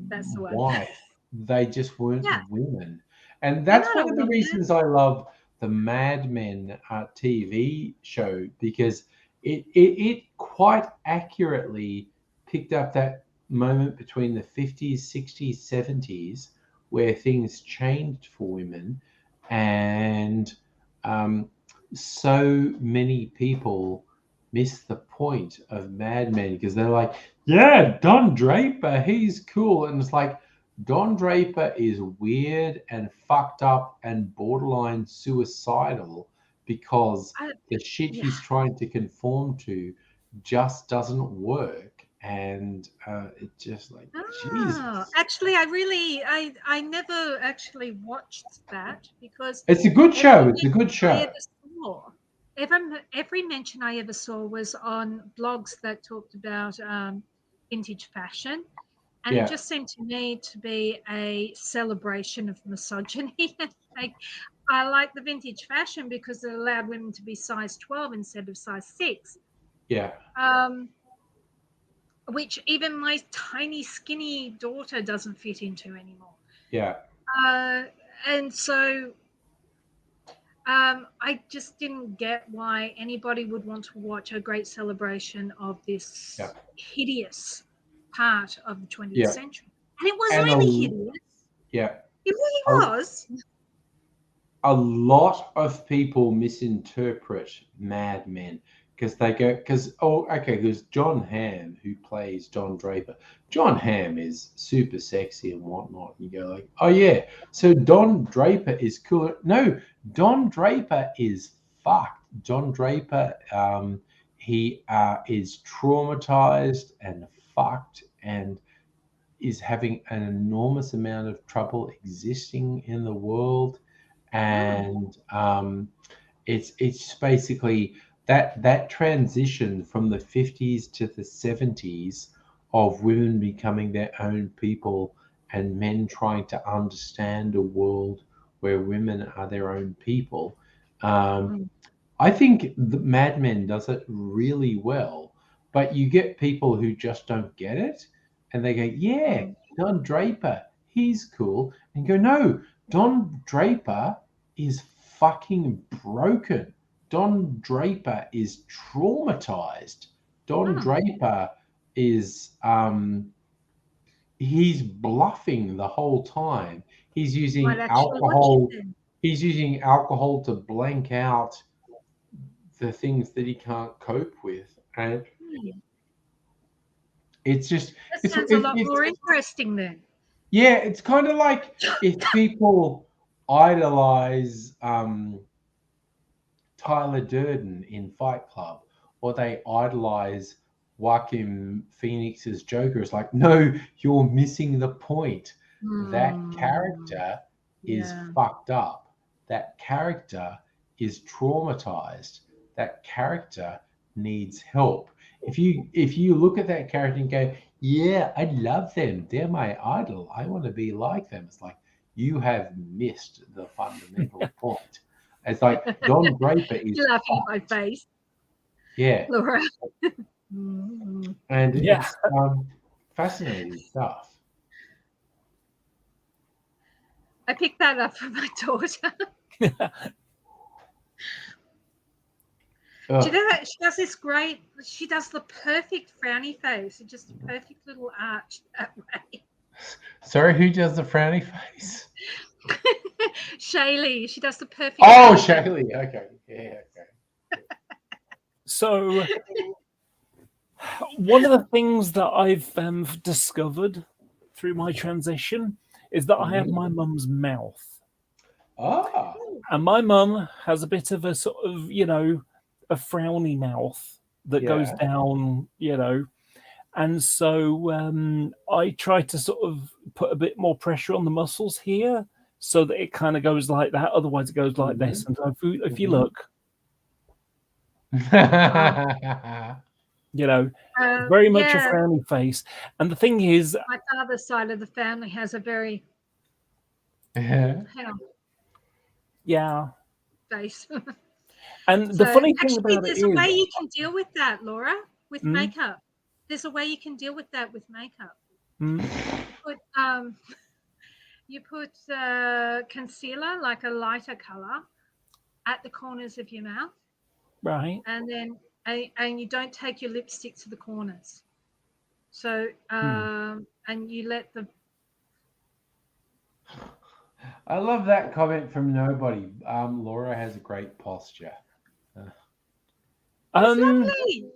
That's the one. wife. They just weren't Yeah. women. And They're that's not one a of the woman. reasons I love the Mad Men TV show, because it quite accurately picked up that moment between the 50s, 60s, 70s where things changed for women. And so many people miss the point of Mad Men because they're like, yeah, Don Draper, he's cool. And it's like, Don Draper is weird and fucked up and borderline suicidal because the shit he's trying to conform to just doesn't work. And it just like, Jesus. Actually, I never actually watched that because It's a good show. It's a good show. Every mention I ever saw was on blogs that talked about vintage fashion. And Yeah. it just seemed to me to be a celebration of misogyny. Like, I like the vintage fashion because it allowed women to be size 12 instead of size 6. Yeah. Which even my tiny, skinny daughter doesn't fit into anymore. Yeah. And so I just didn't get why anybody would want to watch a great celebration of this hideous part of the 20th century. And it was really hideous. Yeah. It really was. A lot of people misinterpret Mad Men because they go, because John Hamm, who plays Don Draper, John Hamm is super sexy and whatnot. You go like, oh yeah, so Don Draper is cool. No, Don Draper is fucked. Don Draper, he is traumatized and fucked and is having an enormous amount of trouble existing in the world. And it's basically that transition from the 50s to the 70s of women becoming their own people and men trying to understand a world where women are their own people. I think the Mad Men does it really well, but you get people who just don't get it, and they go, yeah, Don Draper, he's cool, and go, no, Don Draper is fucking broken. Don Draper is traumatized. Don Draper is he's bluffing the whole time. He's using alcohol. He's using alcohol to blank out the things that he can't cope with, and it's just that sounds a lot more interesting then. Yeah, it's kind of like if people idolize Tyler Durden in Fight Club, or they idolize Joaquin Phoenix's Joker. It's like, no, you're missing the point. That character is fucked up. That character is traumatized. That character needs help. If you look at that character and go, yeah, I love them, they're my idol, I want to be like them, it's like you have missed the fundamental point. It's like Don Draper is You're laughing at my face. Yeah. Laura. And it's fascinating stuff. I picked that up from my daughter. Do you know that she does this great? She does the perfect frowny face. It's just a perfect little arch that way. Sorry, who does the frowny face? Shaylee. She does the perfect. Oh, Shaylee. Okay. Yeah. Okay. So, one of the things that I've discovered through my transition is that I have my mum's mouth. Ah. And my mum has a bit of a sort of, a frowny mouth that goes down, and so I try to sort of put a bit more pressure on the muscles here so that it kind of goes like that. Otherwise, it goes like this. And if you look, very much a frowny face. And the thing is, my father's side of the family has a very face. And the funny thing about it there's is, a way you can deal with that, Laura, with makeup. there's a way you can deal with that with makeup. Mm. You put concealer, like a lighter color, at the corners of your mouth, Right. and then and you don't take your lipstick to the corners. So and you let the I love that comment from nobody. Laura has a great posture. lovely.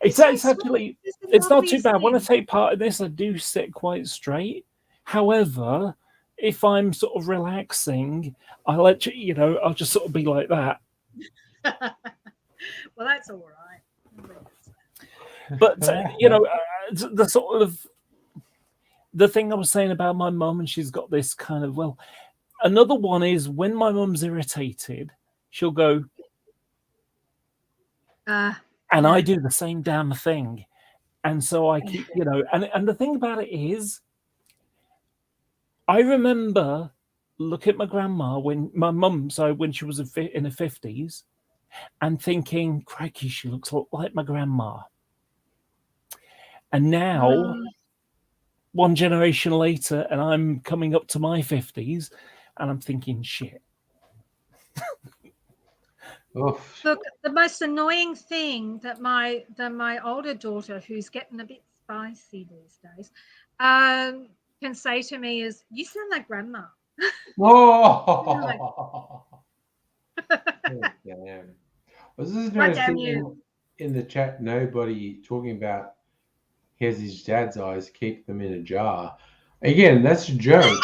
It's actually it's not too bad. When I take part in this, I do sit quite straight. However, if I'm sort of relaxing, I let you know, I'll just sort of be like that. Well, that's all right. But you know, the sort of the thing I was saying about my mum, and she's got this kind of another one is when my mum's irritated, she'll go, and I do the same damn thing, and so I keep, you know, and the thing about it is, I remember look at my grandma when my mum, when she was in her 50s, and thinking, crikey, she looks like my grandma. And now, one generation later, and I'm coming up to my 50s, and I'm thinking, shit. Look, the most annoying thing that my older daughter, who's getting a bit spicy these days, can say to me is, "You sound like grandma." Oh, damn. I was just What damn noticing you? in the chat, nobody talking about here's his dad's eyes, keep them in a jar. Again, that's a joke.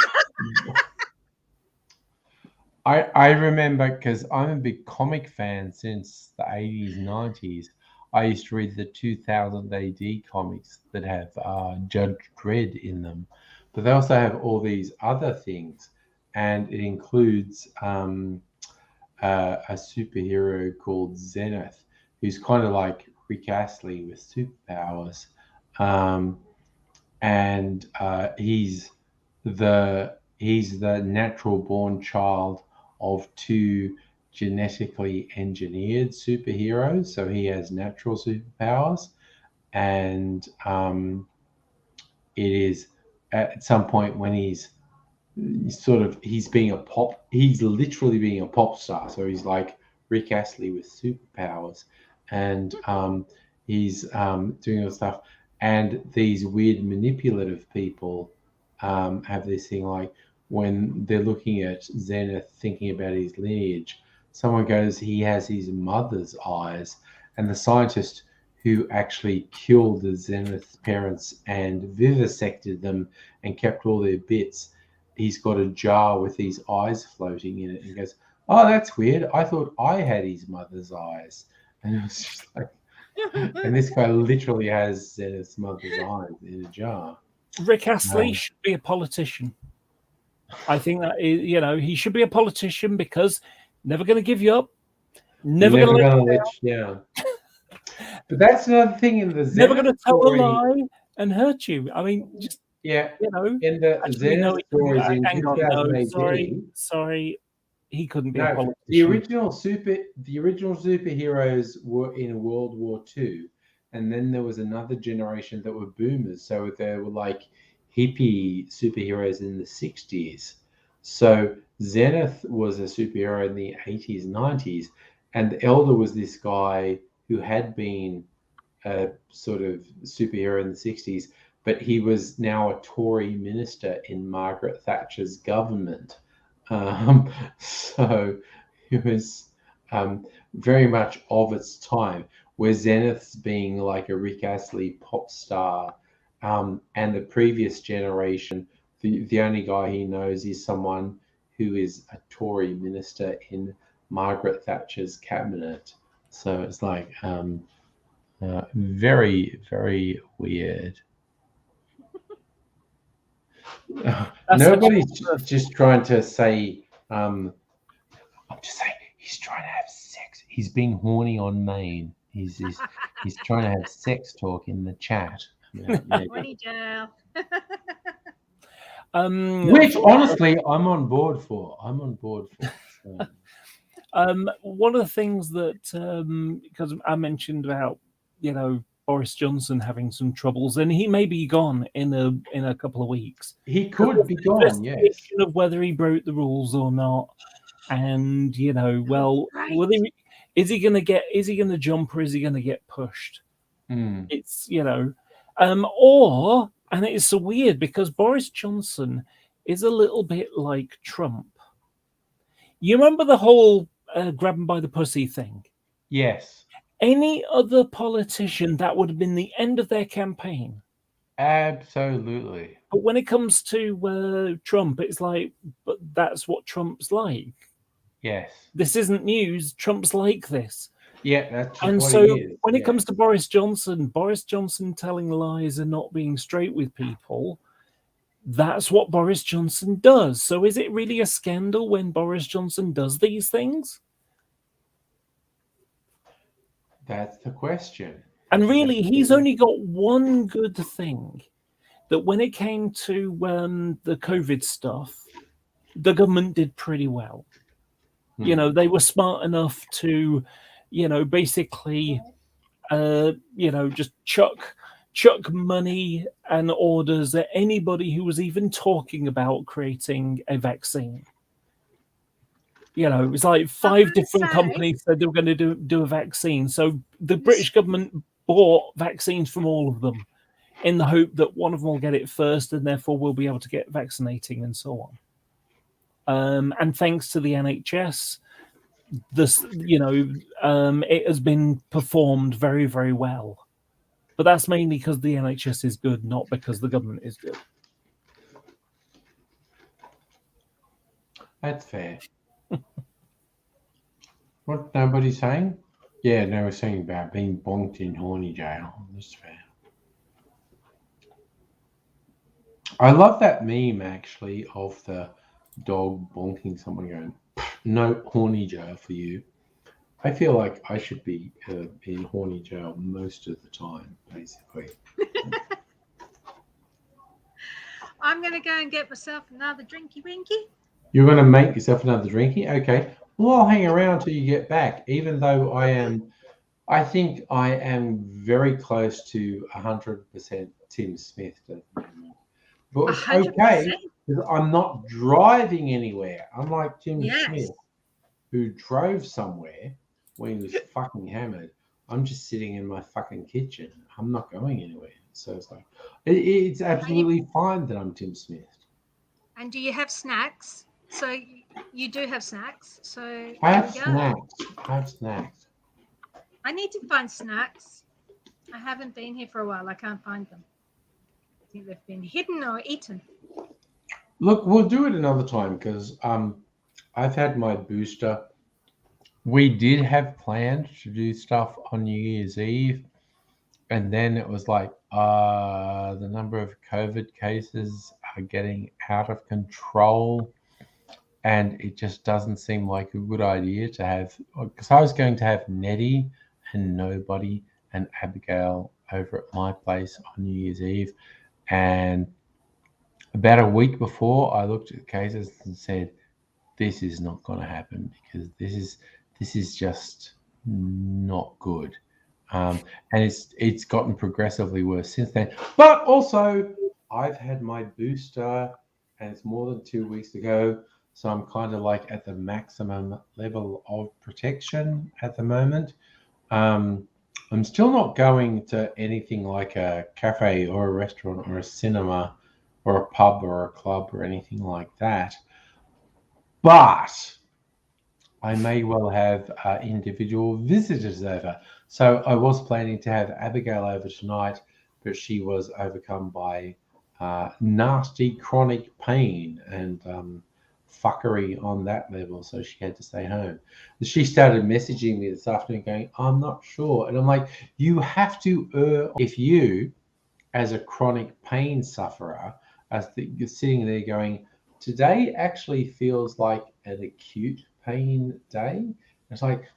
I remember, because I'm a big comic fan since the 80s, 90s. I used to read the 2000 AD comics that have Judge Dredd in them. But they also have all these other things. And it includes a superhero called Zenith, who's kind of like Rick Astley with superpowers. And he's the natural born child of two genetically engineered superheroes. So he has natural superpowers, and it is at some point when he's literally being a pop star. So he's like Rick Astley with superpowers, and he's doing all stuff. And these weird manipulative people have this thing like, when they're looking at Zenith, thinking about his lineage, someone goes, he has his mother's eyes. And the scientist who actually killed the Zenith parents and vivisected them and kept all their bits, he's got a jar with these eyes floating in it. And he goes, oh, that's weird. I thought I had his mother's eyes. And it was just like, and this guy literally has Zenith's mother's eyes in a jar. Rick Astley should be a politician. I think that is, you know, he should be a politician, because never going to give you up, never going to let you down. But that's another thing in the Zenith never going to tell story. a lie and hurt you. I mean, just you know, in the Zenith stories in 2018. Sorry, he couldn't be a No, politician. the original superheroes were in World War II, and then there was another generation that were boomers. So they were like hippie superheroes in the 60s. So Zenith was a superhero in the 80s, 90s, and the Elder was this guy who had been a sort of superhero in the 60s, but he was now a Tory minister in Margaret Thatcher's government. So it was very much of its time, where Zenith's being like a Rick Astley pop star, and the previous generation, the only guy he knows is someone who is a Tory minister in Margaret Thatcher's cabinet. So it's like very, very weird. Nobody's just trying to say, I'm just saying, he's trying to have sex. He's being horny on main. He's trying to have sex talk in the chat. Horny Joe. Which honestly, I'm on board for. So. One of the things that, because I mentioned about, you know, Boris Johnson having some troubles, and he may be gone in a couple of weeks. He could be gone, yes. Investigation of whether he broke the rules or not, and is he going to jump or is he going to get pushed? It's and it's so weird because Boris Johnson is a little bit like Trump. You remember the whole grab him by the pussy thing? Yes. Any other politician, that would have been the end of their campaign. Absolutely. But when it comes to Trump, it's like, but that's what Trump's like. Yes. This isn't news. Trump's like this. Yeah, that's and what so he is. when it comes to Boris Johnson telling lies and not being straight with people, that's what Boris Johnson does. So is it really a scandal when Boris Johnson does these things? That's the question. And really, he's only got one good thing, that when it came to the COVID stuff, the government did pretty well. They were smart enough to, basically, just chuck money and orders at anybody who was even talking about creating a vaccine. It was like 5 different companies said they were going to do a vaccine. So the British government bought vaccines from all of them in the hope that one of them will get it first and therefore we'll be able to get vaccinating and so on. And thanks to the NHS, it has been performed very, very well. But that's mainly because the NHS is good, not because the government is good. That's fair. What nobody's saying? Yeah, they were saying about being bonked in horny jail. That's fair. I love that meme actually of the dog bonking someone going, no horny jail for you. I feel like I should be in horny jail most of the time, basically. I'm going to go and get myself another drinky winky. You're going to make yourself another drinky? Okay. Well, I'll hang around till you get back, even though I think I am very close to 100% Tim Smith at the moment. But it's 100%. Okay, because I'm not driving anywhere. Unlike Tim Smith, who drove somewhere when he was fucking hammered. I'm just sitting in my fucking kitchen. I'm not going anywhere. So it's like, it's absolutely fine that I'm Tim Smith. And do you have snacks? So you do have snacks. So I have snacks. I need to find snacks. I haven't been here for a while. I can't find them. I think they've been hidden or eaten. Look, we'll do it another time because I've had my booster. We did have planned to do stuff on New Year's Eve, and then it was like the number of COVID cases are getting out of control, and it just doesn't seem like a good idea to have, because I was going to have Nettie and Nobody and Abigail over at my place on New Year's Eve, and about a week before I looked at the cases and said, this is not going to happen because this is just not good. And it's gotten progressively worse since then. But also, I've had my booster, and it's more than 2 weeks ago, so I'm kind of like at the maximum level of protection at the moment. I'm still not going to anything like a cafe or a restaurant or a cinema or a pub or a club or anything like that. But I may well have individual visitors over. So I was planning to have Abigail over tonight, but she was overcome by nasty chronic pain and fuckery on that level, so she had to stay home. She started messaging me this afternoon going, I'm not sure. And I'm like, you have to if you, as a chronic pain sufferer, you're sitting there going, today actually feels like an acute pain day. It's like,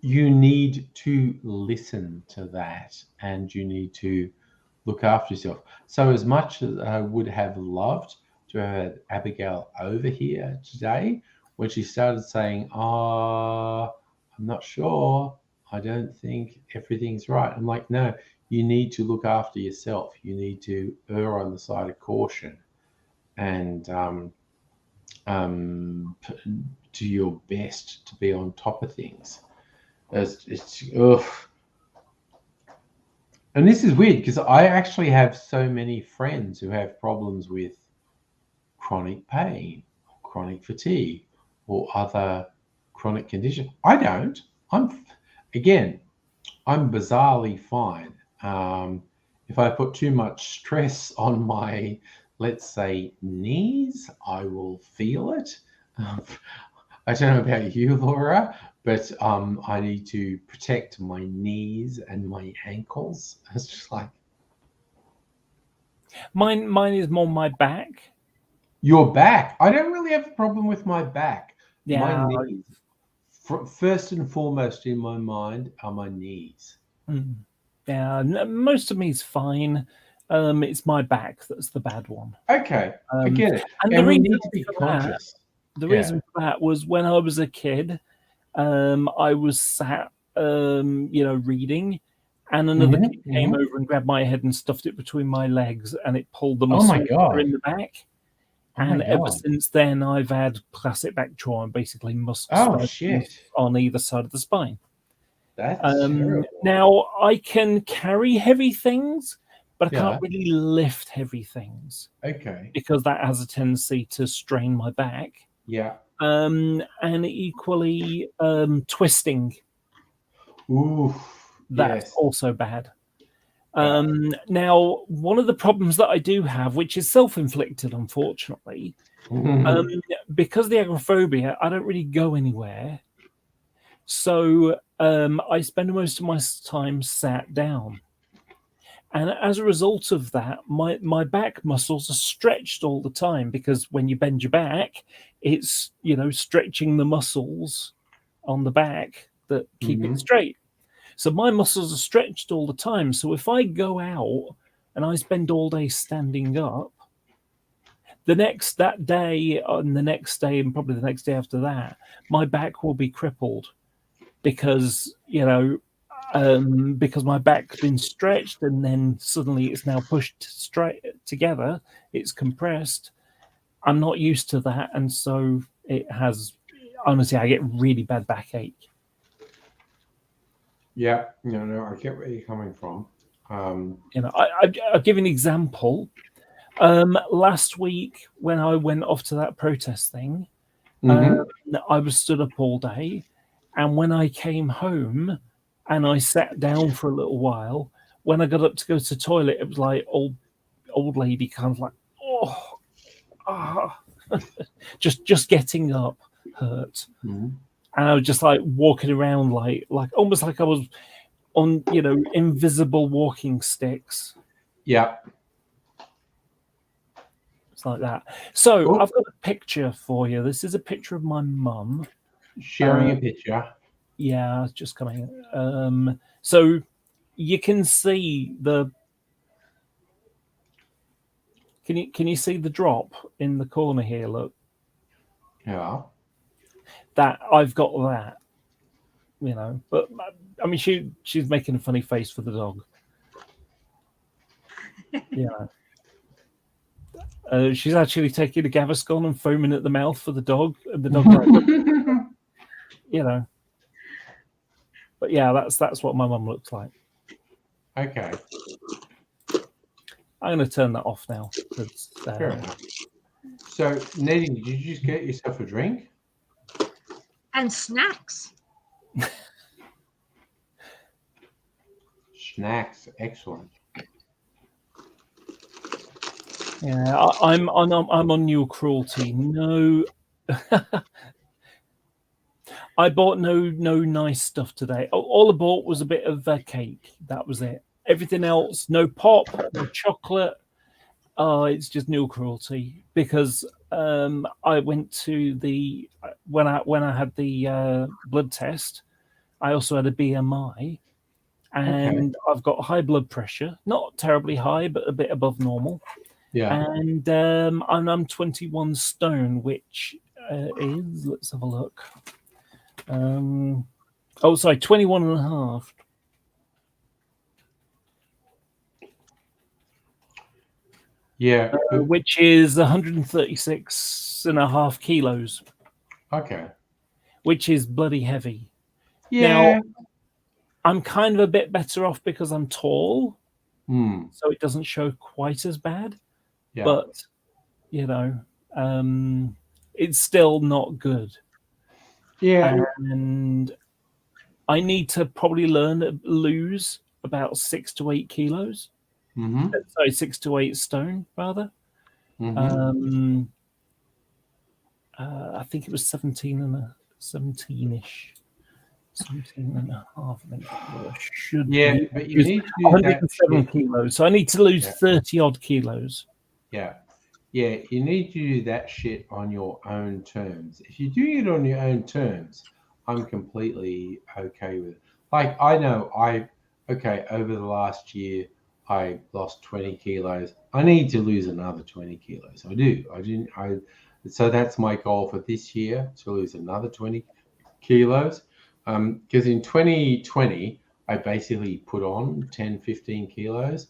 you need to listen to that and you need to look after yourself. So as much as I would have loved to have had Abigail over here today, when she started saying, I'm not sure, I don't think everything's right. I'm like, no, you need to look after yourself. You need to err on the side of caution and do your best to be on top of things. It's ugh. And this is weird because I actually have so many friends who have problems with chronic pain, chronic fatigue, or other chronic conditions. I don't. I'm bizarrely fine. If I put too much stress on my, let's say, knees, I will feel it. I don't know about you, Laura, but I need to protect my knees and my ankles. It's just like Mine is more my back. your back. I don't really have a problem with my back. Yeah. My knees. First and foremost in my mind are my knees. Yeah, most of me is fine. It's my back that's the bad one. Okay, I get it. And And the we reason need to be for conscious. the Yeah. reason for that was when I was a kid, I was sat, reading, and another kid came over and grabbed my head and stuffed it between my legs, and it pulled the Oh my muscle God. in the back. Oh my And ever God. since then, I've had classic back trauma, basically muscle Oh, spasms shit. on either side of the spine. That's terrible. Now, I can carry heavy things, but I Yeah. can't really lift heavy things. Okay. Because that has a tendency to strain my back. Yeah. And equally, twisting. Ooh. That's Yes. also bad. Now, one of the problems that I do have, which is self-inflicted, unfortunately, because of the agoraphobia, I don't really go anywhere. So I spend most of my time sat down. And as a result of that, my back muscles are stretched all the time because when you bend your back, it's, stretching the muscles on the back that keep it straight. So my muscles are stretched all the time. So if I go out and I spend all day standing up, that day and the next day and probably the next day after that, my back will be crippled because, because my back's been stretched and then suddenly it's now pushed straight together. It's compressed. I'm not used to that. And so it has, honestly, I get really bad backache. Yeah. No, I get where you're coming from. I'll give you an example. Last week when I went off to that protest thing, I was stood up all day. And when I came home and I sat down for a little while, when I got up to go to the toilet, it was like old lady kind of like, just getting up hurt. And I was just like walking around like almost like I was on, invisible walking sticks. Yeah. It's like that. So I've got a picture for you. This is a picture of my mum. Sharing a picture. Yeah, it's just coming. So you can see the. Can you see the drop in the corner here? Look. Yeah. That I've got that. But I mean, she's making a funny face for the dog. Yeah. She's actually taking a Gaviscon and foaming at the mouth for the dog, and the dog, But yeah, that's what my mum looks like. Okay. I'm going to turn that off now. Fair enough. So, Nettie, did you just get yourself a drink? And snacks. Snacks, excellent. Yeah, I'm on your cruelty. No, I bought no nice stuff today. All I bought was a bit of cake. That was it. Everything else, no pop, no chocolate. It's just new cruelty because I went to the when I had the blood test, I also had a BMI, and I've got high blood pressure, not terribly high, but a bit above normal. Yeah. And I'm 21 stone, which is, let's have a look. Oh, sorry, 21 and a half. Yeah. Which is 136 and a half kilos. Okay. Which is bloody heavy. Yeah. Now, I'm kind of a bit better off because I'm tall. Hmm. So it doesn't show quite as bad. Yeah. But, it's still not good. Yeah. And I need to probably lose about 6 to 8 kilos. Mm-hmm. Sorry, 6 to 8 stone, rather. Mm-hmm. I think it was 17-ish. 17 and a half, I think it should be. But you need to do 107 kilos. So I need to lose 30 odd kilos. Yeah. Yeah, you need to do that shit on your own terms. If you're doing it on your own terms, I'm completely okay with it. Like, I know over the last year, I lost 20 kilos. I need to lose another 20 kilos. I do. So that's my goal for this year, to lose another 20 kilos. Because in 2020, I basically put on 10, 15 kilos.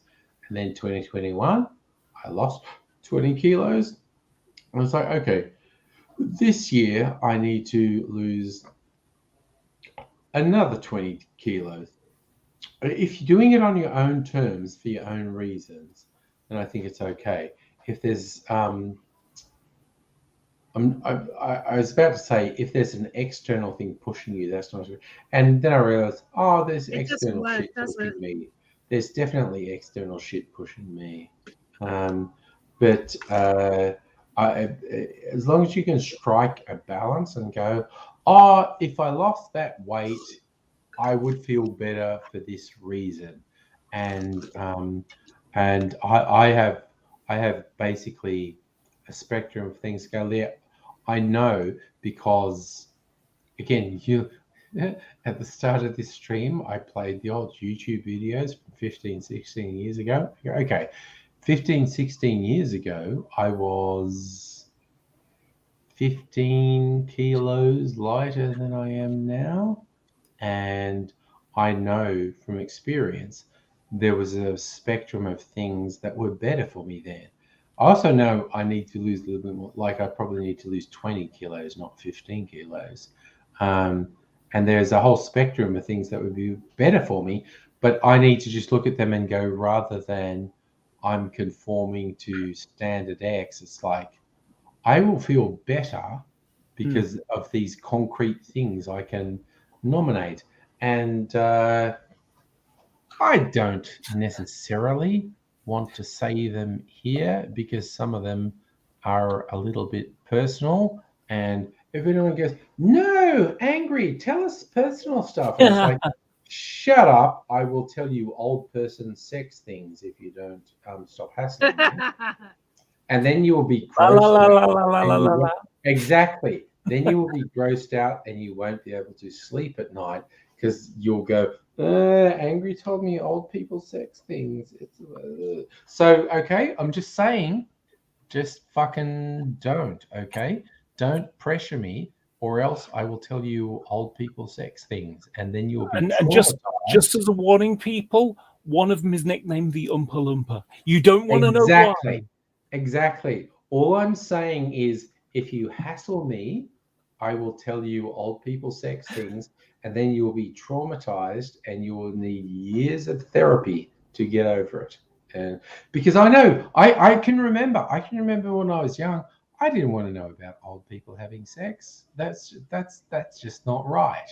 And then 2021, I lost 20 kilos. I was like, okay, this year I need to lose another 20 kilos. If you're doing it on your own terms for your own reasons, then I think it's okay. If there's, I was about to say, if there's an external thing pushing you, that's not good. And then I realized, there's external shit pushing me. There's definitely external shit pushing me. But as long as you can strike a balance and go, if I lost that weight, I would feel better for this reason, and I have basically a spectrum of things go there. I know because, again, at the start of this stream, I played the old YouTube videos from 15, 16 years ago. Okay. 15, 16 years ago, I was 15 kilos lighter than I am now. And I know from experience, there was a spectrum of things that were better for me then. I also know I need to lose a little bit more, like I probably need to lose 20 kilos, not 15 kilos. And there's a whole spectrum of things that would be better for me, but I need to just look at them and go, rather than I'm conforming to standard X, it's like, I will feel better because of these concrete things I can nominate. And I don't necessarily want to say them here because some of them are a little bit personal. And if anyone goes, no, Angry, tell us personal stuff. And it's like, shut up. I will tell you old person sex things if you don't stop hassling me. And then you will be grossed out. Exactly. Then you will be grossed out and you won't be able to sleep at night because you'll go, Angry told me old people sex things. So, okay, I'm just saying, just fucking don't, okay? Don't pressure me, or else I will tell you old people sex things, and then you'll be and just as a warning, people, one of them is nicknamed the Oompa Loompa. You don't want to know why. Exactly. All I'm saying is, if you hassle me, I will tell you old people sex things, and then you will be traumatized, and you will need years of therapy to get over it. And because I know, I can remember when I was young, I didn't want to know about old people having sex. That's just not right.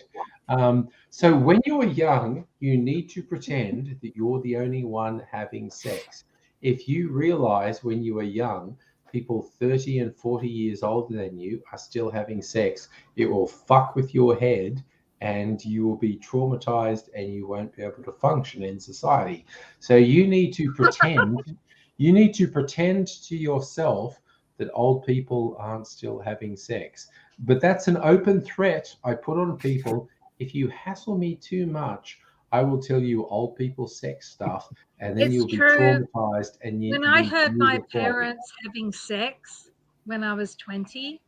So when you're young, you need to pretend that you're the only one having sex. If you realize when you are young, people 30 and 40 years older than you are still having sex, it will fuck with your head and you will be traumatized and you won't be able to function in society. So you need to pretend, to yourself that old people aren't still having sex. But that's an open threat I put on people. If you hassle me too much, I will tell you old people sex stuff, and then you'll be traumatized. And when I heard my parents having sex when I was 20,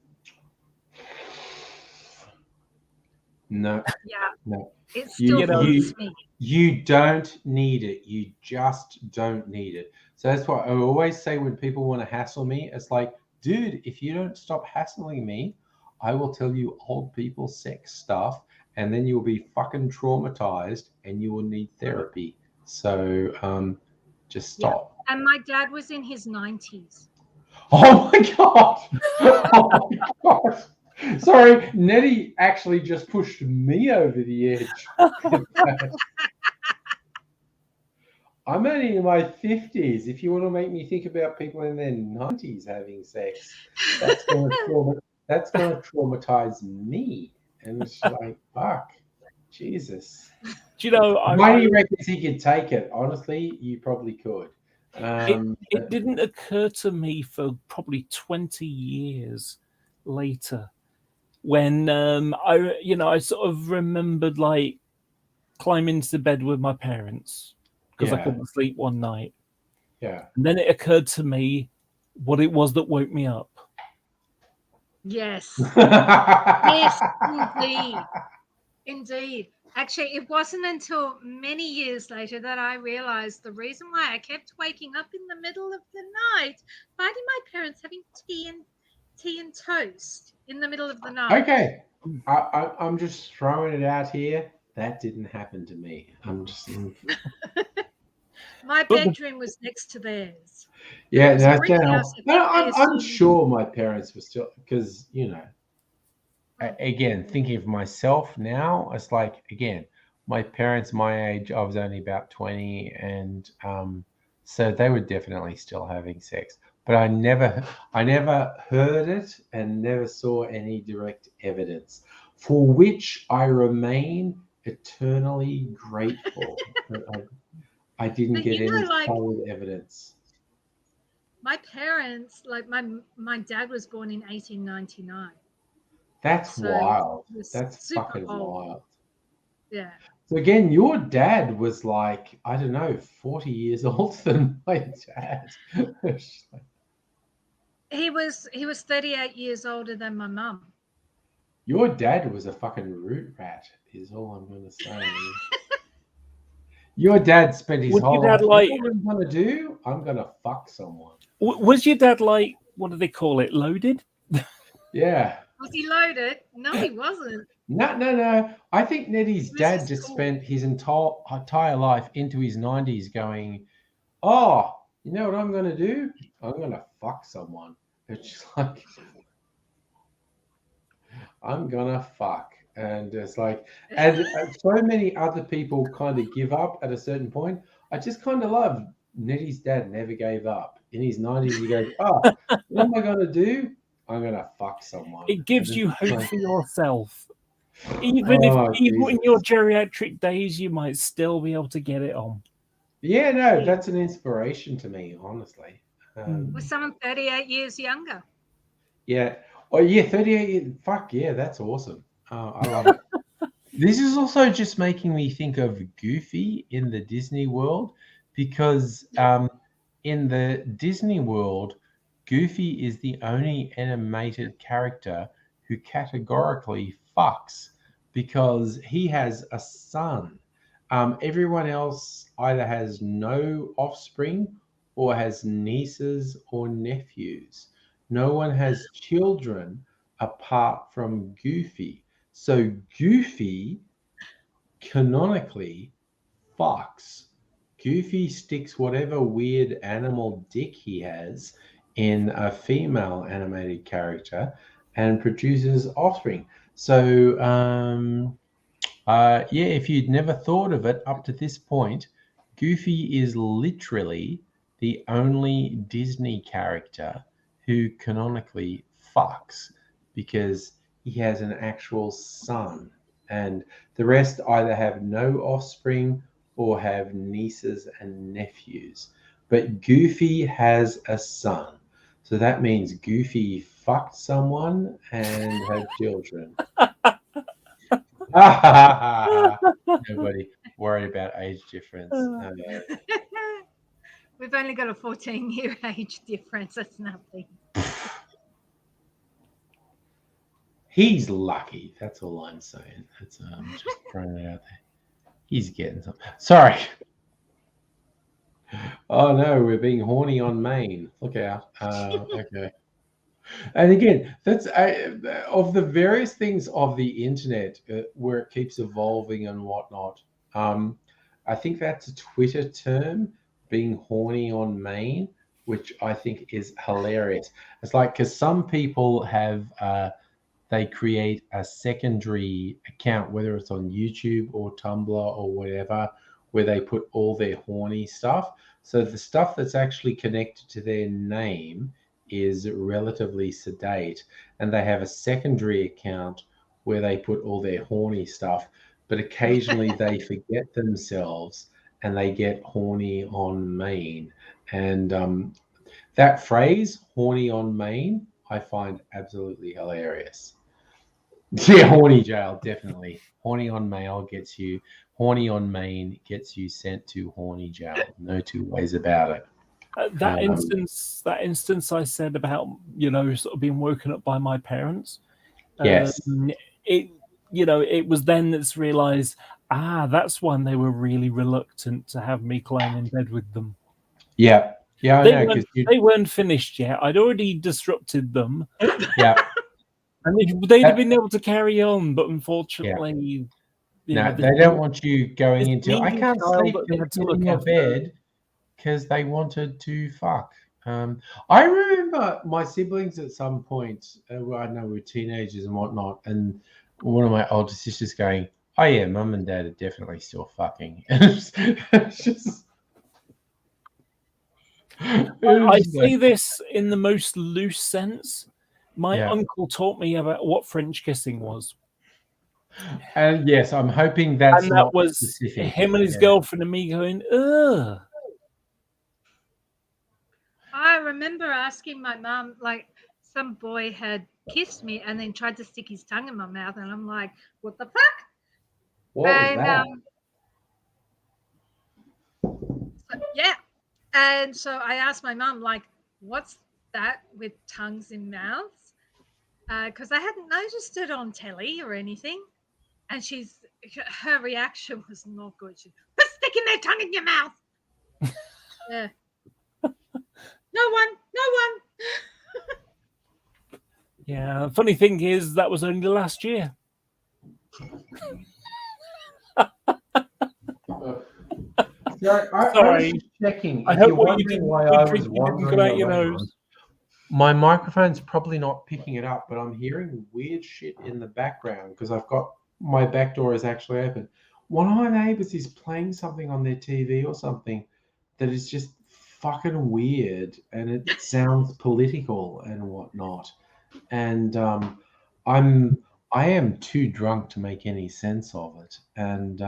No. Yeah. No. It still haunts me. You don't need it. You just don't need it. So that's why I always say when people want to hassle me, it's like, dude, if you don't stop hassling me, I will tell you old people sex stuff, and then you'll be fucking traumatized and you will need therapy. So just stop. And my dad was in his 90s. Oh my God. Oh my God. Sorry, Nettie actually just pushed me over the edge. I'm only in my 50s. If you want to make me think about people in their 90s having sex, that's going to traumatize me. And it's like, fuck, Jesus. Do you know? Why do you reckon he could take it? Honestly, you probably could. It didn't occur to me for probably 20 years later, when I sort of remembered like climbing into bed with my parents because I Yeah. couldn't sleep one night. Yeah. And then it occurred to me what it was that woke me up. Yes. Yes, indeed. Indeed. Actually, it wasn't until many years later that I realized the reason why I kept waking up in the middle of the night, finding my parents having tea and toast in the middle of the night. Okay. I'm just throwing it out here. That didn't happen to me. I'm just. My bedroom was next to theirs. Yeah, It was no, creepy. I said, "What I'm assume-" sure my parents were still, because, again, thinking of myself now, it's like, again, my parents, my age, I was only about 20, and so they were definitely still having sex. But I never heard it and never saw any direct evidence, for which I remain eternally grateful that I didn't But get you know, any like- solid evidence. My parents, like my dad was born in 1899. That's So wild. he was That's super fucking old. wild. Yeah. So again, your dad was like, I don't know, 40 years older than my dad. He was 38 years older than my mum. Your dad was a fucking root rat, is all I'm going to say. Your dad spent his Was whole your life, dad what like- am I going to do? I'm going to fuck someone. Was your dad like, what do they call it, loaded? Yeah. Was he loaded? No, he wasn't. No. I think Nettie's was dad just just cool. spent his entire life into his 90s going, oh, you know what I'm going to do? I'm going to fuck someone. It's just like, I'm going to fuck. And it's like, and so many other people kind of give up at a certain point. I just kind of love Nettie's dad never gave up. In his 90s, he goes, oh, what am I going to do? I'm going to fuck someone. It gives And you it's hope like, for yourself. Even Oh, even in Jesus. your geriatric days, you might still be able to get it on. Yeah, no, that's an inspiration to me, honestly. Was someone 38 years younger? Yeah. Oh, yeah, 38 years. Fuck yeah, that's awesome. I love it. This is also just making me think of Goofy in the Disney world, because in the Disney world, Goofy is the only animated character who categorically fucks, because he has a son. Everyone else either has no offspring or has nieces or nephews. No one has children apart from Goofy. So Goofy canonically fucks. Goofy sticks whatever weird animal dick he has in a female animated character and produces offspring. So yeah, if you'd never thought of it up to this point, Goofy is literally the only Disney character who canonically fucks, because he has an actual son, and the rest either have no offspring or have nieces and nephews. But Goofy has a son. So that means Goofy fucked someone and had children. Nobody worry about age difference. We've only got a 14-year age difference. That's nothing. He's lucky. That's all I'm saying. That's just throwing it out there. He's getting some. Sorry. Oh no, we're being horny on Maine. Look out. Okay. And again, that's of the various things of the internet where it keeps evolving and whatnot. I think that's a Twitter term, being horny on Maine, which I think is hilarious. It's like because some people have they create a secondary account, whether it's on YouTube or Tumblr or whatever, where they put all their horny stuff. So the stuff that's actually connected to their name is relatively sedate, and they have a secondary account where they put all their horny stuff, but occasionally they forget themselves and they get horny on Maine. And that phrase, horny on Maine, I find absolutely hilarious. Yeah, horny jail, definitely. Horny on mail gets you, horny on Maine gets you sent to horny jail. No two ways about it. That instance I said about, sort of being woken up by my parents. Yes. It was then that's realized, that's when they were really reluctant to have me climb in bed with them. Yeah. Yeah, I know. They weren't finished yet. I'd already disrupted them. Yeah. And they'd have been able to carry on, but unfortunately... No, they don't want you going into, I can't sleep in your bed because they wanted to fuck. I remember my siblings at some point, I know we're teenagers and whatnot, and one of my older sisters going, oh yeah, mum and dad are definitely still fucking. It's just... I say this in the most loose sense. My uncle taught me about what French kissing was. And yes, I'm hoping that was specific. Him and his girlfriend and me going, ugh. I remember asking my mum, like, some boy had kissed me and then tried to stick his tongue in my mouth, and I'm like, what the fuck? What was that? Yeah. And so I asked my mum, like, what's that with tongues in mouths? Because I hadn't noticed it on telly or anything. And her reaction was not good. She was sticking their tongue in your mouth. Yeah. No one. Yeah, funny thing is, that was only last year. Sorry. I was checking. I hope what you didn't come out your nose. My microphone's probably not picking it up, but I'm hearing weird shit in the background because I've got my back door is actually open. One of my neighbors is playing something on their TV or something that is just fucking weird, and it sounds political and whatnot. And I am too drunk to make any sense of it. And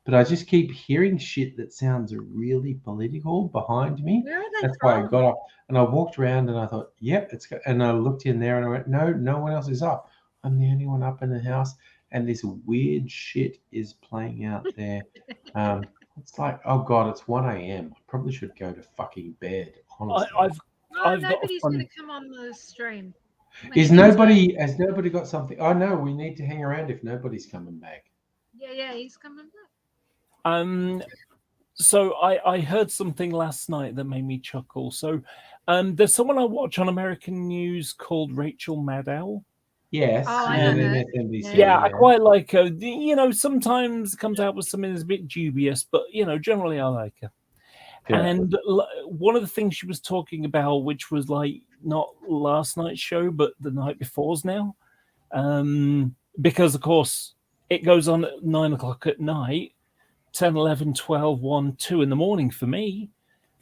but I just keep hearing shit that sounds really political behind me. Where are they That's why I from? got up and I walked around and I thought, yep, it's good. And I looked in there and I went, no one else is up. I'm the only one up in the house, and this weird shit is playing out there. It's like, oh god, it's 1 a.m. I probably should go to fucking bed. Honestly, I've nobody's going to come on the stream. has nobody got something? Oh no, we need to hang around if nobody's coming back. Yeah, he's coming back. So I heard something last night that made me chuckle. So there's someone I watch on American news called Rachel Maddow. Yes. MSNBC, yeah, I quite like her. Sometimes comes out with something that's a bit dubious, but generally I like her. Yeah. And one of the things she was talking about, which was like not last night's show, but the night before's now, because of course it goes on at 9 o'clock at night, 10, 11, 12, 1, 2 in the morning for me.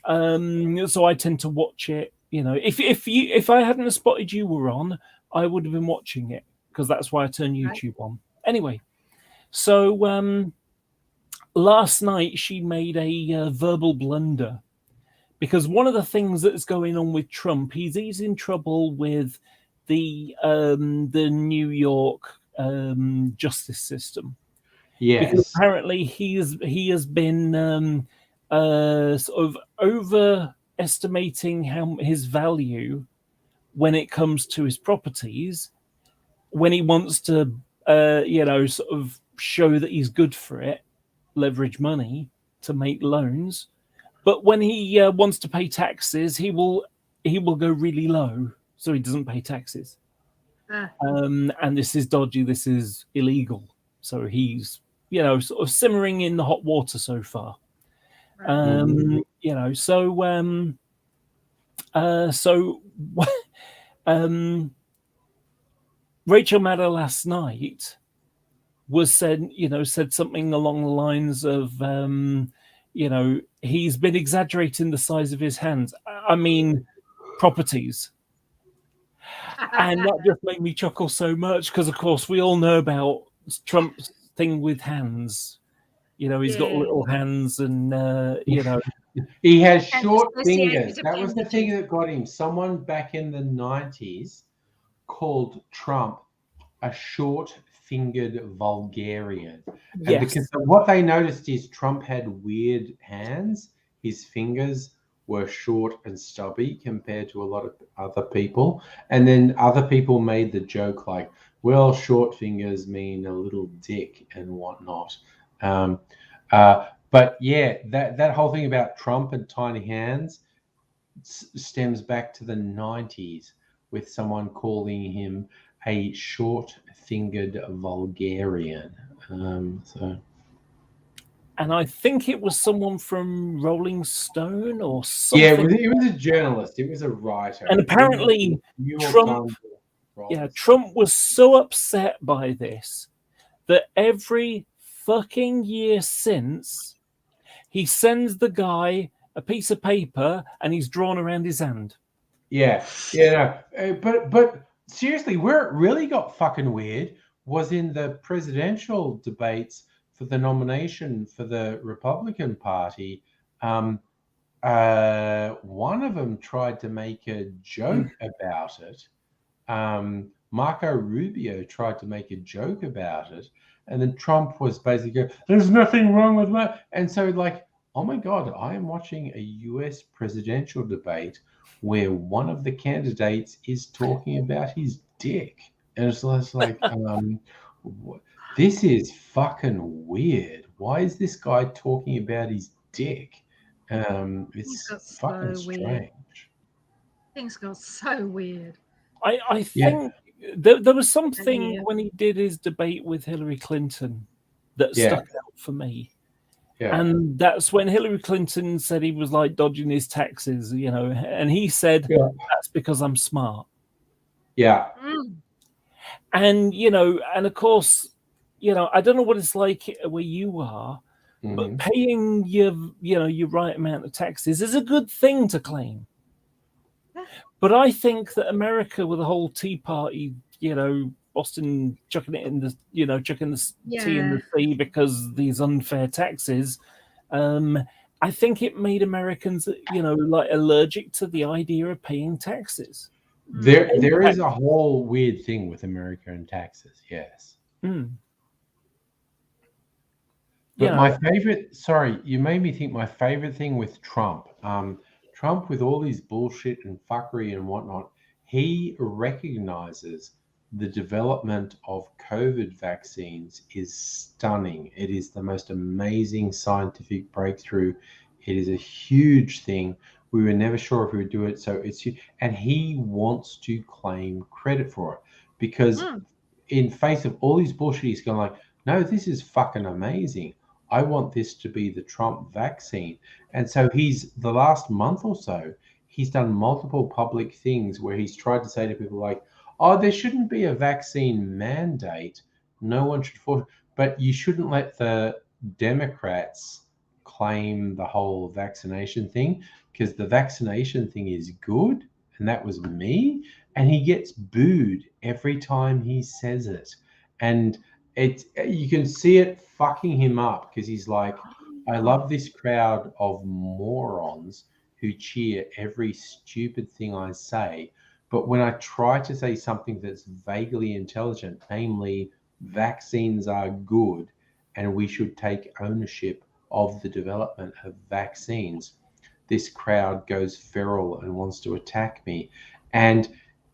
So I tend to watch it. If I hadn't spotted you were on, I would have been watching it because that's why I turned YouTube on. Anyway, so last night she made a verbal blunder because one of the things that's going on with Trump, he's in trouble with the New York justice system. Yes, because apparently he has been sort of overestimating his value when it comes to his properties, when he wants to, sort of show that he's good for it, leverage money to make loans. But when he wants to pay taxes, he will go really low, so he doesn't pay taxes. And this is dodgy. This is illegal. So he's sort of simmering in the hot water so far. Rachel Maddow last night said something along the lines of, he's been exaggerating the size of his hands. I mean, properties. And that just made me chuckle so much because, of course, we all know about Trump's thing with hands. He's got little hands and, He has short fingers. That was the thing that got him. Someone back in the 90s called Trump a short-fingered vulgarian. And Yes. because what they noticed is Trump had weird hands. His fingers were short and stubby compared to a lot of other people. And then other people made the joke like, well, short fingers mean a little dick and whatnot. But yeah, that whole thing about Trump and tiny hands stems back to the 90s with someone calling him a short-fingered vulgarian. And I think it was someone from Rolling Stone or something. Yeah, it was a journalist. It was a writer. And apparently Trump was so upset by this that every fucking year since, he sends the guy a piece of paper and he's drawn around his hand. Yeah. But seriously, where it really got fucking weird was in the presidential debates for the nomination for the Republican Party. One of them tried to make a joke about it. Marco Rubio tried to make a joke about it. And then Trump was basically, there's nothing wrong with that. And so like, oh my God, I am watching a US presidential debate where one of the candidates is talking about his dick. And it's like, this is fucking weird. Why is this guy talking about his dick? It's fucking strange. Things got so weird. I think there was something when he did his debate with Hillary Clinton that stuck out for me. Yeah. And that's when Hillary Clinton said he was like dodging his taxes, and he said, that's because I'm smart. Yeah. And, and of course, I don't know what it's like where you are, but paying your right amount of taxes is a good thing to claim. But I think that America, with the whole Tea Party, Boston chucking it in the, chucking the tea in the sea because these unfair taxes, I think it made Americans, like allergic to the idea of paying taxes. There is a whole weird thing with America and taxes, yes. But my favorite, you made me think my favorite thing with Trump, Trump with all his bullshit and fuckery and whatnot, he recognizes the development of COVID vaccines is stunning. It is the most amazing scientific breakthrough. It is a huge thing. We were never sure if we would do it. So it's huge. And he wants to claim credit for it because in face of all these bullshit, he's going like, no, this is fucking amazing. I want this to be the Trump vaccine. And so the last month or so, he's done multiple public things where he's tried to say to people like, oh, there shouldn't be a vaccine mandate. No one should force, but you shouldn't let the Democrats claim the whole vaccination thing because the vaccination thing is good. And that was me. And he gets booed every time he says it. And you can see it fucking him up because he's like, I love this crowd of morons who cheer every stupid thing I say. But when I try to say something that's vaguely intelligent, namely vaccines are good and we should take ownership of the development of vaccines, this crowd goes feral and wants to attack me. And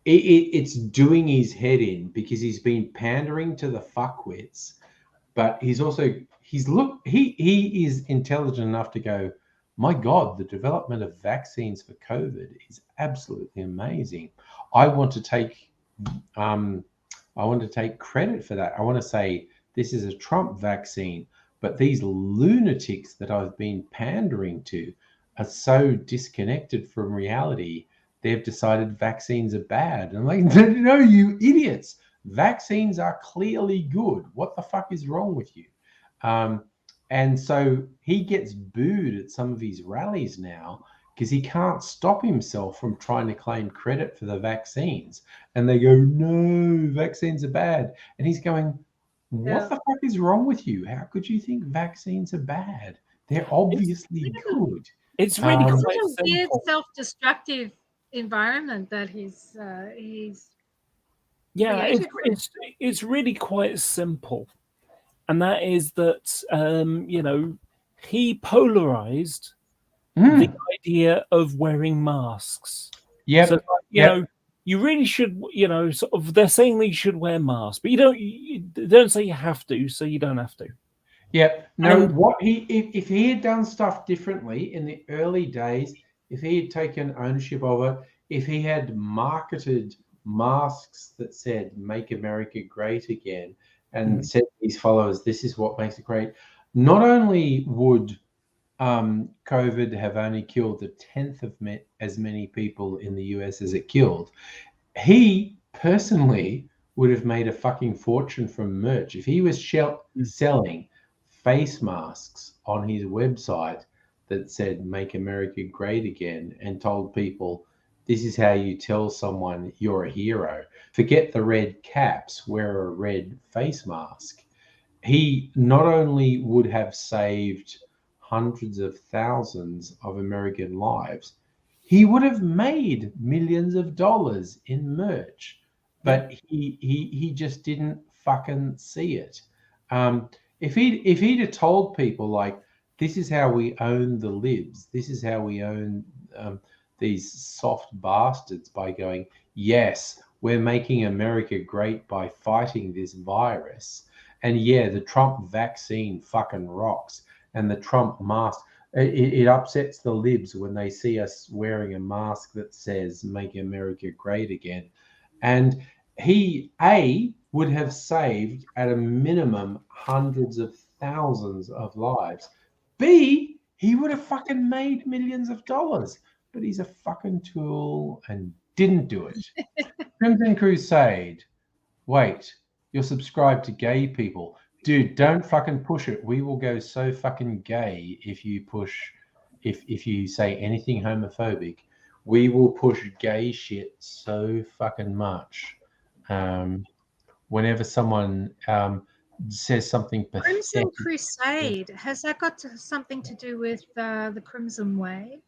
it's doing his head in because he's been pandering to the fuckwits, but he is intelligent enough to go, my God, the development of vaccines for COVID is absolutely amazing. I want to take credit for that. I want to say this is a Trump vaccine, but these lunatics that I've been pandering to are so disconnected from reality. They've decided vaccines are bad. And I'm like, no, you idiots. Vaccines are clearly good. What the fuck is wrong with you? And so he gets booed at some of his rallies now because he can't stop himself from trying to claim credit for the vaccines. And they go, no, vaccines are bad. And he's going, what the fuck is wrong with you? How could you think vaccines are bad? They're obviously good. It's really It's quite such a weird, simple. self-destructive environment that he's Yeah, created. it's really quite simple, and that is that he polarized the idea of wearing masks. Yep. So you know, you really should. Sort of, they're saying that you should wear masks, but you don't say you have to, so you don't have to. Yeah. No, And- if he had done stuff differently in the early days, if he had taken ownership of it, if he had marketed masks that said "Make America Great Again" and said to his followers, "This is what makes it great," not only would COVID have only killed 1/10 of as many people in the US as it killed, he personally would have made a fucking fortune from merch if he was selling face masks on his website that said "Make America Great Again" and told people this is how you tell someone you're a hero. Forget the red caps, wear a red face mask. He not only would have saved hundreds of thousands of American lives, he would have made millions of dollars in merch, but he just didn't fucking see it. If he'd have told people like, this is how we own the libs, this is how we own these soft bastards by going, yes, we're making America great by fighting this virus. And yeah, the Trump vaccine fucking rocks. And the Trump mask, it upsets the libs when they see us wearing a mask that says "Make America Great Again." And he, A, would have saved at a minimum hundreds of thousands of lives. B, he would have fucking made millions of dollars. But he's a fucking tool and didn't do it. Crimson Crusade. Wait, you're subscribed to gay people. Dude, don't fucking push it. We will go so fucking gay if you push, if you say anything homophobic. We will push gay shit so fucking much. Whenever someone says something Crimson pathetic. Crusade, has that got something to do with the Crimson Way?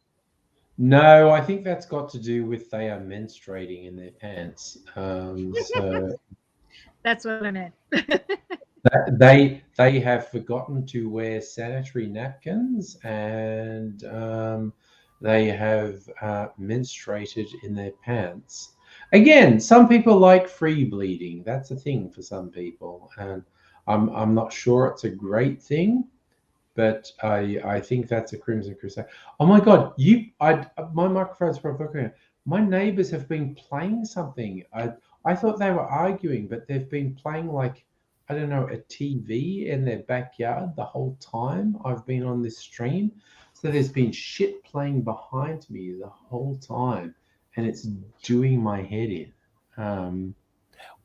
No, I think that's got to do with they are menstruating in their pants. So That's what I meant. they have forgotten to wear sanitary napkins, and they have menstruated in their pants. Again, some people like free bleeding. That's a thing for some people, and I'm not sure it's a great thing, but I think that's a Crimson Crusade. Oh my God, my microphone's broken. My neighbors have been playing something. I thought they were arguing, but they've been playing like, I don't know, a TV in their backyard the whole time I've been on this stream. So there's been shit playing behind me the whole time, and it's doing my head in.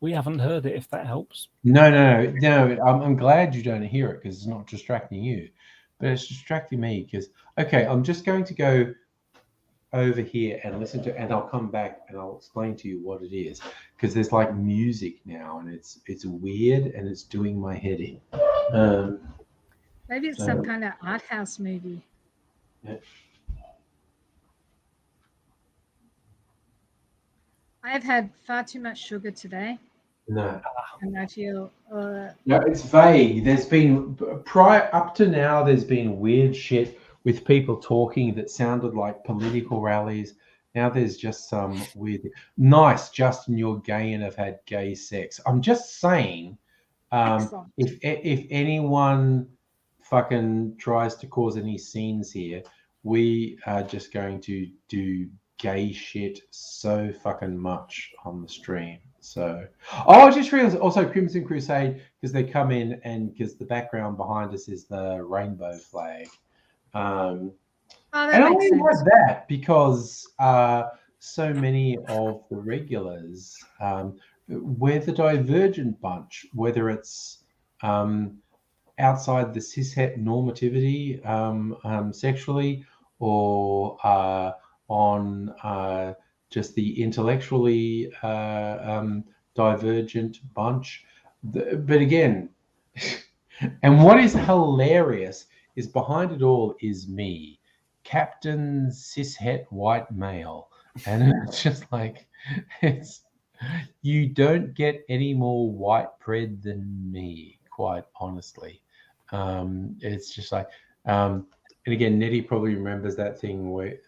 We haven't heard it, if that helps. No. I'm glad you don't hear it because it's not distracting you, but it's distracting me because, okay, I'm just going to go over here and listen to, and I'll come back and I'll explain to you what it is, because there's like music now and it's weird and it's doing my head in. Maybe it's some kind of art house movie. Yeah. I have had far too much sugar today. No. And I feel No, it's vague. There's been up to now there's been weird shit with people talking that sounded like political rallies, Now there's just some weird. Nice, Justin, you're gay and have had gay sex. I'm just saying, Excellent. if anyone fucking tries to cause any scenes here, we are just going to do gay shit so fucking much on the stream. So, oh, I just realized also Crimson Crusade, because they come in and because the background behind us is the rainbow flag. Oh, And that I makes only sense. like that because so many of the regulars, we're the divergent bunch, whether it's outside the cishet normativity sexually or on just the intellectually divergent bunch. But again, and what is hilarious is behind it all is me, Captain Cishet White Male. And it's just like, you don't get any more white bread than me, quite honestly. It's just like, and again, Nettie probably remembers that thing where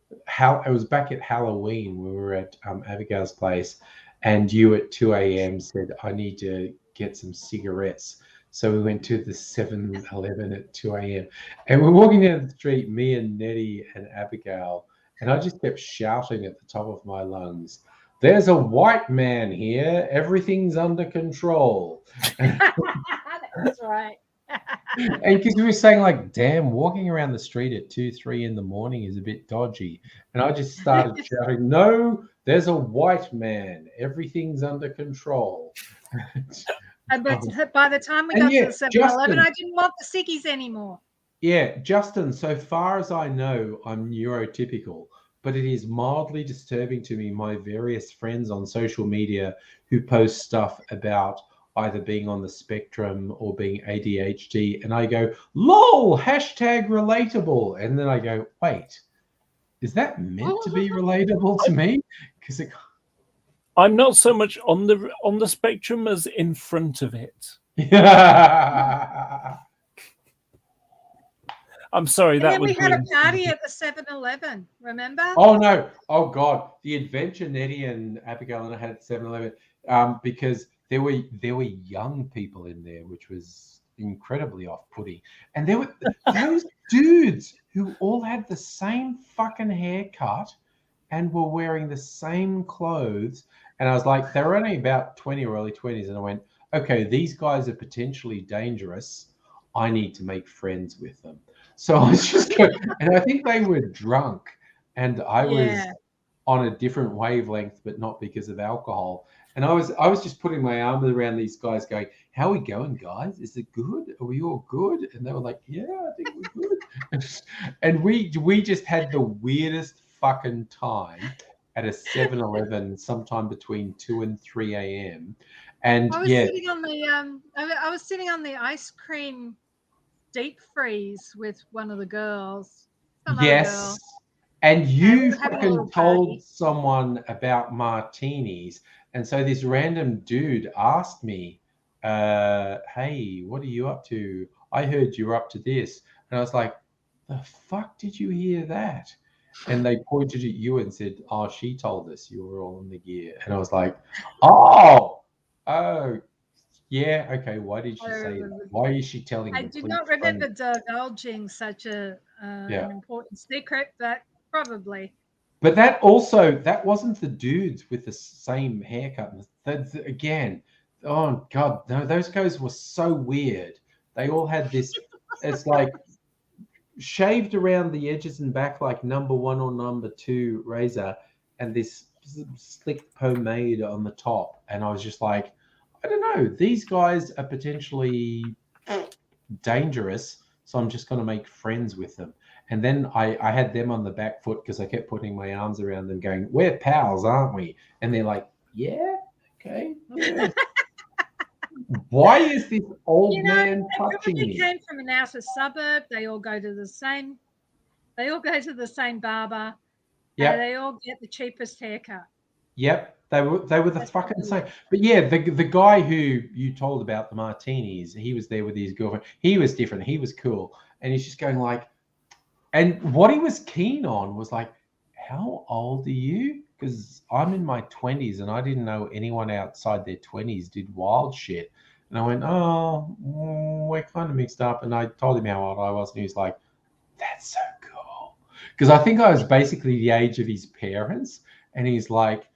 it was back at Halloween. We were at Abigail's place, and you at 2 a.m. said, I need to get some cigarettes. So we went to the 7-Eleven at 2 a.m. And we're walking down the street, me and Nettie and Abigail, and I just kept shouting at the top of my lungs, there's a white man here. Everything's under control. That's right. And because we were saying, like, damn, walking around the street at 2, 3 in the morning is a bit dodgy. And I just started shouting, no, there's a white man. Everything's under control. But by the time we And got yeah, to the 7-Eleven, Justin. I didn't want the ciggies anymore. Yeah, Justin, so far as I know, I'm neurotypical, but it is mildly disturbing to me, my various friends on social media who post stuff about either being on the spectrum or being ADHD, and I go, lol, hashtag relatable. And then I go, wait, is that meant to be relatable to me? Because I'm not so much on the spectrum as in front of it. Yeah. I'm sorry, And that then was we had a weird. party at the 7-Eleven, remember? Oh no! Oh god! The adventure Nettie and Abigail and I had at 7-Eleven, because there were young people in there, which was incredibly off-putting, and there were those dudes who all had the same fucking haircut and were wearing the same clothes, and I was like, they were only about 20 or early 20s, and I went, okay, these guys are potentially dangerous. I need to make friends with them. So I was just going, and I think they were drunk, and I was on a different wavelength, but not because of alcohol. And I was just putting my arms around these guys, going, "How are we going, guys? Is it good? Are we all good?" And they were like, "Yeah, I think we're good." And we just had the weirdest fucking time at a 7-Eleven sometime between 2 and 3 a.m. And I was yeah, sitting on the I was sitting on the ice cream deep freeze with one of the girls. Some other yes. girl. And you we were having a little fucking told someone about martinis. And so this random dude asked me, hey, what are you up to? I heard you were up to this. And I was like, the fuck did you hear that? And they pointed at you and said, oh, she told us you were all in the gear. And I was like, oh, yeah, okay. Why did she say that? Why is she telling I me? do not remember divulging such an important secret, but probably. But that wasn't the dudes with the same haircut. Again, oh god, no, those guys were so weird. They all had this, it's like shaved around the edges and back like number 1 or number 2 razor, and this slick pomade on the top. And I was just like, I don't know, these guys are potentially dangerous, so I'm just going to make friends with them. And then I had them on the back foot because I kept putting my arms around them going, we're pals, aren't we? And they're like, yeah, okay. Why is this old man touching everybody me? came from an outer suburb. They all go to the same barber. Yep. And they all get the cheapest haircut. Yep. They were the fucking same. But yeah, the guy who you told about the martinis, he was there with his girlfriend. He was different. He was cool. And he's just going like, and what he was keen on was like, how old are you? Because I'm in my 20s and I didn't know anyone outside their 20s did wild shit. And I went, oh, we're kind of mixed up. And I told him how old I was, and he was like, that's so cool. Because I think I was basically the age of his parents. And he's like,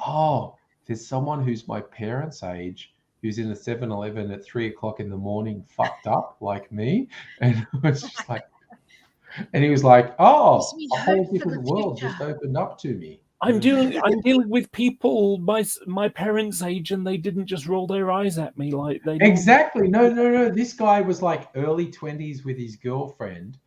oh, there's someone who's my parents' age who's in the 7-Eleven at 3 o'clock in the morning, fucked up like me. And I was just like, and he was like, oh, a whole different world just opened up to me. I'm dealing with people my parents' age, and they didn't just roll their eyes at me like they Exactly. No. This guy was like early 20s with his girlfriend,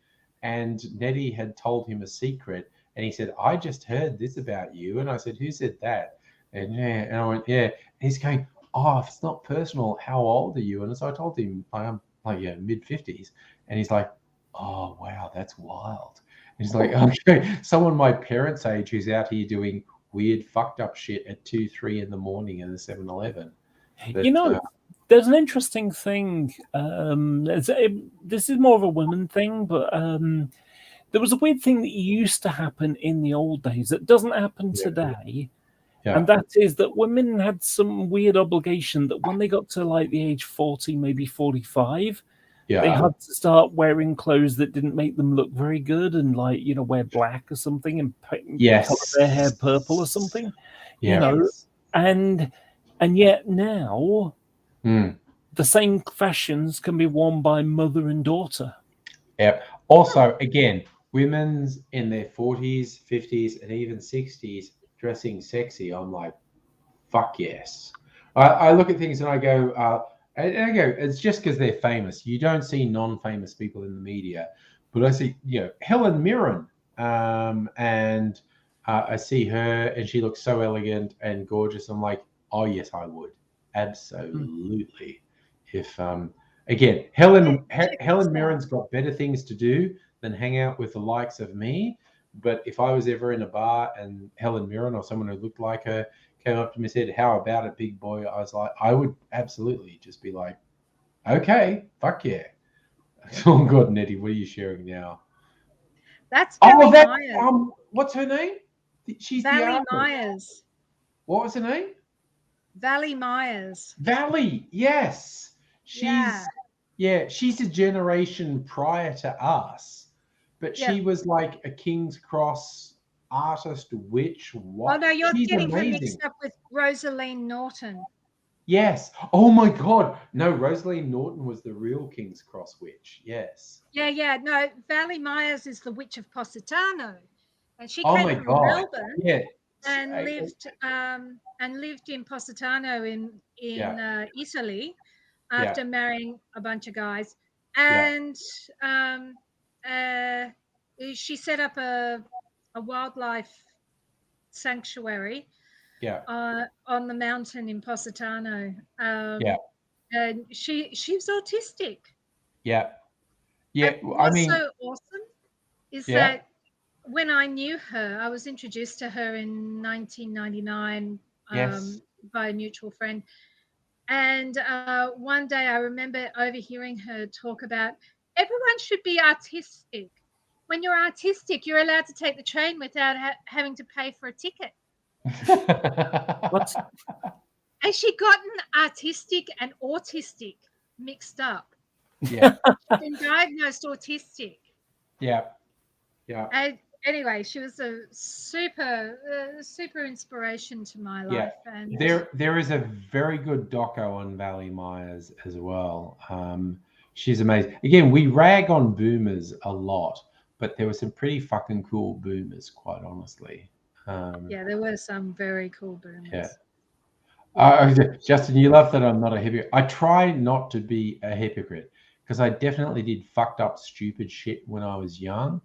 and Nettie had told him a secret, and he said, I just heard this about you. And I said, who said that? And yeah, and I went, yeah. And he's going, oh, if it's not personal, how old are you? And so I told him I'm like, yeah, mid-50s. And he's like, oh, wow, that's wild. And he's like, okay, someone my parents' age who's out here doing weird, fucked up shit at 2, 3 in the morning in the 7-Eleven. You know, there's an interesting thing. This is more of a women thing, but there was a weird thing that used to happen in the old days that doesn't happen today. Yeah. And that is that women had some weird obligation that when they got to like the age 40, maybe 45, they had to start wearing clothes that didn't make them look very good, and like, you know, wear black or something and color their hair purple or something. You know, and yet now the same fashions can be worn by mother and daughter. Yeah. Also, again, women's in their 40s, 50s, and even 60s dressing sexy. I'm like, fuck yes. I look at things and I go, it's just because they're famous. You don't see non-famous people in the media, but I see, you know, Helen Mirren, and I see her, and she looks so elegant and gorgeous. I'm like, oh yes, I would absolutely. If again, Helen Mirren's got better things to do than hang out with the likes of me. But if I was ever in a bar and Helen Mirren or someone who looked like her came up to me and said, how about it, big boy? I was like, I would absolutely just be like, okay, fuck yeah. Oh God, Nettie, what are you sharing now? That's Valley Myers. What's her name? She's Valley Myers. What was her name? Valley Myers. Valley, yes. She's a generation prior to us. But she was like a King's Cross artist, witch. What? Oh no, you're She's getting her amazing. mixed up with Rosaline Norton. Yes. Oh my God. No, Rosaline Norton was the real King's Cross witch. Yes. Yeah. No, Valley Myers is the Witch of Positano, and she Oh came my from God. Melbourne. Yeah. And lived in Positano in Italy after marrying a bunch of guys, and she set up a wildlife sanctuary on the mountain in Positano. And she was autistic. Yeah. And what's so awesome is that when I knew her, I was introduced to her in 1999 by a mutual friend. And one day I remember overhearing her talk about everyone should be artistic. When you're artistic, you're allowed to take the train without having to pay for a ticket. And she gotten artistic and autistic mixed up. Yeah. She's been diagnosed autistic. Yeah. And anyway, she was a super inspiration to my life. And there is a very good doco on Valley Myers as well. She's amazing. Again, we rag on boomers a lot, but there were some pretty fucking cool boomers, quite honestly. There were some very cool boomers. Justin, you love that I'm not a hypocrite. I try not to be a hypocrite because I definitely did fucked up stupid shit when I was young.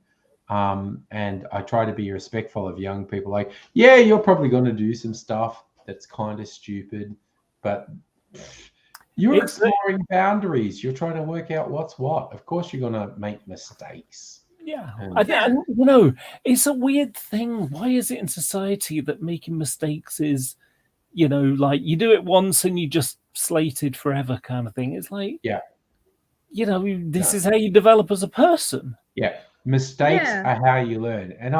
And I try to be respectful of young people. Like, yeah, you're probably going to do some stuff that's kind of stupid, but you're exploring boundaries. You're trying to work out what's what. Of course, you're going to make mistakes. Yeah. You know, it's a weird thing. Why is it in society that making mistakes is, you know, like you do it once and you just slated forever kind of thing? It's like, you know, this is how you develop as a person. Yeah. Mistakes are how you learn. And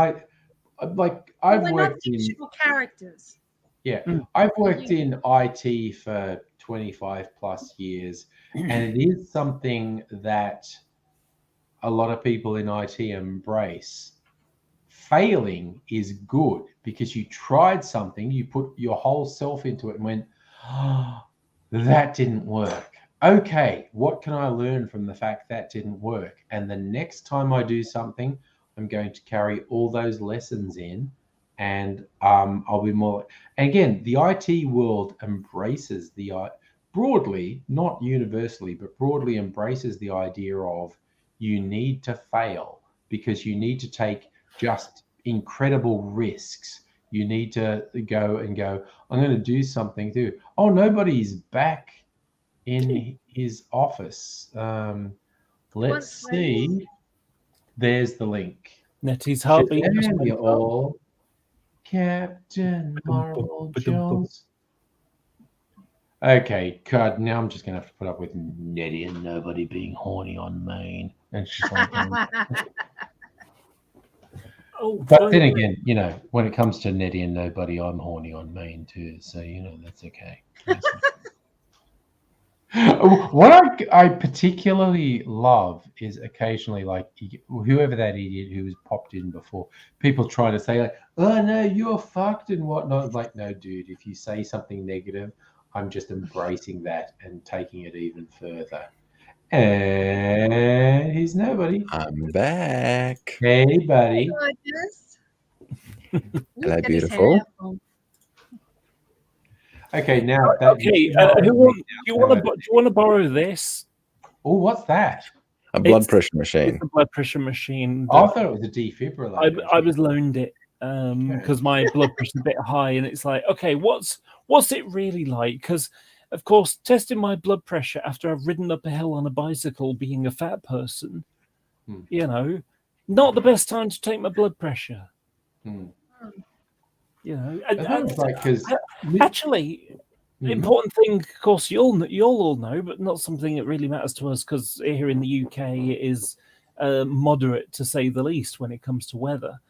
like Well, I've they're not worked in fictional characters. yeah, I've worked in IT for 25 plus years, and it is something that a lot of people in IT embrace. Failing is good because you tried something, you put your whole self into it and went, oh, that didn't work. Okay, what can I learn from the fact that didn't work? And the next time I do something, I'm going to carry all those lessons in, and I'll be more. And again, the IT world embraces broadly, not universally, but broadly embraces the idea of you need to fail because you need to take just incredible risks. You need to go, I'm going to do something too. Oh, nobody's back in his office. Let's see. There's the link. Nettie's heartbeat. Shazam, you all. Captain Marvel Jones. Okay, God, now I'm just going to have to put up with Nettie and nobody being horny on Maine. And she's like, but then again, you know, when it comes to Nettie and nobody, I'm horny on Maine too. So, you know, that's okay. What I particularly love is occasionally, like, whoever that idiot who was popped in before, people try to say, like, oh, no, you're fucked and whatnot. Like, no, dude, if you say something negative, I'm just embracing that and taking it even further. And he's nobody. I'm back. Hey, buddy. Hello, beautiful. Okay, now. Okay, do you want to borrow this? Oh, what's that? A blood pressure machine. It's a blood pressure machine. I thought it was a defibrillator. I was loaned it because my blood pressure's a bit high, and it's like, okay, what's it really like? Because, of course, testing my blood pressure after I've ridden up a hill on a bicycle, being a fat person, you know, not the best time to take my blood pressure. You know, actually, the important thing, of course, you'll all know, but not something that really matters to us because here in the UK it is moderate to say the least when it comes to weather,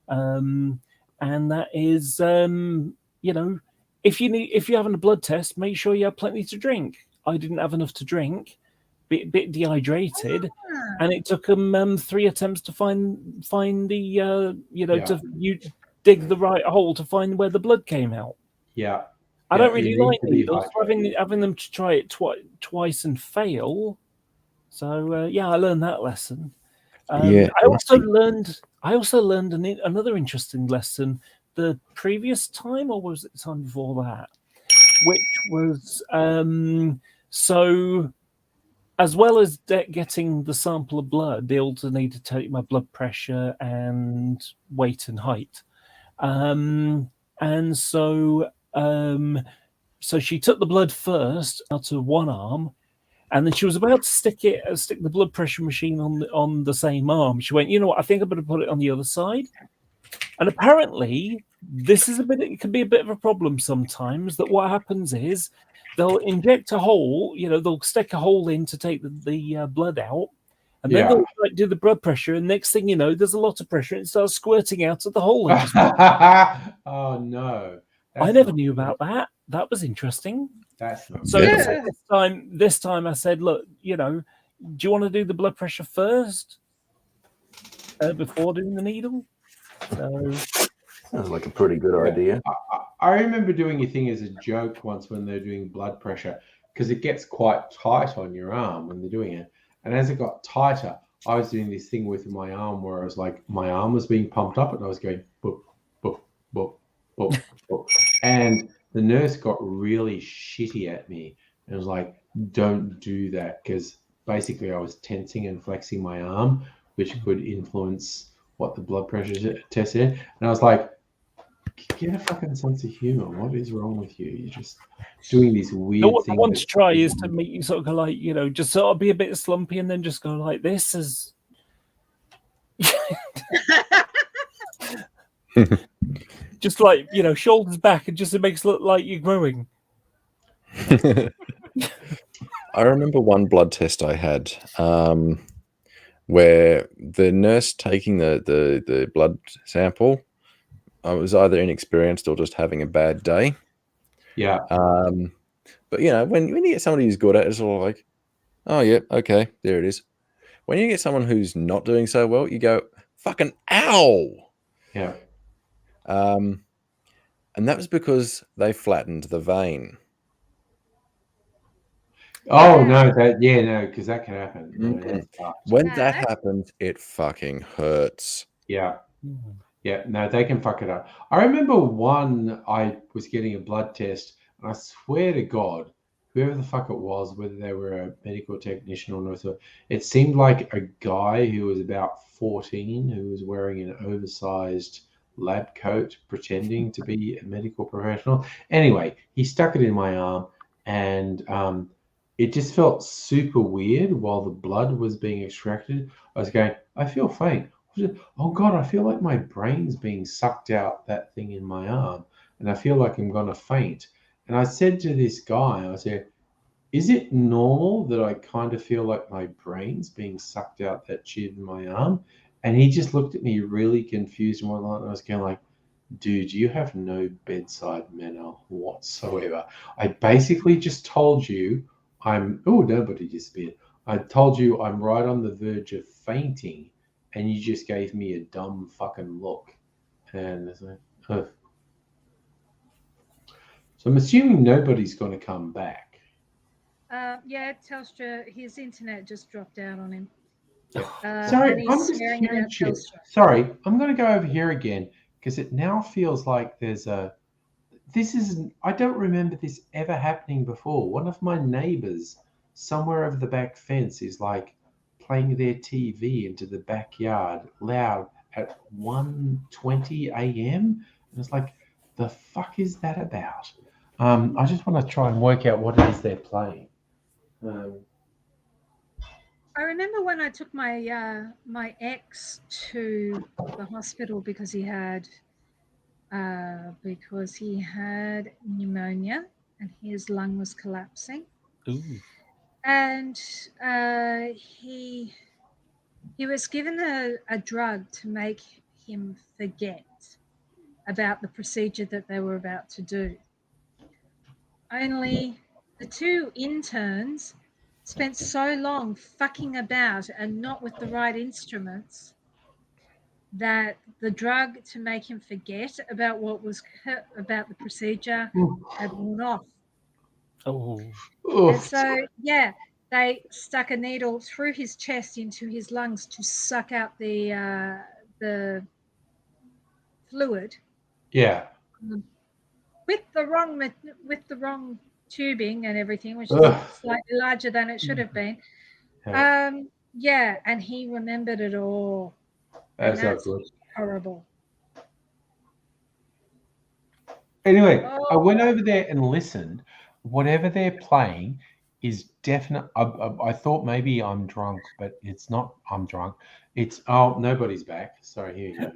and that is, you know, if you're having a blood test, make sure you have plenty to drink. I didn't have enough to drink, bit dehydrated, and it took them 3 attempts to find the to dig the right hole to find where the blood came out. Yeah. I don't really like needles. Having them to try it twice and fail. So I learned that lesson. I also learned another interesting lesson the previous time, or was it the time before that? Which was so, as well as getting the sample of blood, they also need to take my blood pressure and weight and height. And so she took the blood first out of one arm, and then she was about to stick the blood pressure machine on the same arm. She went, you know what? I think I'm going to put it on the other side. And apparently, it can be a bit of a problem sometimes. That what happens is they'll inject a hole. You know, they'll stick a hole in to take the blood out. And then they'll do the blood pressure, and next thing you know, there's a lot of pressure, and it starts squirting out of the hole. Oh no! I never knew about that. That was interesting. So this time I said, look, you know, do you want to do the blood pressure first before doing the needle? So sounds like a pretty good idea. I remember doing a thing as a joke once when they're doing blood pressure because it gets quite tight on your arm when they're doing it. And as it got tighter, I was doing this thing with my arm where I was like, my arm was being pumped up and I was going, boop, boop, boop, boop, boop. And the nurse got really shitty at me and was like, don't do that, because basically I was tensing and flexing my arm, which could influence what the blood pressure test is. And I was like, get a fucking sense of humor. What is wrong with you? You're just doing these weird things. What I want to try is to make you sort of go like, you know, just sort of be a bit slumpy and then just go like this as just like, you know, shoulders back, and just it makes it look like you're growing. I remember one blood test I had where the nurse taking the blood sample I was either inexperienced or just having a bad day. Yeah. But you know, when you get somebody who's good at it, it's all like, oh yeah, okay, there it is. When you get someone who's not doing so well, you go, fucking ow. Yeah. And that was because they flattened the vein. Oh no, because that can happen. No, that's fucked. When that happens, it fucking hurts. Yeah. Yeah, no, they can fuck it up. I remember one, I was getting a blood test, and I swear to God, whoever the fuck it was, whether they were a medical technician or not, it seemed like a guy who was about 14 who was wearing an oversized lab coat pretending to be a medical professional. Anyway, he stuck it in my arm, and it just felt super weird while the blood was being extracted. I was going, I feel faint. Oh God, I feel like my brain's being sucked out that thing in my arm, and I feel like I'm going to faint. And I said to this guy, I said, is it normal that I kind of feel like my brain's being sucked out that shit in my arm? And he just looked at me really confused and whatnot. And I was kind of like, dude, you have no bedside manner whatsoever. I basically just told you nobody disappeared. I told you I'm right on the verge of fainting, and you just gave me a dumb fucking look. And it's like, oh. So I'm assuming nobody's going to come back. Yeah, Telstra, his internet just dropped out on him. Sorry, and he's I'm just swearing hearing about shit. Telstra. Sorry, I'm going to go over here again because it now feels like I don't remember this ever happening before. One of my neighbors somewhere over the back fence is like playing their TV into the backyard loud at 1:20 a.m. And it's like, the fuck is that about? I just want to try and work out what it is they're playing. I remember when I took my my ex to the hospital because he had pneumonia and his lung was collapsing. Ooh. And he was given a drug to make him forget about the procedure that they were about to do. Only the two interns spent so long fucking about and not with the right instruments that the drug to make him forget about about the procedure had worn off. Oh. And so, yeah, they stuck a needle through his chest into his lungs to suck out the fluid. Yeah. With the wrong tubing and everything, which is slightly larger than it should have been. Yeah, and he remembered it all. That's not That's good. horrible. Anyway, I went over there and listened. Whatever they're playing is definite. I thought maybe I'm drunk, but it's not. I'm drunk. It's nobody's back. Sorry, here you go.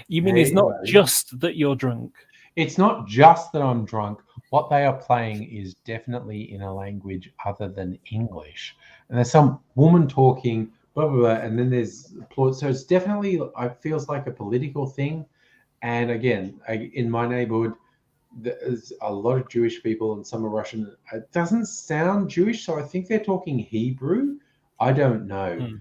You mean it's not just that you're drunk? It's not just that I'm drunk. What they are playing is definitely in a language other than English. And there's some woman talking, blah, blah, blah, and then there's applause. So it's definitely, it feels like a political thing. And again, in my neighborhood, there's a lot of Jewish people and some are Russian. It doesn't sound Jewish, so I think they're talking Hebrew. I don't know.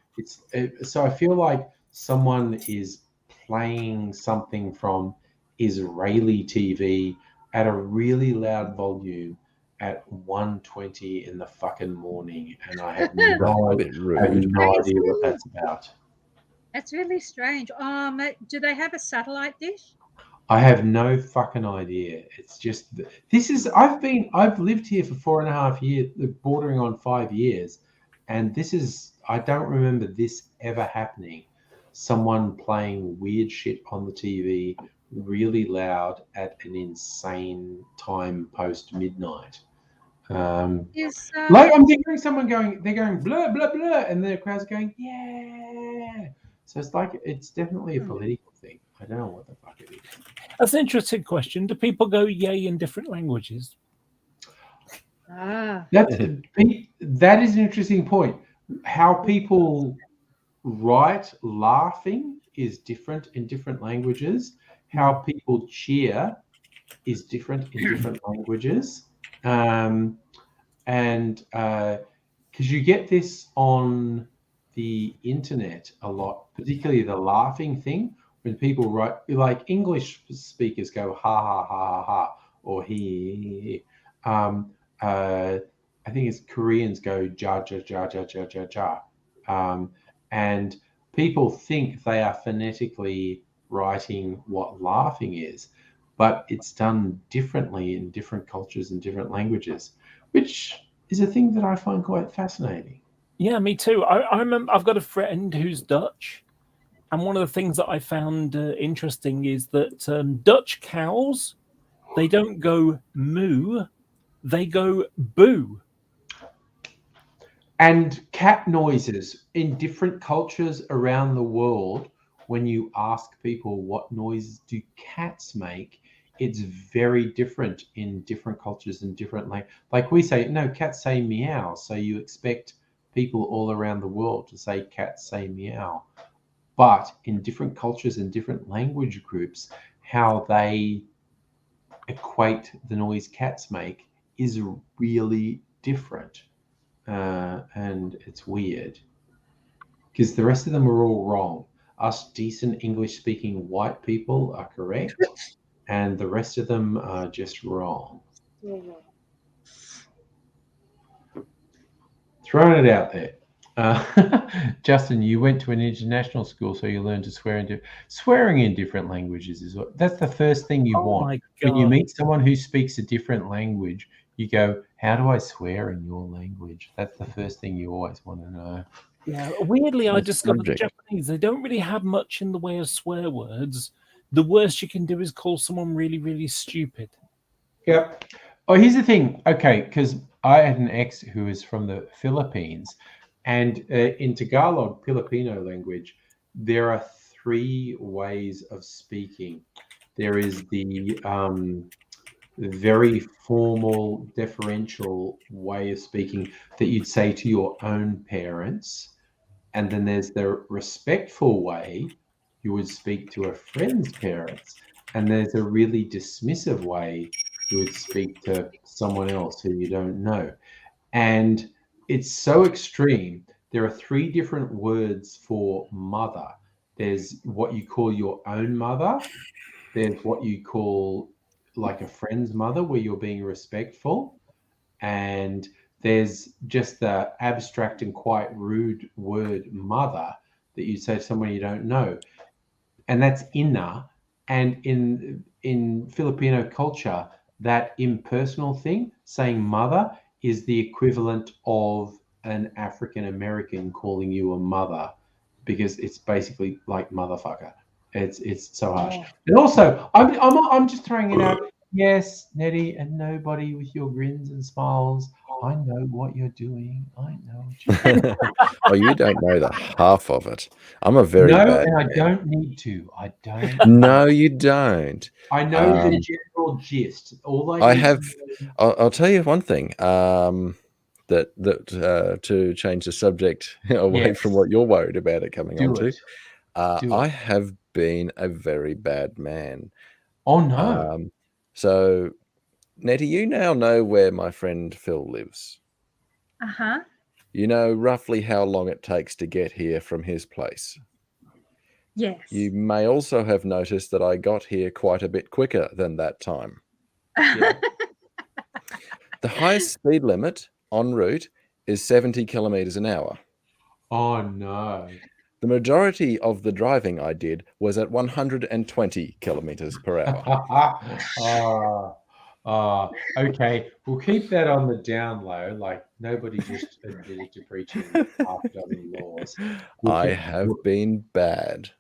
So I feel like someone is playing something from Israeli TV at a really loud volume at 1:20 in the fucking morning, and I have no idea what that's about. That's really strange. Do they have a satellite dish? I have no fucking idea. It's just I've lived here for 4.5 years, bordering on 5 years, and I don't remember this ever happening. Someone playing weird shit on the TV really loud at an insane time post midnight. Like I'm hearing someone they're going blah blah blah, and the crowd's going yeah. So it's definitely a political thing. I don't know what the fuck it is. That's an interesting question. Do people go yay in different languages? That is an interesting point. How people write laughing is different in different languages. how people cheer is different in different languages. And because you get this on the internet a lot, particularly the laughing thing, when people write, like English speakers go ha ha ha ha ha, or he. I think it's Koreans go ja ja ja ja ja ja ja, and people think they are phonetically writing what laughing is, but it's done differently in different cultures and different languages, which is a thing that I find quite fascinating. Yeah, me too. I remember I've got a friend who's Dutch, and one of the things that I found interesting is that Dutch cows, they don't go moo, they go boo. And cat noises in different cultures around the world, when you ask people what noises do cats make, it's very different in different cultures and different like we say, no, cats say meow. So you expect people all around the world to say cats say meow. But in different cultures and different language groups, how they equate the noise cats make is really different. And it's weird because the rest of them are all wrong. Us decent English-speaking white people are correct, and the rest of them are just wrong. Throwing it out there. Justin, you went to an international school, so you learned to swearing in different languages is that's the first thing you want. When you meet someone who speaks a different language, you go, how do I swear in your language? That's the first thing you always want to know. Yeah, weirdly, I discovered the Japanese, they don't really have much in the way of swear words. The worst you can do is call someone really, really stupid. Yep. Oh, here's the thing. Okay, because I had an ex who was from the Philippines, and in Tagalog, Filipino language, there are 3 ways of speaking. There is the very formal, deferential way of speaking that you'd say to your own parents, and then there's the respectful way you would speak to a friend's parents, and there's a really dismissive way you would speak to someone else who you don't know. And it's so extreme. There are 3 different words for mother. There's what you call your own mother. There's what you call like a friend's mother, where you're being respectful. And there's just the abstract and quite rude word mother that you say to someone you don't know. And that's ina. And in Filipino culture, that impersonal thing, saying mother, is the equivalent of an African American calling you a mother, because it's basically like motherfucker. It's so harsh. And also, I'm just throwing it out. Yes, Nettie, and nobody with your grins and smiles. I know what you're doing. I know what you're doing. Oh, you don't know the half of it. I'm a very no, bad and I man. don't need to. I don't. No, you don't. I know the general gist. All I need have. to know- I'll tell you one thing. That to change the subject away Yes. from what you're worried about it coming Do on to. it. Do I it. have been a very bad man. Oh no. So, Nettie, you now know where my friend Phil lives. Uh-huh. You know roughly how long it takes to get here from his place. Yes. You may also have noticed that I got here quite a bit quicker than that time. The highest speed limit en route is 70 kilometers an hour. Oh no. The majority of the driving I did was at 120 kilometers per hour. Okay. We'll keep that on the down low. Like nobody just admitted to breaching half-dozen laws. I have been bad.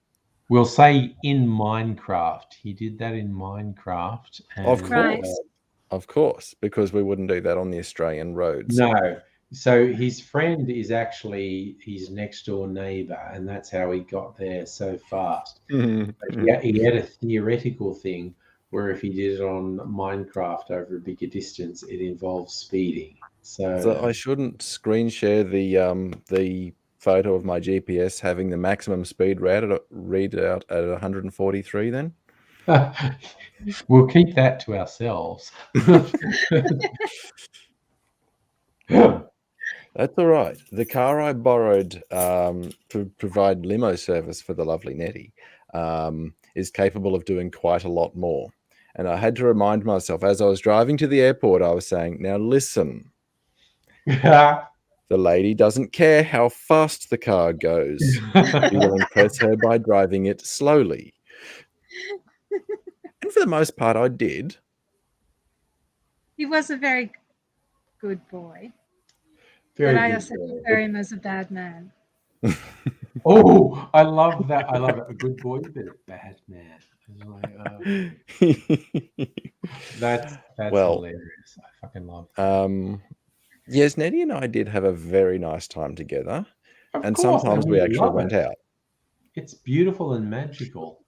We'll say in Minecraft. He did that in Minecraft. Of And, course. Of course, because we wouldn't do that on the Australian roads. No. So his friend is actually his next door neighbor, and that's how he got there so fast. But he had a theoretical thing where if he did it on Minecraft over a bigger distance, it involves speeding. So I shouldn't screen share the photo of my GPS having the maximum speed readout at 143 then? We'll keep that to ourselves. That's all right. The car I borrowed to provide limo service for the lovely Nettie is capable of doing quite a lot more. And I had to remind myself as I was driving to the airport, I was saying, now listen, the lady doesn't care how fast the car goes. You will impress her by driving it slowly. And for the most part, I did. He was a very good boy. Very but I good also boy. prefer him as a bad man. Oh, I love that. I love it. A good boy, but a bad man. That's well, hilarious. I fucking love that. Yes, Nettie and I did have a very nice time together. Of and course, sometimes and we we actually love went it. out. It's beautiful and magical.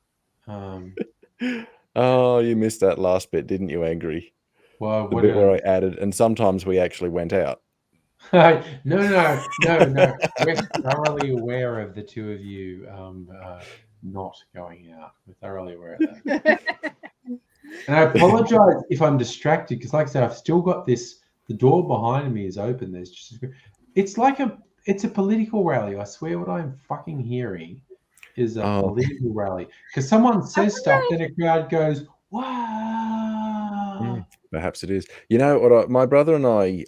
Oh, you missed that last bit, didn't you, Angry? Well, the what bit where I added, and sometimes we actually went out. No. We're thoroughly aware of the two of you not going out. We're thoroughly aware of that. And I apologize if I'm distracted because, like I said, I've still got this. The door behind me is open. There's just it's a political rally. I swear, what I'm fucking hearing is a political rally because someone says stuff, then a crowd goes, "Wow!" Perhaps it is. You know what? My brother and I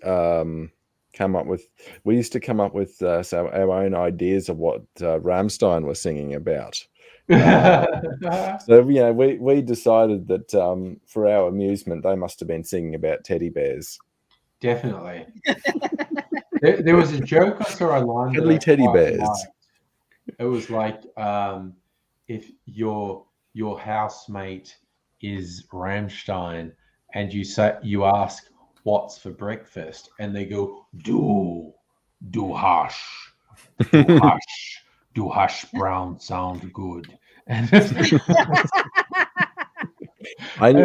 come up with. We used to come up with our own ideas of what Rammstein was singing about. So we decided that for our amusement, they must have been singing about teddy bears. Definitely. there was a joke I saw online. Cuddly teddy bears. Liked. It was like if your housemate is Rammstein and you ask what's for breakfast and they go do hash. Do hash brown sound good. And I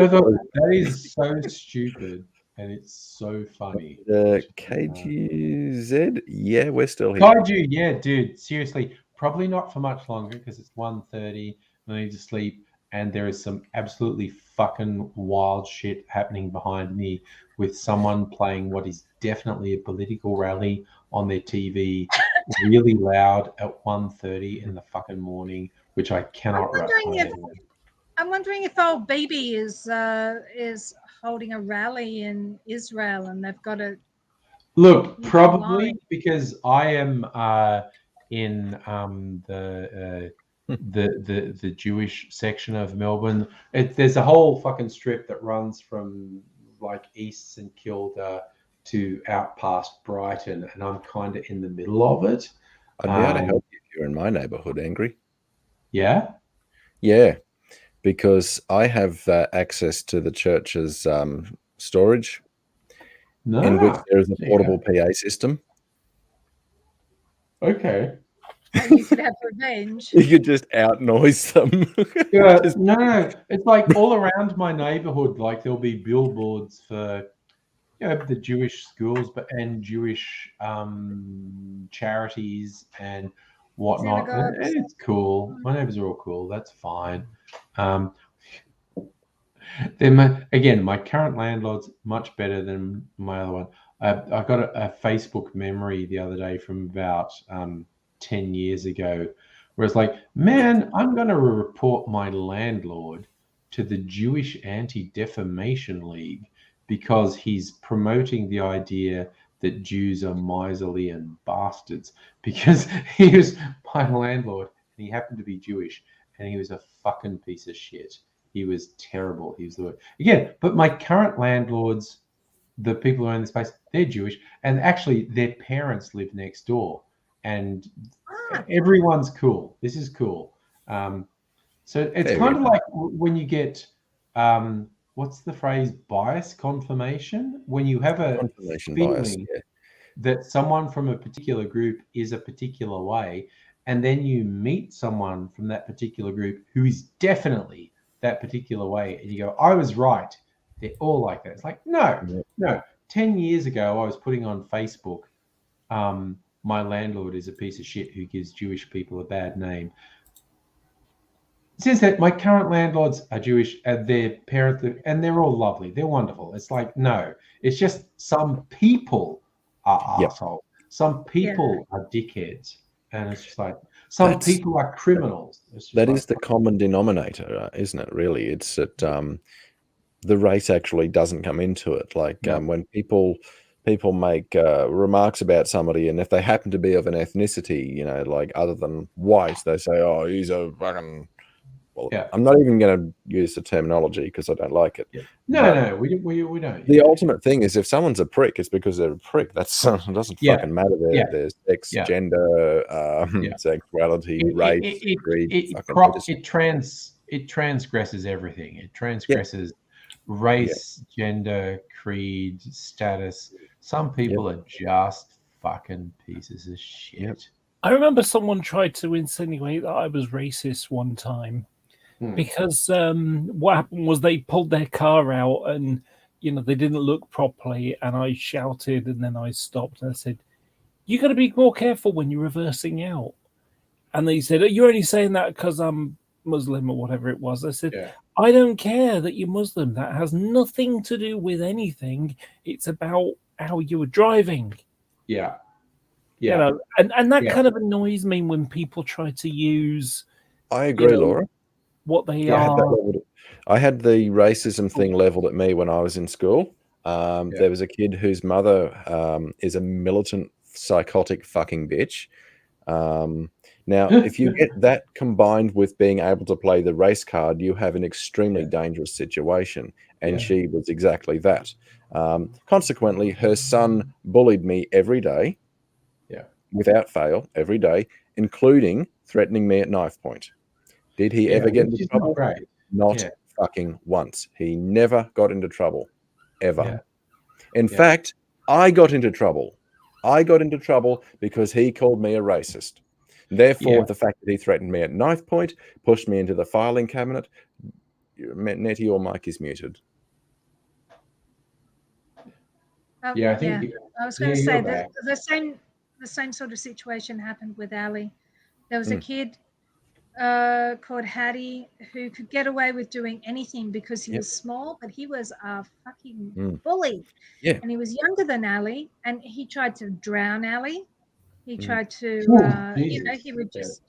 thought that is so stupid and it's so funny. KGZ, yeah, we're still here. Kaiju, yeah, dude. Seriously, probably not for much longer because it's 1:30. I need to sleep, and there is some absolutely fucking wild shit happening behind me with someone playing what is definitely a political rally on their TV, really loud at 1:30 in the fucking morning, which I cannot wrap my head around. I'm wondering if old Bibi is holding a rally in Israel and they've got a Look, probably because I am in the Jewish section of Melbourne. There's a whole fucking strip that runs from like East St Kilda to out past Brighton, and I'm kind of in the middle of it. I'd be able to help you if you're in my neighbourhood, Angry. Yeah? Yeah, because I have access to the church's storage, in which there is a portable PA system. Okay. And you could have revenge. You could just out-noise them. Yeah, no. It's like all around my neighbourhood, like there'll be billboards for the Jewish schools and Jewish charities and whatnot. And it's cool. My neighbours are all cool. That's fine. Again, my current landlord's much better than my other one. I got a Facebook memory the other day from about 10 years ago where it's like, man, I'm going to report my landlord to the Jewish Anti-Defamation League because he's promoting the idea that Jews are miserly and bastards, because he was my landlord and he happened to be Jewish and he was a fucking piece of shit. He was terrible. He was the word. Again, but my current landlords, the people who own the space, they're Jewish, and actually their parents live next door, and everyone's cool. This is cool. So it's kind of like when you get what's the phrase, bias confirmation, when you have a feeling that someone from a particular group is a particular way, and then you meet someone from that particular group who is definitely that particular way, and you go, I was right. They're all like that. It's like, no. 10 years ago, I was putting on Facebook, my landlord is a piece of shit who gives Jewish people a bad name. Since that my current landlords are Jewish and their parents, and they're all lovely, they're wonderful. It's like, no, it's just some people are Yep. assholes. Some people are dickheads, and it's just like some people are criminals. That is the common denominator, isn't it? Really, it's that the race actually doesn't come into it. Like when people make remarks about somebody, and if they happen to be of an ethnicity, you know, like other than white, they say, "Oh, he's a fucking." Well, I'm not even going to use the terminology because I don't like it. No, we don't. The ultimate thing is if someone's a prick, it's because they're a prick. That's it doesn't fucking matter their sex, gender, sexuality, race, creed. It transgresses everything. It transgresses race, gender, creed, status. Some people are just fucking pieces of shit. I remember someone tried to insinuate that I was racist one time. Because what happened was they pulled their car out and, you know, they didn't look properly, and I shouted, and then I stopped and I said, "You got to be more careful when you're reversing out." And they said, "You're only saying that because I'm Muslim," or whatever it was. I said, "I don't care that you're Muslim. That has nothing to do with anything. It's about how you were driving." You know, and that kind of annoys me when people try to use. I agree, Laura. What they are. I had the racism thing leveled at me when I was in school. There was a kid whose mother is a militant, psychotic fucking bitch. Now, if you get that combined with being able to play the race card, you have an extremely dangerous situation. And she was exactly that. Consequently, her son bullied me every day. Without fail, every day, including threatening me at knife point. Did he ever get into trouble? Not fucking once. He never got into trouble, ever. In fact, I got into trouble. I got into trouble because he called me a racist. Therefore, the fact that he threatened me at knife point pushed me into the filing cabinet. Nettie, your mic is muted. I was going to say that the same sort of situation happened with Ali. There was a kid called Hattie who could get away with doing anything because he was small, but he was a fucking bully. And he was younger than Ali, and he tried to drown Ali. He tried to, you know, he would just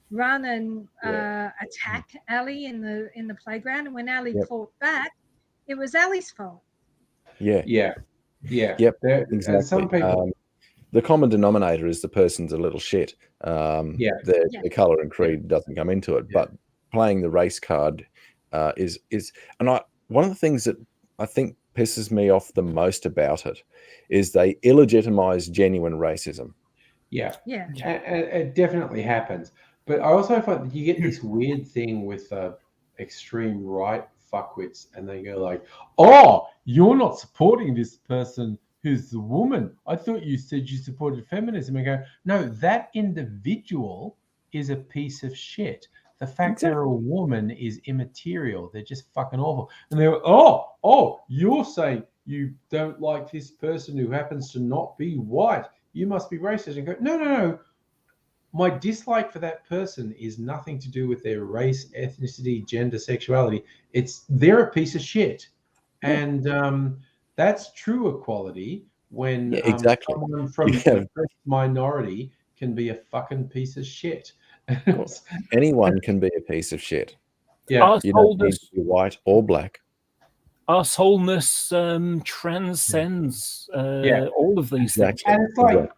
run and attack Ali in the playground. And when Ali fought back, it was Ali's fault. Exactly. The common denominator is the person's a little shit. The color and creed doesn't come into it, but playing the race card is one of the things that I think pisses me off the most about it is they illegitimize genuine racism. It definitely happens. But I also find that you get this weird thing with extreme right fuckwits, and they go like, "Oh, you're not supporting this person who's the woman. I thought you said you supported feminism." And go, "No, that individual is a piece of shit. The fact they're a woman is immaterial. They're just fucking awful." And they go, oh, you're saying you don't like this person who happens to not be white. You must be racist." And go, no. My dislike for that person is nothing to do with their race, ethnicity, gender, sexuality. They're a piece of shit. And that's true equality when someone from a minority can be a fucking piece of shit. Anyone can be a piece of shit. You Assholeness, don't need to be white or black. Assholeness transcends all of these things. And it's like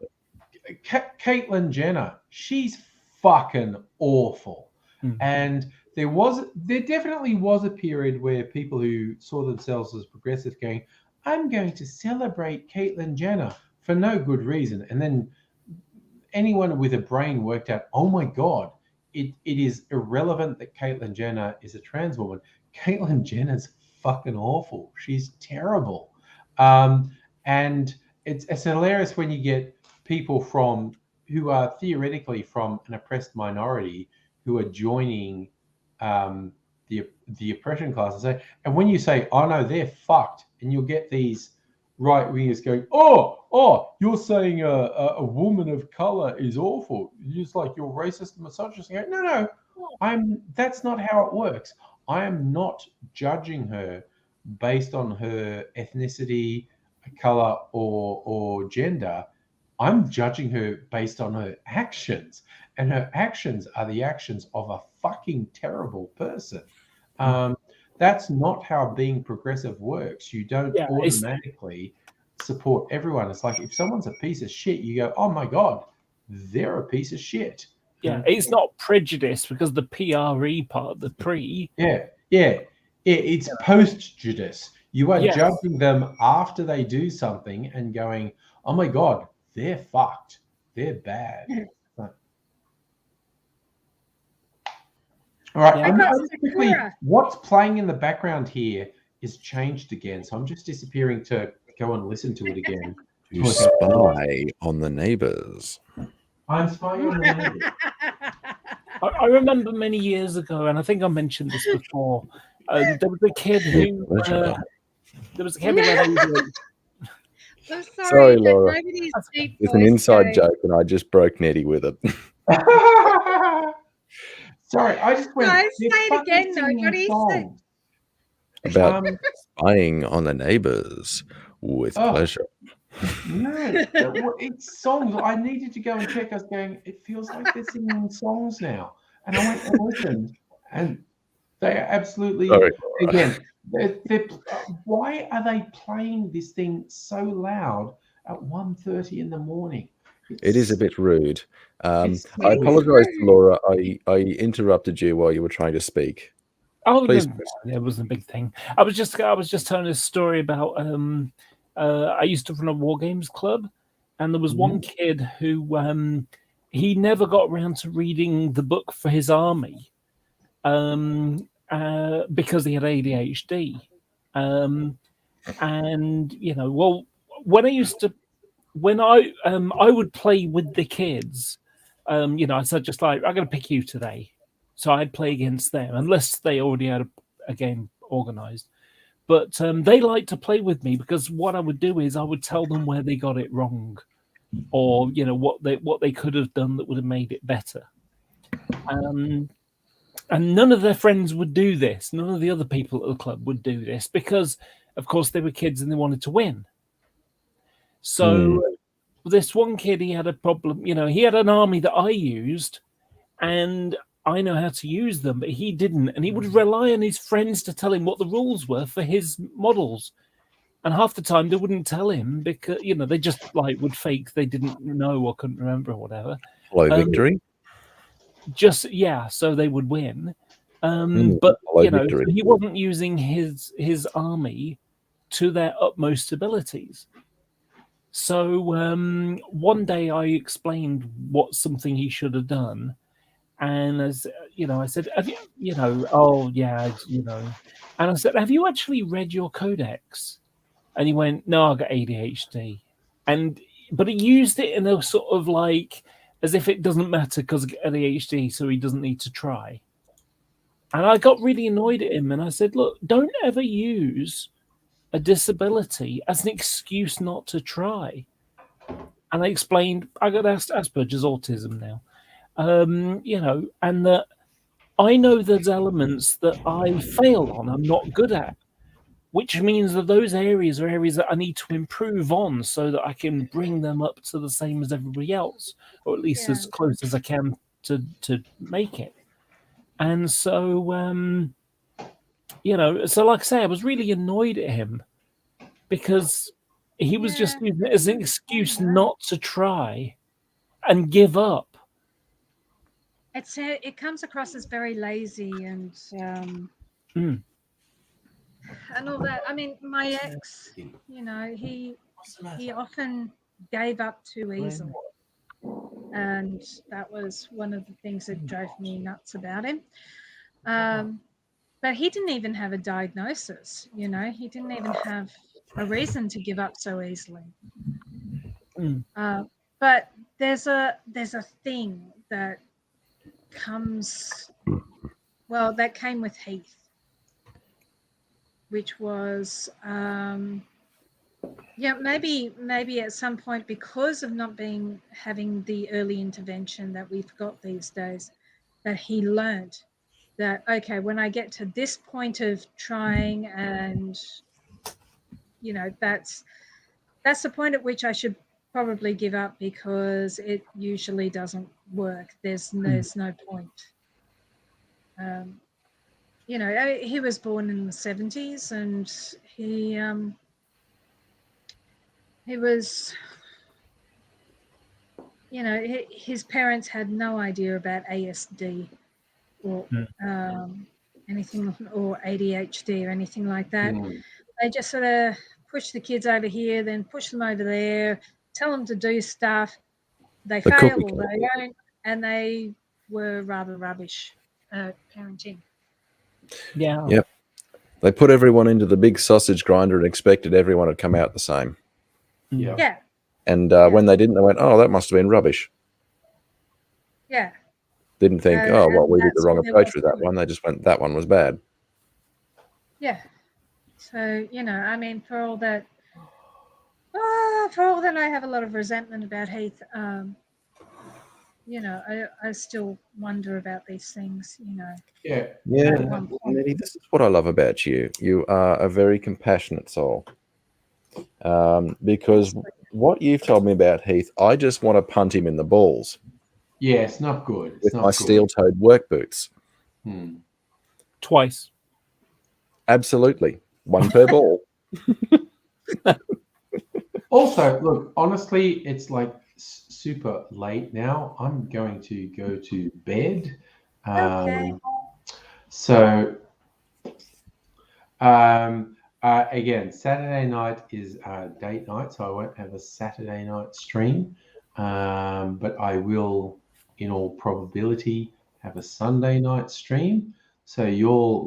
Caitlyn Jenner, she's fucking awful. And there definitely was a period where people who saw themselves as progressive going, "I'm going to celebrate Caitlyn Jenner for no good reason." And then anyone with a brain worked out, oh my God, it is irrelevant that Caitlyn Jenner is a trans woman. Caitlyn Jenner's fucking awful. She's terrible. And it's hilarious when you get people who are theoretically from an oppressed minority who are joining the oppression class and when you say, "Oh no, they're fucked," and you'll get these right wingers going, oh, you're saying a woman of color is awful. You're just like, you're racist and misogynist. And go, no, That's not how it works. I am not judging her based on her ethnicity, color, or gender. I'm judging her based on her actions, and her actions are the actions of a fucking terrible person. That's not how being progressive works. You don't Yeah, automatically support everyone. It's like if someone's a piece of shit, you go, "Oh my god, they're a piece of shit." Yeah, it's not prejudice because the PRE part, the pre. Yeah. It's post-judice. You are Yes. judging them after they do something and going, "Oh my god, they're fucked. They're bad." All right. Yeah. Quickly, what's playing in the background here is changed again, so I'm just disappearing to go and listen to it again. To spy on the neighbors. I'm spying on the neighbors. I remember many years ago, and I think I mentioned this before. There was a kid who had ADHD. I'm Sorry, Laura. nobody's deep It's an voice inside going, joke, and I just broke Nettie with it. Sorry, I just went. No, "They're say it fucking again, singing nobody. songs." About spying on the neighbors with pleasure. No, it's songs. I needed to go and check. I was going, it feels like they're singing songs now. And I went and listened, and they are absolutely, Sorry, again, why are they playing this thing so loud at 1:30 in the morning? It is a bit rude. I so apologize to Laura. I interrupted you while you were trying to speak. Oh, Please. no, it wasn't a big thing. I was just telling a story about I used to run a war games club, and there was one kid who he never got around to reading the book for his army because he had ADHD. And well, when I would play with the kids, I said just like, I'm going to pick you today. So I'd play against them unless they already had a game organized. But they liked to play with me because what I would do is I would tell them where they got it wrong, or what they could have done that would have made it better. And none of their friends would do this. None of the other people at the club would do this because, of course, they were kids and they wanted to win. So this one kid, he had a problem. He had an army that I used, and I know how to use them, but he didn't. And he would rely on his friends to tell him what the rules were for his models. And half the time they wouldn't tell him because, they just would fake they didn't know or couldn't remember or whatever. Hello, victory. So they would win. But, victory. he wasn't using his army to their utmost abilities. So one day I explained what something he should have done. And as I said, have you, oh yeah, and I said, have you actually read your codex? And he went, no, I got ADHD. But he used it in a sort of as if it doesn't matter because of ADHD, so he doesn't need to try. And I got really annoyed at him, and I said, look, don't ever use a disability as an excuse not to try. And I explained, I got Asperger's autism now. And that I know there's elements that I fail on, I'm not good at, which means that those areas are areas that I need to improve on so that I can bring them up to the same as everybody else, or at least as close as I can to make it. And so, so like I say, I was really annoyed at him because he was just using it as an excuse not to try and give up. It comes across as very lazy and all that. I mean, my ex, he often gave up too easily, and that was one of the things that drove me nuts about him. But he didn't even have a diagnosis. He didn't even have a reason to give up so easily. But there's a thing that comes, that came with Heath, which was maybe at some point, because of not having the early intervention that we've got these days, But he learned that, okay, when I get to this point of trying, and that's the point at which I should probably give up, because it usually doesn't work. There's no point. He was born in the 70s, and he was, his parents had no idea about ASD or anything, or ADHD or anything like that. They just sort of push the kids over here, then push them over there, tell them to do stuff. They fail or they don't, and they were rather rubbish at parenting. Yeah. Yep. They put everyone into the big sausage grinder and expected everyone to come out the same. Yeah. And when they didn't, they went, "Oh, that must have been rubbish." Yeah. Didn't think, "Oh, well, we did the wrong all there approach was with to that it. one." They just went, "That one was bad." Yeah. So, for all that, I have a lot of resentment about Heath, I still wonder about these things, Yeah. Yeah, at one point. Nettie, this is what I love about you. You are a very compassionate soul. Because what you've told me about Heath, I just want to punt him in the balls Yeah, it's not good. It's with not my good. steel-toed work boots. Twice. Absolutely. One per ball. Also, look, honestly, it's like super late now. I'm going to go to bed. So, again, Saturday night is date night, so I won't have a Saturday night stream. But I will, in all probability, have a Sunday night stream. So you'll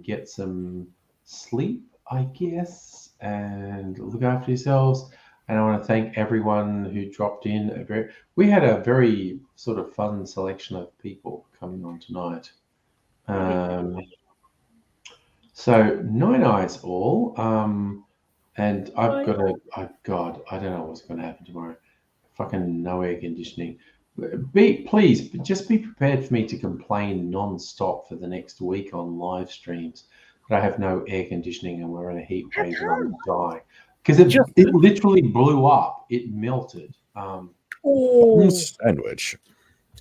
get some sleep, I guess, and look after yourselves. And I want to thank everyone who dropped in. We had a very sort of fun selection of people coming on tonight. So nine eyes all. And I've got God, I don't know what's going to happen tomorrow. Fucking no air conditioning. Please, just be prepared for me to complain non-stop for the next week on live streams that I have no air conditioning and we're in a heat wave and I'm going to die. Because it literally blew up. It melted. Sandwich.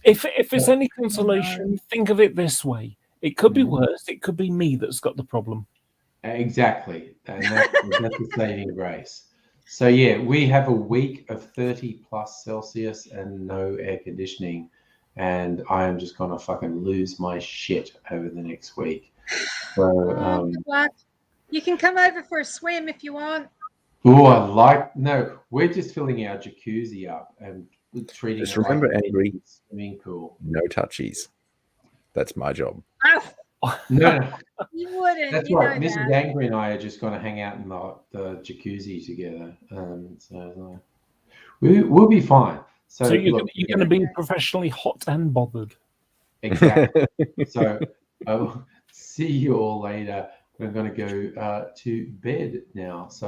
If it's any consolation, think of it this way. It could be worse. It could be me that's got the problem. Exactly. And that's the saving grace. So yeah, we have a week of 30 plus Celsius and no air conditioning, and I am just gonna fucking lose my shit over the next week. So you can come over for a swim if you want. No, we're just filling our jacuzzi up and treating Just it remember, like Angry, a swimming pool. no touchies. That's my job. No. You wouldn't. That's you right. know Mrs. that. Angry and I are just going to hang out in the jacuzzi together. So we'll be fine. So you're going to be professionally hot and bothered. Exactly. So I will see you all later. I'm going to go to bed now. So.